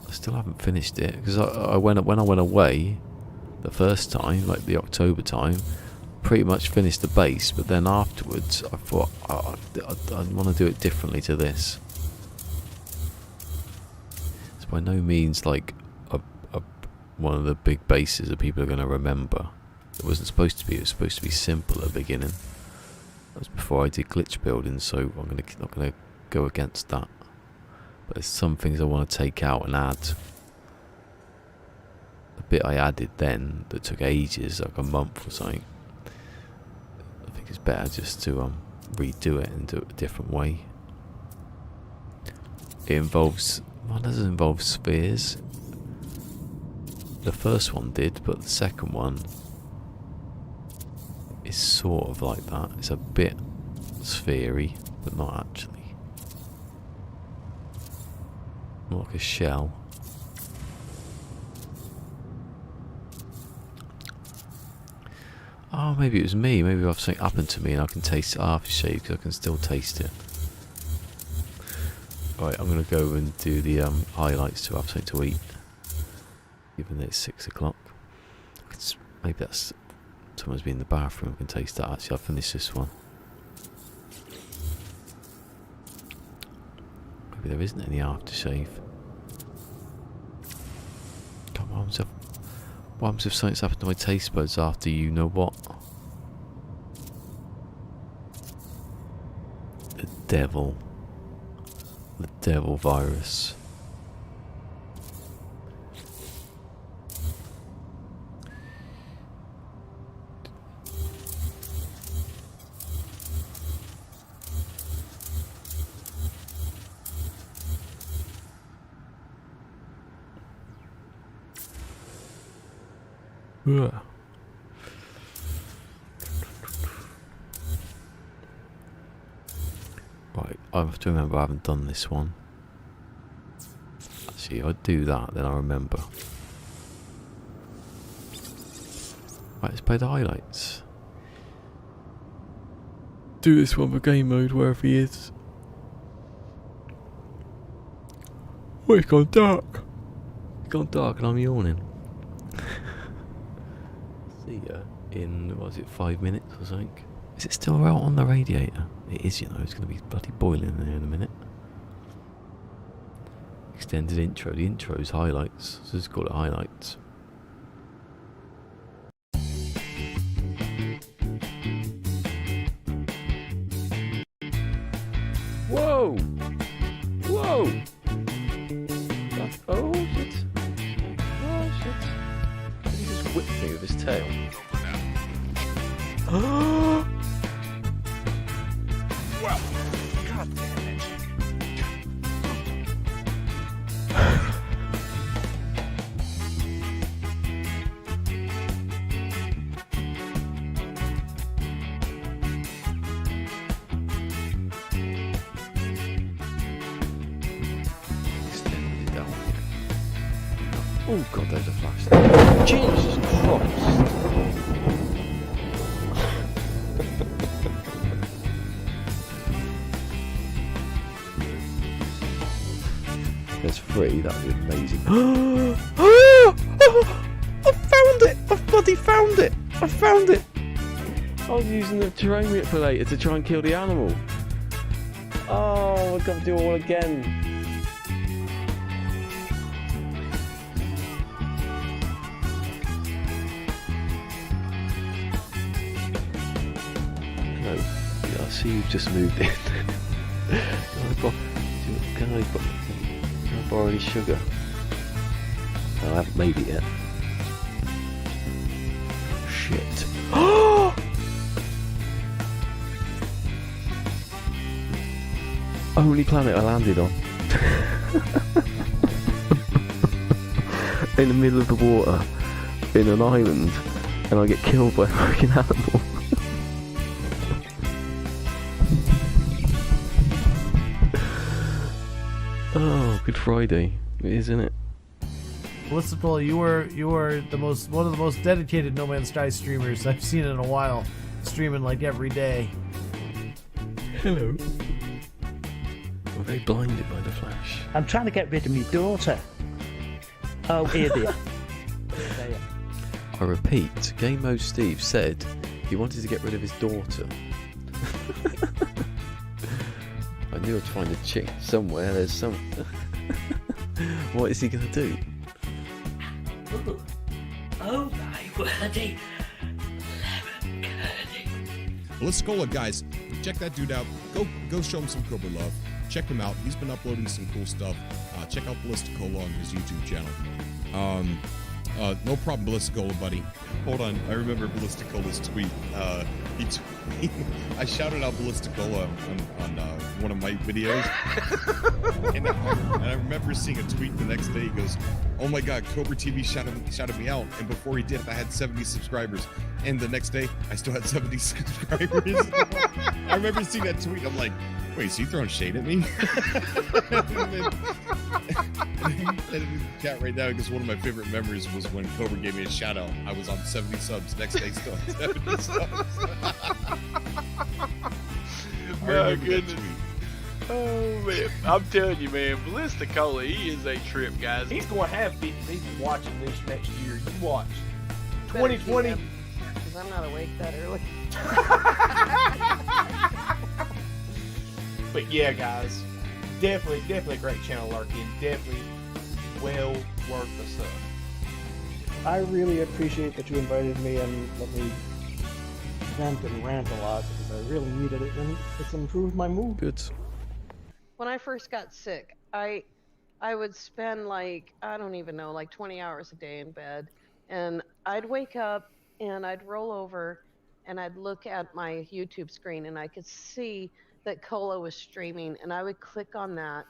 I still haven't finished it because when I went away the first time, like the October time, pretty much finished the base, but then afterwards I thought I want to do it differently to this. It's by no means like one of the big bases that people are going to remember. It wasn't supposed to be. It was supposed to be simple at the beginning. That was before I did glitch building, so I'm not going to go against that. But there's some things I want to take out and add. The bit I added then that took ages, like a month or something, I think it's better just to redo it and do it a different way. It involves, well, it doesn't involve spheres. The first one did, but the second one is sort of like that. It's a bit sphere-y, but not actually. More like a shell. Oh, maybe it was me. Maybe I've something happened to me and I can taste aftershave because I can still taste it. Right, I'm going to go and do the highlights to have something to eat. Given that it's 6 o'clock. Maybe that's... Someone's been in the bathroom. I can taste that. Actually, I'll finish this one. Maybe there isn't any aftershave. Come on, what happens if something's happened to my taste buds after you know what? The devil. The devil virus. Ugh. Right, I have to remember I haven't done this one. Actually, if I do that, then I remember. Right, let's play the highlights. Do this one for game mode, wherever he is. Oh, it's gone dark. It's gone dark and I'm yawning. See ya in, what was it, 5 minutes or something? Is it still out on the radiator? It is, you know, it's going to be bloody boiling in there in a minute. Extended intro. The intro's highlights, so just call it highlights. Whoa! Whoa! That's, oh shit! Oh shit! He just whipped me with his tail. Oh! Well, God damn it. Extended it down here. Oh god, there's a flash. Jesus Christ! There's 3, that'd be amazing. I found it! I bloody found it! I found it! I was using the terrain manipulator to try and kill the animal. Oh, I've got to do it all again. No, yeah, I see you've just moved in. Can I borrow any sugar? No, I haven't made it yet. Shit. Only planet I landed on. In the middle of the water, in an island, and I get killed by a fucking animal. Oh, Good Friday. It is, isn't it? Ballisticola, you were one of the most dedicated No Man's Sky streamers I've seen in a while. Streaming like every day. Hello. Were they blinded by the flash? I'm trying to get rid of my daughter. Oh, here they are. I repeat, Game Mode Steve said he wanted to get rid of his daughter. I knew I'd find a chick somewhere. There's some. What is he gonna do? Oh my wordy. Ballisticola, guys, check that dude out. Go show him some Cobra love. Check him out. He's been uploading some cool stuff. Check out Ballisticola on his YouTube channel. No problem, Ballisticola, buddy. Hold on, I remember Ballisticola's tweet. I shouted out Ballisticola on one of my videos, and I remember seeing a tweet the next day. He goes, "Oh my God, Cobra TV shouted me out," and before he did, I had 70 subscribers, and the next day, I still had 70 subscribers. I remember seeing that tweet. I'm like, "Wait, is he throwing shade at me?" And in the chat right now, because one of my favorite memories was when Cobra gave me a shout out. I was on 70 subs. Next day, still on 70 subs. My goodness. Oh man, I'm telling you, man, Ballisticola, he is a trip, guys. He's going to have people watching this next year. You watch. 2020. Because I'm not awake that early. But yeah, guys, definitely a great channel, Larky, and definitely well worth the sub. I really appreciate that you invited me and let me vent and rant a lot because I really needed it and it's improved my mood. Good. When I first got sick, I would spend like, I don't even know, like 20 hours a day in bed. And I'd wake up and I'd roll over and I'd look at my YouTube screen and I could see that Cola was streaming, and I would click on that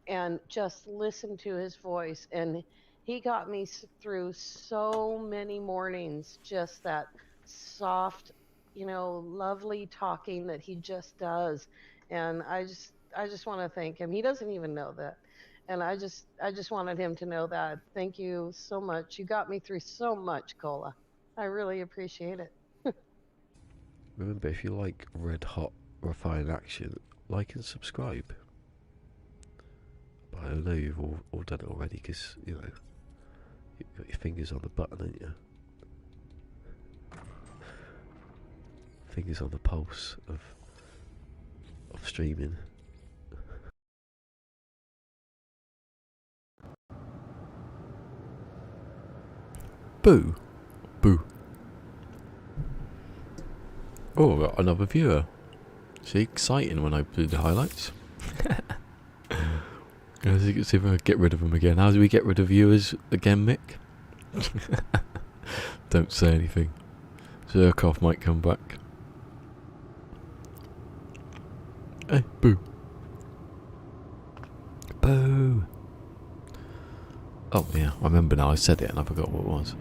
and just listen to his voice, and he got me through so many mornings, just that soft, lovely talking that he just does. And I just want to thank him. He doesn't even know that. And I just wanted him to know that. Thank you so much. You got me through so much, Cola. I really appreciate it. Remember, if you like red hot refined action, like and subscribe. But I know you've all done it already because you've got your fingers on the button, ain't you? Fingers on the pulse of streaming. Boo! Boo! Oh, I got another viewer. See, exciting when I do the highlights. Let's see if I can get rid of them again. How do we get rid of viewers again, Mick? Don't say anything. Zerkov might come back. Hey, boo. Boo. Oh yeah, I remember now. I said it and I forgot what it was.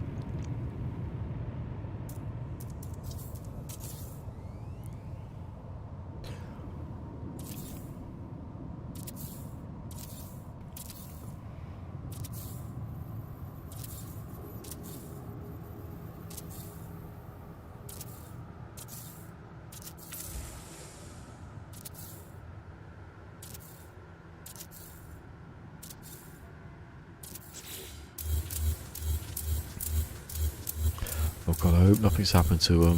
Oh god, I hope nothing's happened to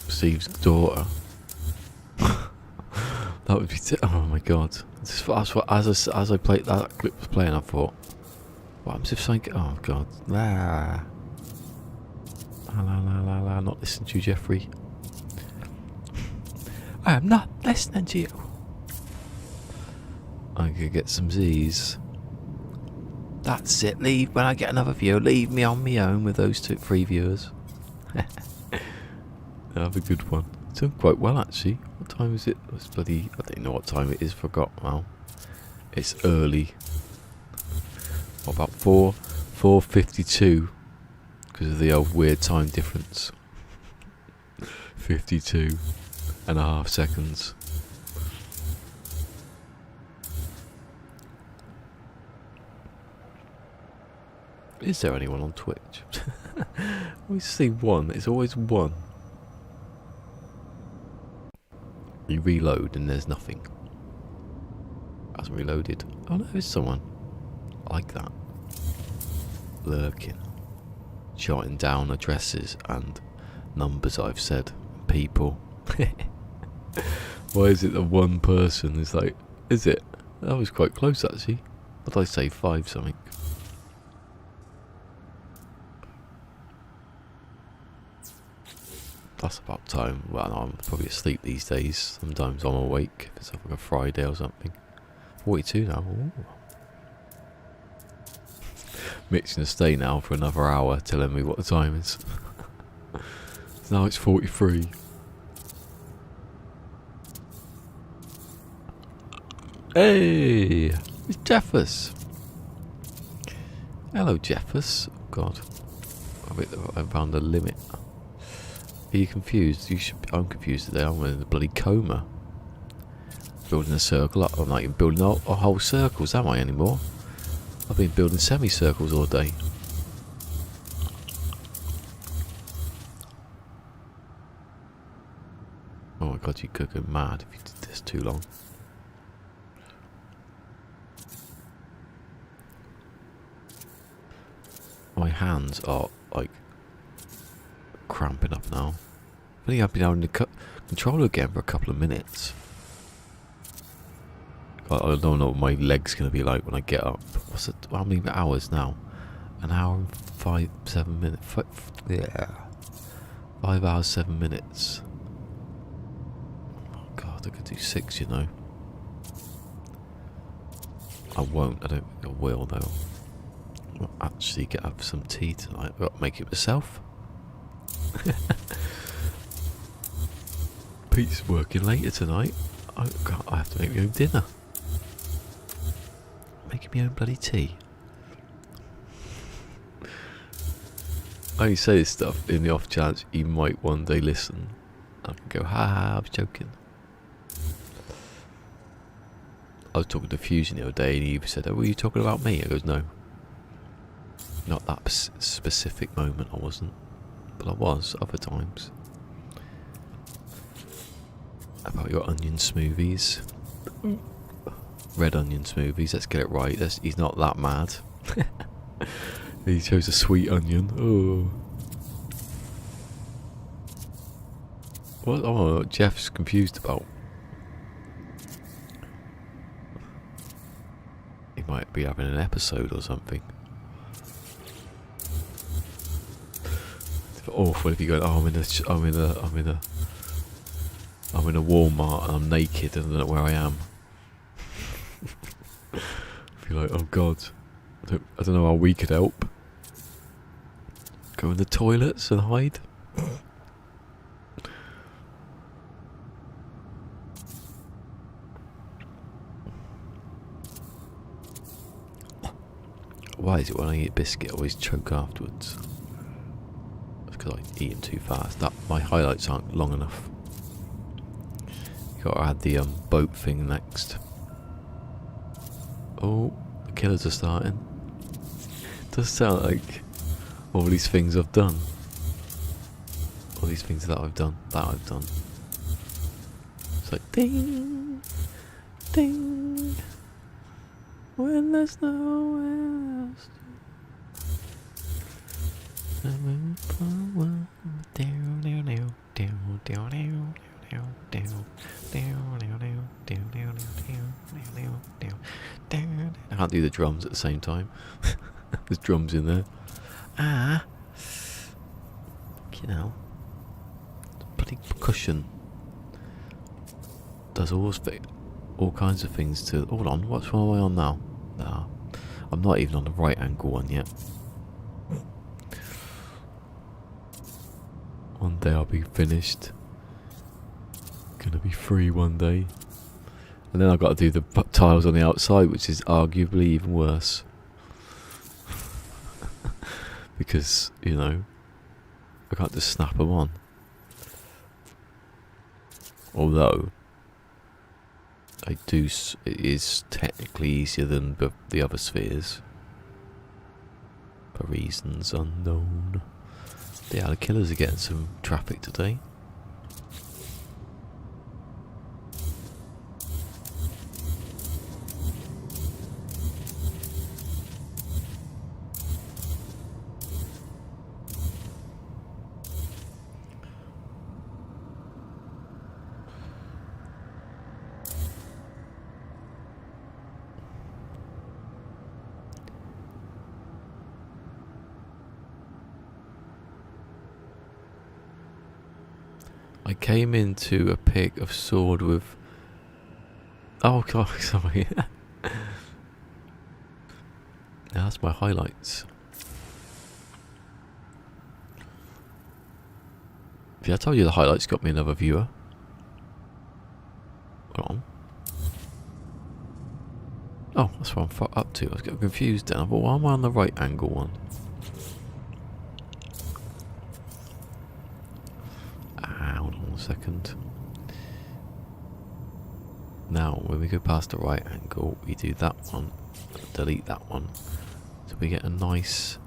Steve's daughter. That would be oh my god. As I played that clip was playing, I thought, what happens if something? Oh god, la not listening to you, Jeffrey. I am not listening to you. I could get some Z's. That's it. Leave when I get another viewer. Leave me on my own with those 3 viewers. Have a good one. It's done quite well actually. What time is it? It's bloody. I don't know what time it is. Forgot. Well, it's early. What about 4:52? Because of the old weird time difference. 52.5 seconds. Is there anyone on Twitch? We see one. It's always one. You reload and there's nothing. Hasn't reloaded. Oh no, there's someone. I like that. Lurking. Jotting down addresses and numbers I've said. People. Why is it the one person is like... Is it? That was quite close actually. What did I say? 5 something. That's about time. Well, no, I'm probably asleep these days. Sometimes I'm awake. If it's like a Friday or something. 42 now. Ooh. Mitch's gonna stay now for another hour telling me what the time is. So now it's 43. Hey! It's Jeffers! Hello, Jeffers. Oh, God. I found a limit. Are you confused? I'm confused today. I'm in a bloody coma. Building a circle. I'm not even building a whole circles, am I, anymore? I've been building semicircles all day. Oh my god, you could go mad if you did this too long. My hands are like cramping up now. I think I've been having the controller again for a couple of minutes. I don't know what my leg's gonna be like when I get up. What's it? How many hours now? An hour and 7 minutes. Yeah, 5 hours 7 minutes. Oh god, I could do 6, you know. I won't. I don't think I will though. I'll actually get up some tea tonight. I've got to make it myself. Pete's working later tonight. I have to make my own dinner. Making my own bloody tea. I only say this stuff in the off chance you might one day listen. I can go, ha ha, I was joking. I was talking to Fusion the other day and he said, oh, were you talking about me? I goes, no. Not that specific moment I wasn't. But I was other times. About your onion smoothies. Red onion smoothies, let's get it right. He's not that mad. He chose a sweet onion. Oh. What? Oh, Jeff's confused about. He might be having an episode or something. It's awful if you go, oh, I'm in a Walmart and I'm naked and I don't know where I am. Feel like, oh god, I don't know how we could help. Go in the toilets and hide. Why is it when I eat a biscuit I always choke afterwards? It's because I eat them too fast. My highlights aren't long enough. Gotta add the boat thing next. Oh, the killers are starting. Does sound like all these things I've done. All these things that I've done. It's like ding, ding. When there's nowhere else I can't do the drums at the same time. There's drums in there. You know, bloody percussion does all kinds of things to. Hold on, which one am I on now? Nah, I'm not even on the right angle one yet. One day I'll be finished. Gonna be free one day. And then I've got to do the tiles on the outside, which is arguably even worse. Because, you know, I can't just snap them on. Although, it is technically easier than the other spheres. For reasons unknown. Yeah, the killers are getting some traffic today. I came into a pick of sword with... Oh god, sorry. Now that's my highlights. Yeah, I told you the highlights got me another viewer. Hold on. Oh, that's what I'm up to. I was getting confused then. I thought, why am I on the right angle one? Hold on a second. Now, when we go past the right angle, we do that one, delete that one, so we get a nice.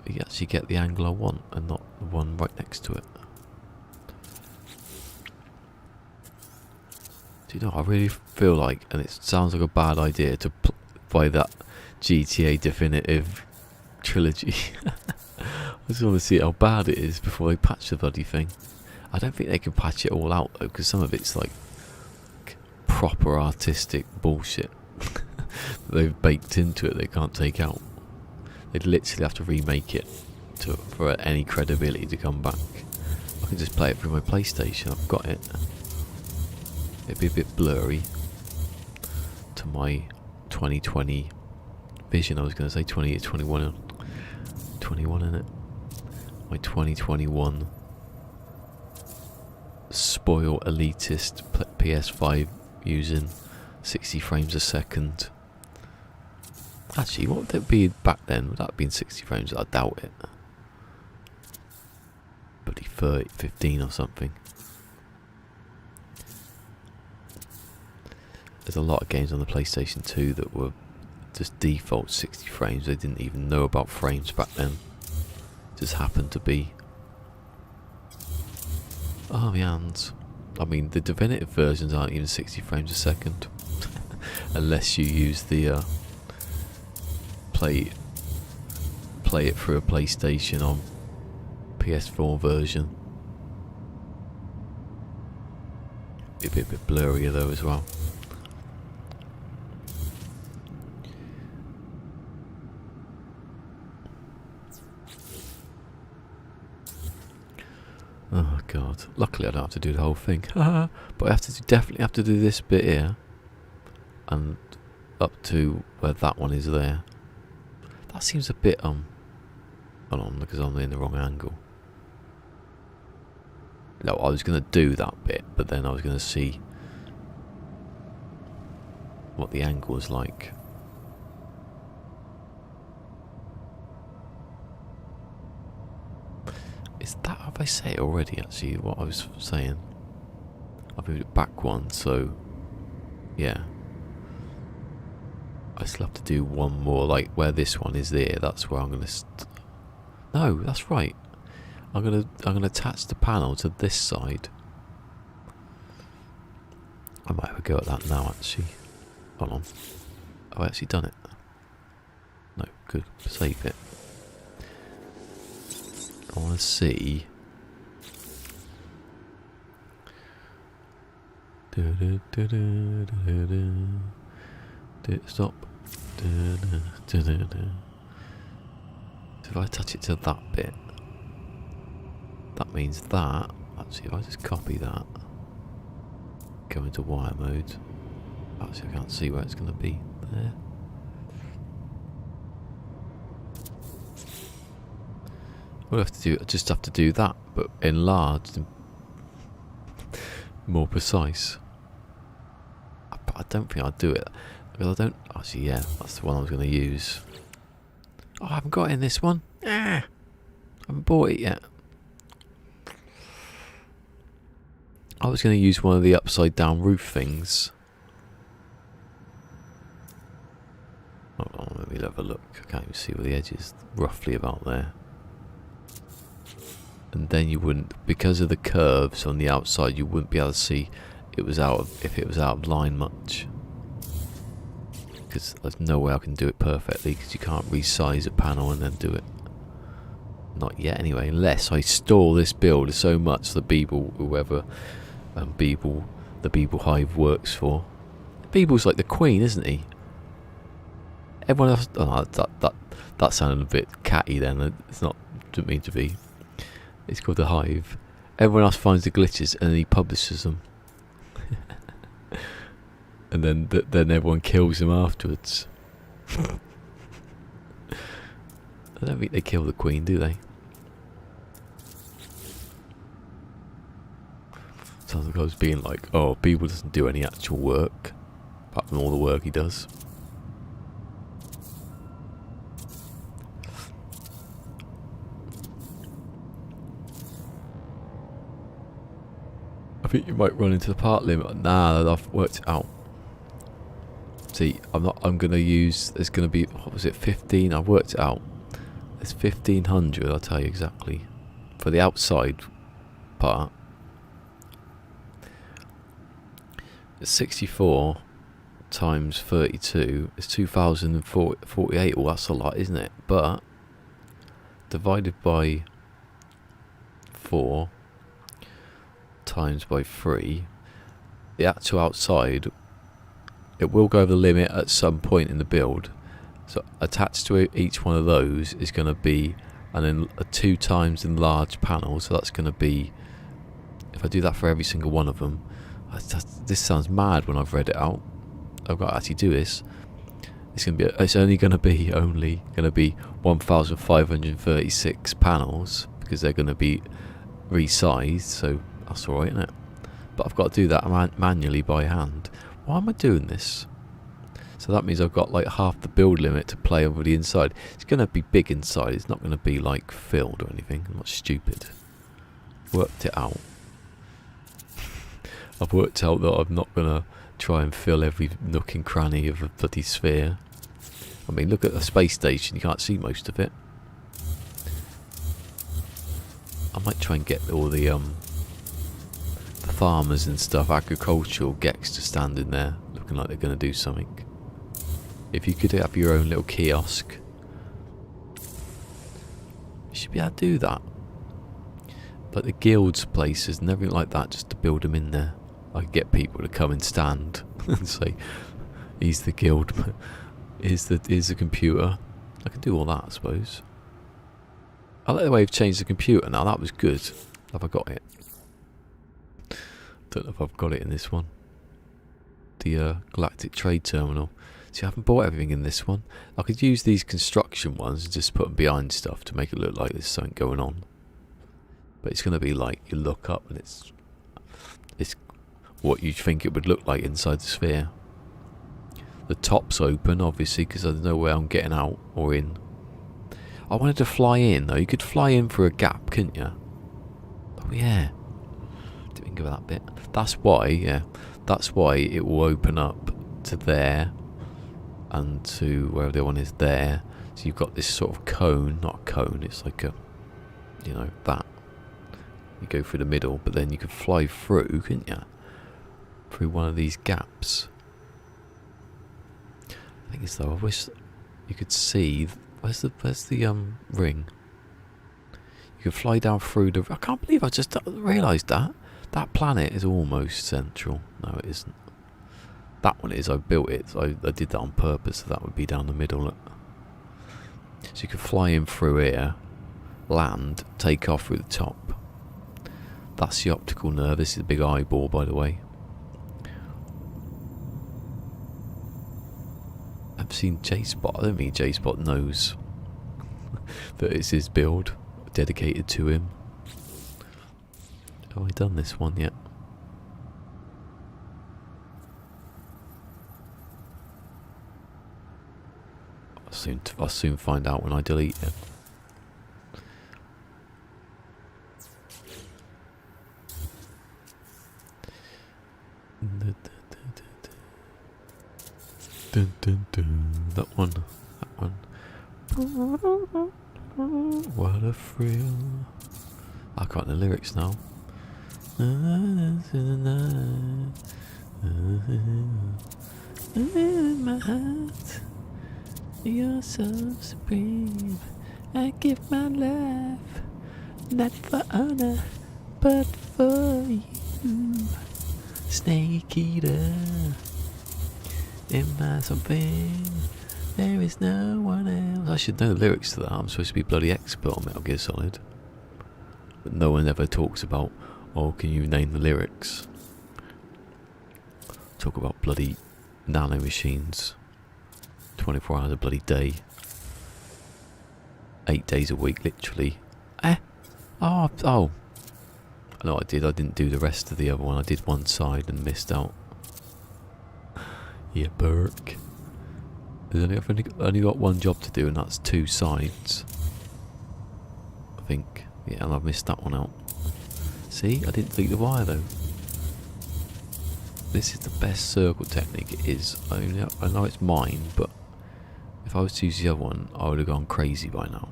We actually get the angle I want, and not the one right next to it. Do you know? I really feel like, and it sounds like a bad idea to buy that GTA Definitive Trilogy. I just want to see how bad it is before they patch the bloody thing. I don't think they can patch it all out though, because some of it's like proper artistic bullshit they've baked into it they can't take out. They'd literally have to remake it for any credibility to come back. I can just play it through my PlayStation, I've got it. It'd be a bit blurry to my 2020 vision. I was going to say 20 or 21 in it. My 2021 spoil elitist PS5 using 60 frames a second. Actually, what would that be back then? Would that have been 60 frames? I doubt it. Bloody 30, 15 or something. There's a lot of games on the PlayStation 2 that were just default 60 frames. They didn't even know about frames back then. Just happened to be. Oh, my hands. I mean, the definitive versions aren't even 60 frames a second. Unless you use the play it through a PlayStation on PS4 version. Be a bit blurrier though as well. Oh god. Luckily I don't have to do the whole thing. But I have to definitely have to do this bit here. And up to where that one is there. That seems a bit hold on, because I'm in the wrong angle. No, I was gonna do that bit, but then I was gonna see what the angle is like. Is that, have I said it already actually, what I was saying? I've moved it back one, so yeah. I still have to do one more, like where this one is there, that's where I'm gonna no, that's right. I'm gonna attach the panel to this side. I might have a go at that now actually. Hold on. Have I actually done it? No, good. Save it. I want to see. Stop. So if I touch it to that bit, that means that. Actually, if I just copy that, go into wire mode. Actually, I can't see where it's going to be. There. We'll have to do. I just have to do that, but enlarged and more precise. I don't think I'll do it because I don't. Actually, yeah, that's the one I was going to use. Oh, I haven't got it in this one. I haven't bought it yet. I was going to use one of the upside down roof things. Hold on, let me have a look. I can't even see where the edge is. Roughly about there. And then you wouldn't, because of the curves on the outside, you wouldn't be able to see if it was out of line much. Because there's no way I can do it perfectly, because you can't resize a panel and then do it. Not yet anyway, unless I stall this build so much the Beeble, whoever the Beeble Hive works for. Beeble's like the queen, isn't he? Everyone else, oh, that sounded a bit catty then. It's not, didn't mean to be. It's called the Hive. Everyone else finds the glitches and then he publishes them. And then everyone kills him afterwards. I don't think they kill the queen, do they? Sounds like I was being like, oh, Beeble doesn't do any actual work, apart from all the work he does. I think you might run into the part limit. Nah, I've worked it out. See, I'm gonna use, there's gonna be, what was it, 15? I worked it out. There's 1500, I'll tell you exactly. For the outside part. It's 64 times 32 is 2048. Well, that's a lot, isn't it? But divided by 4 times by 3, the actual outside, it will go over the limit at some point in the build. So attached to each one of those is going to be a 2 times enlarged panel. So that's going to be, if I do that for every single one of them, this sounds mad when I've read it out. I've got to actually do this. It's only going to be 1,536 panels because they're going to be resized. So that's alright, isn't it? But I've got to do that manually by hand. Why am I doing this? So that means I've got like half the build limit to play over the inside. It's going to be big inside. It's not going to be like filled or anything. I'm not stupid. Worked it out. I've worked out that I'm not going to try and fill every nook and cranny of a bloody sphere. I mean, look at the space station. You can't see most of it. I might try and get all the farmers and stuff, agricultural gecks to stand in there looking like they're going to do something. If you could have your own little kiosk, you should be able to do that. Like the guilds places and everything like that, just to build them in there. I could get people to come and stand and say, he's the guild, here's the computer. I could do all that, I suppose. I like the way they've changed the computer now. That was good. Have I got it? Don't know if I've got it in this one. The Galactic Trade Terminal. See, I haven't bought everything in this one. I could use these construction ones and just put them behind stuff to make it look like there's something going on. But it's going to be like, you look up and it's what you think it would look like inside the sphere. The top's open, obviously, because there's no way I'm getting out or in. I wanted to fly in, though. You could fly in through a gap, couldn't you? Oh, yeah. Didn't think of that bit. That's why, yeah. That's why it will open up to there and to wherever the one is there. So you've got this sort of cone. Not a cone, it's like a, you know, that. You go through the middle, but then you could fly through, couldn't you? Through one of these gaps. I think it's though, I wish you could see. Where's the ring? You could fly down through the. I can't believe I just realised that. That planet is almost central. No, it isn't. That one is. I built it. So I did that on purpose. So that would be down the middle. Look. So you could fly in through here, land, take off through the top. That's the optical nerve. This is a big eyeball, by the way. I've seen jspot. I don't think jspot knows that it's his build dedicated to him. Have I done this one yet? I'll soon find out when I delete it. That one. one. What a thrill. I can't the lyrics now. In my heart, you're so supreme. I give my life, not for honor, but for you. Snake eater, in my something, there is no one else. I should know the lyrics to that. I'm supposed to be bloody expert on Metal Gear Solid. But no one ever talks about, oh, can you name the lyrics? Talk about bloody nano machines. 24 hours a bloody day. 8 days a week, literally. Oh. No, I didn't do the rest of the other one. I did one side and missed out. Yeah, Burke. I've only got one job to do, and that's 2 sides. I think. Yeah, and I've missed that one out. See, I didn't delete the wire though. This is the best circle technique it is. I know it's mine, but if I was to use the other one, I would have gone crazy by now.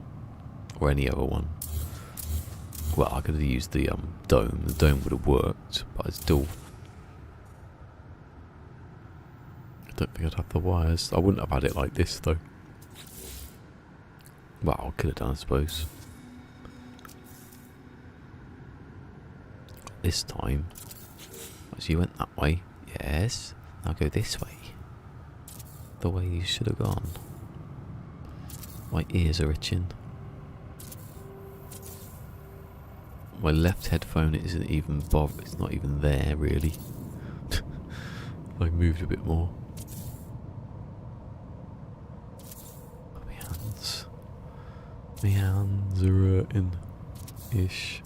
Or any other one. Well, I could have used the dome. The dome would have worked, but I still... I don't think I'd have the wires. I wouldn't have had it like this though. Well, I could have done, I suppose. This time, as you went that way, yes, now go this way. The way you should have gone. My ears are itching. My left headphone isn't even bothered, it's not even there really. I moved a bit more. My hands are hurting-ish.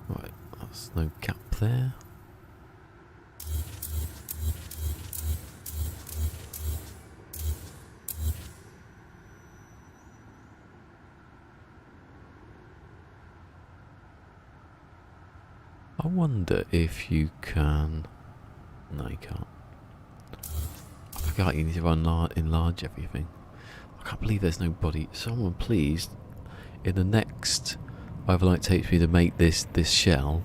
Right, that's no gap there. I wonder if you can... No, you can't. I forgot you need to enlarge everything. I can't believe there's nobody... Someone please, in the next... Either like takes me to make this shell,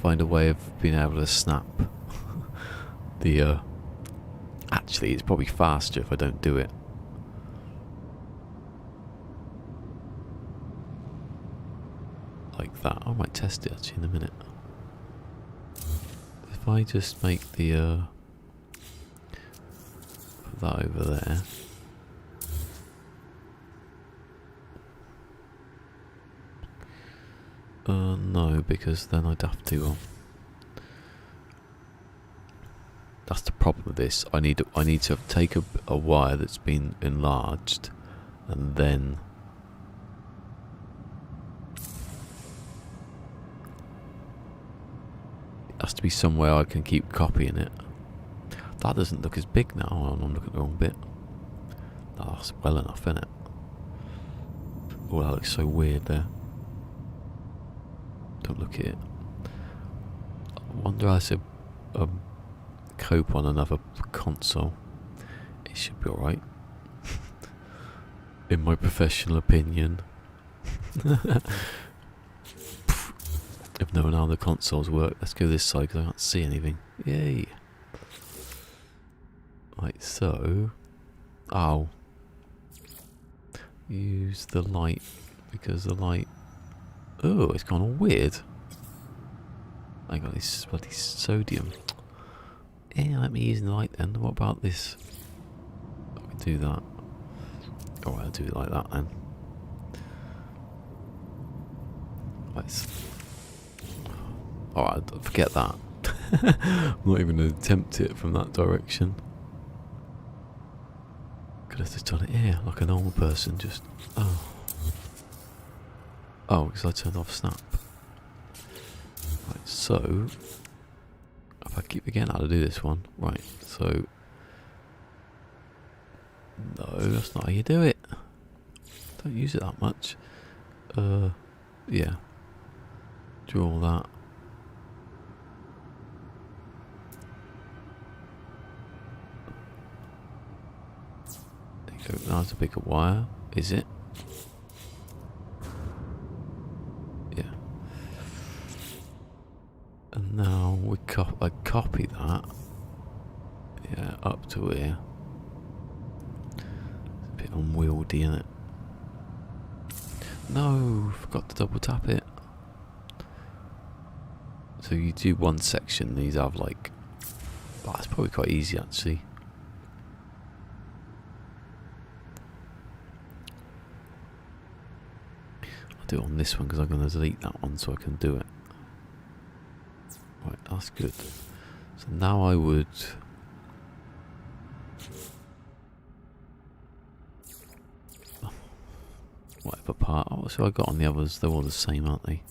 find a way of being able to snap the... Actually, it's probably faster if I don't do it. Like that. I might test it actually in a minute. If I just make the put that over there. No, because then I'd have to. That's the problem with this. I need to take a wire that's been enlarged, and then. Has to be somewhere I can keep copying it. That doesn't look as big now. I'm looking at the wrong bit. Oh, that's well enough, isn't it? Oh, that looks so weird there. Don't look at it. I wonder how to cope on another console. It should be alright. In my professional opinion. I've known how the consoles work. Let's go this side because I can't see anything. Yay. Right, so... Oh. Use the light, because the light... Oh, it's gone all weird. I got this bloody sodium. Yeah, let me use the light then. What about this? I can do that. Alright, I'll do it like that then. Let's... Alright, forget that. I'm not even going to attempt it from that direction. Could have just done it here, like a normal person, just... Oh. Oh, because I turned off snap. Right, so... If I keep forgetting how to do this one. Right, so... No, that's not how you do it. Don't use it that much. Yeah. Draw that. That's a bigger wire, is it? Yeah. And now I copy that. Yeah, up to here. It's a bit unwieldy, isn't it? No, forgot to double tap it. So you do one section, these have like... Oh, that's probably quite easy actually. I'll do it on this one because I'm going to delete that one so I can do it. Right, that's good. So now I would... Whatever part. Oh, so I got on the others, they're all the same, aren't they?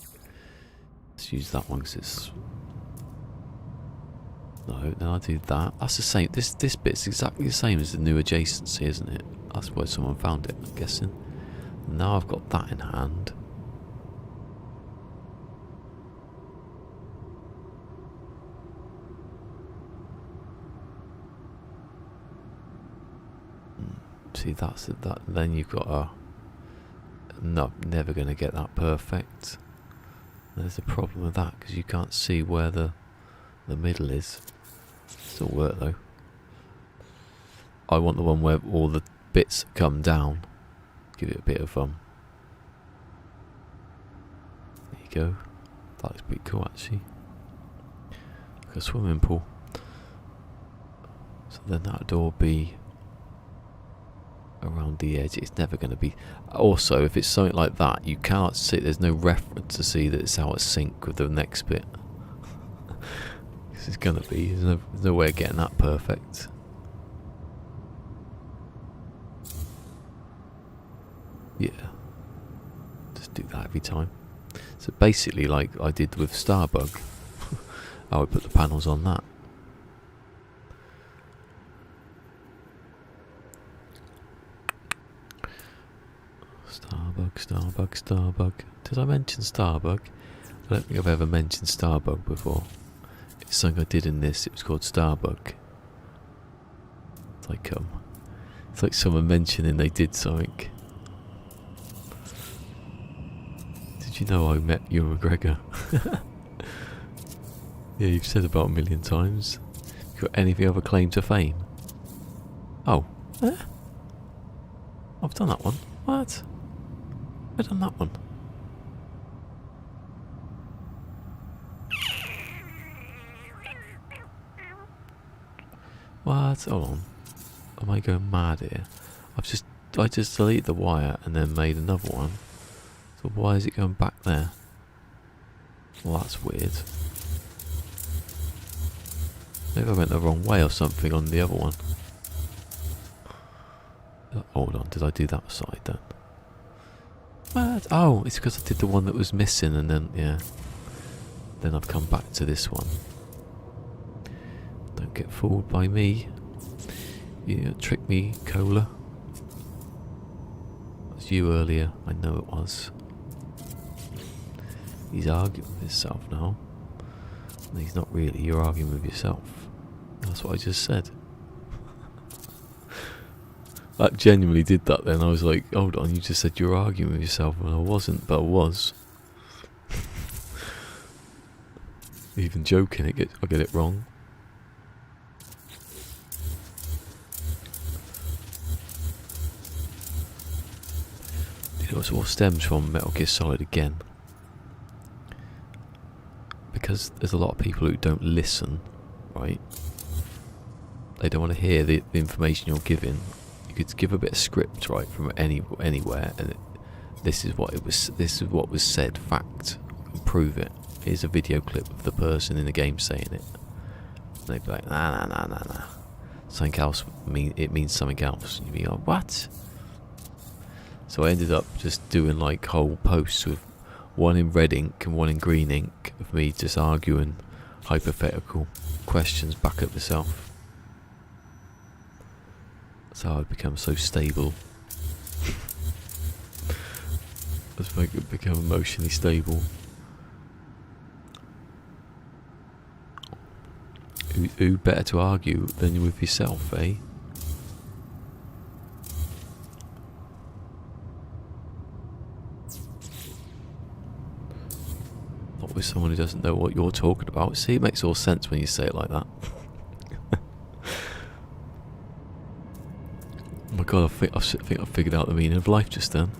Let's use that one because it's... No, then I do that. That's the same. This bit's exactly the same as the new adjacency, isn't it? That's where someone found it, I'm guessing. Now I've got that in hand. See, that's that. Then you've got a... No, never going to get that perfect. There's a problem with that because you can't see where the middle is. Still work though. I want the one where all the bits come down. Give it a bit of There you go. That looks pretty cool actually. Like a swimming pool. So then that door will be around the edge. It's never going to be. Also, if it's something like that, you cannot see. There's no reference to see that it's out of sync with the next bit. This is going to be. There's no way of getting that perfect. Yeah. Just do that every time. So basically, like I did with Starbug, I would put the panels on that. Starbug. Did I mention Starbug? I don't think I've ever mentioned Starbug before. It's something I did in this. It was called Starbug. It's like someone mentioning they did something. Did you know I met Ewan McGregor? Yeah, you've said about a million times. You got anything other claim to fame? Oh, I've done that one. What? I've done that one. What? Hold on. Am I going mad here? I just deleted the wire and then made another one. So why is it going back there? Well, that's weird. Maybe I went the wrong way or something on the other one. Hold on, did I do that side then? What? Oh, it's because I did the one that was missing and then, yeah. Then I've come back to this one. Don't get fooled by me. You tricked me, Cola. It was you earlier, I know it was. He's arguing with himself now. No, he's not really, you're arguing with yourself. That's what I just said. I genuinely did that then. I was like, hold on, you just said you're arguing with yourself, and I wasn't, but I was. Even joking, I get it wrong. You know, it all stems from Metal Gear Solid again. Because there's a lot of people who don't listen, right? They don't want to hear the information you're giving. You could give a bit of script, right, from anywhere, and this is what it was. This is what was said. Fact. I can prove it. Here's a video clip of the person in the game saying it. And they'd be like, nah. Something else it means something else. And you'd be like, what? So I ended up just doing like whole posts with one in red ink and one in green ink of me just arguing hypothetical questions back at myself. That's how I'd become so stable. Let's make it become emotionally stable. Who better to argue than with yourself, eh? Not with someone who doesn't know what you're talking about. See, it makes all sense when you say it like that. Oh my god, I think I figured out the meaning of life just then.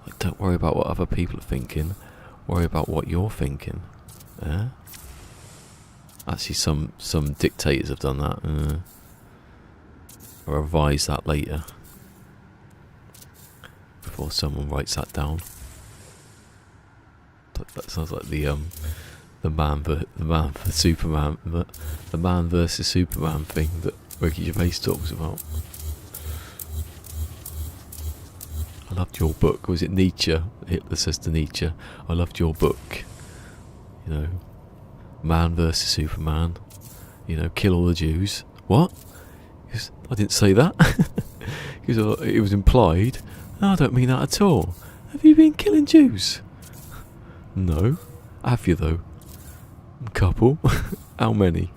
Like, don't worry about what other people are thinking. Worry about what you're thinking. Actually, some dictators have done that. I'll revise that later. Before someone writes that down. That sounds like the man versus Superman thing that Ricky Gervais talks about. I loved your book. Was it Nietzsche? Hitler says to Nietzsche, I loved your book. You know, man versus Superman. You know, kill all the Jews. What? Goes, I didn't say that. Because it was implied. No, I don't mean that at all. Have you been killing Jews? No. Have you though? A couple. How many?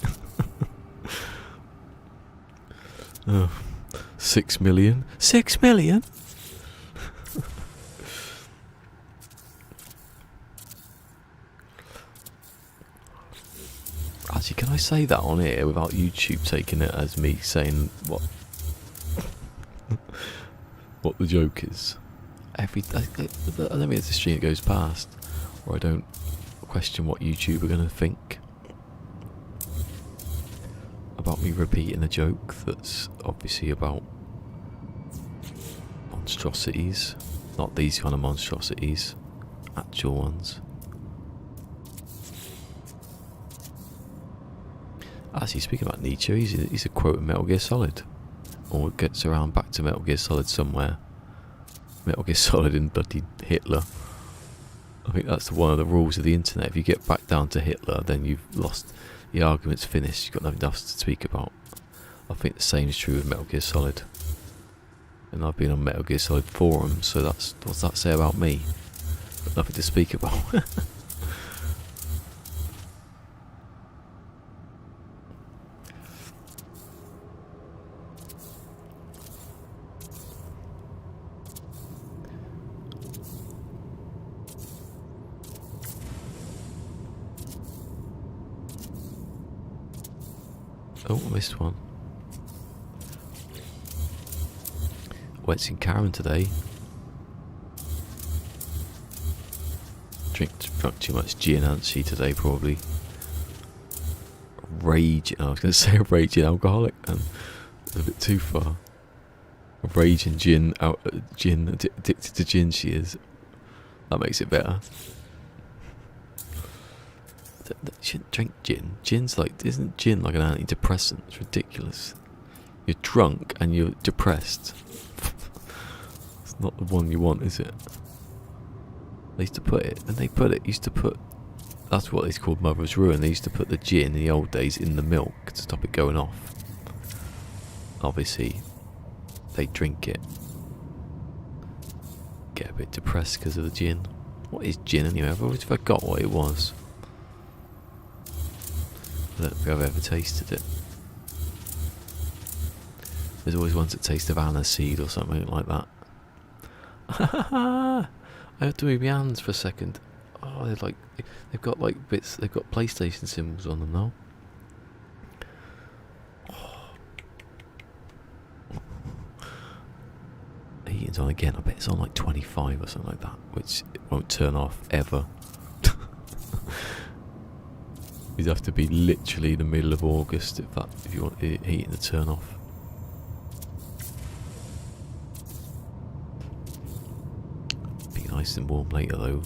6 million. 6 million? Actually, can I say that on here without YouTube taking it as me saying what the joke is? I don't think it's a stream that goes past, or I don't question what YouTube are going to think about me repeating a joke that's obviously about monstrosities, not these kind of monstrosities, actual ones. Actually, speaking about Nietzsche, he's a quote in Metal Gear Solid, or it gets around back to Metal Gear Solid somewhere. Metal Gear Solid and bloody Hitler. I think that's one of the rules of the internet. If you get back down to Hitler, then you've lost. The argument's finished. You've got nothing else to speak about. I think the same is true with Metal Gear Solid. And I've been on Metal Gear Solid forums, so what's that say about me? Got nothing to speak about. Oh, I missed one. Went in Karen today. Drunk too much gin, hasn't she, today, probably. I was going to say a raging alcoholic, and a bit too far. A raging addicted to gin she is. That makes it better. You shouldn't drink gin. Isn't gin like an antidepressant? It's ridiculous. You're drunk and you're depressed. It's not the one you want, is it? They used to put it, that's what it's called, Mother's Ruin. They used to put the gin in the old days in the milk to stop it going off. Obviously, they drink it, get a bit depressed because of the gin. What is gin anyway? I've always forgot what it was. I don't think I've ever tasted it. There's always ones that taste of aniseed or something like that. I have to move my hands for a second. Oh, they've got like bits. They've got PlayStation symbols on them now. Heating's on again. I bet it's on like 25 or something like that, which it won't turn off ever. You'd have to be literally the middle of August if you want heating to turn off. Be nice and warm later though.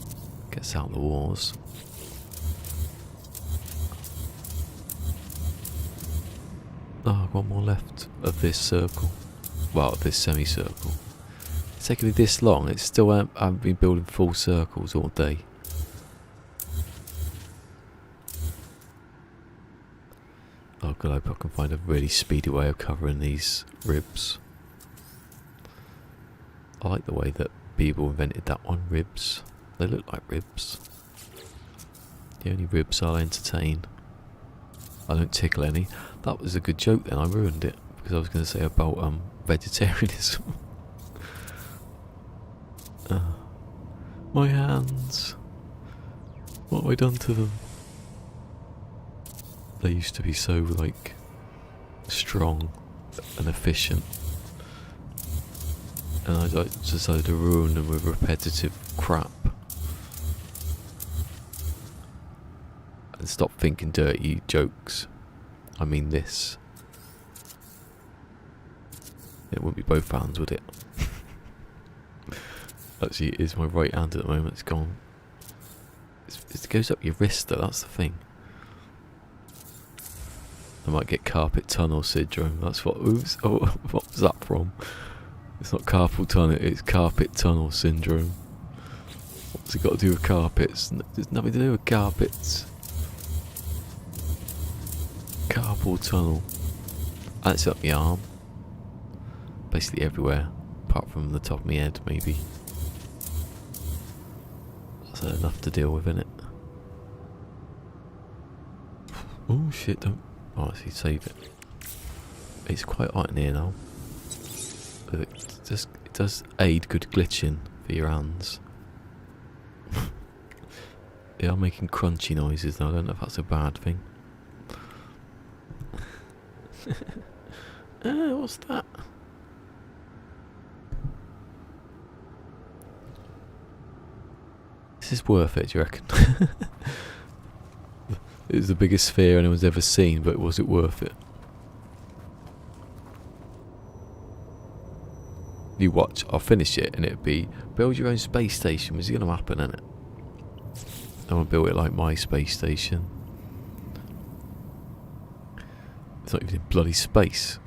Gets out the wars. Oh, one more left of this circle. Well, of this semicircle. It's taken me this long. It's still I haven't been building full circles all day. Oh god, I hope I can find a really speedy way of covering these ribs. I like the way that people invented that one, ribs. They look like ribs. The only ribs I'll entertain. I don't tickle any. That was a good joke then, I ruined it. Because I was going to say about vegetarianism. My hands. What have I done to them? They used to be so, like, strong and efficient. And I decided to ruin them with repetitive crap. And stop thinking dirty jokes. I mean this. It wouldn't be both hands, would it? Actually, it is my right hand at the moment. It's gone. It goes up your wrist though, that's the thing. I might get carpet tunnel syndrome. That's what. Oops. Oh, what was that from? It's not carpal tunnel. It's carpet tunnel syndrome. What's it got to do with carpets? There's nothing to do with carpets. Carpal tunnel. And it's up my arm. Basically everywhere, apart from the top of my head, maybe. That's enough to deal with, innit? Oh shit! Don't. Oh, I see. Save it. It's quite hot in here now. It does aid good glitching for your hands. They are making crunchy noises now. I don't know if that's a bad thing. What's that? Is this worth it, do you reckon? It was the biggest sphere anyone's ever seen, but was it worth it? You watch, I'll finish it and it'd be build your own space station. Was it going to happen, innit? I want to build it like my space station. It's not even in bloody space.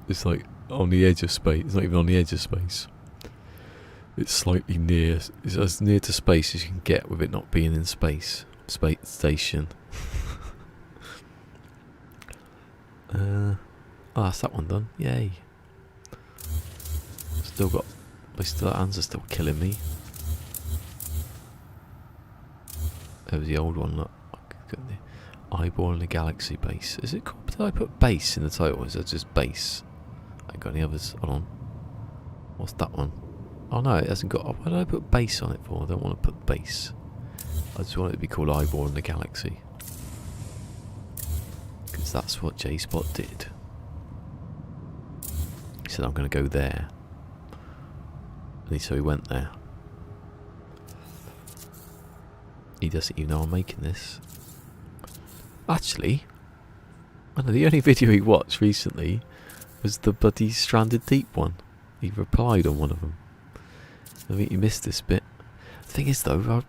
It's like on the edge of space. It's not even on the edge of space. It's slightly near. It's as near to space as you can get with it not being in space. Space station. Oh, that's that one done. Yay. Still got. My hands are still killing me. There was the old one. Look. Got the eyeball in the galaxy base. Is it called? Did I put base in the title? Or is it just base? I ain't got any others. Hold on. What's that one? Oh no, it hasn't got. Why did I put base on it for? I don't want to put base. I just want it to be called eyeball in the galaxy. Because that's what jspot did. He said, I'm going to go there. And so he went there. He doesn't even know I'm making this. Actually, I know the only video he watched recently was the bloody Stranded Deep one. He replied on one of them. I think you missed this bit. The thing is though,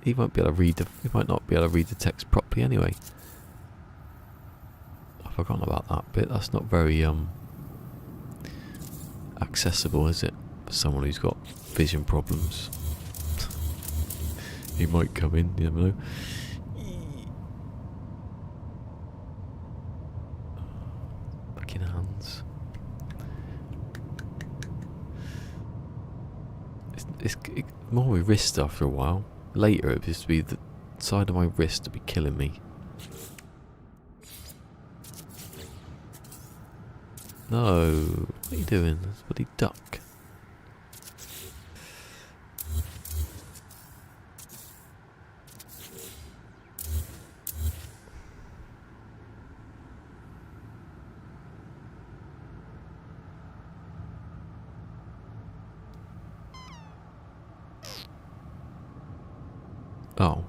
he won't be able to read the. He might not be able to read the text properly anyway. I've forgotten about that bit. That's not very accessible, is it, for someone who's got vision problems? He might come in. You never know. Fucking hands. It's more my wrist after a while. Later it used to be the side of my wrist to be killing me. No, what are you doing? That's bloody duck. Oh,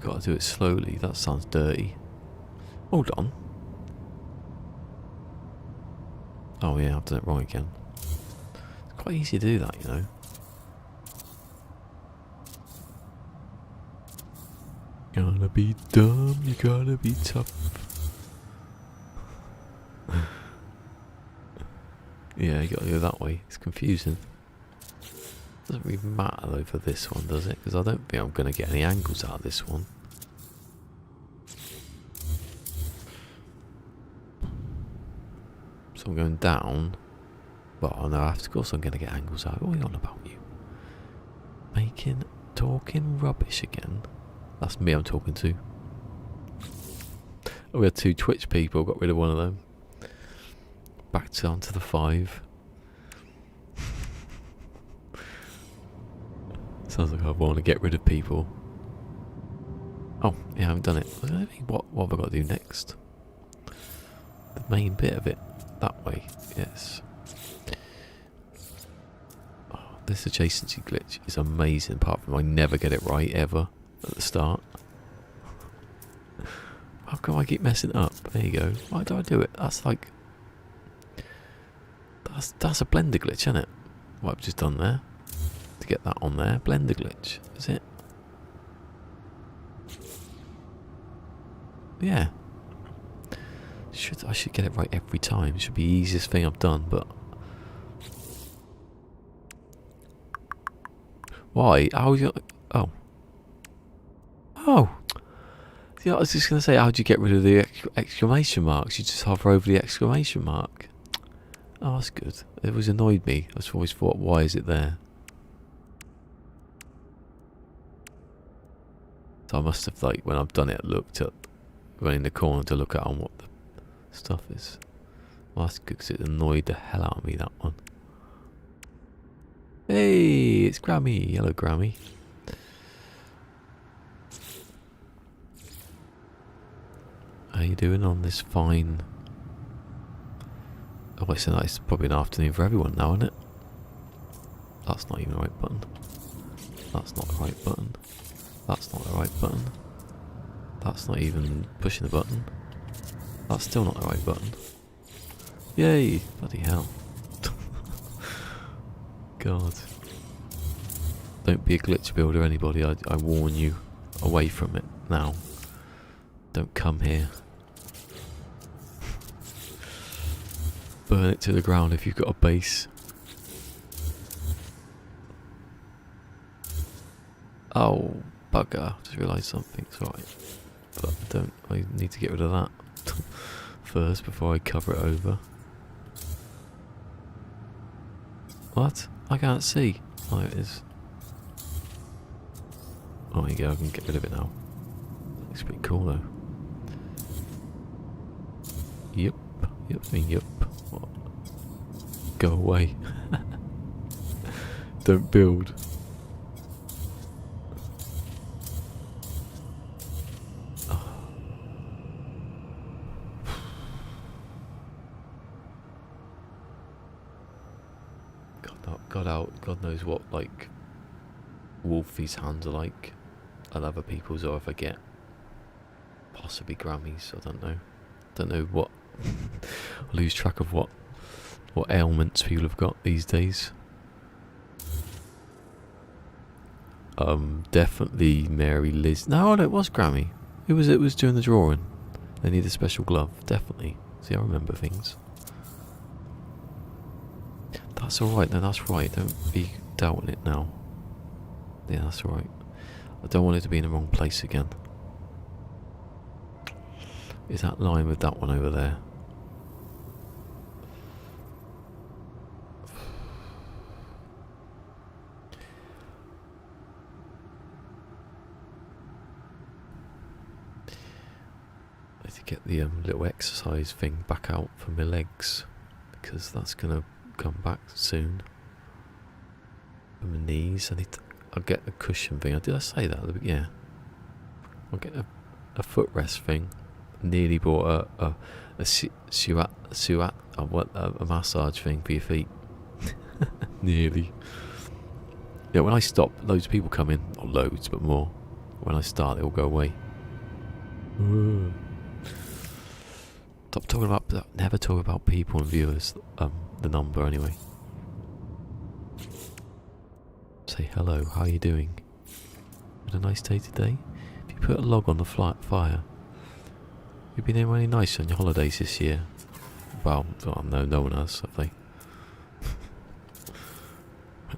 gotta do it slowly. That sounds dirty. Hold on. Oh yeah, I've done it wrong again. It's quite easy to do that, you know. Gotta be dumb, you gotta be tough. Yeah, you gotta go that way. It's confusing. Doesn't really matter though for this one, does it? Because I don't think I'm going to get any angles out of this one. So I'm going down. Well, no, of course I'm going to get angles out. What are you on about, you? Talking rubbish again. That's me I'm talking to. we had 2 Twitch people, got rid of one of them. Back down to the 5. Sounds like I want to get rid of people. Oh, yeah, I haven't done it. What have I got to do next? The main bit of it. That way, yes. Oh, this adjacency glitch is amazing, apart from I never get it right, ever, at the start. How come I keep messing up? There you go. Why do I do it? That's like... That's a blender glitch, isn't it? What I've just done there. To get that on there. Blender glitch, is it? Yeah. I should get it right every time. It should be the easiest thing I've done, but... Why? How you... Oh. Oh! Yeah, I was just going to say, how do you get rid of the exclamation marks? You just hover over the exclamation mark. Oh, that's good. It always annoyed me. I always thought, why is it there? So I must have, like, when I've done it, looked at... Went in the corner to look at on what the stuff is. Well, that's good because it annoyed the hell out of me, that one. Hey, it's Grammy. Hello, Grammy. How you doing on this fine... Oh, it's probably an afternoon for everyone now, isn't it? That's not even the right button. That's not the right button. That's not the right button. That's not even pushing the button. That's still not the right button. Yay! Bloody hell. God. Don't be a glitch builder, anybody. I warn you. Away from it now. Don't come here. Burn it to the ground if you've got a base. Oh, bugger. Just realised something. Sorry. But I need to get rid of that first before I cover it over. What? I can't see. Oh, it is. Oh, there you go. I can get rid of it now. Looks pretty cool though. Yep. Yep. I mean, yep. What? Go away. Don't build. God knows what, like, Wolfie's hands are like, and other people's, or if I get possibly Grammys, I don't know what. I lose track of what ailments people have got these days. Definitely Mary Liz. No, it was Grammy. It was doing the drawing. They need a special glove, definitely. See, I remember things. That's alright, no, that's right. Don't be doubting it now. Yeah, that's alright. I don't want it to be in the wrong place again. Is that line with that one over there? I need to get the little exercise thing back out for my legs, because that's gonna come back soon. For my knees, I'll get a cushion thing. Did I say that? Yeah. I'll get a footrest thing. Nearly bought a massage thing for your feet. Nearly. Yeah, when I stop, loads of people come in. Not loads, but more. When I start, they all go away. Stop talking about... Never talk about people and viewers. The number, anyway. Say hello, how are you doing? Had a nice day today? If you put a log on the fire... You've been anywhere nice on your holidays this year? Well, no one has, have they?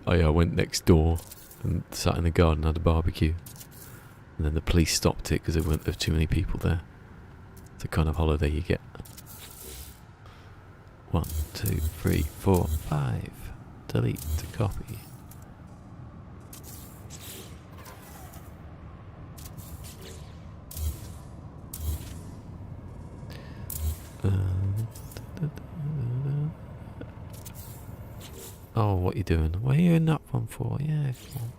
I went next door and sat in the garden and had a barbecue. And then the police stopped it because there weren't too many people there. It's the kind of holiday you get. 1, 2, 3, 4, 5. Delete, copy. Oh, what you doing? What are you in that one for? Yeah, come on.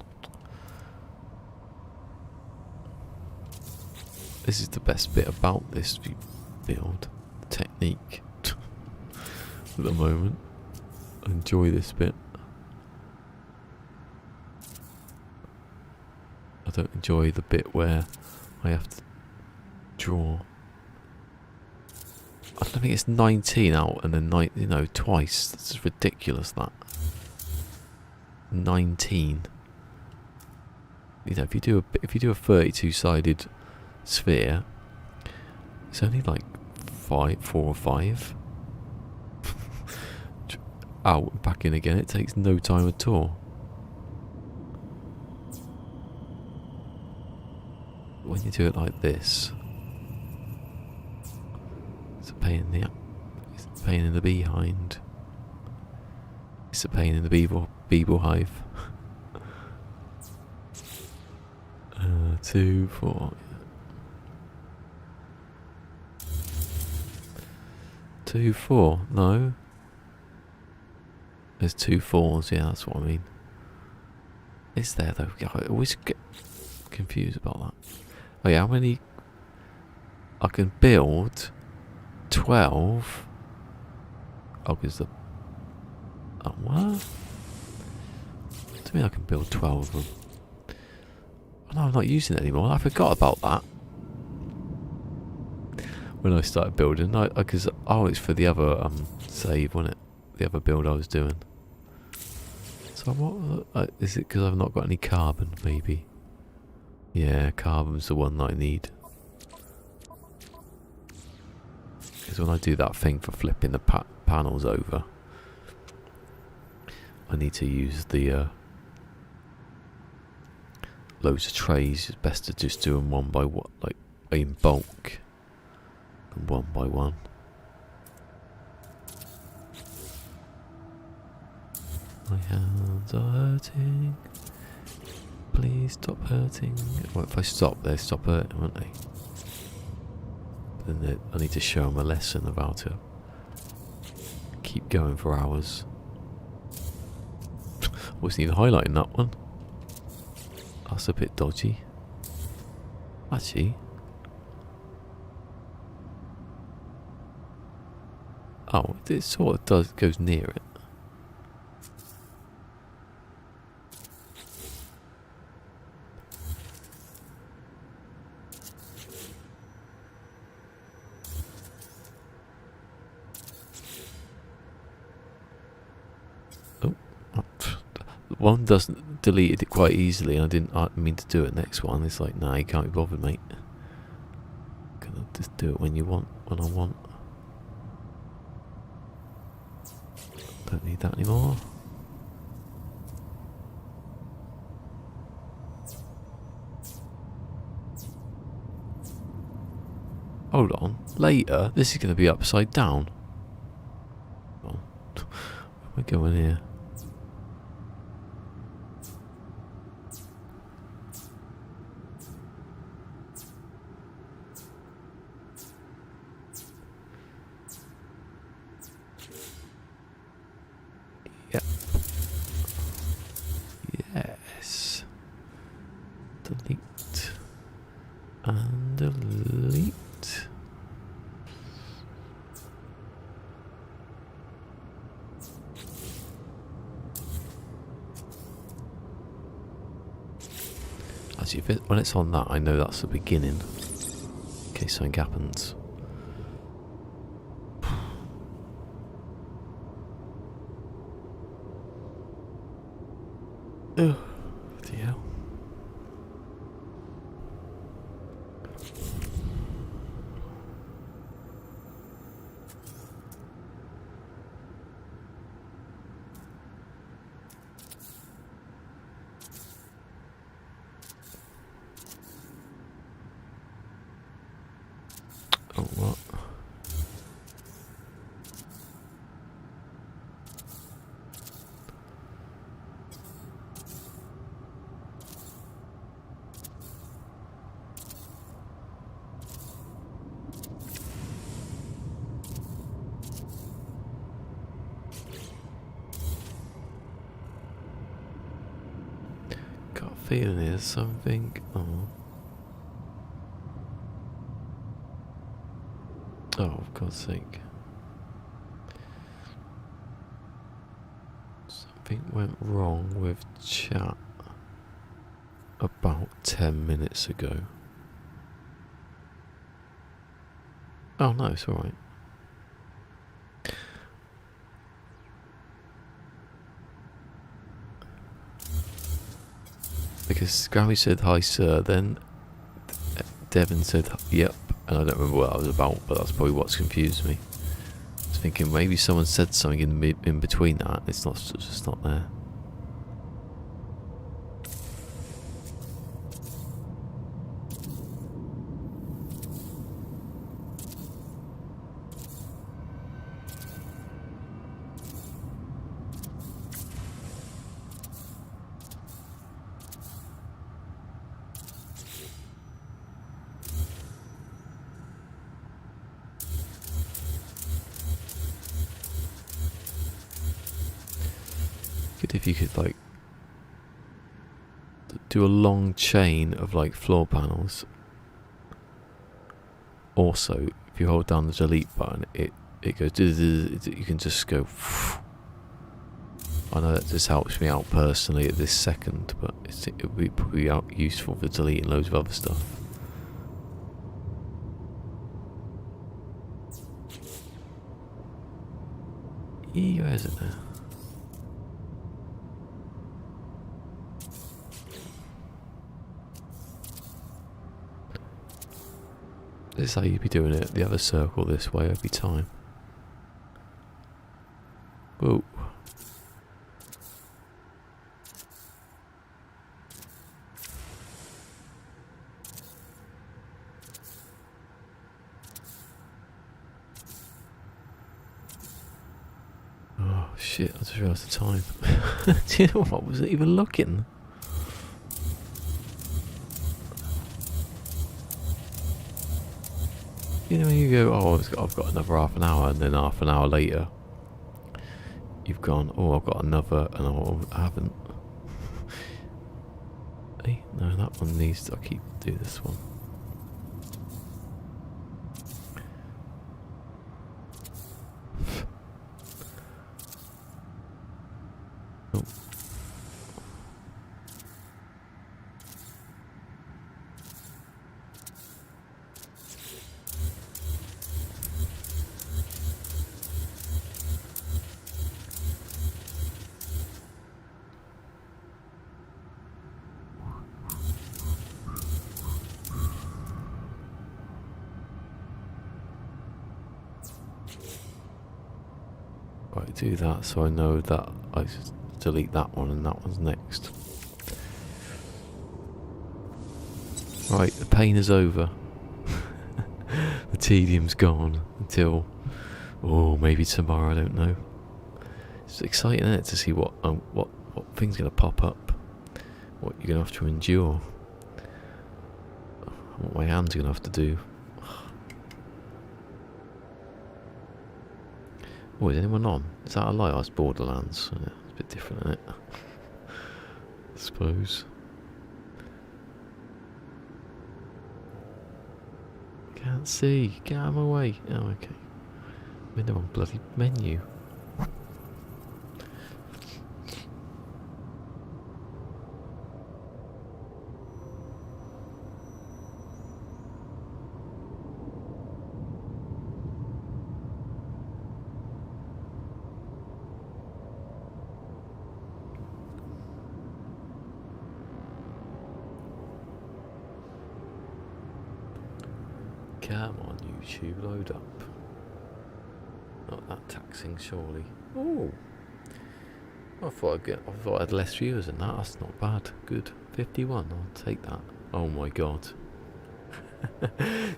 This is the best bit about this build. The technique. At the moment. I enjoy this bit. I don't enjoy the bit where I have to draw. I don't think it's 19 out and then twice. That's ridiculous. That 19. If you do a 32-sided sphere, it's only like 4 or 5. Out and back in again. It takes no time at all. When you do it like this, it's a pain in the behind. It's a pain in the beetle hive. 2, 4. 2, 4. No. There's 2 4s. Yeah, that's what I mean. Is there though? I always get confused about that. Oh yeah, how many? I can build 12. Oh, because the. Oh, what? To me, I can build 12 of them. Oh, no, I'm not using it anymore. I forgot about that. When I started building, because it's for the other save, wasn't it? The other build I was doing. So what is it? Because I've not got any carbon, maybe. Yeah, carbon's the one that I need. Because when I do that thing for flipping the panels over, I need to use the loads of trays. It's best to just do them one by one, like in bulk, and one by one. My hands are hurting. Please stop hurting. Well, if I stop, they stop hurting, won't they? Then I need to show them a lesson of how to keep going for hours. Wasn't even highlighting that one. That's a bit dodgy. Actually. Oh, it sort of goes near it. One doesn't deleted it quite easily, and I didn't mean to do it next one. It's like, nah, you can't be bothered, mate. Gonna just do it when you want, when I want. Don't need that anymore. Hold on, later, this is gonna be upside down. Hold on. Where am I going here? Yep. Yes. Delete. And delete. Actually, when it's on that, I know that's the beginning. In case something happens. Oh, dear. Oh, what? feeling there's something. Oh. Oh, for God's sake. Something went wrong with chat about 10 minutes ago. Oh no, it's alright. Because Gary said hi sir, then Devon said yep, and I don't remember what I was about, but that's probably what's confused me. I was thinking maybe someone said something in between that, it's not just not there. Good if you could like do a long chain of like floor panels. Also, if you hold down the delete button, it goes. You can just go. I know that just helps me out personally at this second, but it would be probably useful for deleting loads of other stuff. Where is it there? This is how you'd be doing it, the other circle this way every time. Whoa. Oh shit, I just realised the time. Do you know what? I wasn't even looking. You know when you go, oh, I've got another half an hour, and then half an hour later, you've gone, oh, I've got another, and I haven't. Hey, no, that one needs to, I'll do this one. Oh. Right, do that so I know that I just delete that one and that one's next. Right, the pain is over. The tedium's gone until, oh, maybe tomorrow, I don't know. It's exciting, isn't it, to see what thing's going to pop up, what you're going to have to endure, what my hands are going to have to do. Oh, is anyone on? Is that a lie? Oh, it's Borderlands. Yeah, it's a bit different, isn't it? I suppose. Can't see. Get out of my way. Oh, okay. I'm in the wrong bloody menu. Come on, YouTube, load up. Not that taxing, surely. Oh, I thought I had less viewers than that. That's not bad. Good, 51. I'll take that. Oh my god.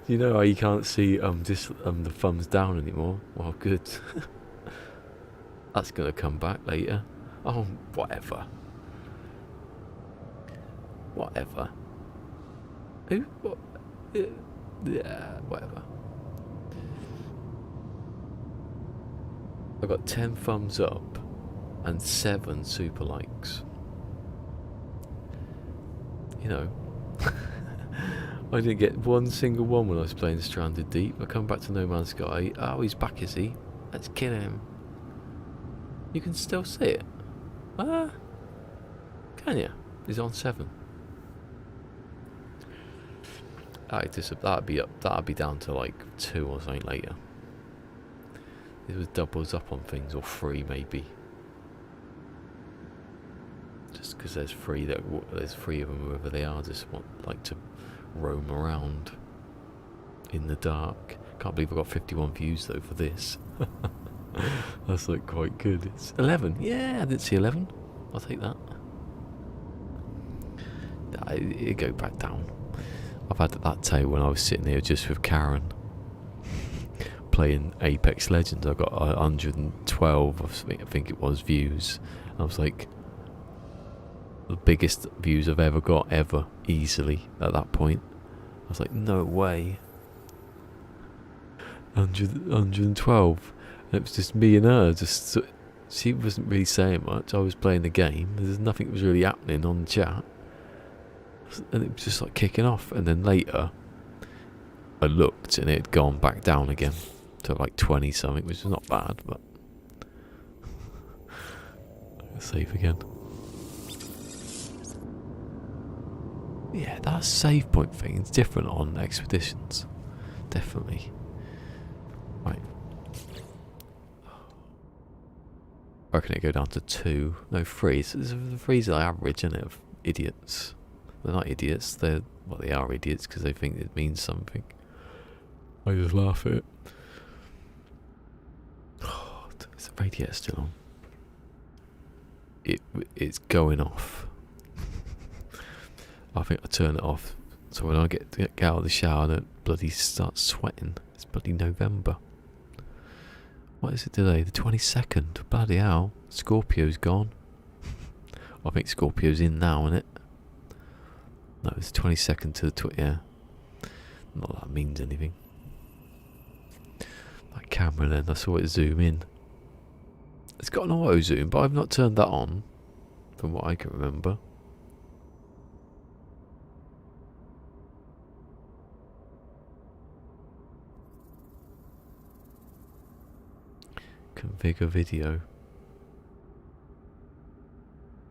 You know how you can't see the thumbs down anymore? Well, good. That's gonna come back later. Oh, whatever. Whatever. Who? What? Yeah, whatever. I got 10 thumbs up and 7 super likes. you know, I didn't get one single one when I was playing Stranded Deep. I come back to No Man's Sky. Oh, he's back, is he? Let's kill him. You can still see it. Can you? He's on 7. That'd be down to like 2 or something later. It was doubles up on things, or 3 maybe. Just because there's 3 of them wherever they are, just like to roam around in the dark. Can't believe I got 51 views though for this. That's like quite good. It's 11. Yeah, I didn't see 11. I'll take that. It go back down. I've had that too when I was sitting here just with Karen playing Apex Legends. I got 112, I think it was, views. I was like, the biggest views I've ever got, ever, easily, at that point. I was like, no way. 112. And it was just me and her. She wasn't really saying much. I was playing the game. There's nothing that was really happening on the chat. And it was just like kicking off. And then later, I looked and it had gone back down again to like 20 something, which is not bad, but save again. Yeah, that save point thing is different on expeditions. Definitely. Right. I reckon it go down to 2. No, 3. So the 3's the average, isn't it, of idiots. They're not idiots, they are idiots because they think it means something. I just laugh at it. Oh, is the radiator still on? It's going off. I think I turn it off so when I get out of the shower and it bloody starts sweating. It's bloody November. What is it today? The 22nd. Bloody hell. Scorpio's gone. I think Scorpio's in now, isn't it? No, it's the 22nd to the yeah. Not that means anything. That camera then, I saw it zoom in. It's got an auto zoom, but I've not turned that on, from what I can remember. Configure video.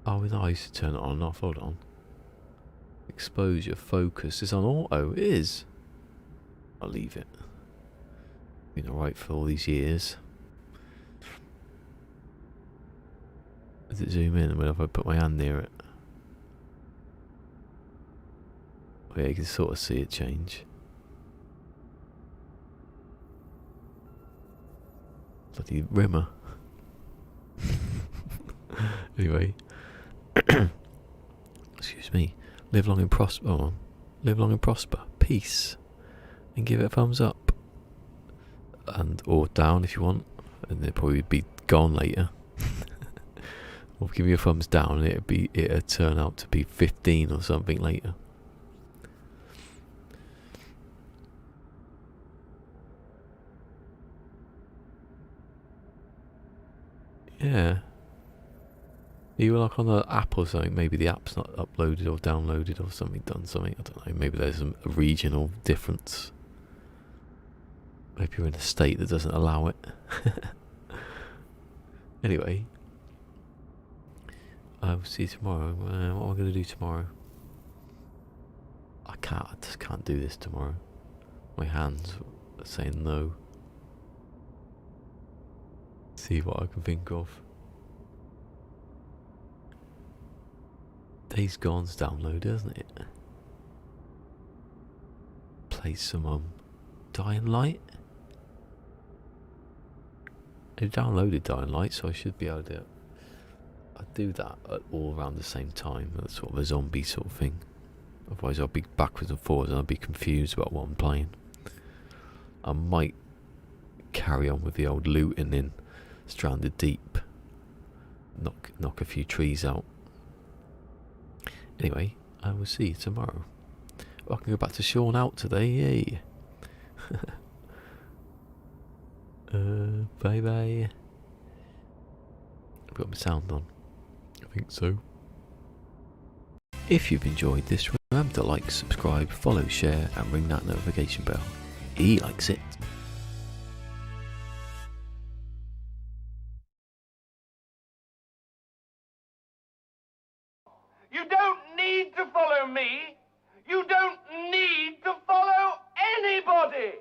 Oh no, I used to turn it on and off. Hold on. Exposure, focus. It's on auto. It is. I'll leave it. Been alright for all these years. Does it zoom in? I mean, if I put my hand near it. Oh yeah, you can sort of see it change. Bloody rimmer. Anyway. Excuse me. Live long and prosper. Hold on. Live long and prosper. Peace. And give it a thumbs up. And or down if you want. And it'll probably be gone later. Or give me a thumbs down and it'll turn out to be 15 or something later. Yeah. You were like on the app or something, maybe the app's not uploaded or downloaded or something, done something, I don't know, maybe there's a regional difference. Maybe you're in a state that doesn't allow it. Anyway. I will see you tomorrow. What am I going to do tomorrow? I just can't do this tomorrow. My hands are saying no. See what I can think of. Days Gone's downloaded, isn't it? Play some Dying Light. I downloaded Dying Light, so I should be able to. I do that all around the same time. That's sort of a zombie sort of thing. Otherwise, I'll be backwards and forwards, and I'll be confused about what I'm playing. I might carry on with the old looting in Stranded Deep. Knock a few trees out. Anyway, I will see you tomorrow. I can go back to Sean out today, yay! Bye bye. I've got my sound on. I think so. If you've enjoyed this, remember to like, subscribe, follow, share, and ring that notification bell. He likes it. You don't need to follow me. You don't need to follow anybody.